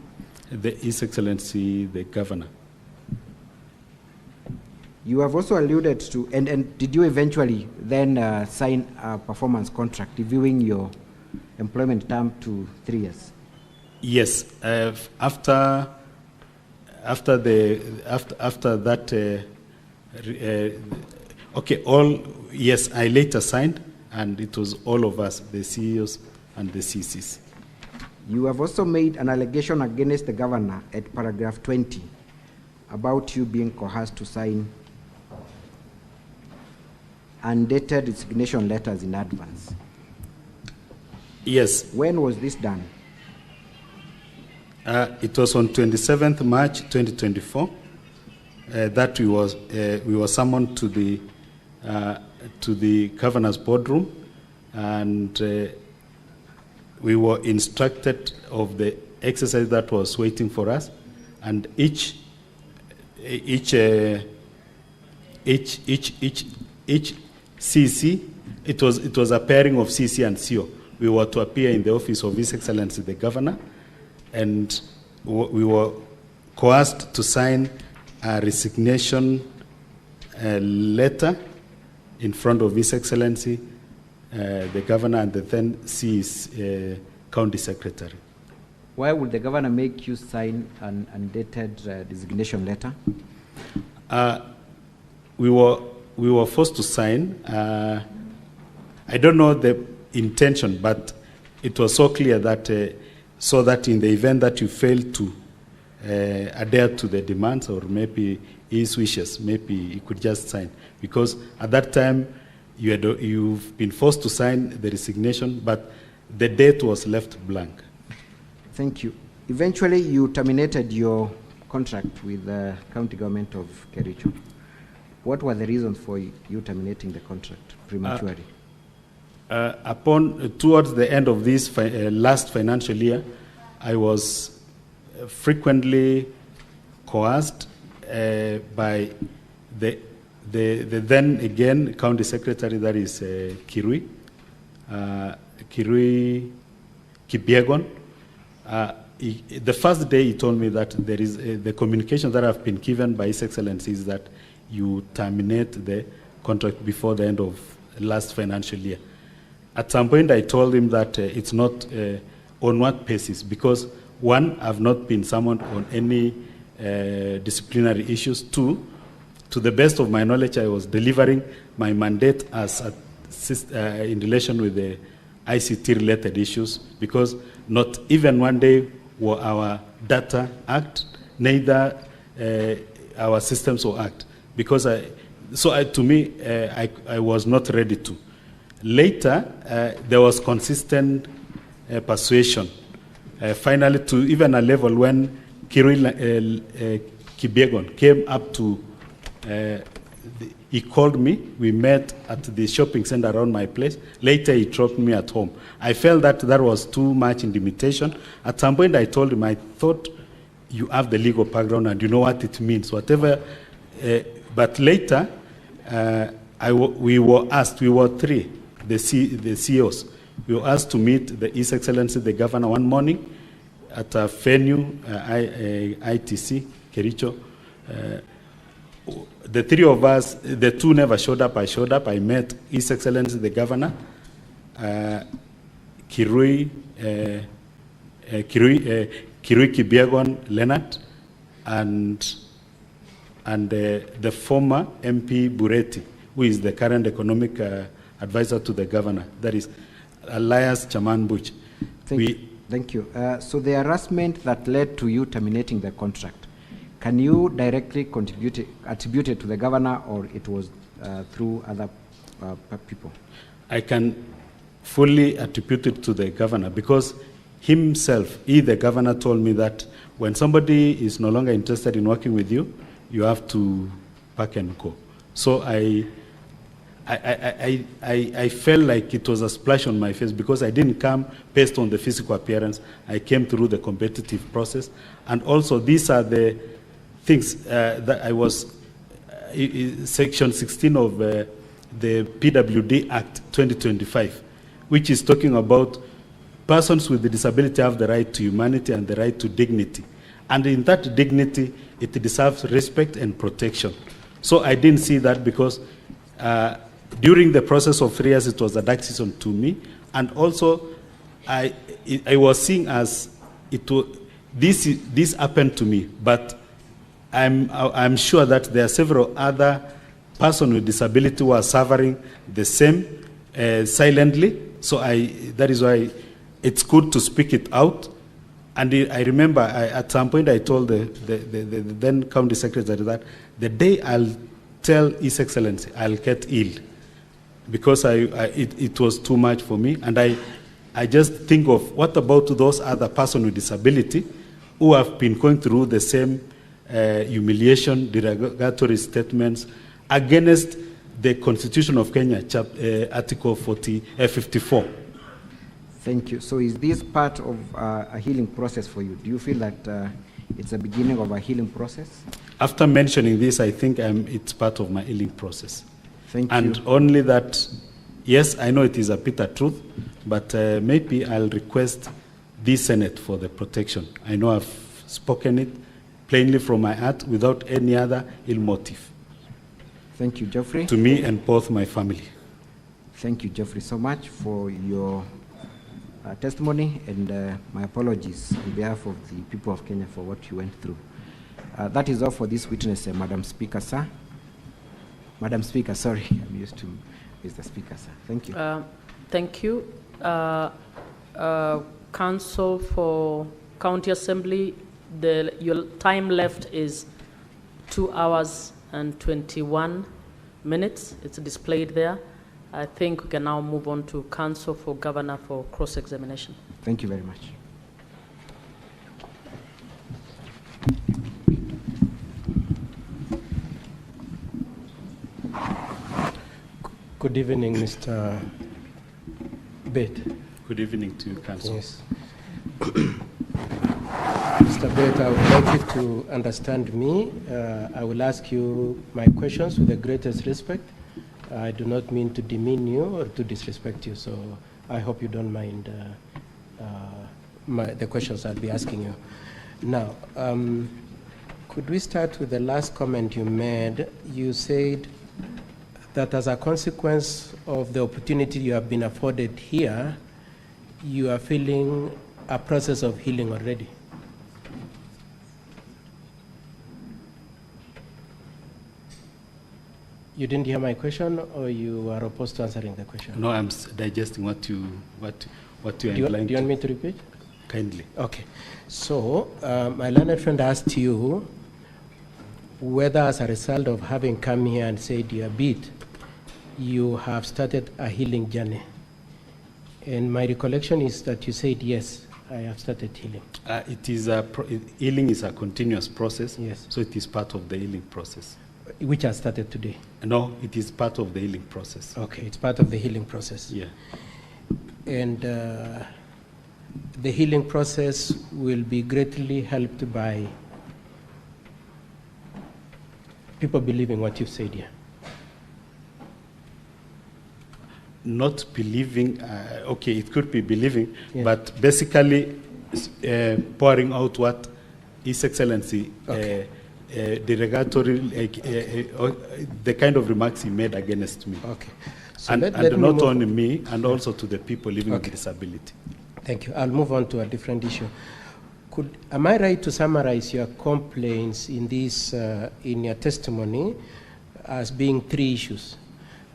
His Excellency, the Governor. You have also alluded to, and did you eventually then sign a performance contract reviewing your employment term to 3 years? Yes. After that, yes, I later signed, and it was all of us, the CEOs and the CCs. You have also made an allegation against the governor at paragraph 20 about you being coerced to sign undated resignation letters in advance. Yes. When was this done? It was on 27th March 2024 that we were summoned to the governor's boardroom, and we were instructed of the exercise that was waiting for us, and each CC, it was a pairing of CC and CO. We were to appear in the office of His Excellency the Governor, and we were coerced to sign a resignation letter in front of His Excellency the governor and the then CE's county secretary. Why would the governor make you sign an undated designation letter? We were forced to sign. I don't know the intention, but it was so clear that so that in the event that you fail to adhere to the demands or maybe his wishes, maybe you could just sign. Because at that time, you've been forced to sign the resignation, but the date was left blank. Thank you. Eventually, you terminated your contract with the county government of Kericho. What were the reasons for you terminating the contract prematurely? Towards the end of this last financial year, I was frequently coerced by the then again county secretary, that is Kirui Kipyegon. The first day he told me that there is the communication that I've been given by His Excellency is that you terminate the contract before the end of last financial year. At some point I told him that it's not on what basis, because one, I've not been summoned on any disciplinary issues. Two, to the best of my knowledge, I was delivering my mandate as in relation with the ICT-related issues, because not even one day were our data hacked, neither our systems were hacked. Because to me, I was not ready to. Later, there was consistent persuasion, finally to even a level when Kipyegon came up to, he called me, we met at the shopping center around my place. Later, he dropped me at home. I felt that that was too much intimidation. At some point, I told him, I thought you have the legal background and you know what it means, whatever. But later, we were asked, we were three, the CEOs, we were asked to meet His Excellency, the governor, one morning at a venue, ITC, Kericho. The three of us, the two never showed up. I showed up. I met His Excellency, the governor, Kirui Kipyegon Leonard, and the former MP Bureti, who is the current economic advisor to the governor. That is Elias Chaman Buch. Thank you. So the harassment that led to you terminating the contract, can you directly attribute it to the governor, or it was through other people? I can fully attribute it to the governor, because himself, the governor, told me that when somebody is no longer interested in working with you, you have to pack and go. So I felt like it was a splash on my face, because I didn't come based on the physical appearance. I came through the competitive process. And also, these are the things that I was, Section 16 of the PWD Act 2025, which is talking about persons with disability have the right to humanity and the right to dignity. And in that dignity, it deserves respect and protection. So I didn't see that, because during the process of 3 years, it was a dark season to me. And also, I was seeing as this happened to me, but I'm sure that there are several other persons with disability who are suffering the same silently. So that is why it's good to speak it out. And I remember at some point I told the then county secretary that the day I'll tell His Excellency, I'll get ill, because it was too much for me. And I just think of, what about those other persons with disability who have been going through the same humiliation, derogatory statements against the Constitution of Kenya, Article 54. Thank you. So is this part of a healing process for you? Do you feel that it's the beginning of a healing process? After mentioning this, I think it's part of my healing process. Thank you. And only that, yes, I know it is a bitter truth, but maybe I'll request the Senate for the protection. I know I've spoken it plainly from my heart without any other ill motive. Thank you, Geoffrey. To me and both my family. Thank you, Geoffrey, so much for your testimony, and my apologies on behalf of the people of Kenya for what you went through. That is all for this witness, Madam Speaker, sir. Madam Speaker, sorry, I'm used to Mr. Speaker, sir. Thank you. Thank you. Council for County Assembly, your time left is 2 hours and 21 minutes. It's displayed there. I think we can now move on to Council for Governor for cross-examination. Thank you very much. Good evening, Mr. Bett. Good evening to you, Council. Yes. Mr. Bett, I would like you to understand me. I will ask you my questions with the greatest respect. I do not mean to demean you or to disrespect you, so I hope you don't mind the questions I'll be asking you. Now, could we start with the last comment you made? You said that as a consequence of the opportunity you have been afforded here, you are feeling a process of healing already. You didn't hear my question, or you are opposed to answering the question? No, I'm digesting what you are implying. Do you want me to repeat? Kindly. Okay. So, my learned friend asked you whether, as a result of having come here and said you are beat, you have started a healing journey. And my recollection is that you said, yes, I have started healing. Healing is a continuous process. Yes. So it is part of the healing process. Which has started today? No, it is part of the healing process. Okay, it's part of the healing process. Yeah. And the healing process will be greatly helped by people believing what you've said here. Not believing, okay, it could be believing, Yeah. but basically pouring out what His Excellency, Okay. derogatory, the kind of remarks he made against me. Okay. So And, let and me not move only me, and also to the people living Okay. with disability. Thank you. I'll move on to a different issue. Am I right to summarize your complaints in this, in your testimony as being 3 issues?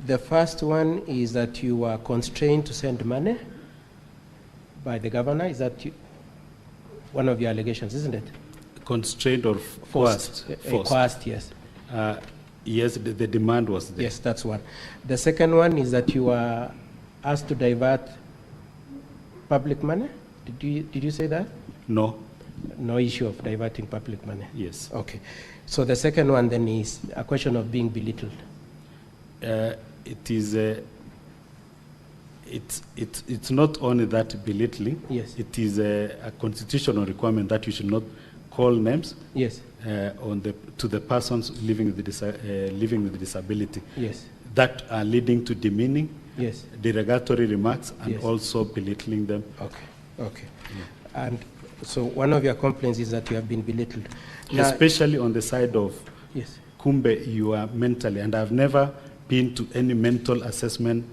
The first one is that you were constrained to send money by the governor. Is that one of your allegations, isn't it? Constrained or coerced? Coerced, yes. Yes, the demand was there. Yes, that's one. The second one is that you were asked to divert public money. Did you say that? No. No issue of diverting public money? Yes. Okay. So the second one then is a question of being belittled. It is it's not only that belittling. Yes. It is a constitutional requirement that you should not call names. Yes. To the persons living with disability. Yes. That are leading to demeaning. Yes. Derogatory remarks and Yes. also belittling them. Okay. Okay. Yeah. And so one of your complaints is that you have been belittled. Now, especially on the side of yes. Kumbe, you are mentally, and I've never been to any mental assessment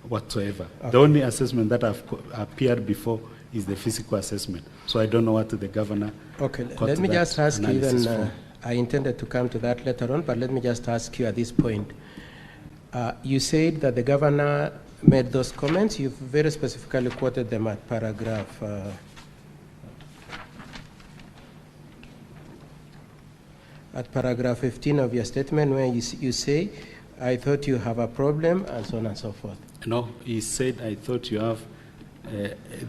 whatsoever. Okay. The only assessment that I've appeared before is the physical assessment. So I don't know what the governor. Okay, got let me that just ask you analysis then, from. I intended to come to that later on, but let me just ask you at this point. You said that the governor made those comments. You've very specifically quoted them at paragraph at paragraph 15 of your statement, where you say, I thought you have a problem, and so on and so forth. No, he said, I thought you have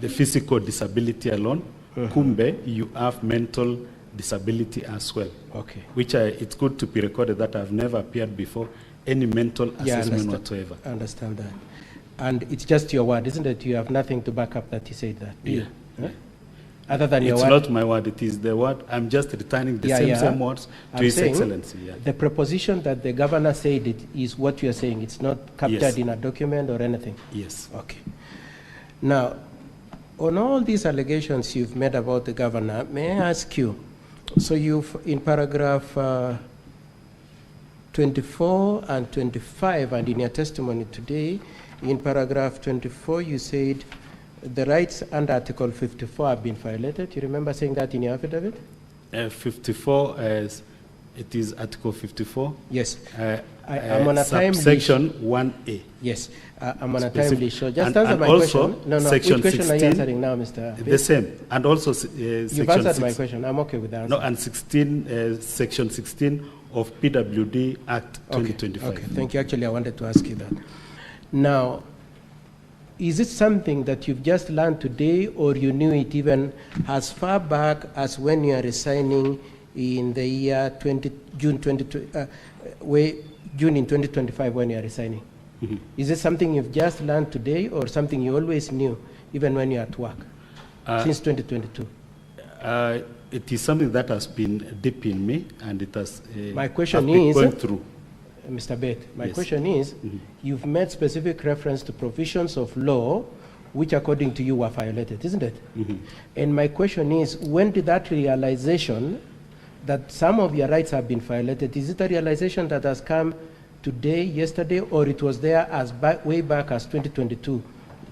the physical disability alone. Kumbe, you have mental disability as well. Okay. Which it's good to be recorded that I've never appeared before any mental assessment whatsoever. I understand that. And it's just your word, isn't it? You have nothing to back up that he said that. Yeah. Huh? Other than your it's word? not my word, it is the word. I'm just returning the same words to His Excellency. Yeah. The proposition that the governor said it is what you are saying. It's not captured in a document or anything? Yes. Okay. Now, on all these allegations you've made about the governor, may I ask you, so you've, in paragraph 24 and 25, and in your testimony today, In paragraph 24, you said the rights under Article 54 have been violated. You remember saying that in your affidavit? 54, it is Article 54? Yes. I'm on a time Section 1A. Yes. I'm on a timely show. Just and answer my also question. No, Section which question 16, are you answering now, Mr. The same. And also You've answered my question. I'm okay with that. No, and 16, Section 16 of PWD Act 2025. Okay, thank you. Actually, I wanted to ask you that. Now, is it something that you've just learned today, or you knew it even as far back as when you are resigning in the year June in 2025 when you are resigning? Mm-hmm. Is it something you've just learned today, or something you always knew even when you're at work since 2022? It is something that has been deep in me, and it has my question been is, going through. Mr. Bett, my Yes. question is, you've made specific reference to provisions of law which according to you were violated, isn't it? And my question is, when did that realization that some of your rights have been violated, is it a realization that has come today, yesterday, or it was there as way back as 2022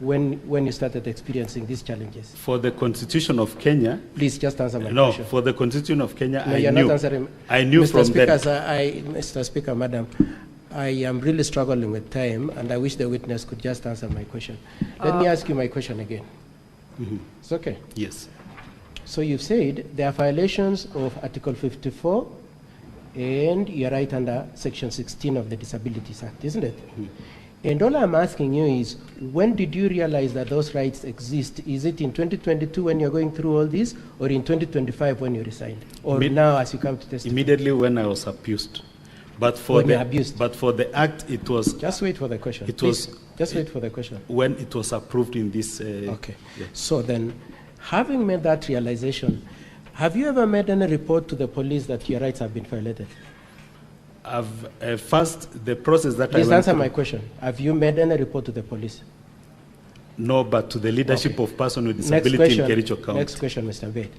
when you started experiencing these challenges? For the Constitution of Kenya... Please just answer my no, question. for the Constitution of Kenya, No, I you're knew. not answering. I knew Mr. from Speaker, then. Mr. Speaker, Madam, I am really struggling with time, and I wish the witness could just answer my question. Let me ask you my question again. It's okay? Yes. So you've said there are violations of Article 54, and you're right under Section 16 of the Disabilities Act, isn't it? And all I'm asking you is, when did you realize that those rights exist? Is it in 2022 when you're going through all this, or in 2025 when you resigned? Or now as you come to testify? Immediately when I was abused. But for the act, it was... Just wait for the question. It Please, was... Just wait for the question. When it was approved in this... okay. Yeah. So then, having made that realization, have you ever made any report to the police that your rights have been violated? First, the process that Please I went answer through, my question. Have you made any report to the police? No, but to the leadership of person with disability in Kericho County. Next question, Mr. Bett.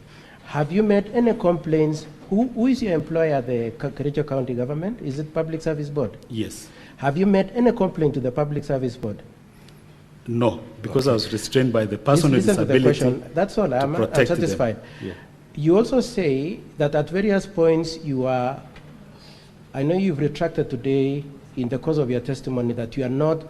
Have you made any complaints? Who is your employer, the Kericho County government? Is it Public Service Board? Yes. Have you made any complaint to the Public Service Board? No, because I was restrained by the person with Listen to the disability. question. That's all. I'm satisfied. Yeah. You also say that at various points you are, I know you've retracted today in the course of your testimony that you are not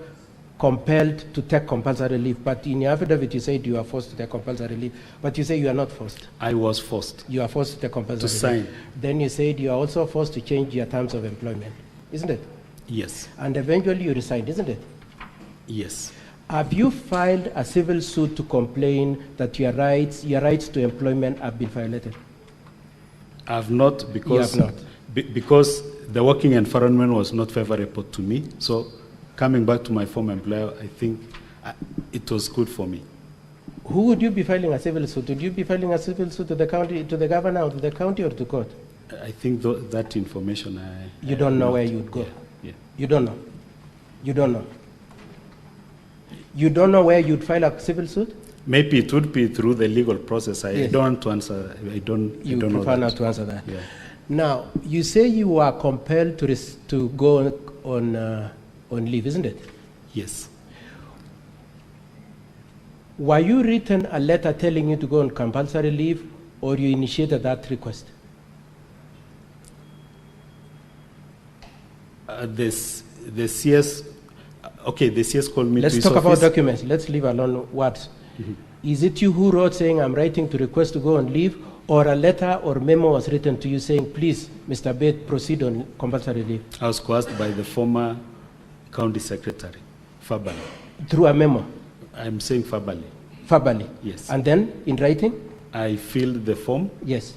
compelled to take compulsory leave, but in your affidavit you said you are forced to take compulsory leave, but you say you are not forced. I was forced. You are forced to take compulsory To sign. leave. Then you said you are also forced to change your terms of employment, isn't it? Yes. And eventually you resigned, isn't it? Yes. Have you filed a civil suit to complain that your rights to employment have been violated? I have not, because You have not. Because the working environment was not favorable to me. So coming back to my former employer, I think it was good for me. Who would you be filing a civil suit? Would you be filing a civil suit to the county, to the governor, or to the county, or to court? I think that information You don't know where you'd go. Yeah. You don't know. You don't know. You don't know where you'd file a civil suit? Maybe it would be through the legal process. I Yes. don't want to answer. I don't You know prefer that. not to answer that. Yeah. Now, you say you are compelled to go on leave, isn't it? Yes. Were you written a letter telling you to go on compulsory leave, or you initiated that request? The CS, okay, the CS called me Let's to his talk about office. documents. Let's leave alone words. Is it you who wrote saying, I'm writing to request to go on leave, or a letter or memo was written to you saying, please, Mr. Bett, proceed on compulsory leave? I was coerced by the former county secretary, verbally. Through a memo? I'm saying verbally. Verbally? Yes. And then in writing? I filled the form. Yes.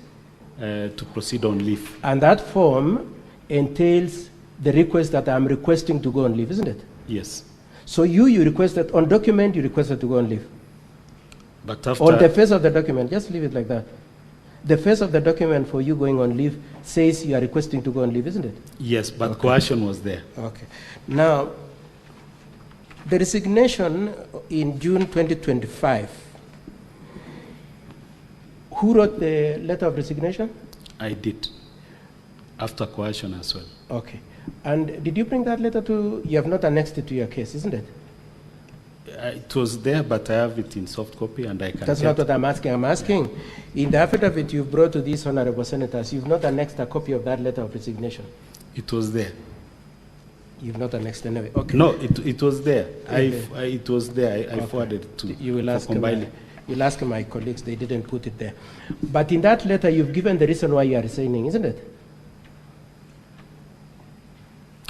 To proceed on leave. And that form entails the request that I'm requesting to go on leave, isn't it? Yes. So you requested, on document, you requested to go on leave? But after... On the face of the document, just leave it like that. The face of the document for you going on leave says you are requesting to go on leave, isn't it? Yes, but Okay. coercion was there. Okay. Now, the resignation in June 2025, who wrote the letter of resignation? I did. After coercion as well. Okay. And did you bring that letter to, you have not annexed it to your case, isn't it? It was there, but I have it in soft copy, and I can. That's not what I'm asking. I'm asking, in the affidavit you've brought to these honorable senators, you've not annexed a copy of that letter of resignation. It was there. You've not annexed anyway. Okay. No, it was there. Okay. It was there. I Okay. forwarded it to. You will ask compiling. you'll ask my colleagues. They didn't put it there. But in that letter, you've given the reason why you are resigning, isn't it?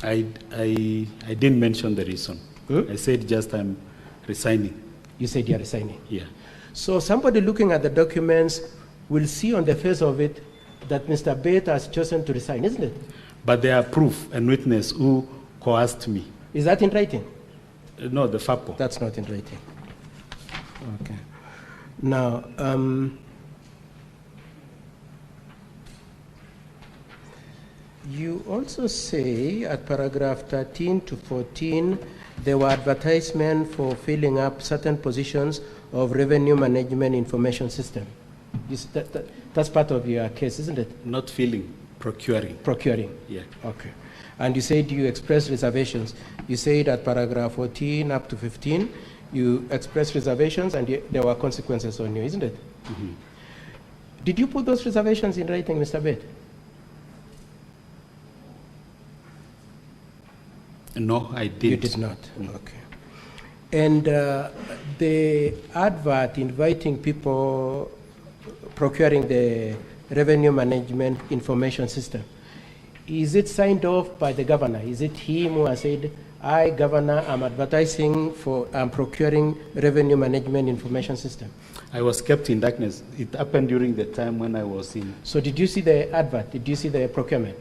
I didn't mention the reason. I said just I'm resigning. You said you're resigning. Yeah. So somebody looking at the documents will see on the face of it that Mr. Bate has chosen to resign, isn't it? But there are proof and witness who coerced me. Is that in writing? No, the FAPO. That's not in writing. Okay. Now, you also say at paragraph 13 to 14, there were advertisements for filling up certain positions of revenue management information system. That's part of your case, isn't it? Not filling, procuring. Procuring. Yeah. Okay. And you said you expressed reservations. You said at paragraph 14 up to 15, you expressed reservations and there were consequences on you, isn't it? Mm-hmm. Did you put those reservations in writing, Mr. Bate? No, I didn't. You did not. Okay. And the advert inviting people procuring the revenue management information system, is it signed off by the governor? Is it him who has said, I, governor, am advertising for, I'm procuring revenue management information system? I was kept in darkness. It happened during the time when I was in. So did you see the advert? Did you see the procurement?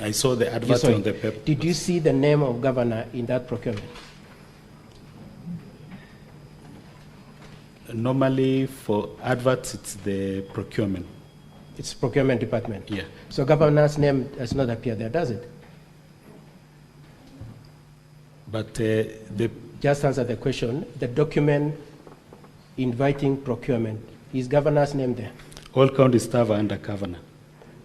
I saw the advert on the paper. Did you see the name of governor in that procurement? Normally for adverts, it's the procurement. It's procurement department? Yeah. So governor's name does not appear there, does it? But just answer the question. The document inviting procurement, is governor's name there? All county staff are under governor.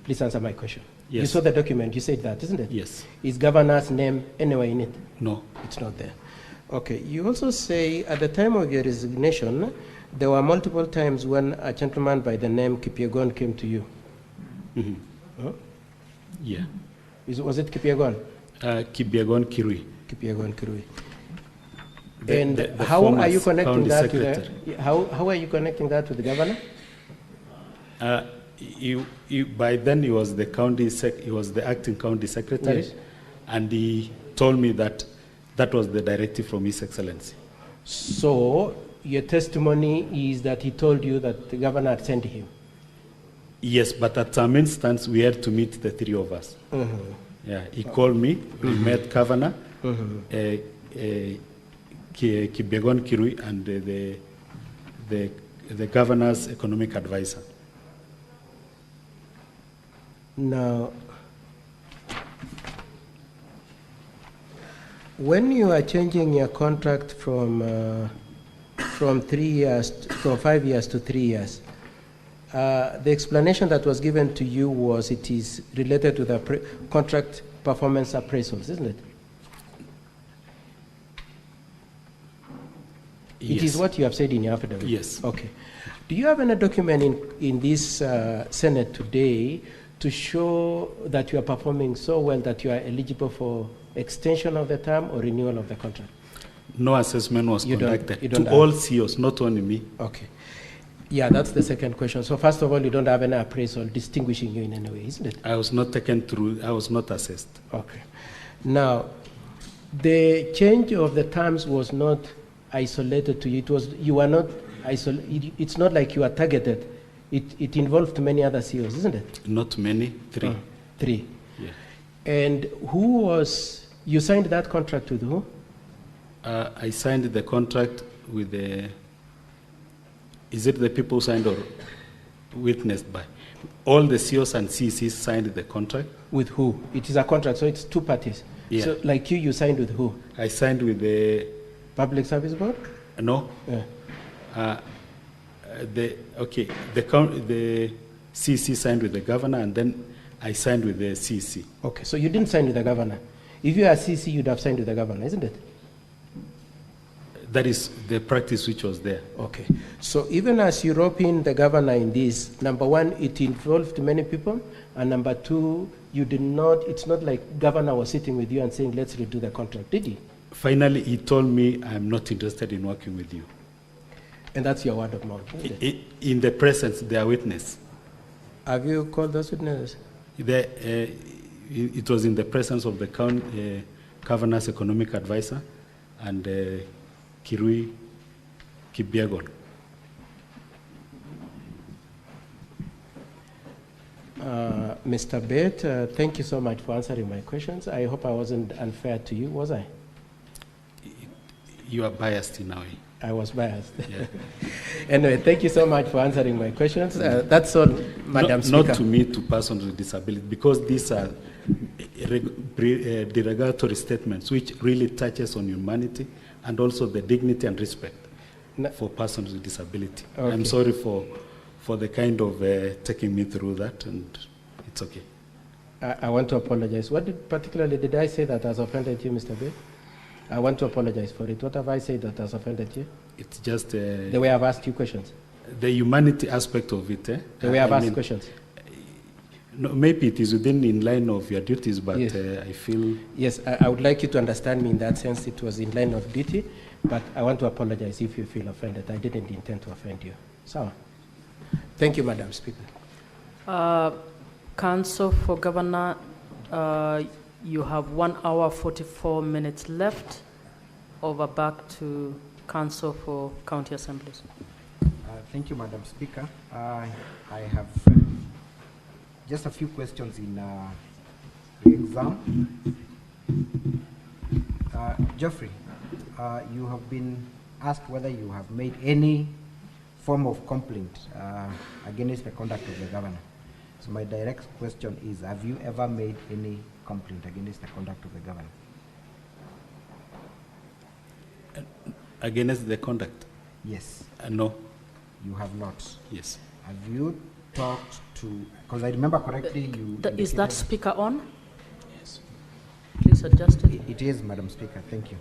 Please answer my question. Yes. You saw the document, you said that, isn't it? Yes. Is governor's name anywhere in it? No. It's not there. Okay. You also say at the time of your resignation, there were multiple times when a gentleman by the name Kipyegon came to you. Mm-hmm. Huh? Yeah. Was it Kipyegon? Kipyegon Kirui. Kipyegon Kirui. And how are you connecting that with the, how are you connecting that with the governor? By then he was the county he was the acting county secretary, Yes. and he told me that that was the directive from His Excellency. So your testimony is that he told you that the governor had sent him? Yes, but at some instance we had to meet the three of us. Mm-hmm. Yeah, he called me. We met governor, Mm-hmm. Kipyegon Kirui, and the governor's economic advisor. Now, when you are changing your contract from 3 years, from 5 years to 3 years, the explanation that was given to you was it is related to the contract performance appraisals, isn't it? Yes. It is what you have said in your affidavit? Yes. Okay. Do you have any document in this Senate today to show that you are performing so well that you are eligible for extension of the term or renewal of the contract? No assessment was conducted to all CEOs, not only me. Okay. Yeah, that's the second question. So first of all, you don't have any appraisal distinguishing you in any way, isn't it? I was not taken through, I was not assessed. Okay. Now, the change of the terms was not isolated to you. It was, you were not isolated. It's not like you are targeted. It involved many other CEOs, isn't it? Not many, 3. 3. Yeah. And who was, you signed that contract with who? I signed the contract with the, is it the people who signed or witnessed by? All the CEOs and CECs signed the contract. With who? It is a contract, so it's 2 parties. Yeah. So like you signed with who? I signed with the Public Service Board? No. Yeah. The CC signed with the governor, and then I signed with the CC. Okay, so you didn't sign with the governor. If you are CC, you'd have signed with the governor, isn't it? That is the practice which was there. Okay. So even as you rope in the governor in this, number one, it involved many people, and number two, you did not, it's not like governor was sitting with you and saying, let's redo the contract, did he? Finally, he told me, I'm not interested in working with you. And that's your word of mouth, isn't it? In the presence, their witness. Have you called those witnesses? It was in the presence of the governor's economic advisor and Kirui Kibiagon. Mr. Bate, thank you so much for answering my questions. I hope I wasn't unfair to you, was I? You are biased in a way. I was biased. Yeah. Anyway, thank you so much for answering my questions. That's all, Madam Speaker. Not to me, to persons with disability, because these are derogatory statements which really touches on humanity and also the dignity and respect for persons with disability. Okay. I'm sorry for the kind of taking me through that, and it's okay. I want to apologize. What particularly did I say that has offended you, Mr. Bate? I want to apologize for it. What have I said that has offended you? It's just the way I've asked you questions. The humanity aspect of it. The way I've asked questions. No, maybe it is in line of your duties, but yes. I feel... Yes, I would like you to understand me in that sense. It was in line of duty, but I want to apologize if you feel offended. I didn't intend to offend you. So, thank you, Madam Speaker. Council for Governor, you have 1 hour 44 minutes left. Over back to Council for County Assemblies. Thank you, Madam Speaker. I have just a few questions in the exam. Geoffrey, you have been asked whether you have made any form of complaint against the conduct of the governor. So my direct question is, have you ever made any complaint against the conduct of the governor? Against the conduct? Yes. No. You have not? Yes. Have you talked to, because I remember correctly, you... Is that speaker on? Yes. Please adjust it. It is, Madam Speaker. Thank you.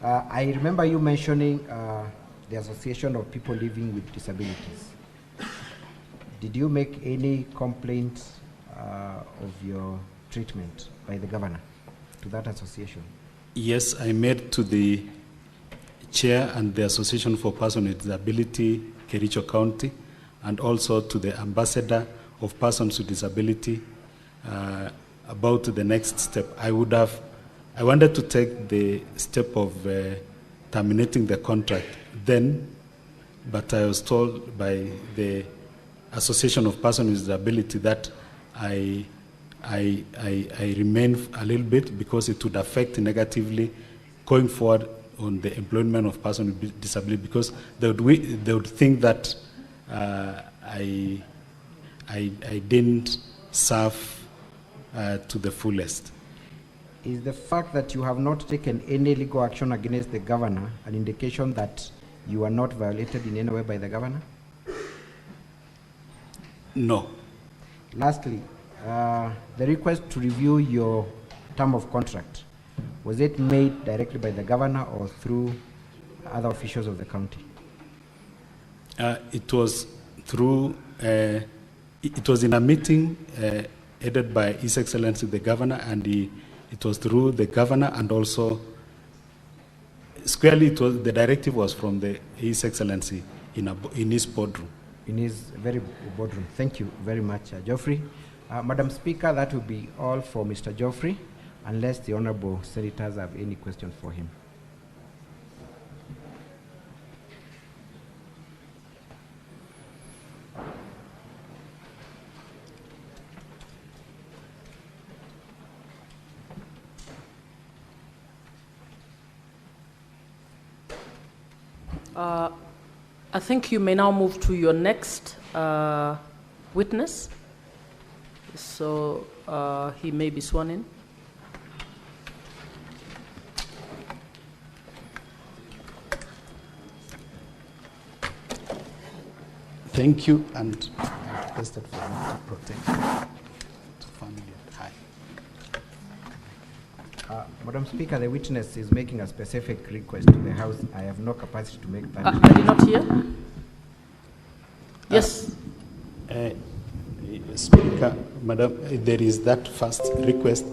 I remember you mentioning the Association of People Living with Disabilities. Did you make any complaints of your treatment by the governor to that association? Yes, I made to the chair and the Association for Persons with Disability, Kericho County, and also to the ambassador of persons with disability about the next step. I wanted to take the step of terminating the contract then, but I was told by the Association of Persons with Disability that I remain a little bit because it would affect negatively going forward on the employment of persons with disability, because they would think that I didn't serve to the fullest. Is the fact that you have not taken any legal action against the governor an indication that you are not violated in any way by the governor? No. Lastly, the request to review your term of contract, was it made directly by the governor or through other officials of the county? It was through, it was in a meeting headed by His Excellency the Governor, and it was through the governor, and also squarely the directive was from His Excellency in his boardroom. In his very boardroom. Thank you very much, Geoffrey. Madam Speaker, that will be all for Mr. Geoffrey, unless the honorable senators have any questions for him. I think you may now move to your next witness. So he may be sworn in. Thank you, and I requested for me to protect to family. Hi. Madam Speaker, the witness is making a specific request to the House. I have no capacity to make that. Are you not here? Yes. Speaker, Madam, there is that first request.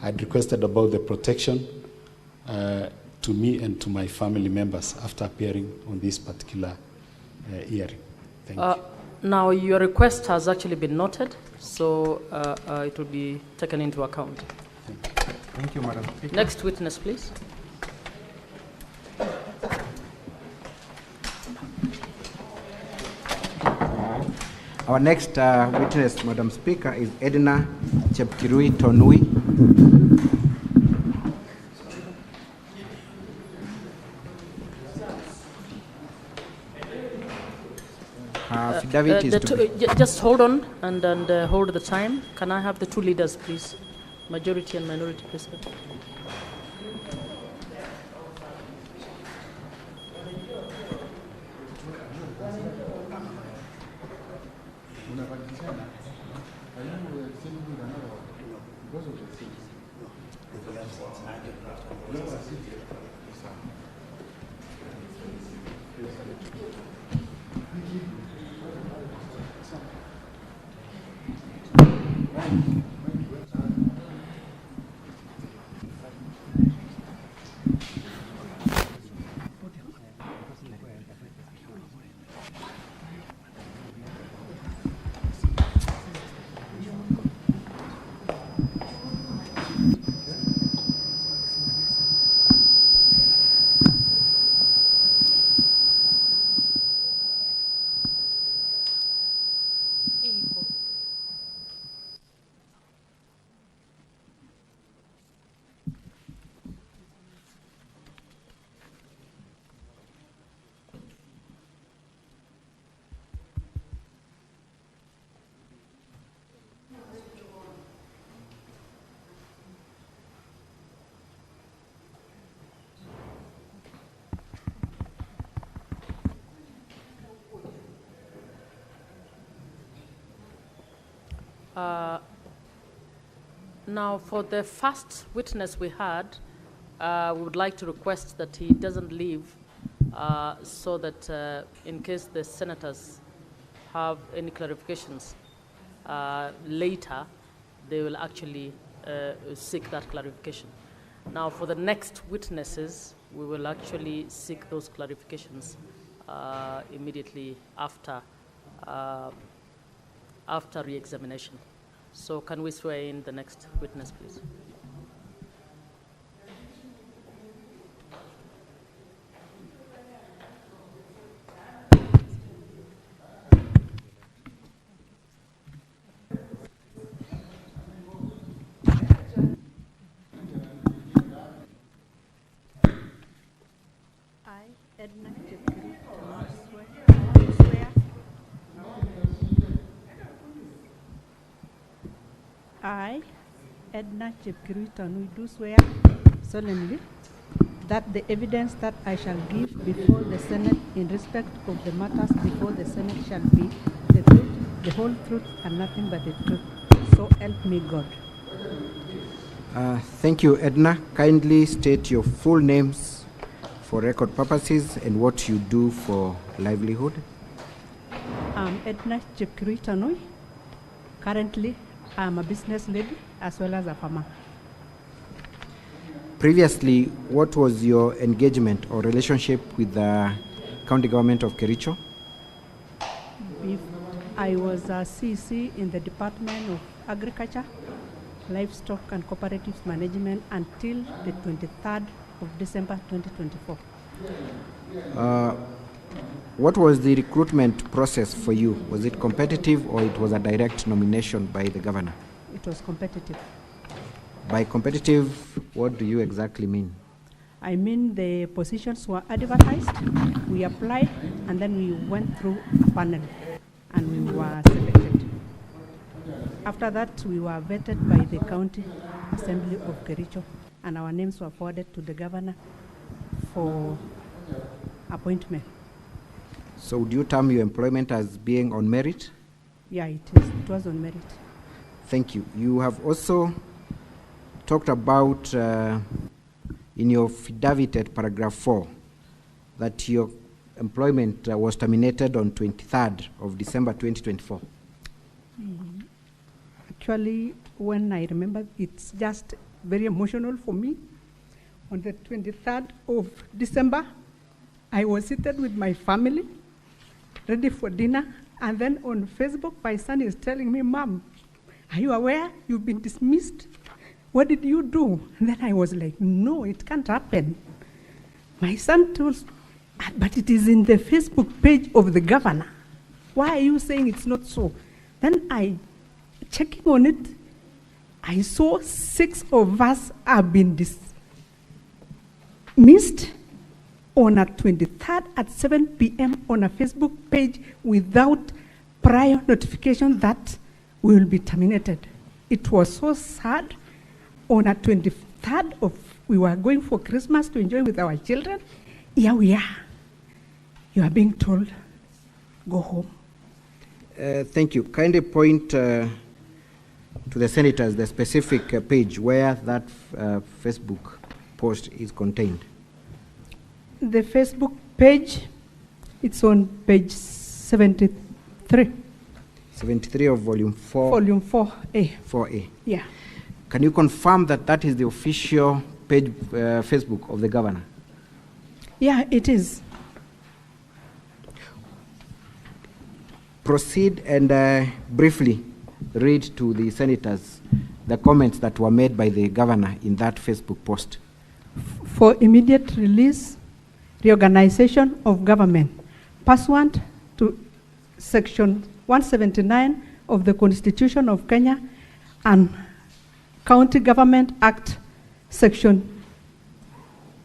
I'd requested about the protection to me and to my family members after appearing on this particular hearing. Thank you. Now, your request has actually been noted, so it will be taken into account. Thank you, Madam Speaker. Next witness, please. Our next witness, Madam Speaker, is Edna Chepkirui Tonui. Just hold on and hold the time. Can I have the two leaders, please? Majority and minority, please. Now, for the first witness we had, we would like to request that he doesn't leave so that in case the senators have any clarifications later, they will actually seek that clarification. Now, for the next witnesses, we will actually seek those clarifications immediately after re-examination. So can we swear in the next witness, please? I, Edna Chepkirui, swear. I, Edna Chepkirui Tanui, do swear solemnly that the evidence that I shall give before the Senate in respect of the matters before the Senate shall be the truth, the whole truth, and nothing but the truth. So help me God. Thank you, Edna. Kindly state your full names for record purposes and what you do for livelihood. I'm Edna Chepkirui Tanui. Currently, I'm a business lady as well as a farmer. Previously, what was your engagement or relationship with the county government of Kericho? I was a CC in the Department of Agriculture, Livestock and Cooperatives Management until the 23rd of December 2024. What was the recruitment process for you? Was it competitive or it was a direct nomination by the governor? It was competitive. By competitive, what do you exactly mean? I mean the positions were advertised, we applied, and then we went through a panel and we were selected. After that, we were vetted by the County Assembly of Kericho, and our names were forwarded to the governor for appointment. So do you term your employment as being on merit? Yeah, it is. It was on merit. Thank you. You have also talked about in your affidavit at paragraph 4 that your employment was terminated on 23rd of December 2024. Actually, when I remember, it's just very emotional for me. On the 23rd of December, I was seated with my family, ready for dinner, and then on Facebook, my son is telling me, "Mom, are you aware you've been dismissed? What did you do?" And then I was like, "No, it can't happen." My son told, "But it is in the Facebook page of the governor. Why are you saying it's not so?" Then I, checking on it, I saw 6 of us have been dismissed on a 23rd at 7 p.m. on a Facebook page without prior notification that we will be terminated. It was so sad. On a 23rd of, we were going for Christmas to enjoy with our children. Here we are. You are being told, go home. Thank you. Kindly point to the senators the specific page where that Facebook post is contained. The Facebook page, it's on page 73. 73 of volume 4. Volume 4A. 4A. Yeah. Can you confirm that that is the official page, Facebook of the governor? Yeah, it is. Proceed and briefly read to the senators the comments that were made by the governor in that Facebook post. For immediate release, reorganization of government, pursuant to Section 179 of the Constitution of Kenya and County Government Act, Section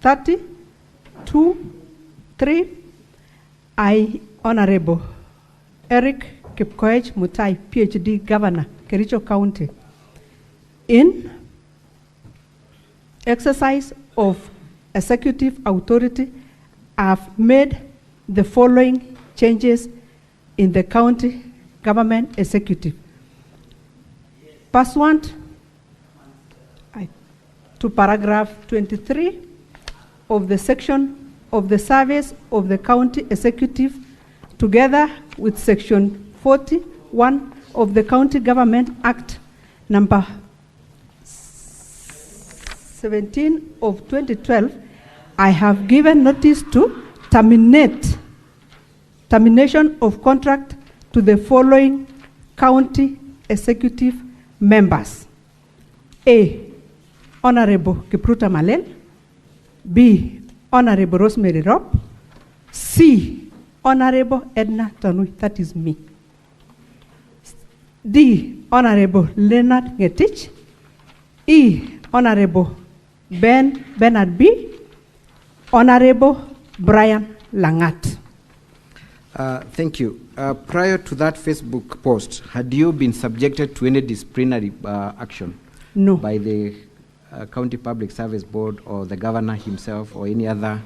32(3), I, Honorable Erick Mutai, PhD, Governor, Kericho County, in exercise of executive authority, I have made the following changes in the county government executive. Pursuant to paragraph 23 of the section of the service of the county executive, together with section 41 of the County Government Act number 17 of 2012, I have given notice to termination of contract to the following county executive members. A, Honorable Kipruta Malel. B, Honorable Rosemary Rob. C, Honorable Edna Tanui, that is me. D, Honorable Leonard Ngetich. E, Honorable Bernard B. Honorable Brian Langat. Thank you. Prior to that Facebook post, had you been subjected to any disciplinary action? No. By the County Public Service Board or the governor himself or any other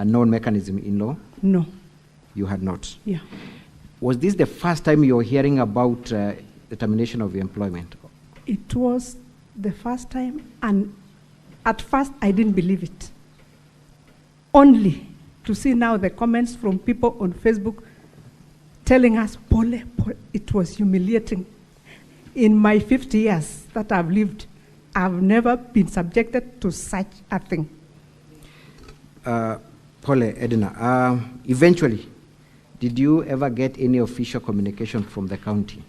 known mechanism in law? No. You had not? Yeah. Was this the first time you were hearing about the termination of your employment? It was the first time, and at first I didn't believe it. Only to see now the comments from people on Facebook telling us, Pole, it was humiliating. In my 50 years that I've lived, I've never been subjected to such a thing. Pole, Edna, eventually, did you ever get any official communication from the county?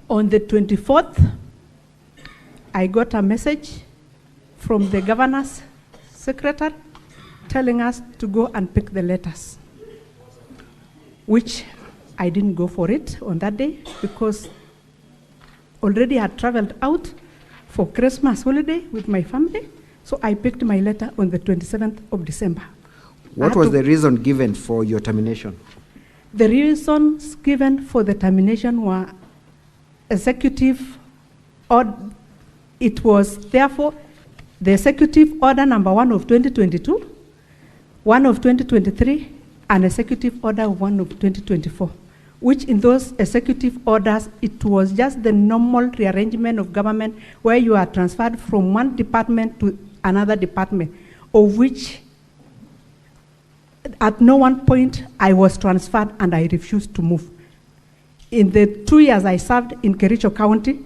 On the 24th, I got a message from the governor's secretary telling us to go and pick the letters, which I didn't go for it on that day because already I had traveled out for Christmas holiday with my family, so I picked my letter on the 27th of December. What was the reason given for your termination? The reasons given for the termination were executive order. It was therefore the executive order number 1 of 2022, 1 of 2023, and executive order 1 of 2024, which in those executive orders, it was just the normal rearrangement of government where you are transferred from one department to another department, of which at no one point I was transferred and I refused to move. In the 2 years I served in Kericho County,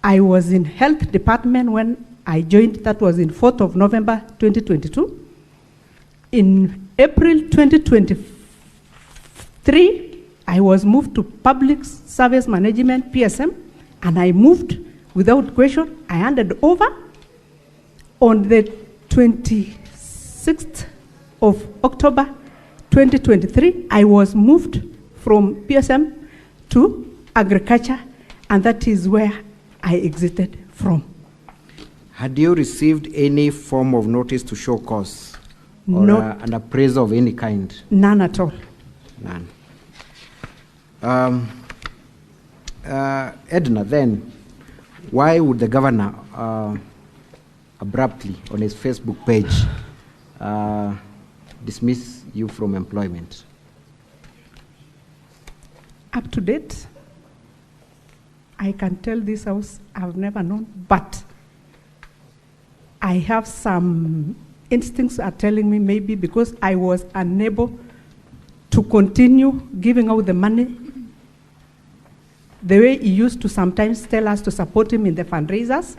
I was in health department when I joined. That was in 4th of November 2022. In April 2023, I was moved to Public Service Management, PSM, and I moved without question. I handed over. On the 26th of October 2023, I was moved from PSM to agriculture, and that is where I exited from. Had you received any form of notice to show cause or No. an appraisal of any kind? None at all. None. Edna, then, why would the governor abruptly on his Facebook page dismiss you from employment? Up to date, I can tell this house I've never known, but I have some instincts are telling me maybe because I was unable to continue giving out the money the way he used to sometimes tell us to support him in the fundraisers,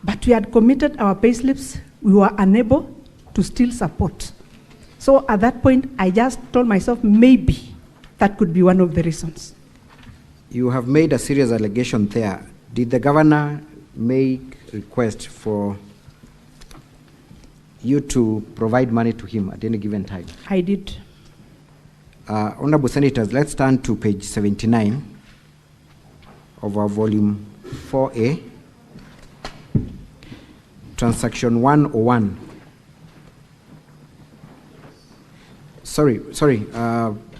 but we had committed our payslips, we were unable to still support. So at that point, I just told myself maybe that could be one of the reasons. You have made a serious allegation there. Did the governor make request for you to provide money to him at any given time? I did. Honorable Senators, let's turn to page 79 of our volume 4A, transaction 101.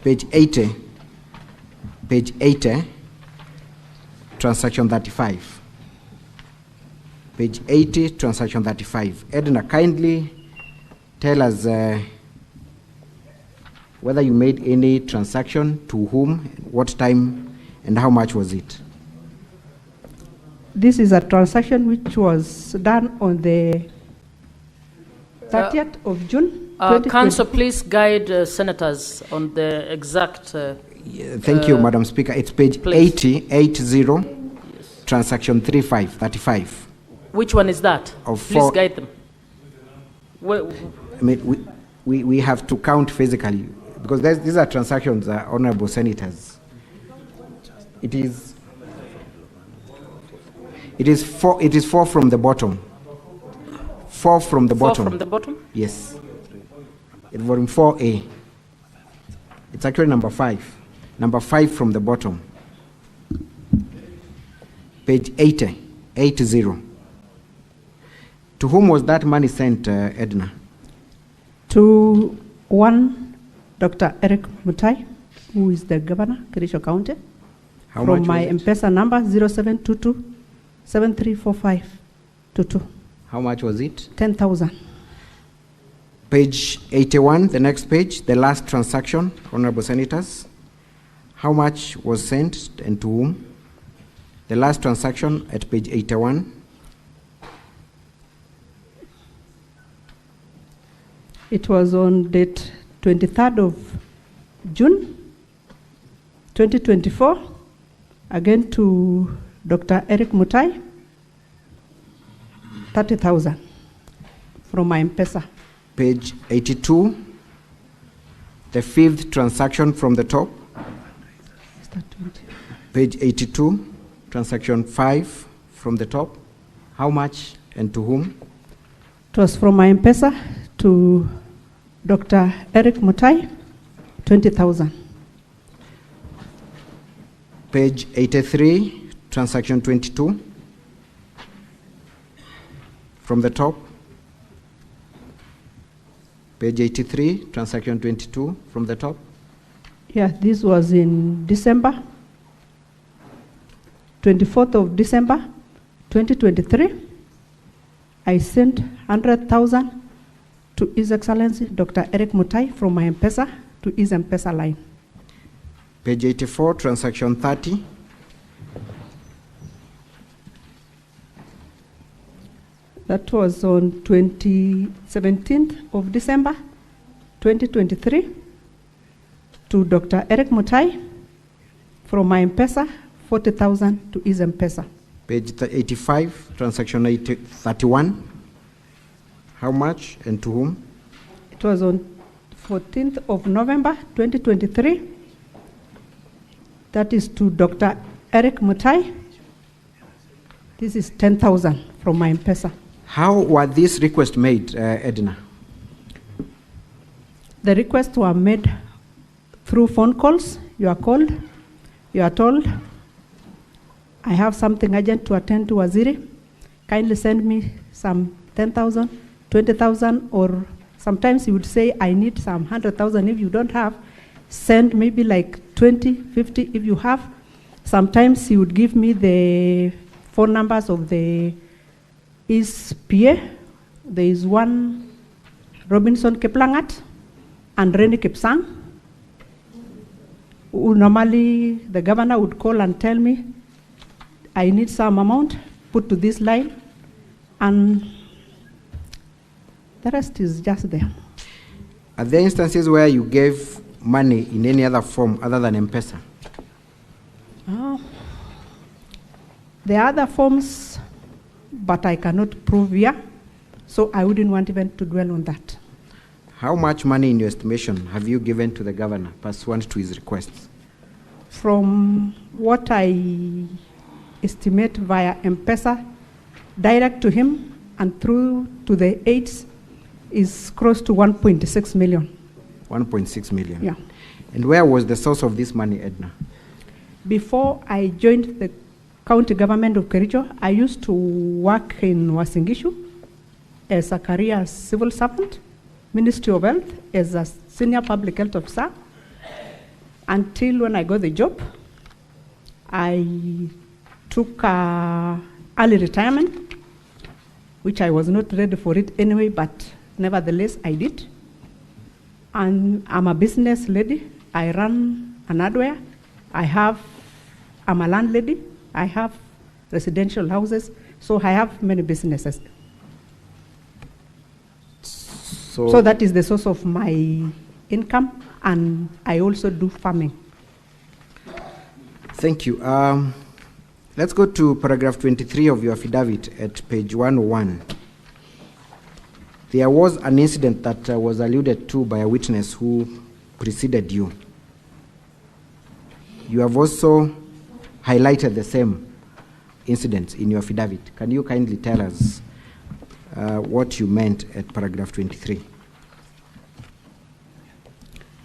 Page 80, transaction 35. Page 80, transaction 35. Edna, kindly tell us whether you made any transaction, to whom, what time, and how much was it? This is a transaction which was done on the 30th of June. Council, please guide senators on the exact. Thank you, Madam Speaker. It's page 80, yes. Transaction 35. Which one is that? Please guide them. I mean, we have to count physically because these are transactions, honorable senators. It is four from the bottom. Four from the bottom. 4 from the bottom? Yes. It's volume 4A. It's actually number 5. Number 5 from the bottom. Page 80. To whom was that money sent, Edna? To one Dr. Erick Mutai, who is the governor, Kericho County. How from much my was it? M-Pesa number 0722-734522. How much was it? 10,000. Page 81, the next page, the last transaction, honorable senators. How much was sent and to whom? The last transaction at page 81. It was on date 23rd of June 2024, again to Dr. Erick Mutai, 30,000 from my M-Pesa. Page 82, the 5th transaction from the top. Page 82, transaction 5 from the top. How much and to whom? It was from my M-Pesa to Dr. Erick Mutai, 20,000. Page 83, transaction 22 from the top. Page 83, transaction 22 from the top. Yeah, this was in December, 24th of December, 2023. I sent 100,000 to His Excellency Dr. Erick Mutai from my M-Pesa to his M-Pesa line. Page 84, transaction 30. That was on 17th of December, 2023, to Dr. Erick Mutai from my M-Pesa, 40,000 to his M-Pesa. Page 85, transaction 31. How much and to whom? It was on 14th of November, 2023. That is to Dr. Erick Mutai. This is 10,000 from my M-Pesa. How were these requests made, Edna? The requests were made through phone calls. You are called, you are told, I have something urgent to attend to Waziri. Kindly send me some 10,000, 20,000, or sometimes you would say, I need some 100,000 if you don't have. Send maybe like 20, 50 if you have. Sometimes he would give me the phone numbers of his PA. There is one Robinson Kiplangat and Reni Kipsang, who normally the governor would call and tell me, I need some amount, put to this line, and the rest is just there. Are there instances where you gave money in any other form other than M-Pesa? There are other forms, but I cannot prove here, so I wouldn't want even to dwell on that. How much money in your estimation have you given to the governor pursuant to his requests? From what I estimate via M-Pesa, direct to him and through to the aides, is close to 1.6 million. 1.6 million? Yeah. And where was the source of this money, Edna? Before I joined the county government of Kericho, I used to work in Uasin Gishu as a career civil servant, Ministry of Health, as a senior public health officer, until when I got the job. I took early retirement, which I was not ready for it anyway, but nevertheless I did. And I'm a business lady. I run an hardware. I'm a landlady. I have residential houses, so I have many businesses. So that is the source of my income, and I also do farming. Thank you. Let's go to paragraph 23 of your affidavit at page 101. There was an incident that was alluded to by a witness who preceded you. You have also highlighted the same incident in your affidavit. Can you kindly tell us what you meant at paragraph 23?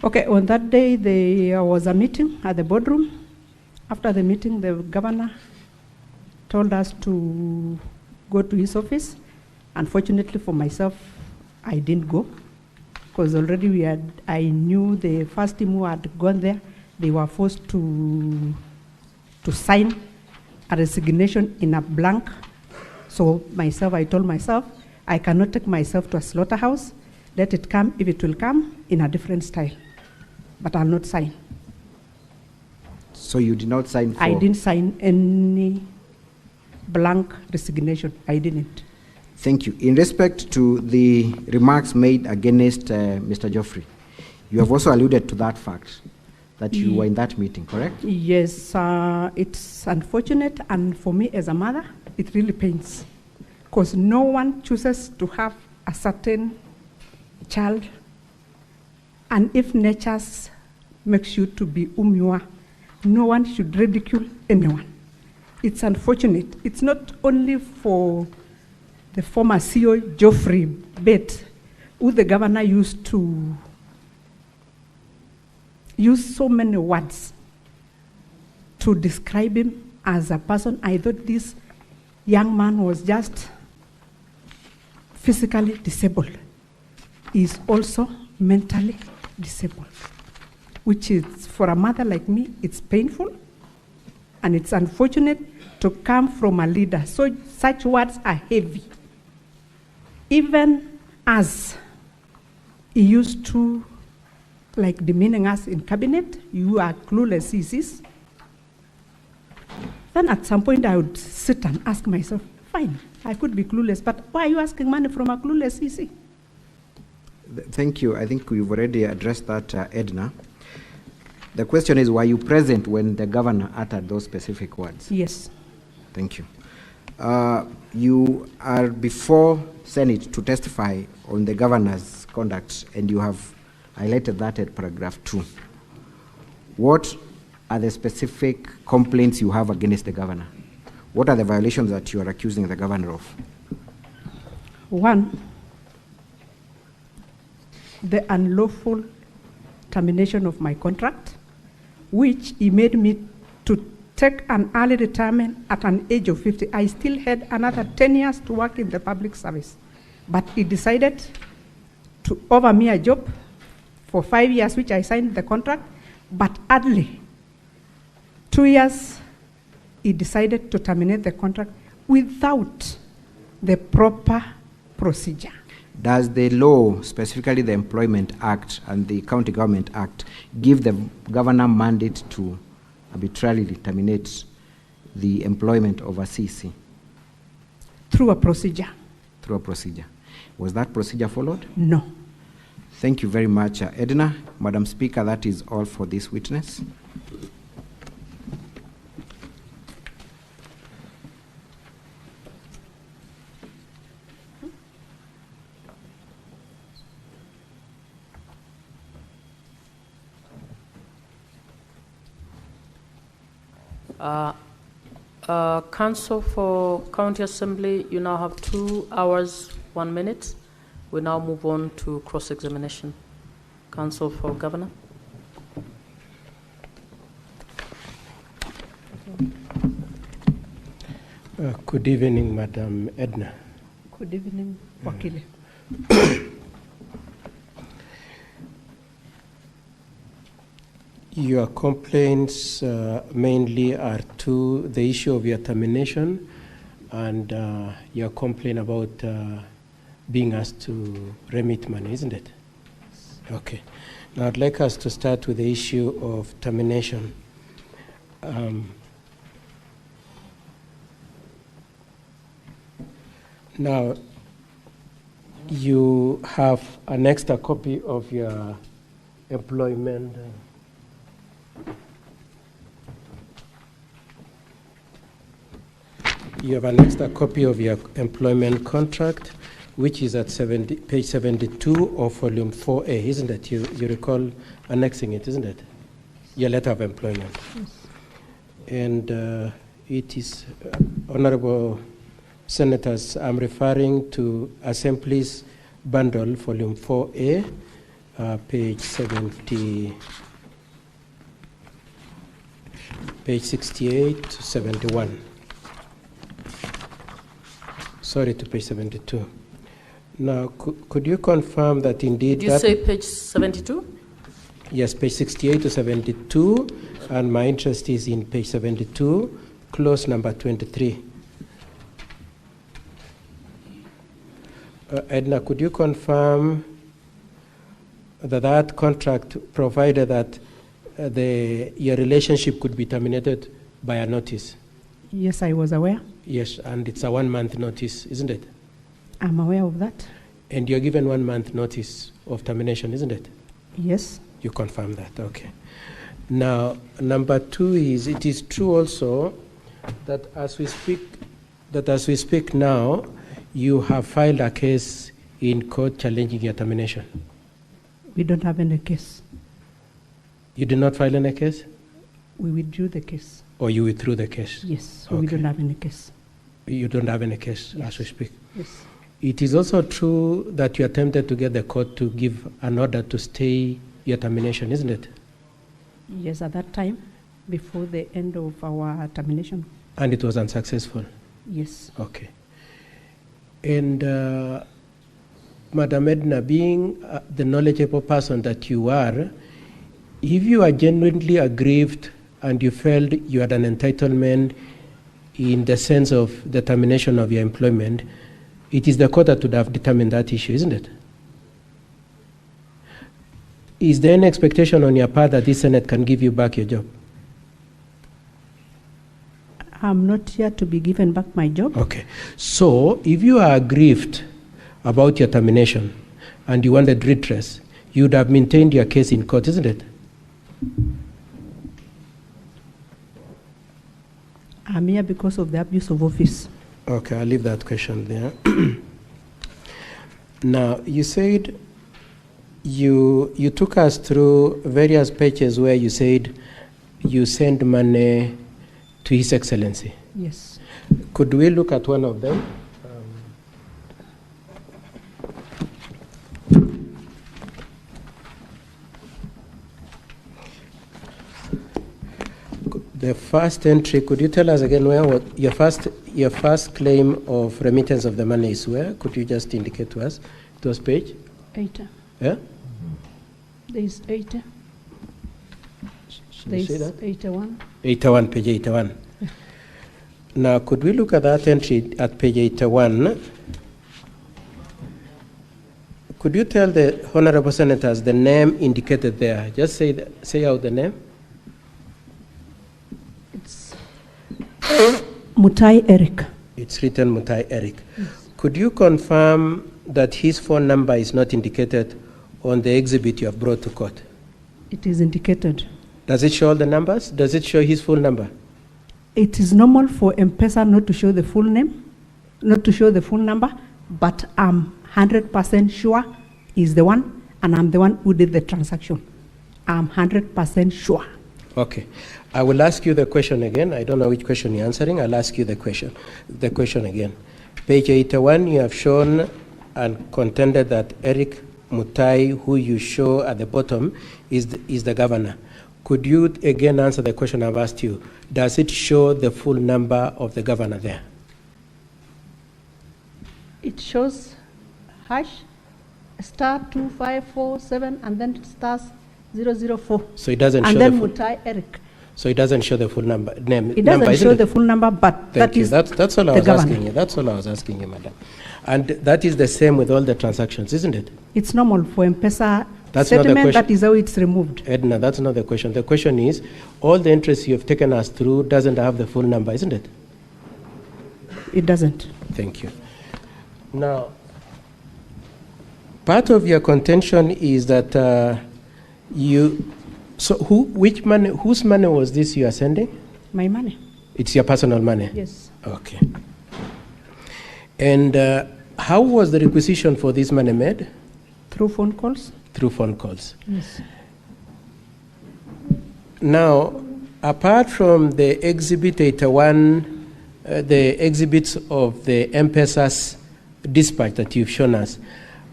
Okay, on that day there was a meeting at the boardroom. After the meeting, the governor told us to go to his office. Unfortunately for myself, I didn't go, because already I knew the first team who had gone there, they were forced to sign a resignation in a blank. So I told myself, I cannot take myself to a slaughterhouse. Let it come, if it will come, in a different style. But I'll not sign. So you did not sign for? I didn't sign any blank resignation. I didn't. Thank you. In respect to the remarks made against Mr. Geoffrey, you have also alluded to that fact, that you were in that meeting, correct? Yes, it's unfortunate, and for me as a mother, it really pains, because no one chooses to have a certain child, and if nature makes you to be whom you are, no one should ridicule anyone. It's unfortunate. It's not only for the former CEO, Geoffrey, but who the governor used to use so many words to describe him as a person. I thought this young man was just physically disabled. He's also mentally disabled, which is, for a mother like me, it's painful, and it's unfortunate to come from a leader. So such words are heavy. Even as he used to like demeaning us in cabinet. You are clueless CCs. Then at some point I would sit and ask myself, fine, I could be clueless, but why are you asking money from a clueless CC? Thank you. I think we've already addressed that, Edna. The question is, were you present when the governor uttered those specific words? Yes. Thank you. You are before Senate to testify on the governor's conduct, and you have highlighted that at paragraph 2. What are the specific complaints you have against the governor? What are the violations that you are accusing the governor of? One, the unlawful termination of my contract, which he made me to take an early retirement at an age of 50. I still had another 10 years to work in the public service. But he decided to offer me a job for 5 years, which I signed the contract, but early, 2 years, he decided to terminate the contract without the proper procedure. Does the law, specifically the Employment Act and the County Government Act, give the governor mandate to arbitrarily terminate the employment of a CC? Through a procedure. Through a procedure. Was that procedure followed? No. Thank you very much, Edna. Madam Speaker, that is all for this witness. Council for County Assembly, you now have 2 hours, 1 minute. We now move on to cross-examination. Council for Governor. Good evening, Madam Edna. Good evening, Wakili. Your complaints mainly are to the issue of your termination and your complaint about being asked to remit money, isn't it? Okay. Now I'd like us to start with the issue of termination. Now, you have an extra copy of your employment. You have an extra copy of your employment contract, which is at page 72 of volume 4A, isn't it? You recall annexing it, isn't it? Your letter of employment. Yes. And it is, Honorable Senators, I'm referring to Assembly's bundle, volume 4A, page 68 to 71. Sorry, to page 72. Now, could you confirm that indeed... Did you say page 72? Yes, page 68 to 72, and my interest is in page 72, clause number 23. Edna, could you confirm that that contract provided that your relationship could be terminated by a notice? Yes, I was aware. Yes, and it's a 1 month notice, isn't it? I'm aware of that. And you're given 1 month notice of termination, isn't it? Yes. You confirm that, okay. Now, number 2 is, it is true also that as we speak now, you have filed a case in court challenging your termination. We don't have any case. You did not file any case? We withdrew the case. Or you withdrew the case? Yes, so okay. We don't have any case. You don't have any case as we speak? Yes. It is also true that you attempted to get the court to give an order to stay your termination, isn't it? Yes, at that time, before the end of our termination. And it was unsuccessful? Yes. Okay. And Madam Edna, being the knowledgeable person that you are, if you are genuinely aggrieved and you felt you had an entitlement in the sense of the termination of your employment, it is the court that would have determined that issue, isn't it? Is there any expectation on your part that this Senate can give you back your job? I'm not here to be given back my job. Okay. So, if you are aggrieved about your termination and you wanted redress, you would have maintained your case in court, isn't it? I'm here because of the abuse of office. Okay, I'll leave that question there. Now, you said you took us through various pages where you said you send money to His Excellency. Yes. Could we look at one of them? The first entry, could you tell us again where what your first claim of remittance of the money is where? Could you just indicate to us? It was page? 80. Yeah? There is 80. Should we say that? 81. 81, page 81. Now, could we look at that entry at page 81? Could you tell the honorable senators the name indicated there? Just say out the name. It's Mutai Erick. It's written Mutai Erick. Yes. Could you confirm that his phone number is not indicated on the exhibit you have brought to court? It is indicated. Does it show all the numbers? Does it show his full number? It is normal for M-Pesa not to show the full name, not to show the full number, but I'm 100% sure he's the one, and I'm the one who did the transaction. I'm 100% sure. Okay. I will ask you the question again. I don't know which question you're answering. I'll ask you the question again. Page 81, you have shown and contended that Erick Mutai, who you show at the bottom, is the governor. Could you again answer the question I've asked you? Does it show the full number of the governor there? It shows hash *2547 and then stars 004. So it doesn't show and then the full. Mutai Erick. So it doesn't show the full number name. It doesn't show the full number, but Thank you. That's all I was governor. asking you. That's all I was asking you, madam. And that is the same with all the transactions, isn't it? It's normal for M-Pesa That's not the settlement. question. That is how it's removed. Edna, that's not the question. The question is, all the interest you have taken us through doesn't have the full number, isn't it? It doesn't. Thank you. Now, part of your contention is that whose money was this you are sending? My money. It's your personal money? Yes. Okay. And how was the requisition for this money made? Through phone calls. Through phone calls. Yes. Now, apart from the Exhibit 81, the exhibits of the M-Pesa's dispatch that you've shown us,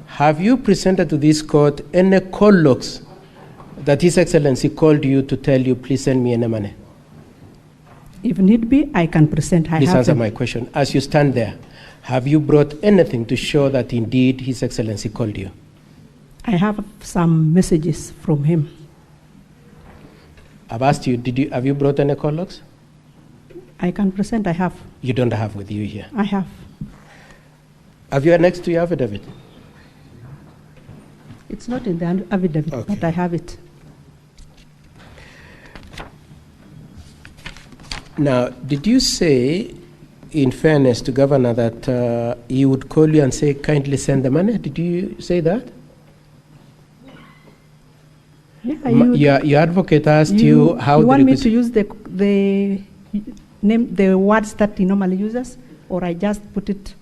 have you presented to this court any call logs that His Excellency called you to tell you, please send me any money? If need be, I can present. Please answer my question. As you stand there, have you brought anything to show that indeed His Excellency called you? I have some messages from him. I've asked you, have you brought any call logs? I can present, I have. You don't have with you here? I have. Have you annexed to your affidavit? It's not in the affidavit, Okay. but I have it. Now, did you say, in fairness to Governor, that he would call you and say, kindly send the money? Did you say that? Yeah, your advocate asked you how you want me to use the name, the words that he normally uses, or I just put it?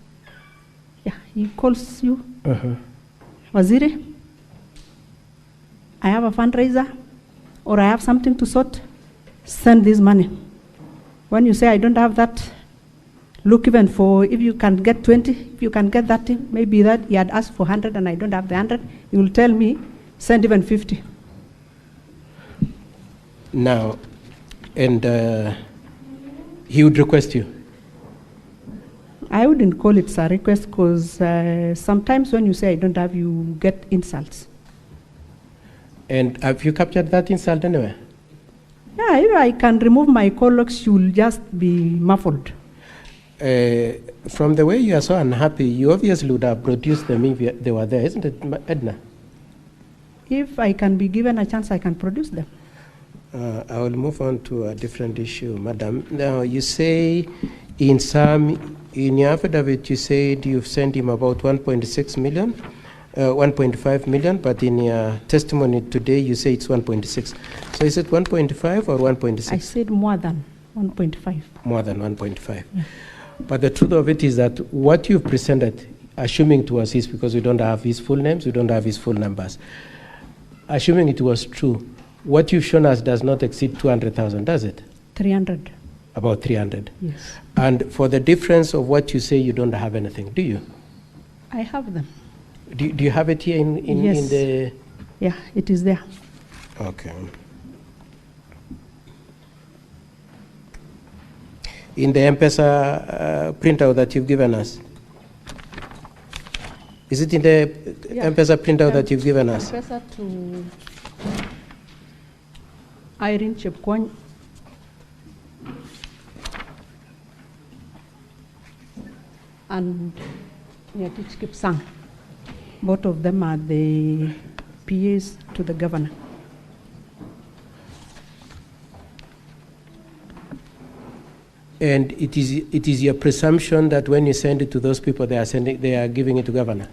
Yeah, he calls you. Waziri, I have a fundraiser, or I have something to sort. Send this money. When you say I don't have that, look even for, if you can get 20, if you can get that thing, maybe that he had asked for 100 and I don't have the 100, he will tell me, send even 50. Now, and he would request you? I wouldn't call it a request because sometimes when you say I don't have, you get insults. And have you captured that insult anyway? Yeah, if I can remove my call logs, you'll just be muffled. From the way you are so unhappy, you obviously would have produced them if they were there, isn't it, Edna? If I can be given a chance, I can produce them. I will move on to a different issue, Madam. Now, you say in your affidavit, you said you've sent him about 1.6 million, 1.5 million, but in your testimony today, you say it's 1.6. So is it 1.5 or 1.6? I said more than 1.5. More than 1.5. Yeah. But the truth of it is that what you've presented, assuming to us is because we don't have his full names, we don't have his full numbers. Assuming it was true, what you've shown us does not exceed 200,000, does it? 300. About 300. Yes. And for the difference of what you say, you don't have anything, do you? I have them. Do you have it here Yes. in the... Yeah, it is there. Okay. In the M-Pesa printout that you've given us? Is it in the M-Pesa printout that you've given us? M-Pesa to Irene Chepkwony. And Nyatich Kipsang. Both of them are the PAs to the governor. And it is your presumption that when you send it to those people, they are giving it to governor?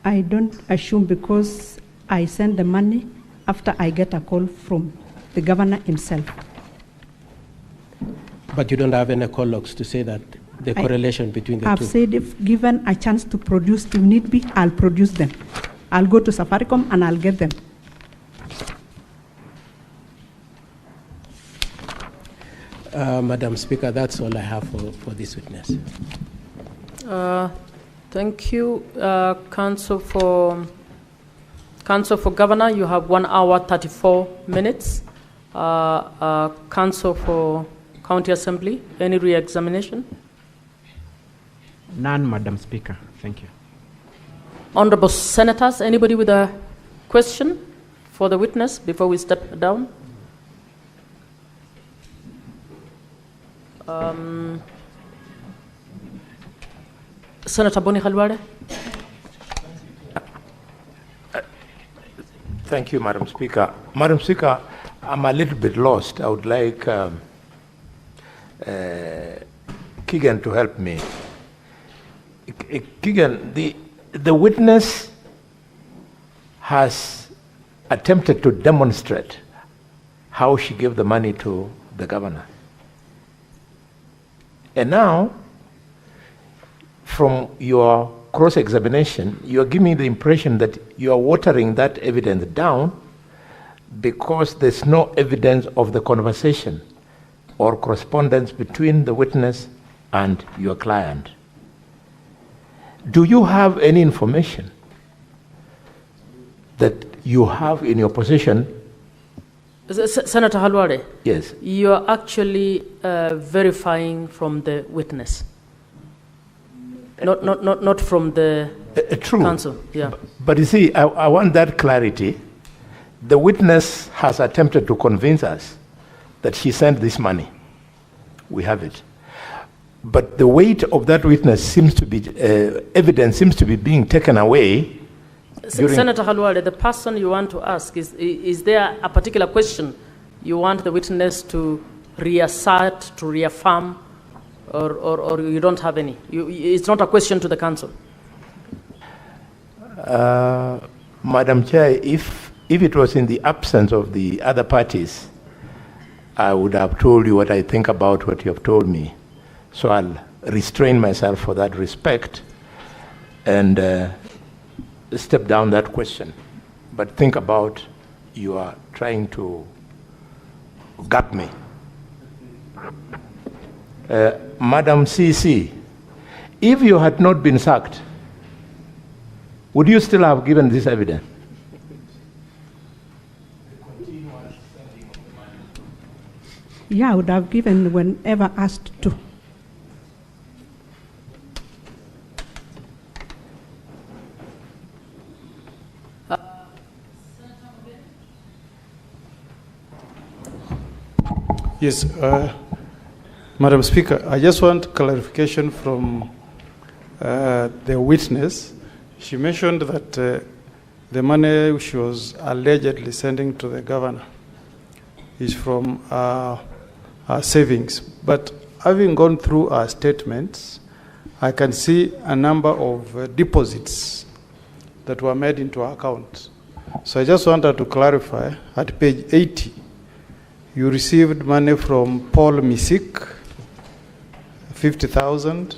I don't assume, because I send the money after I get a call from the governor himself. But you don't have any call logs to say that the correlation between the I've two? said if given a chance to produce, if need be, I'll produce them. I'll go to Safaricom and I'll get them. Madam Speaker, that's all I have for this witness. Thank you, Counsel for Governor. You have 1 hour 34 minutes. Counsel for County Assembly, any re-examination? None, Madam Speaker. Thank you. Honorable Senators, anybody with a question for the witness before we step down? Senator Boni Khalwale. Thank you, Madam Speaker. Madam Speaker, I'm a little bit lost. I would like Keegan to help me. Keegan, the witness has attempted to demonstrate how she gave the money to the governor. And now, from your cross-examination, you are giving me the impression that you are watering that evidence down because there's no evidence of the conversation or correspondence between the witness and your client. Do you have any information that you have in your possession? Senator Halwale? Yes. You are actually verifying from the witness, not from the true. counsel. Yeah. But you see, I want that clarity. The witness has attempted to convince us that she sent this money. We have it. But the weight of that witness seems to be, evidence seems to be being taken away. Senator Halwale, the person you want to ask, is there a particular question you want the witness to reassert, to reaffirm, or you don't have any? It's not a question to the counsel. Madam Chair, if it was in the absence of the other parties, I would have told you what I think about what you have told me. So I'll restrain myself for that respect and step down that question. But think about, you are trying to gag me. Madam CC, if you had not been sacked, would you still have given this evidence? Yeah, I would have given whenever asked to. Yes, Madam Speaker, I just want clarification from the witness. She mentioned that the money which was allegedly sending to the governor is from our savings. But having gone through our statements, I can see a number of deposits that were made into our account. So I just wanted to clarify, at page 80, you received money from Paul Misik, 50,000.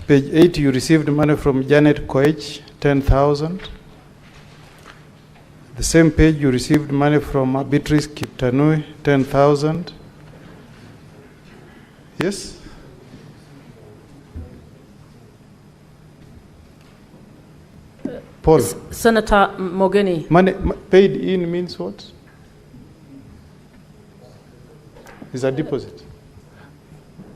Page 80, you received money from Janet Koech, 10,000. The same page, you received money from Beatrice Kiptanui, 10,000. Yes? Paul. Senator Mogeni. Money paid in means what? Is a deposit.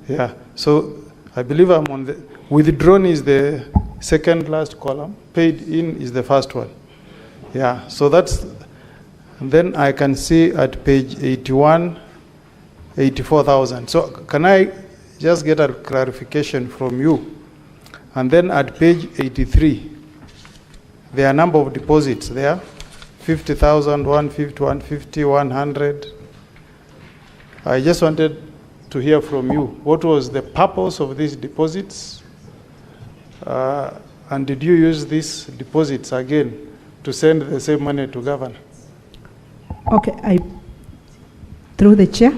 Yeah. So I believe I'm on the withdrawn is the second last column. Paid in is the first one. Yeah. So that's. And then I can see at page 81, 84,000. So can I just get a clarification from you? And then at page 83. There are a number of deposits there, 50,000, 150, 150, 100. I just wanted to hear from you. What was the purpose of these deposits? And did you use these deposits again to send the same money to governor? Okay, through the chair,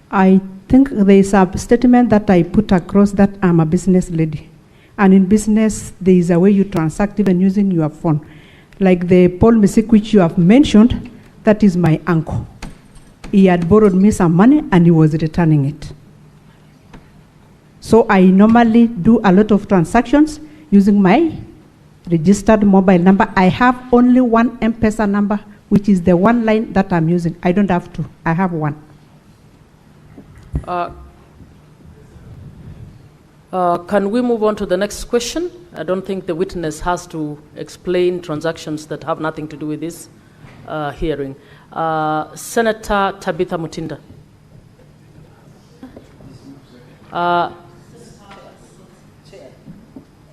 I think there is a statement that I put across that I'm a business lady. And in business, there is a way you transact even using your phone. Like the Paul Misik, which you have mentioned, that is my uncle. He had borrowed me some money and he was returning it. So I normally do a lot of transactions using my registered mobile number. I have only one M-Pesa number, which is the one line that I'm using. I don't have two, I have one. Can we move on to the next question? I don't think the witness has to explain transactions that have nothing to do with this hearing. Senator Tabitha Mutinda.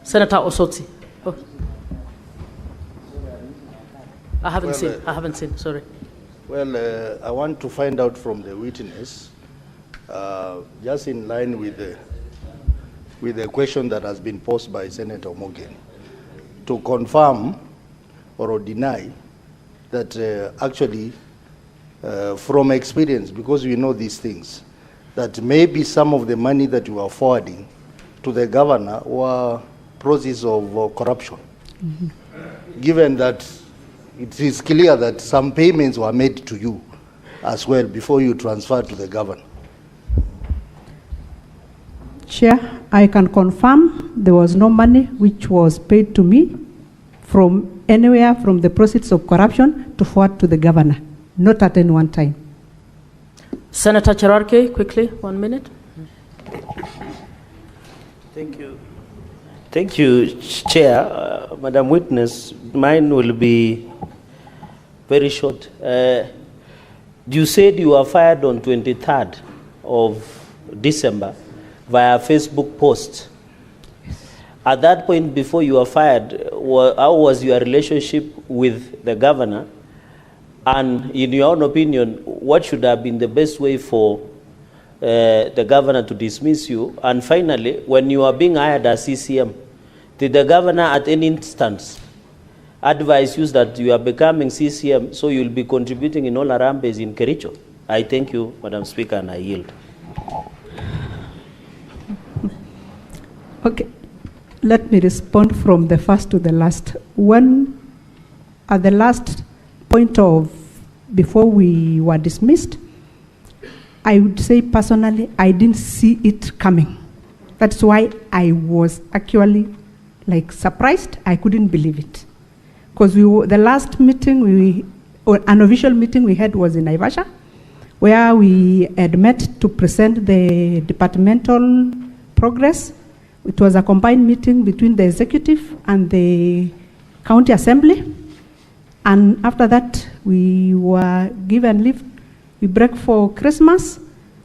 Senator Osotsi. Oh. I haven't seen, sorry. Well, I want to find out from the witness, just in line with the question that has been posed by Senator Morgan, to confirm or deny that actually, from experience, because we know these things, that maybe some of the money that you are forwarding to the governor were process of corruption. Mm-hmm. Given that it is clear that some payments were made to you as well before you transferred to the governor. Chair, I can confirm there was no money which was paid to me from anywhere from the proceeds of corruption to forward to the governor, not at any one time. Senator Cherarke, quickly, 1 minute. Thank you. Thank you, Chair. Madam Witness, mine will be very short. You said you were fired on 23rd of December via Facebook post. At that point, before you were fired, how was your relationship with the governor? And in your own opinion, what should have been the best way for the governor to dismiss you? And finally, when you are being hired as CCM, did the governor at any instance advise you that you are becoming CCM so you'll be contributing in all Harambes in Kericho? I thank you, Madam Speaker, and I yield. Okay, let me respond from the first to the last. When, at the last point of, before we were dismissed, I would say personally, I didn't see it coming. That's why I was actually like surprised. I couldn't believe it. Because the last meeting, or an official meeting we had was in Naivasha, where we had met to present the departmental progress. It was a combined meeting between the executive and the county assembly. And after that, we were given leave. We break for Christmas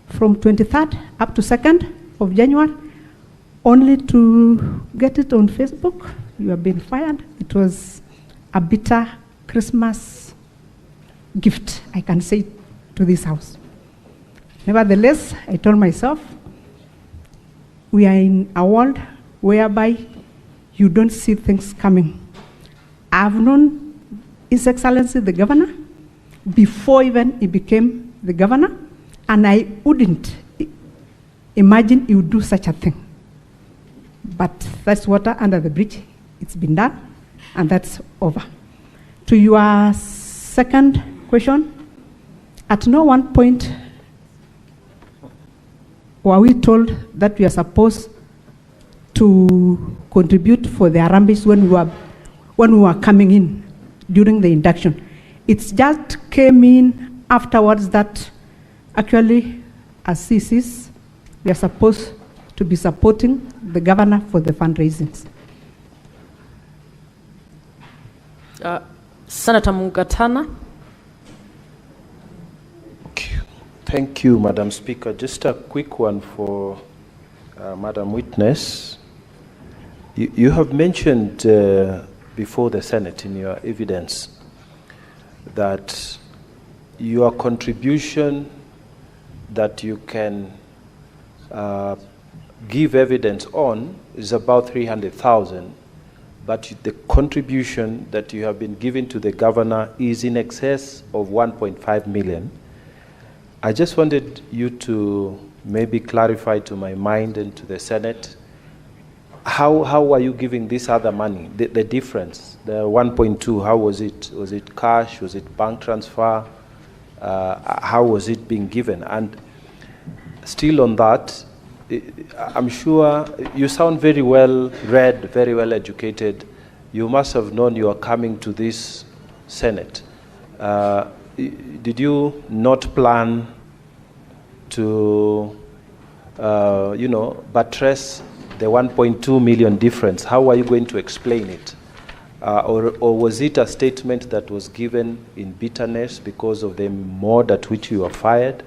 from 23rd up to 2nd of January, only to get it on Facebook you have been fired. It was a bitter Christmas gift, I can say, to this house. Nevertheless, I told myself, we are in a world whereby you don't see things coming. I've known His Excellency the Governor before even he became the governor, and I wouldn't imagine he would do such a thing. But that's water under the bridge. It's been done, and that's over. To your second question, at no one point were we told that we are supposed to contribute for the Arambis when we were coming in during the induction. It just came in afterwards that actually, as CCs, we are supposed to be supporting the governor for the fundraisings. Senator Mugatana. Thank you, Madam Speaker. Just a quick one for Madam Witness. You have mentioned before the Senate in your evidence that your contribution that you can give evidence on is about 300,000, but the contribution that you have been giving to the governor is in excess of 1.5 million. I just wanted you to maybe clarify to my mind and to the Senate, how are you giving this other money, the difference, the 1.2, how was it? Was it cash? Was it bank transfer? How was it being given? And still on that, I'm sure you sound very well read, very well educated. You must have known you are coming to this Senate. Did you not plan to, buttress the 1.2 million difference? How are you going to explain it? Or was it a statement that was given in bitterness because of the mode at which you were fired?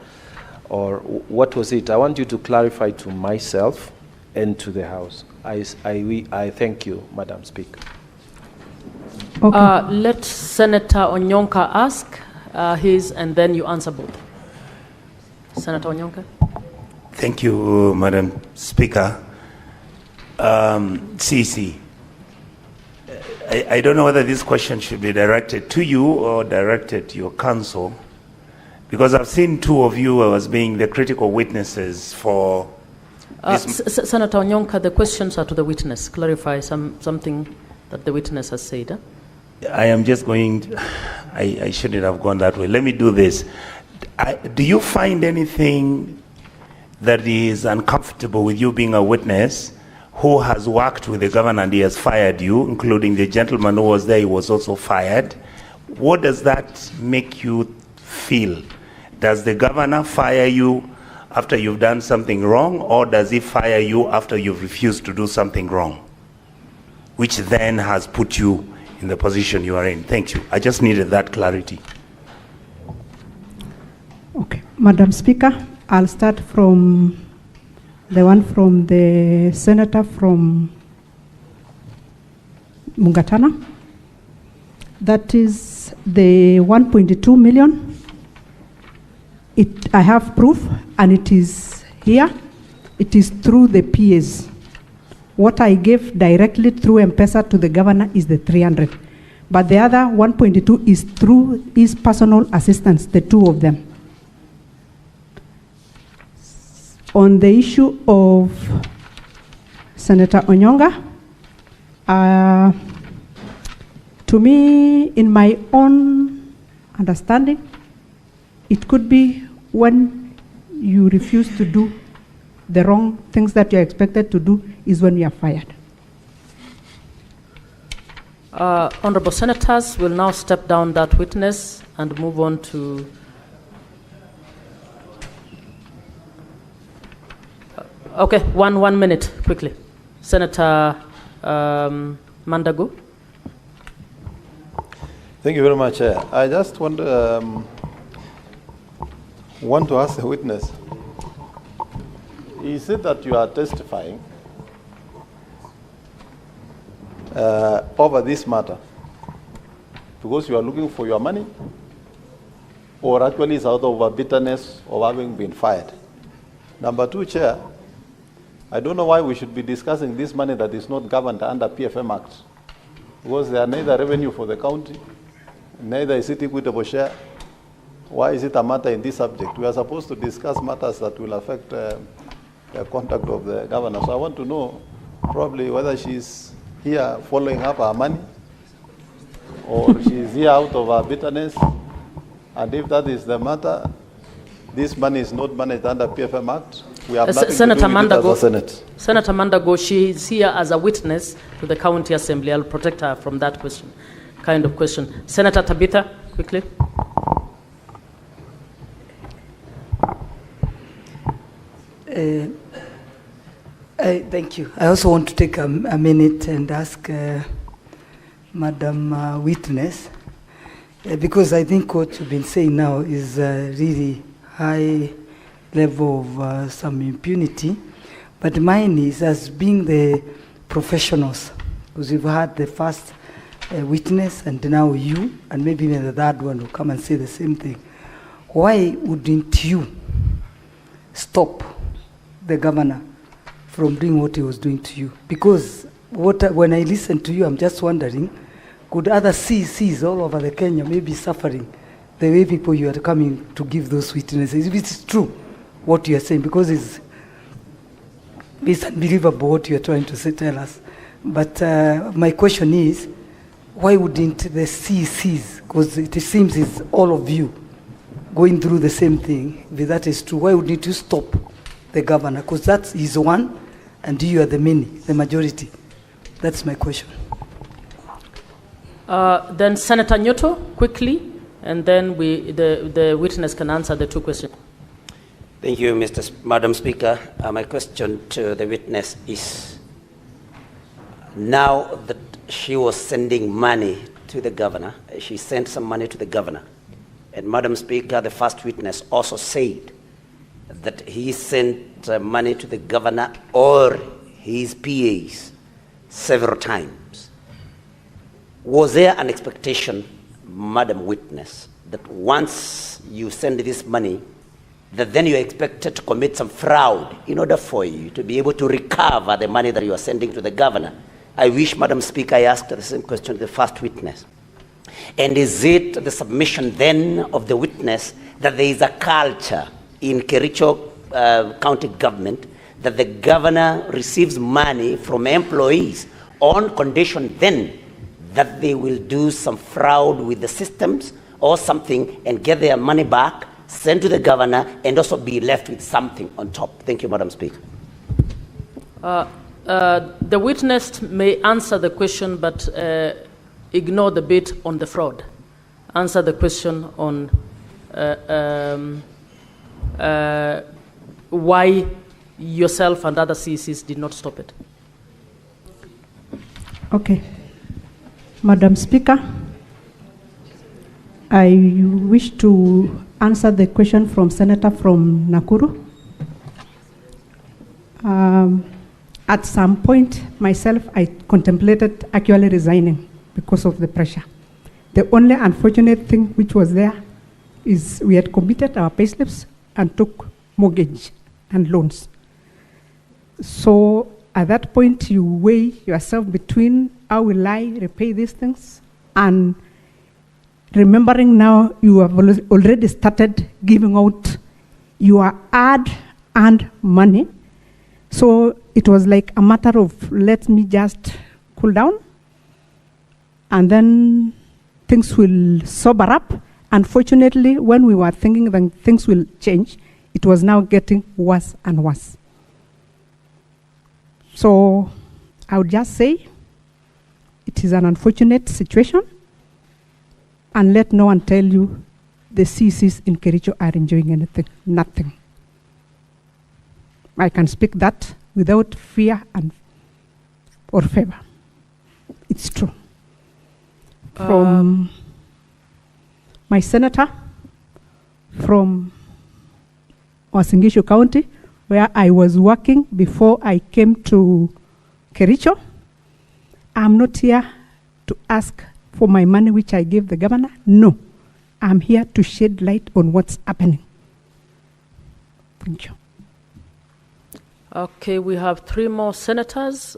Or what was it? I want you to clarify to myself and to the House. I thank you, Madam Speaker. Okay. Let Senator Onyonka ask his, and then you answer both. Senator Onyonka. Thank you, Madam Speaker. CC, I don't know whether this question should be directed to you or directed to your counsel, because I've seen two of you as being the critical witnesses for Senator Onyonka, the questions are to the witness. Clarify something that the witness has said. I am just going, I shouldn't have gone that way. Let me do this. Do you find anything that is uncomfortable with you being a witness who has worked with the governor and he has fired you, including the gentleman who was there, he was also fired? What does that make you feel? Does the governor fire you after you've done something wrong, or does he fire you after you've refused to do something wrong, which then has put you in the position you are in? Thank you. I just needed that clarity. Okay, Madam Speaker, I'll start from the one from the senator from Mugatana. That is the 1.2 million. I have proof, and it is here. It is through the PAs. What I gave directly through M-Pesa to the governor is the 300. But the other 1.2 is through his personal assistants, the two of them. On the issue of Senator Onyonga, to me, in my own understanding, it could be when you refuse to do the wrong things that you're expected to do is when you are fired. Honorable Senators will now step down that witness and move on to okay, one minute, quickly. Senator Mandago. Thank you very much, Chair. I just want to ask the witness. He said that you are testifying over this matter? Because you are looking for your money, or actually it's out of a bitterness of having been fired? Number two, Chair, I don't know why we should be discussing this money that is not governed under PFM Act, because they are neither revenue for the county, neither is it equitable share. Why is it a matter in this subject? We are supposed to discuss matters that will affect the conduct of the governor. So I want to know probably whether she's here following up her money, or she's here out of her bitterness. And if that is the matter, this money is not managed under PFM Act. We have nothing Senator to do with it as Mandago, a Senate. Senator Mandago, she is here as a witness to the county assembly. I'll protect her from that question, kind of question. Senator Tabitha, quickly. Thank you. I also want to take a minute and ask Madam Witness, because I think what you've been saying now is really high level of some impunity. But mine is, as being the professionals, because we've had the first witness and now you, and maybe even the third one will come and say the same thing. Why wouldn't you stop the governor from doing what he was doing to you? Because when I listen to you, I'm just wondering, could other CCs all over the Kenya maybe suffering the way people you are coming to give those witnesses? If it's true what you are saying, because it's unbelievable what you are trying to say, tell us. But my question is, why wouldn't the CCs, because it seems it's all of you going through the same thing, if that is true, why wouldn't you stop the governor? Because that is one, and you are the many, the majority. That's my question. Then Senator Nyoto, quickly, and then the witness can answer the two questions. Thank you, Madam Speaker. My question to the witness is, now that she was sending money to the governor, she sent some money to the governor, and Madam Speaker, the first witness also said that he sent money to the governor or his PAs several times. Was there an expectation, Madam Witness, that once you send this money, that then you're expected to commit some fraud in order for you to be able to recover the money that you are sending to the governor? I wish, Madam Speaker, I asked the same question to the first witness. And is it the submission then of the witness that there is a culture in Kericho county government that the governor receives money from employees on condition then that they will do some fraud with the systems or something and get their money back, send to the governor, and also be left with something on top? Thank you, Madam Speaker. The witness may answer the question, but ignore the bit on the fraud. Answer the question on why yourself and other CCs did not stop it. Okay. Madam Speaker, I wish to answer the question from Senator from Nakuru. At some point, myself, I contemplated actually resigning because of the pressure. The only unfortunate thing which was there is we had committed our payslips and took mortgage and loans. So at that point, you weigh yourself between how will I repay these things, and remembering now you have already started giving out your hard-earned money. So it was like a matter of let me just cool down, and then things will sober up. Unfortunately, when we were thinking that things will change, it was now getting worse and worse. So I would just say it is an unfortunate situation, and let no one tell you the CCs in Kericho are enjoying anything. Nothing. I can speak that without fear or favor. It's true. From my senator from Uasin Gishu County, where I was working before I came to Kericho, I'm not here to ask for my money which I gave the governor. No, I'm here to shed light on what's happening. Thank you. Okay, we have 3 more senators.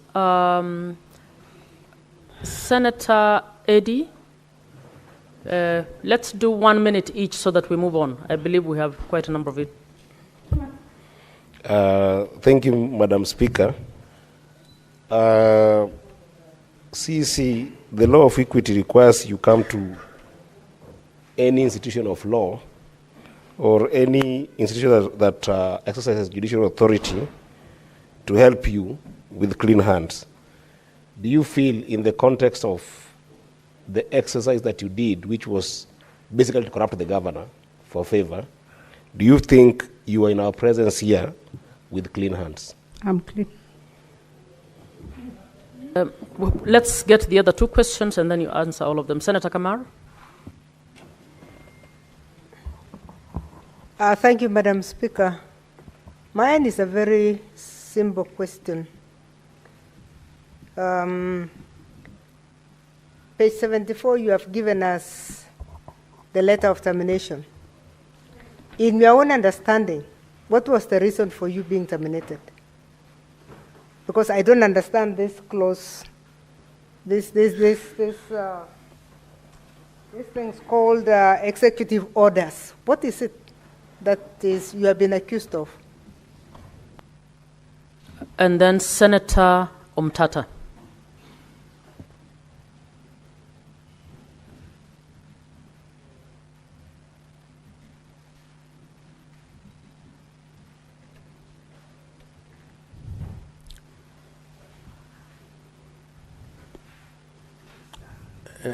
Senator Eddie, let's do 1 minute each so that we move on. I believe we have quite a number of it. Thank you, Madam Speaker. CC, the law of equity requires you come to any institution of law or any institution that exercises judicial authority to help you with clean hands. Do you feel, in the context of the exercise that you did, which was basically to corrupt the governor for favor, do you think you are in our presence here with clean hands? I'm clean. Let's get the other 2 questions and then you answer all of them. Senator Kamar? Thank you, Madam Speaker. Mine is a very simple question. Page 74, you have given us the letter of termination. In your own understanding, what was the reason for you being terminated? Because I don't understand this clause, these things called executive orders. What is it that is you have been accused of? And then Senator Omtata.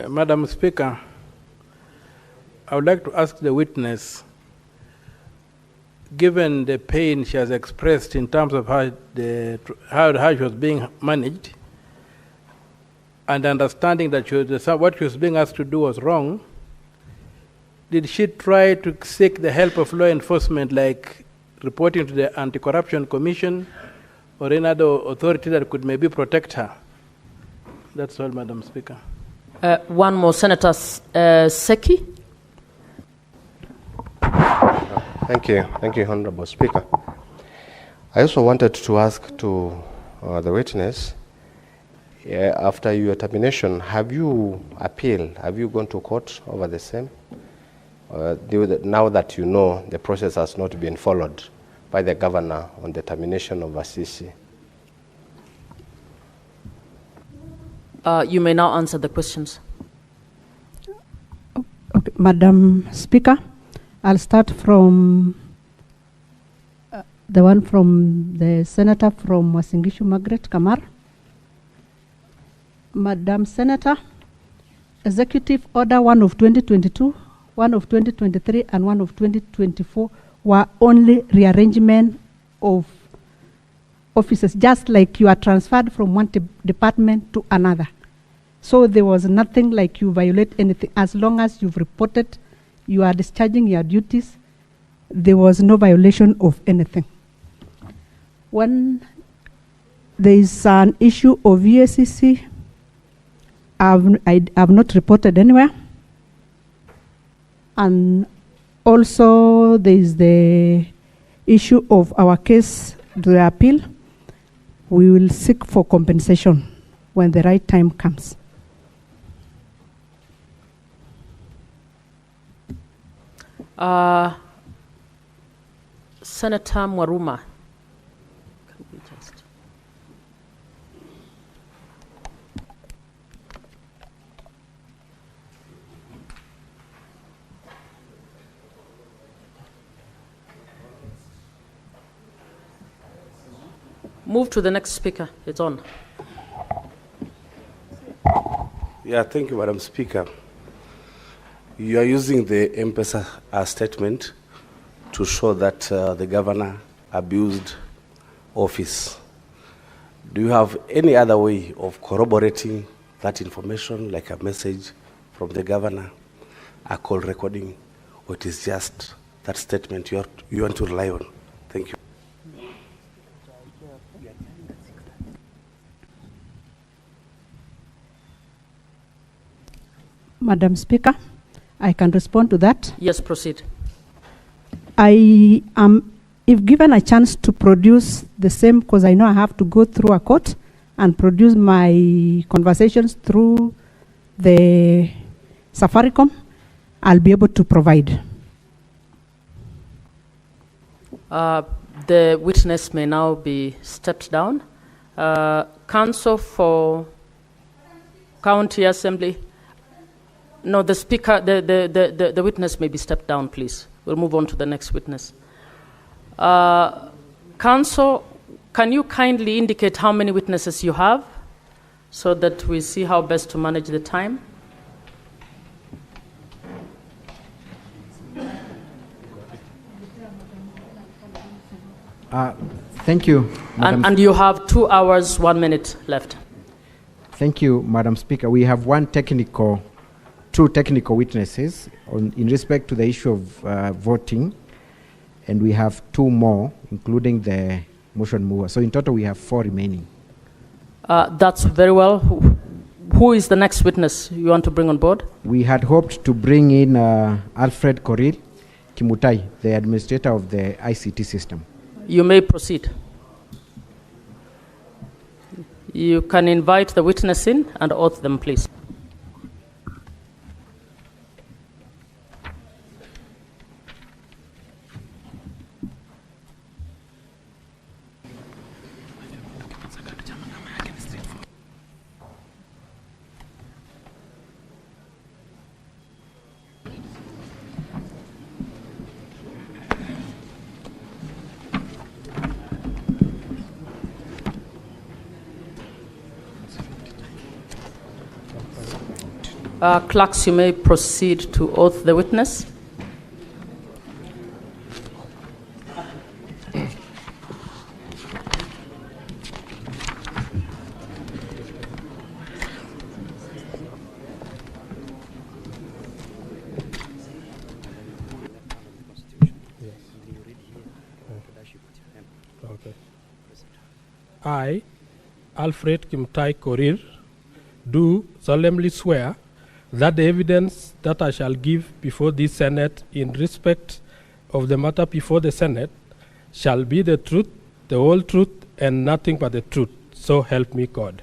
Madam Speaker, I would like to ask the witness, given the pain she has expressed in terms of how she was being managed, and understanding that what she was being asked to do was wrong, did she try to seek the help of law enforcement, like reporting to the Anti-Corruption Commission or any other authority that could maybe protect her? That's all, Madam Speaker. 1 more, Senator Seki. Thank you, Honorable Speaker. I also wanted to ask to the witness, after your termination, have you appealed? Have you gone to court over the same? Now that you know the process has not been followed by the governor on the termination of Assisi. You may now answer the questions. Okay, Madam Speaker, I'll start from the one from the Senator from Wasingishu, Margaret Kamar. Madam Senator, Executive Order 1 of 2022, 1 of 2023, and 1 of 2024 were only rearrangement of offices, just like you are transferred from one department to another. So there was nothing like you violate anything. As long as you've reported you are discharging your duties, there was no violation of anything. When there is an issue of USCC, I have not reported anywhere. And also there is the issue of our case, the appeal. We will seek for compensation when the right time comes. Senator Mwaruma. Can we just move to the next speaker? It's on. Yeah, thank you, Madam Speaker. You are using the M-Pesa statement to show that the governor abused office. Do you have any other way of corroborating that information, like a message from the governor, a call recording, or it is just that statement you want to rely on? Thank you. Madam Speaker, I can respond to that. Yes, proceed. I am, if given a chance to produce the same, because I know I have to go through a court and produce my conversations through the Safaricom, I'll be able to provide. The witness may now be stepped down. Counsel for County Assembly. No, the speaker, the witness may be stepped down, please. We'll move on to the next witness. Counsel, can you kindly indicate how many witnesses you have so that we see how best to manage the time? Thank you, Madam. And you have 2 hours, 1 minute left. Thank you, Madam Speaker. We have two technical witnesses in respect to the issue of voting, and we have 2 more, including the motion mover. So in total, we have 4 remaining. That's very well. Who is the next witness you want to bring on board? We had hoped to bring in Alfred Korir Mutai, the administrator of the ICT system. You may proceed. You can invite the witness in and oath them, please. Clerks, you may proceed to oath the witness. I, Alfred Mutai Korir, do solemnly swear that the evidence that I shall give before this Senate in respect of the matter before the Senate shall be the truth, the whole truth, and nothing but the truth. So help me God.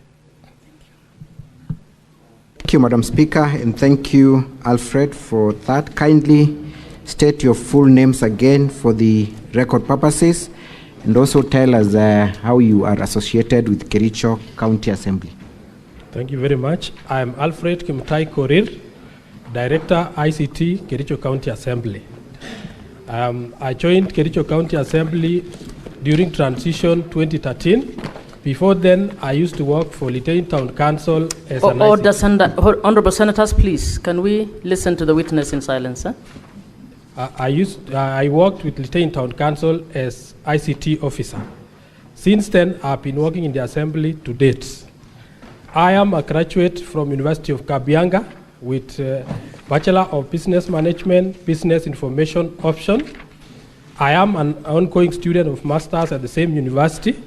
Thank you, Madam Speaker, and thank you, Alfred, for that. Kindly state your full names again for the record purposes, and also tell us how you are associated with Kericho County Assembly. Thank you very much. I am Alfred Mutai Korir, Director ICT, Kericho County Assembly. I joined Kericho County Assembly during transition 2013. Before then, I used to work for Litein Town Council as an ICT. Honorable Senators, please, can we listen to the witness in silence? I worked with Litein Town Council as ICT officer. Since then, I've been working in the Assembly to date. I am a graduate from University of Kabianga with Bachelor of Business Management, Business Information option. I am an ongoing student of Masters at the same university,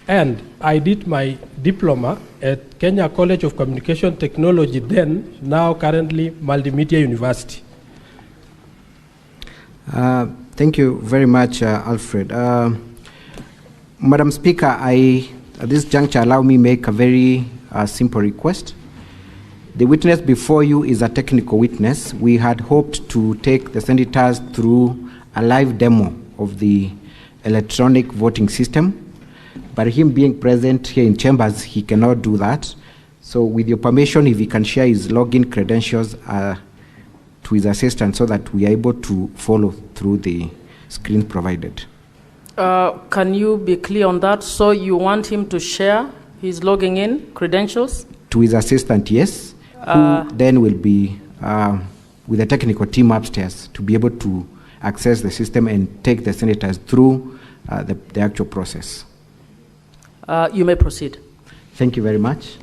and I did my diploma at Kenya College of Communication Technology then, now currently Multimedia University. Thank you very much, Alfred. Madam Speaker, at this juncture, allow me make a very simple request. The witness before you is a technical witness. We had hoped to take the senators through a live demo of the electronic voting system, but him being present here in chambers, he cannot do that. So with your permission, if he can share his login credentials to his assistant so that we are able to follow through the screen provided. Can you be clear on that? So you want him to share his logging in credentials? To his assistant, yes, who then will be with the technical team upstairs to be able to access the system and take the senators through the actual process. You may proceed. Thank you very much.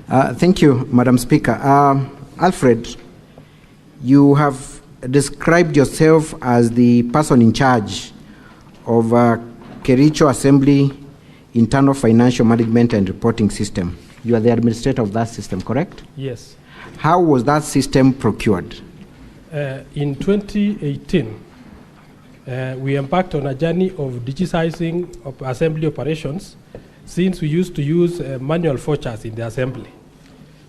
Thank you, Madam Speaker. Alfred, you have described yourself as the person in charge of Kericho Assembly Internal Financial Management and Reporting System. You are the administrator of that system, correct? Yes. How was that system procured? In 2018, we embarked on a journey of digitizing of assembly operations, since we used to use manual vouchers in the assembly.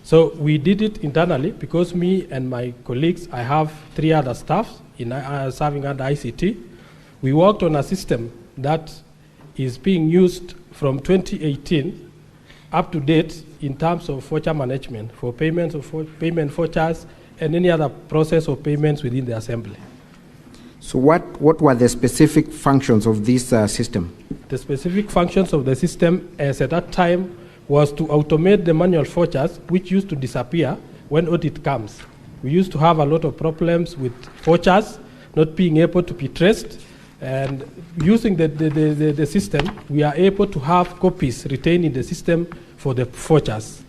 So we did it internally because me and my colleagues, I have 3 other staffs in serving under ICT. We worked on a system that is being used from 2018 up to date in terms of voucher management for payments of payment vouchers and any other process of payments within the assembly. So what were the specific functions of this system? The specific functions of the system as at that time was to automate the manual vouchers, which used to disappear when audit comes. We used to have a lot of problems with vouchers not being able to be traced, and using the system, we are able to have copies retained in the system for the vouchers.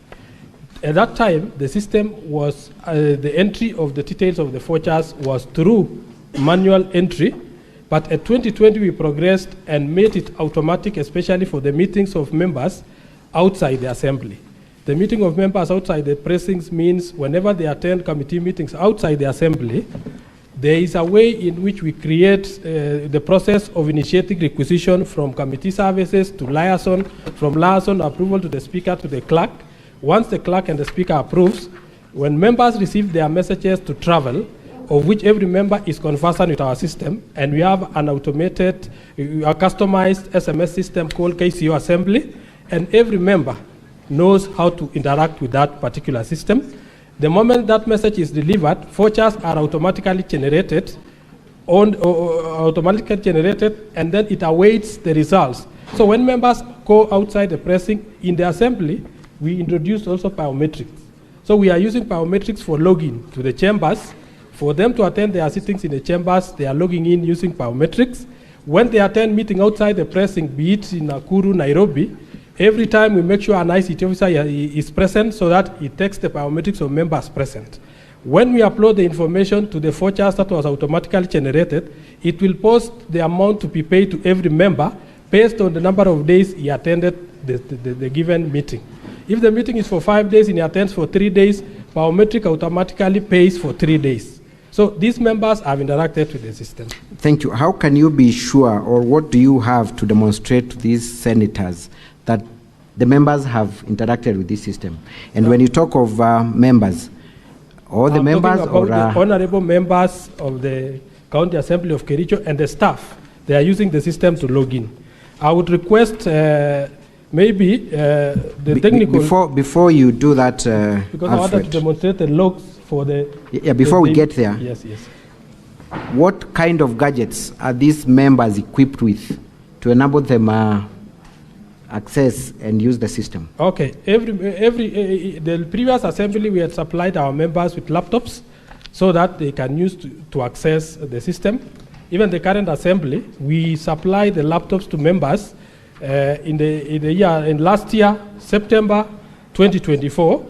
At that time, the system was, the entry of the details of the vouchers was through manual entry, but at 2020 we progressed and made it automatic, especially for the meetings of members outside the assembly. The meeting of members outside the precincts means whenever they attend committee meetings outside the assembly, there is a way in which we create the process of initiating requisition from committee services to liaison, from liaison approval to the speaker to the clerk. Once the clerk and the speaker approves, when members receive their messages to travel, of which every member is conversant with our system, and we have an automated, a customized SMS system called KCO Assembly, and every member knows how to interact with that particular system. The moment that message is delivered, vouchers are automatically generated, and then it awaits the results. So when members go outside the precinct, in the assembly, we introduced also biometrics. So we are using biometrics for login to the chambers. For them to attend their sittings in the chambers, they are logging in using biometrics. When they attend meeting outside the precinct, be it in Nakuru, Nairobi, every time we make sure an ICT officer is present so that it takes the biometrics of members present. When we upload the information to the vouchers that was automatically generated, it will post the amount to be paid to every member based on the number of days he attended the given meeting. If the meeting is for 5 days and he attends for 3 days, biometric automatically pays for 3 days. So these members have interacted with the system. Thank you. How can you be sure, or what do you have to demonstrate to these senators that the members have interacted with this system? And when you talk of members, all the members or the honorable members of the County Assembly of Kericho and the staff, they are using the system to log in. I would request maybe the technical... Before you do that, because Alfred, I wanted to demonstrate the logs for the... Yeah, before we get there. Yes, yes. What kind of gadgets are these members equipped with to enable them access and use the system? Okay. The previous assembly, we had supplied our members with laptops so that they can use to access the system. Even the current assembly, we supply the laptops to members in last year, September 2024.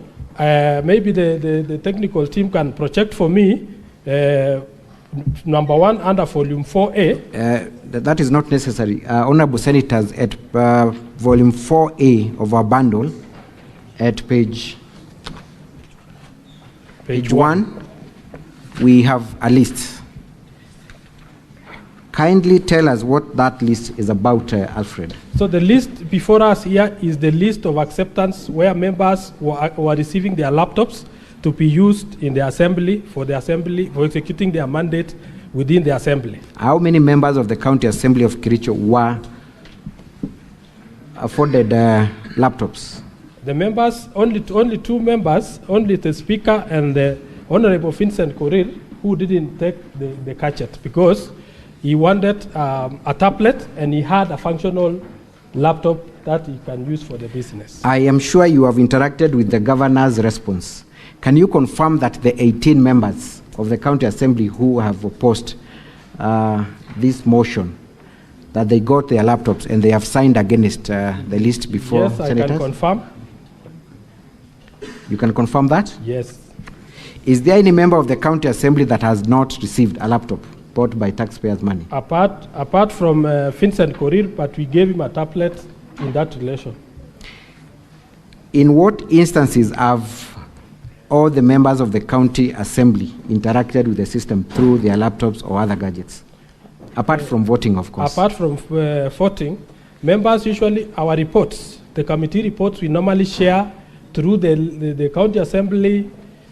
Maybe the technical team can project for me number 1 under volume 4A. That is not necessary. Honorable Senators, at volume 4A of our bundle, at page 1, we have a list. Kindly tell us what that list is about, Alfred. So the list before us here is the list of acceptance where members were receiving their laptops to be used in the assembly for executing their mandate within the assembly. How many members of the County Assembly of Kericho were afforded laptops? The members, only 2 members, only the Speaker and the Honorable Vincent Korir, who didn't take the gadget because he wanted a tablet and he had a functional laptop that he can use for the business. I am sure you have interacted with the governor's response. Can you confirm that the 18 members of the County Assembly who have opposed this motion, that they got their laptops and they have signed against the list before, yes, Senators? I can confirm. You can confirm that? Yes. Is there any member of the county assembly that has not received a laptop bought by taxpayers' money? Apart from Vincent Korir, but we gave him a tablet in that relation. In what instances have all the members of the county assembly interacted with the system through their laptops or other gadgets? Apart from voting, of course. Apart from voting, members usually, our reports, the committee reports, we normally share through the county assembly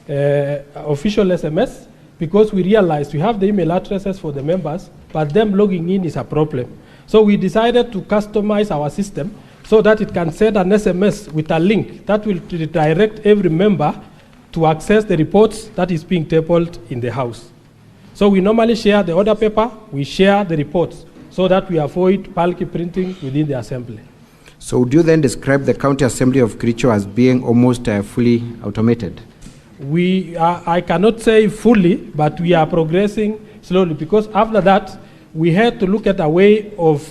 official SMS, because we realized we have the email addresses for the members, but them logging in is a problem. So we decided to customize our system so that it can send an SMS with a link that will redirect every member to access the reports that is being tabled in the House. So we normally share the order paper, we share the reports, so that we avoid bulky printing within the assembly. So would you then describe the county assembly of Kericho as being almost fully automated? I cannot say fully, but we are progressing slowly, because after that, we had to look at a way of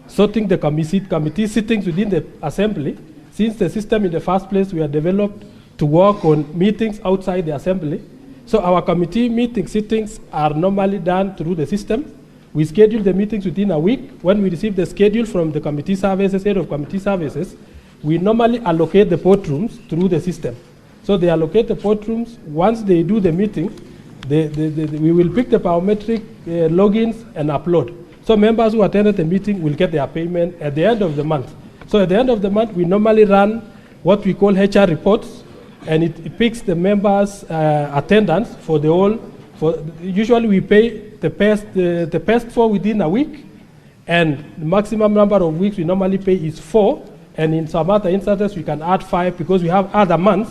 sorting the committee sittings within the assembly, since the system in the first place we are developed to work on meetings outside the assembly. So our committee sittings are normally done through the system. We schedule the meetings within a week. When we receive the schedule from the committee services, head of committee services, we normally allocate the boardrooms through the system. So they allocate the boardrooms. Once they do the meeting, we will pick the biometric logins and upload. So members who attended the meeting will get their payment at the end of the month. So at the end of the month, we normally run what we call HR reports, and it picks the members' attendance for the whole. Usually we pay the best 4 within a week, and the maximum number of weeks we normally pay is 4, and in some other instances we can add 5 because we have other months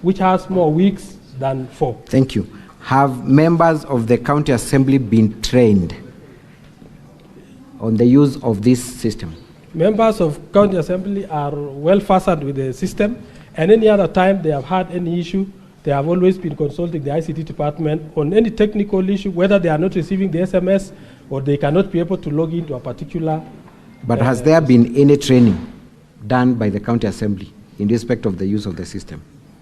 which has more weeks than 4. Thank you. Have members of the county assembly been trained on the use of this system? Members of county assembly are well fastened with the system, and any other time they have had any issue, they have always been consulting the ICT department on any technical issue, whether they are not receiving the SMS or they cannot be able to log into a particular. But has there been any training done by the county assembly in respect of the use of the system?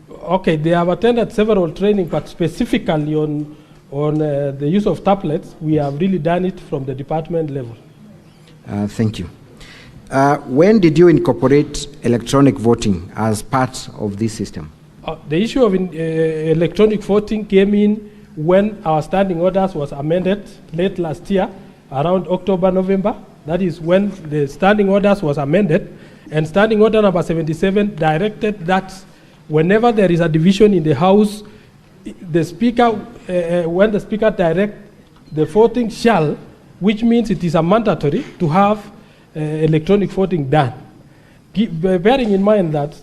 Okay, they have attended several training, but specifically on the use of tablets, we have really done it from the department level. Thank you. When did you incorporate electronic voting as part of this system? The issue of electronic voting came in when our standing orders was amended late last year, around October, November. That is when the standing orders was amended, and standing order number 77 directed that whenever there is a division in the House, the Speaker, when the Speaker directs the voting shall, which means it is a mandatory to have electronic voting done. Bearing in mind that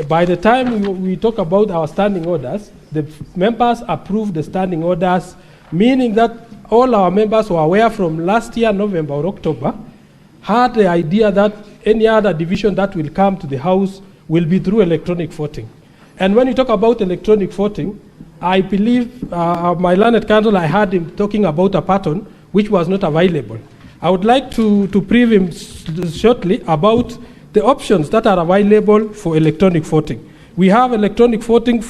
by the time we talk about our standing orders, the members approve the standing orders, meaning that all our members who are aware from last year, November or October, had the idea that any other division that will come to the House will be through electronic voting. And when you talk about electronic voting, I believe my learned counsel, I heard him talking about a pattern which was not available. I would like to brief him shortly about the options that are available for electronic voting. We have electronic voting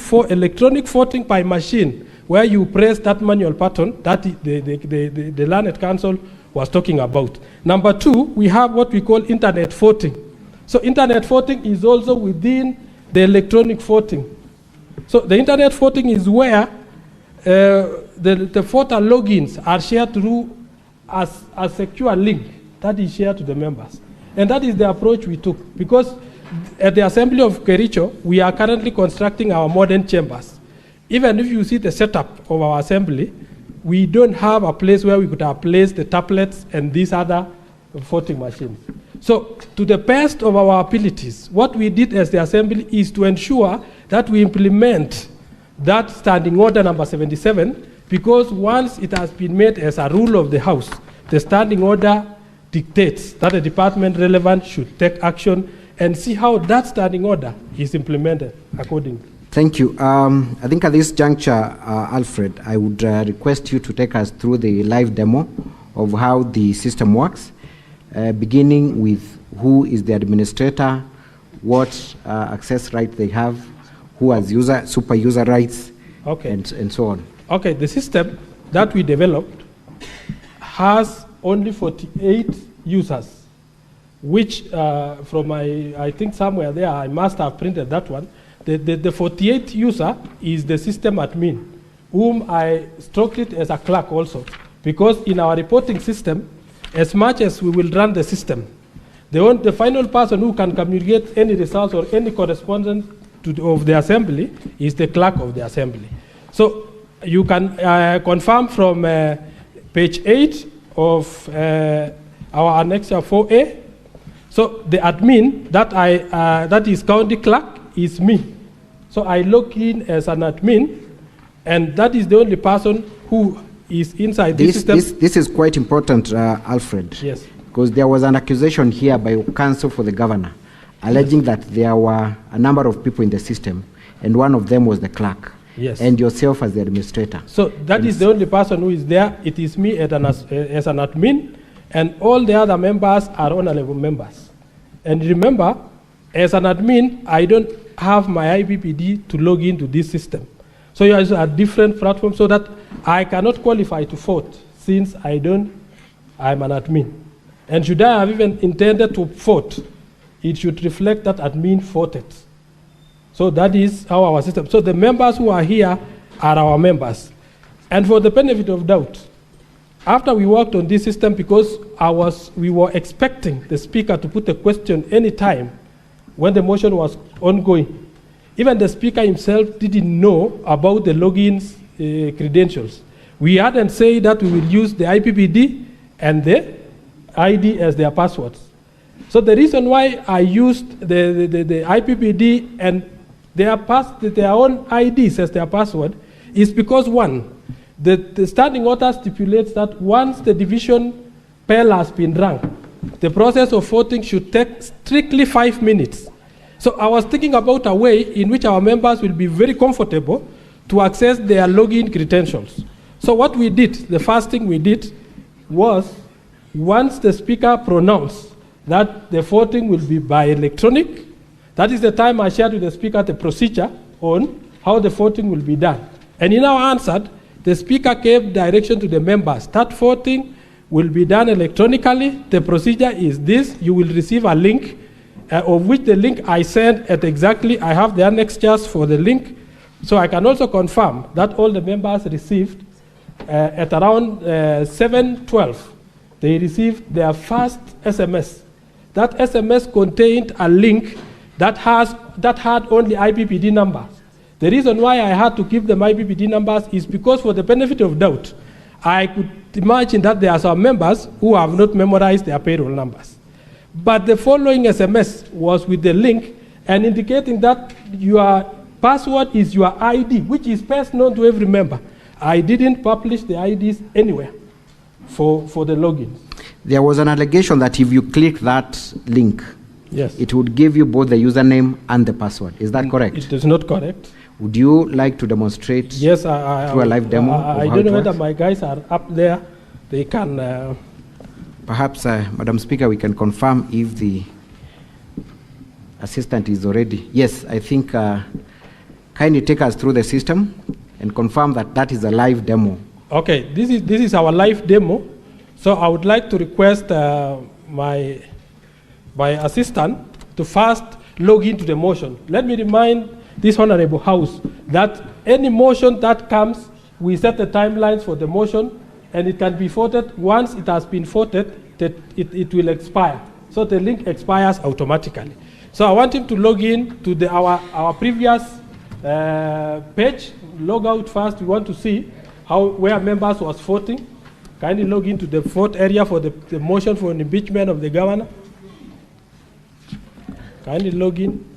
by machine, where you press that manual button that the learned counsel was talking about. Number 2, we have what we call internet voting. So internet voting is also within the electronic voting. So the internet voting is where the voter logins are shared through a secure link that is shared to the members. And that is the approach we took, because at the Assembly of Kericho, we are currently constructing our modern chambers. Even if you see the setup of our assembly, we don't have a place where we could have placed the tablets and these other voting machines. So to the best of our abilities, what we did as the assembly is to ensure that we implement that standing order number 77, because once it has been made as a rule of the House, the standing order dictates that the department relevant should take action and see how that standing order is implemented accordingly. Thank you. I think at this juncture, Alfred, I would request you to take us through the live demo of how the system works, beginning with who is the administrator, what access right they have, who has super user rights, Okay. and so on. Okay, the system that we developed has only 48 users, which from I think somewhere there, I must have printed that one. The 48 user is the system admin, whom I struck it as a clerk also, because in our reporting system, as much as we will run the system, the final person who can communicate any results or any correspondence of the assembly is the clerk of the assembly. So you can confirm from page 8 of our annexure 4A. So the admin that is county clerk is me. So I log in as an admin, and that is the only person who is inside this system. This is quite important, Alfred. Yes. Because there was an accusation here by counsel for the governor, alleging that there were a number of people in the system, and one of them was the clerk. Yes. And yourself as the administrator. So that is the only person who is there. It is me as an admin, and all the other members are honorable members. And remember, as an admin, I don't have my IPPD to log into this system. So you are a different platform, so that I cannot qualify to vote since I'm an admin. And should I have even intended to vote, it should reflect that admin voted. So that is how our system. So the members who are here are our members. And for the benefit of doubt, after we worked on this system, because we were expecting the speaker to put a question any time when the motion was ongoing. Even the speaker himself didn't know about the logins credentials. We hadn't said that we will use the IPPD and the ID as their passwords. So the reason why I used the IPPD and their own IDs as their password is because, one, the standing order stipulates that once the division bell has been rung, the process of voting should take strictly 5 minutes. So I was thinking about a way in which our members will be very comfortable to access their login credentials. So what we did, the first thing we did was, once the speaker pronounced that the voting will be by electronic, that is the time I shared with the speaker the procedure on how the voting will be done. And he now answered, the speaker gave direction to the members, that voting will be done electronically. The procedure is this: you will receive a link, of which the link I sent at exactly, I have the annexures for the link. So I can also confirm that all the members received at around 7:12, they received their first SMS. That SMS contained a link that had only IPPD numbers. The reason why I had to give them IPPD numbers is because, for the benefit of doubt, I could imagine that there are some members who have not memorized their payroll numbers. But the following SMS was with the link and indicating that your password is your ID, which is best known to every member. I didn't publish the IDs anywhere for the login. There was an allegation that if you click that link, yes, it would give you both the username and the password. Is that correct? It is not correct. Would you like to demonstrate through a live demo? I don't know whether my guys are up there. They can... Perhaps, Madam Speaker, we can confirm if the assistant is already... Yes, I think kindly take us through the system and confirm that that is a live demo. Okay, this is our live demo. So I would like to request my assistant to first log into the motion. Let me remind this Honorable House that any motion that comes, we set the timelines for the motion, and it can be voted. Once it has been voted, it will expire. So the link expires automatically. So I want him to log in to our previous page. Log out first. We want to see where members was voting. Kindly log into the vote area for the motion for an impeachment of the governor. Kindly log in.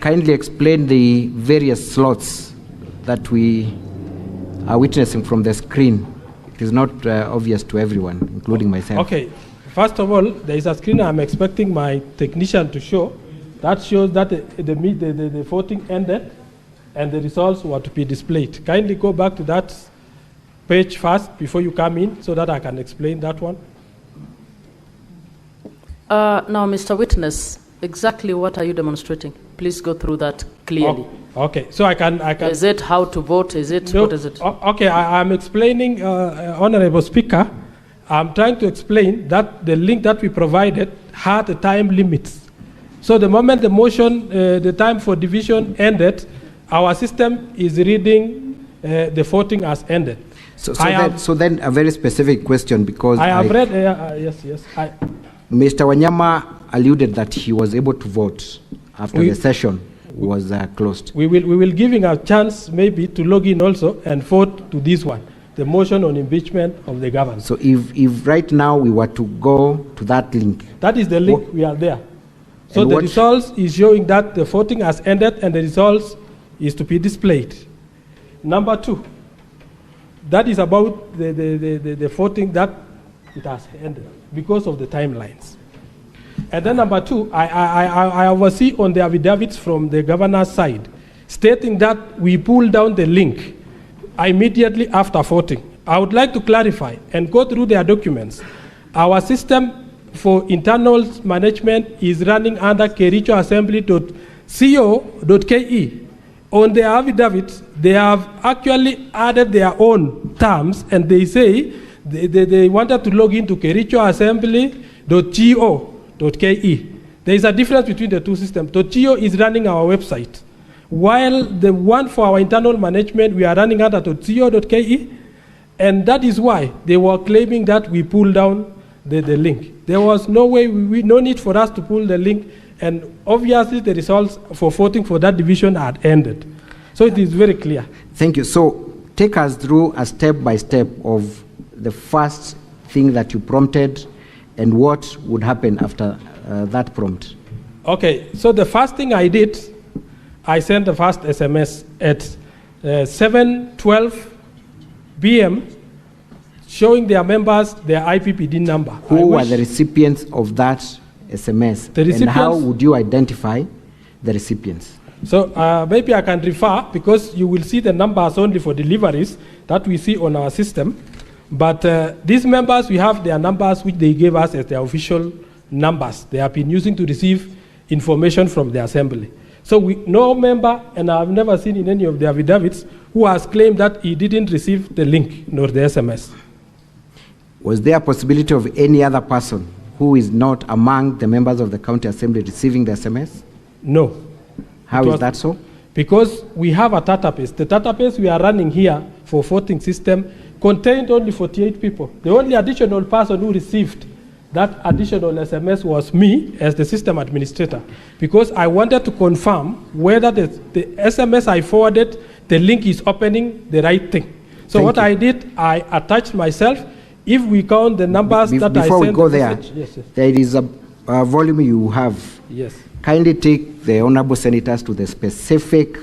Kindly explain the various slots that we are witnessing from the screen. It is not obvious to everyone, including myself. Okay. First of all, there is a screen I'm expecting my technician to show. That shows that the voting ended and the results were to be displayed. Kindly go back to that page first before you come in so that I can explain that one. Now, Mr. Witness, exactly what are you demonstrating? Please go through that clearly. Oh, okay, so I can. Is it how to vote? Is it, no, what is it? Okay, I'm explaining, Honorable Speaker. I'm trying to explain that the link that we provided had a time limit. So the moment the motion, the time for division ended, our system is reading the voting as ended. So then a very specific question, because I have read, yes. Mr. Wanyama alluded that he was able to vote after the session was closed. We will give him a chance maybe to log in also and vote to this one, the motion on impeachment of the government. So if right now we were to go to that link. That is the link, we are there. So the results is showing that the voting has ended and the results is to be displayed. Number 2, that is about the voting that it has ended because of the timelines. And then number 2, I oversee on the affidavits from the governor's side, stating that we pull down the link immediately after voting. I would like to clarify and go through their documents. Our system for internal management is running under Kericho Assembly.co.ke. On their affidavits, they have actually added their own terms, and they say they wanted to log into Kericho Assembly.go.ke. There is a difference between the two systems. .go is running our website, while the one for our internal management, we are running under .go.ke, and that is why they were claiming that we pulled down the link. There was no way, no need for us to pull the link, and obviously the results for voting for that division had ended. So it is very clear. Thank you. So take us through a step-by-step of the first thing that you prompted and what would happen after that prompt. Okay, so the first thing I did, I sent the first SMS at 7:12 p.m. showing their members their IPPD number. Who were the recipients of that SMS? And how would you identify the recipients? So maybe I can refer, because you will see the numbers only for deliveries that we see on our system. But these members, we have their numbers which they gave us as their official numbers they have been using to receive information from the assembly. So no member, and I've never seen in any of the affidavits, who has claimed that he didn't receive the link nor the SMS. Was there a possibility of any other person who is not among the members of the county assembly receiving the SMS? No. How is that so? Because we have a database. The database we are running here for voting system contained only 48 people. The only additional person who received that additional SMS was me as the system administrator, because I wanted to confirm whether the SMS I forwarded, the link is opening the right thing. So what I did, I attached myself. If we count the numbers that I sent. Before we go there, yes. There is a volume you have. Yes. Kindly take the honorable senators to the specific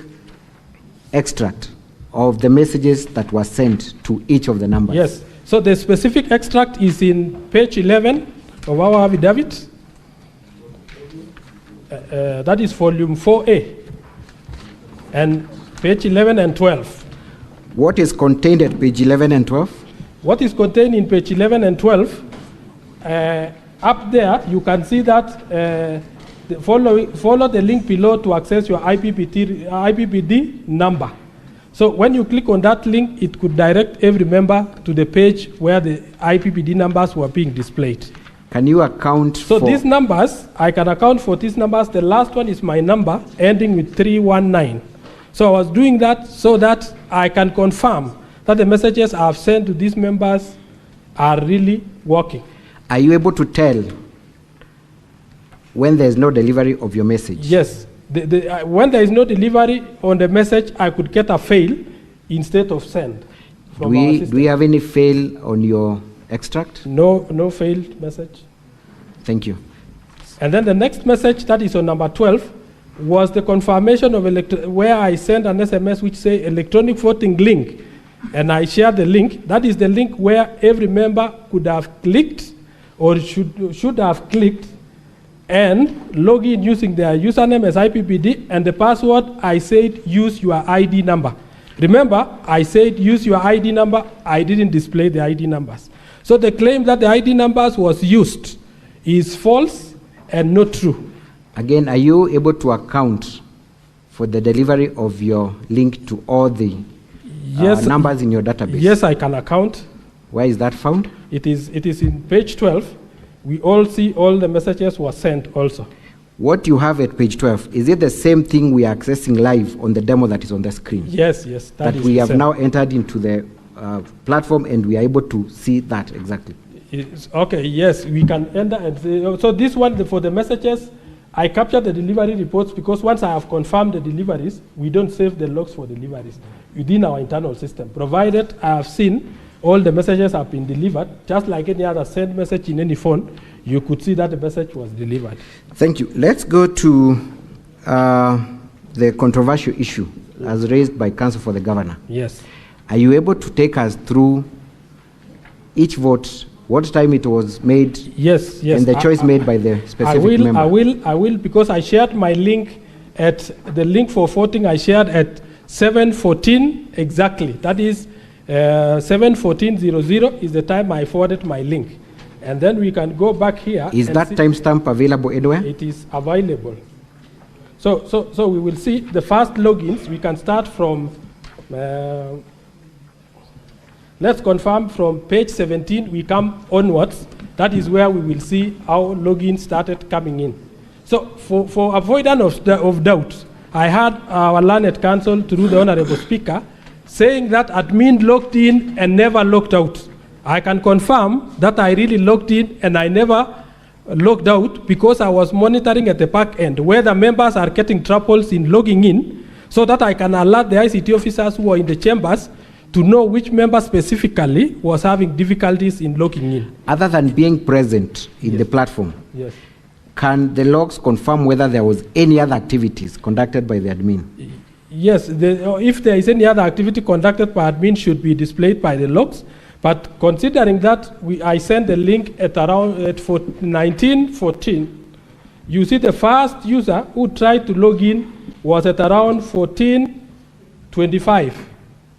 extract of the messages that were sent to each of the numbers. Yes. So the specific extract is in page 11 of our affidavit. That is volume 4A. And page 11 and 12. What is contained at page 11 and 12? What is contained in page 11 and 12, up there, you can see that follow the link below to access your IPPD number. So when you click on that link, it could direct every member to the page where the IPPD numbers were being displayed. Can you account for these numbers? I can account for these numbers. The last one is my number ending with 319. So I was doing that so that I can confirm that the messages I have sent to these members are really working. Are you able to tell when there is no delivery of your message? Yes. When there is no delivery on the message, I could get a fail instead of send. Do we have any fail on your extract? No failed message. Thank you. And then the next message, that is on number 12, was the confirmation of where I sent an SMS which say electronic voting link. And I shared the link. That is the link where every member could have clicked or should have clicked and log in using their username as IPPD, and the password I said use your ID number. Remember, I said use your ID number. I didn't display the ID numbers. So the claim that the ID numbers was used is false and not true. Again, are you able to account for the delivery of your link to all the numbers in your database? Yes, I can account. Where is that found? It is in page 12. We all see all the messages were sent also. What you have at page 12, is it the same thing we are accessing live on the demo that is on the screen? Yes, yes. That we have now entered into the platform and we are able to see that exactly. Okay, yes, we can enter and say, so this one, for the messages, I capture the delivery reports because once I have confirmed the deliveries, we don't save the logs for deliveries within our internal system. Provided I have seen all the messages have been delivered, just like any other send message in any phone, you could see that the message was delivered. Thank you. Let's go to the controversial issue as raised by Counsel for the Governor. Yes. Are you able to take us through each vote, what time it was made, yes, and the choice made by the specific member? I will, because I shared my link at the link for voting. I shared at 7:14 exactly. That is 7:14:00 is the time I forwarded my link, and then we can go back here. Is that timestamp available anywhere? It is available. So we will see the first logins. We can start from. Let's confirm from page 17, we come onwards. That is where we will see how login started coming in. So for avoidance of doubt, I had our learned counsel through the Honorable Speaker saying that admin logged in and never logged out. I can confirm that I really logged in and I never logged out because I was monitoring at the back end where the members are getting troubles in logging in so that I can alert the ICT officers who are in the chambers to know which member specifically was having difficulties in logging in. Other than being present in the platform, yes, can the logs confirm whether there was any other activities conducted by the admin? Yes, if there is any other activity conducted by admin, should be displayed by the logs. But considering that I sent the link at around 19:14, you see the first user who tried to log in was at around 14:25.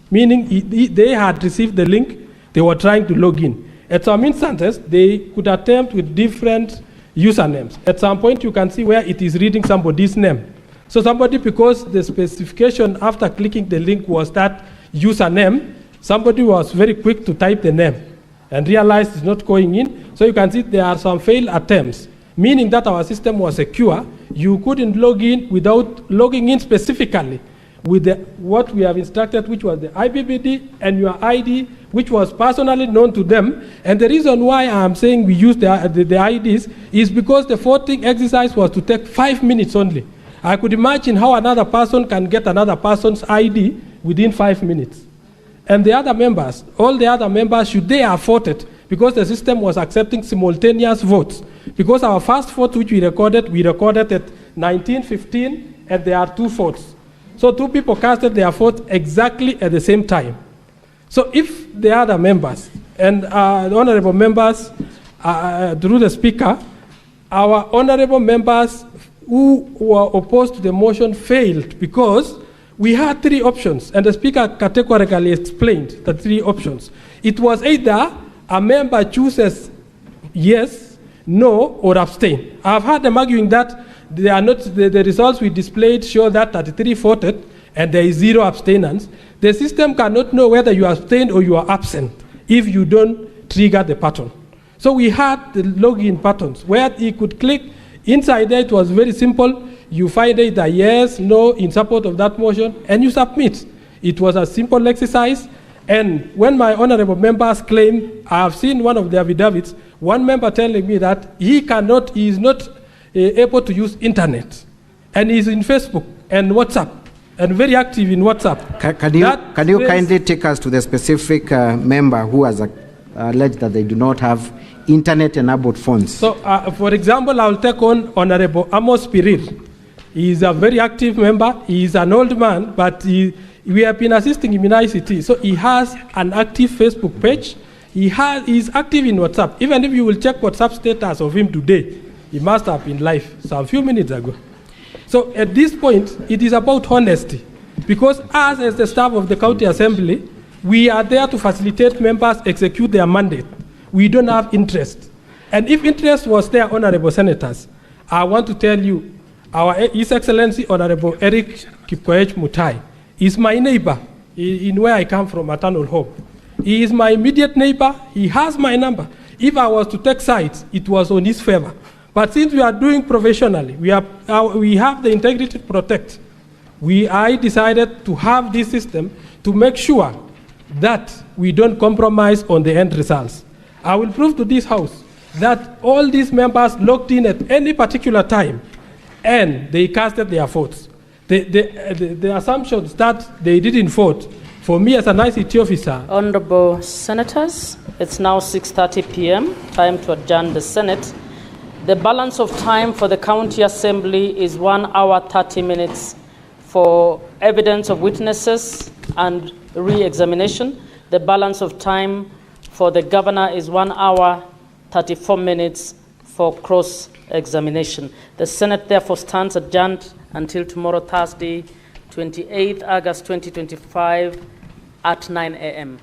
Meaning they had received the link, they were trying to log in. At some instances, they could attempt with different usernames. At some point, you can see where it is reading somebody's name. So somebody, because the specification after clicking the link was that username, somebody was very quick to type the name and realized it's not going in. So you can see there are some failed attempts, meaning that our system was secure. You couldn't log in without logging in specifically with what we have instructed, which was the IPPD and your ID, which was personally known to them. And the reason why I'm saying we use the IDs is because the voting exercise was to take 5 minutes only. I could imagine how another person can get another person's ID within 5 minutes. And the other members, all the other members, should they have voted, because the system was accepting simultaneous votes. Because our first vote, which we recorded at 19:15, and there are 2 votes. So 2 people casted their vote exactly at the same time. So if the other members and the honorable members, through the speaker, our honorable members who were opposed to the motion failed because we had 3 options, and the speaker categorically explained the 3 options. It was either a member chooses yes, no, or abstain. I've heard them arguing that they are not, the results we displayed show that 33 voted and there is 0 abstentions. The system cannot know whether you abstained or you are absent if you don't trigger the pattern. So we had the login patterns where you could click. Inside there, it was very simple. You find either yes, no, in support of that motion, and you submit. It was a simple exercise. And when my honorable members claim, I have seen one of the affidavits, one member telling me that he is not able to use internet, and he's in Facebook and WhatsApp, and very active in WhatsApp. Can you kindly take us to the specific member who has alleged that they do not have internet-enabled phones? So, for example, I'll take on Honorable Amos Pirir. He is a very active member. He is an old man, but we have been assisting him in ICT. So he has an active Facebook page. He's active in WhatsApp. Even if you will check WhatsApp status of him today, he must have been live some few minutes ago. So at this point, it is about honesty. Because us as the staff of the County Assembly, we are there to facilitate members execute their mandate. We don't have interest. And if interest was there, Honorable Senators, I want to tell you, His Excellency Honorable Erick Mutai is my neighbor in where I come from, Maternal Home. He is my immediate neighbor. He has my number. If I was to take sides, it was on his favor. But since we are doing professionally, we have the integrity to protect. I decided to have this system to make sure that we don't compromise on the end results. I will prove to this House that all these members logged in at any particular time and they casted their votes. The assumptions that they didn't vote, for me as an ICT officer. Honorable Senators, it's now 6:30 p.m., time to adjourn the Senate. The balance of time for the County Assembly is 1 hour 30 minutes for evidence of witnesses and re-examination. The balance of time for the Governor is 1 hour 34 minutes for cross-examination. The Senate therefore stands adjourned until tomorrow, Thursday, 28th August 2025 at 9 a.m.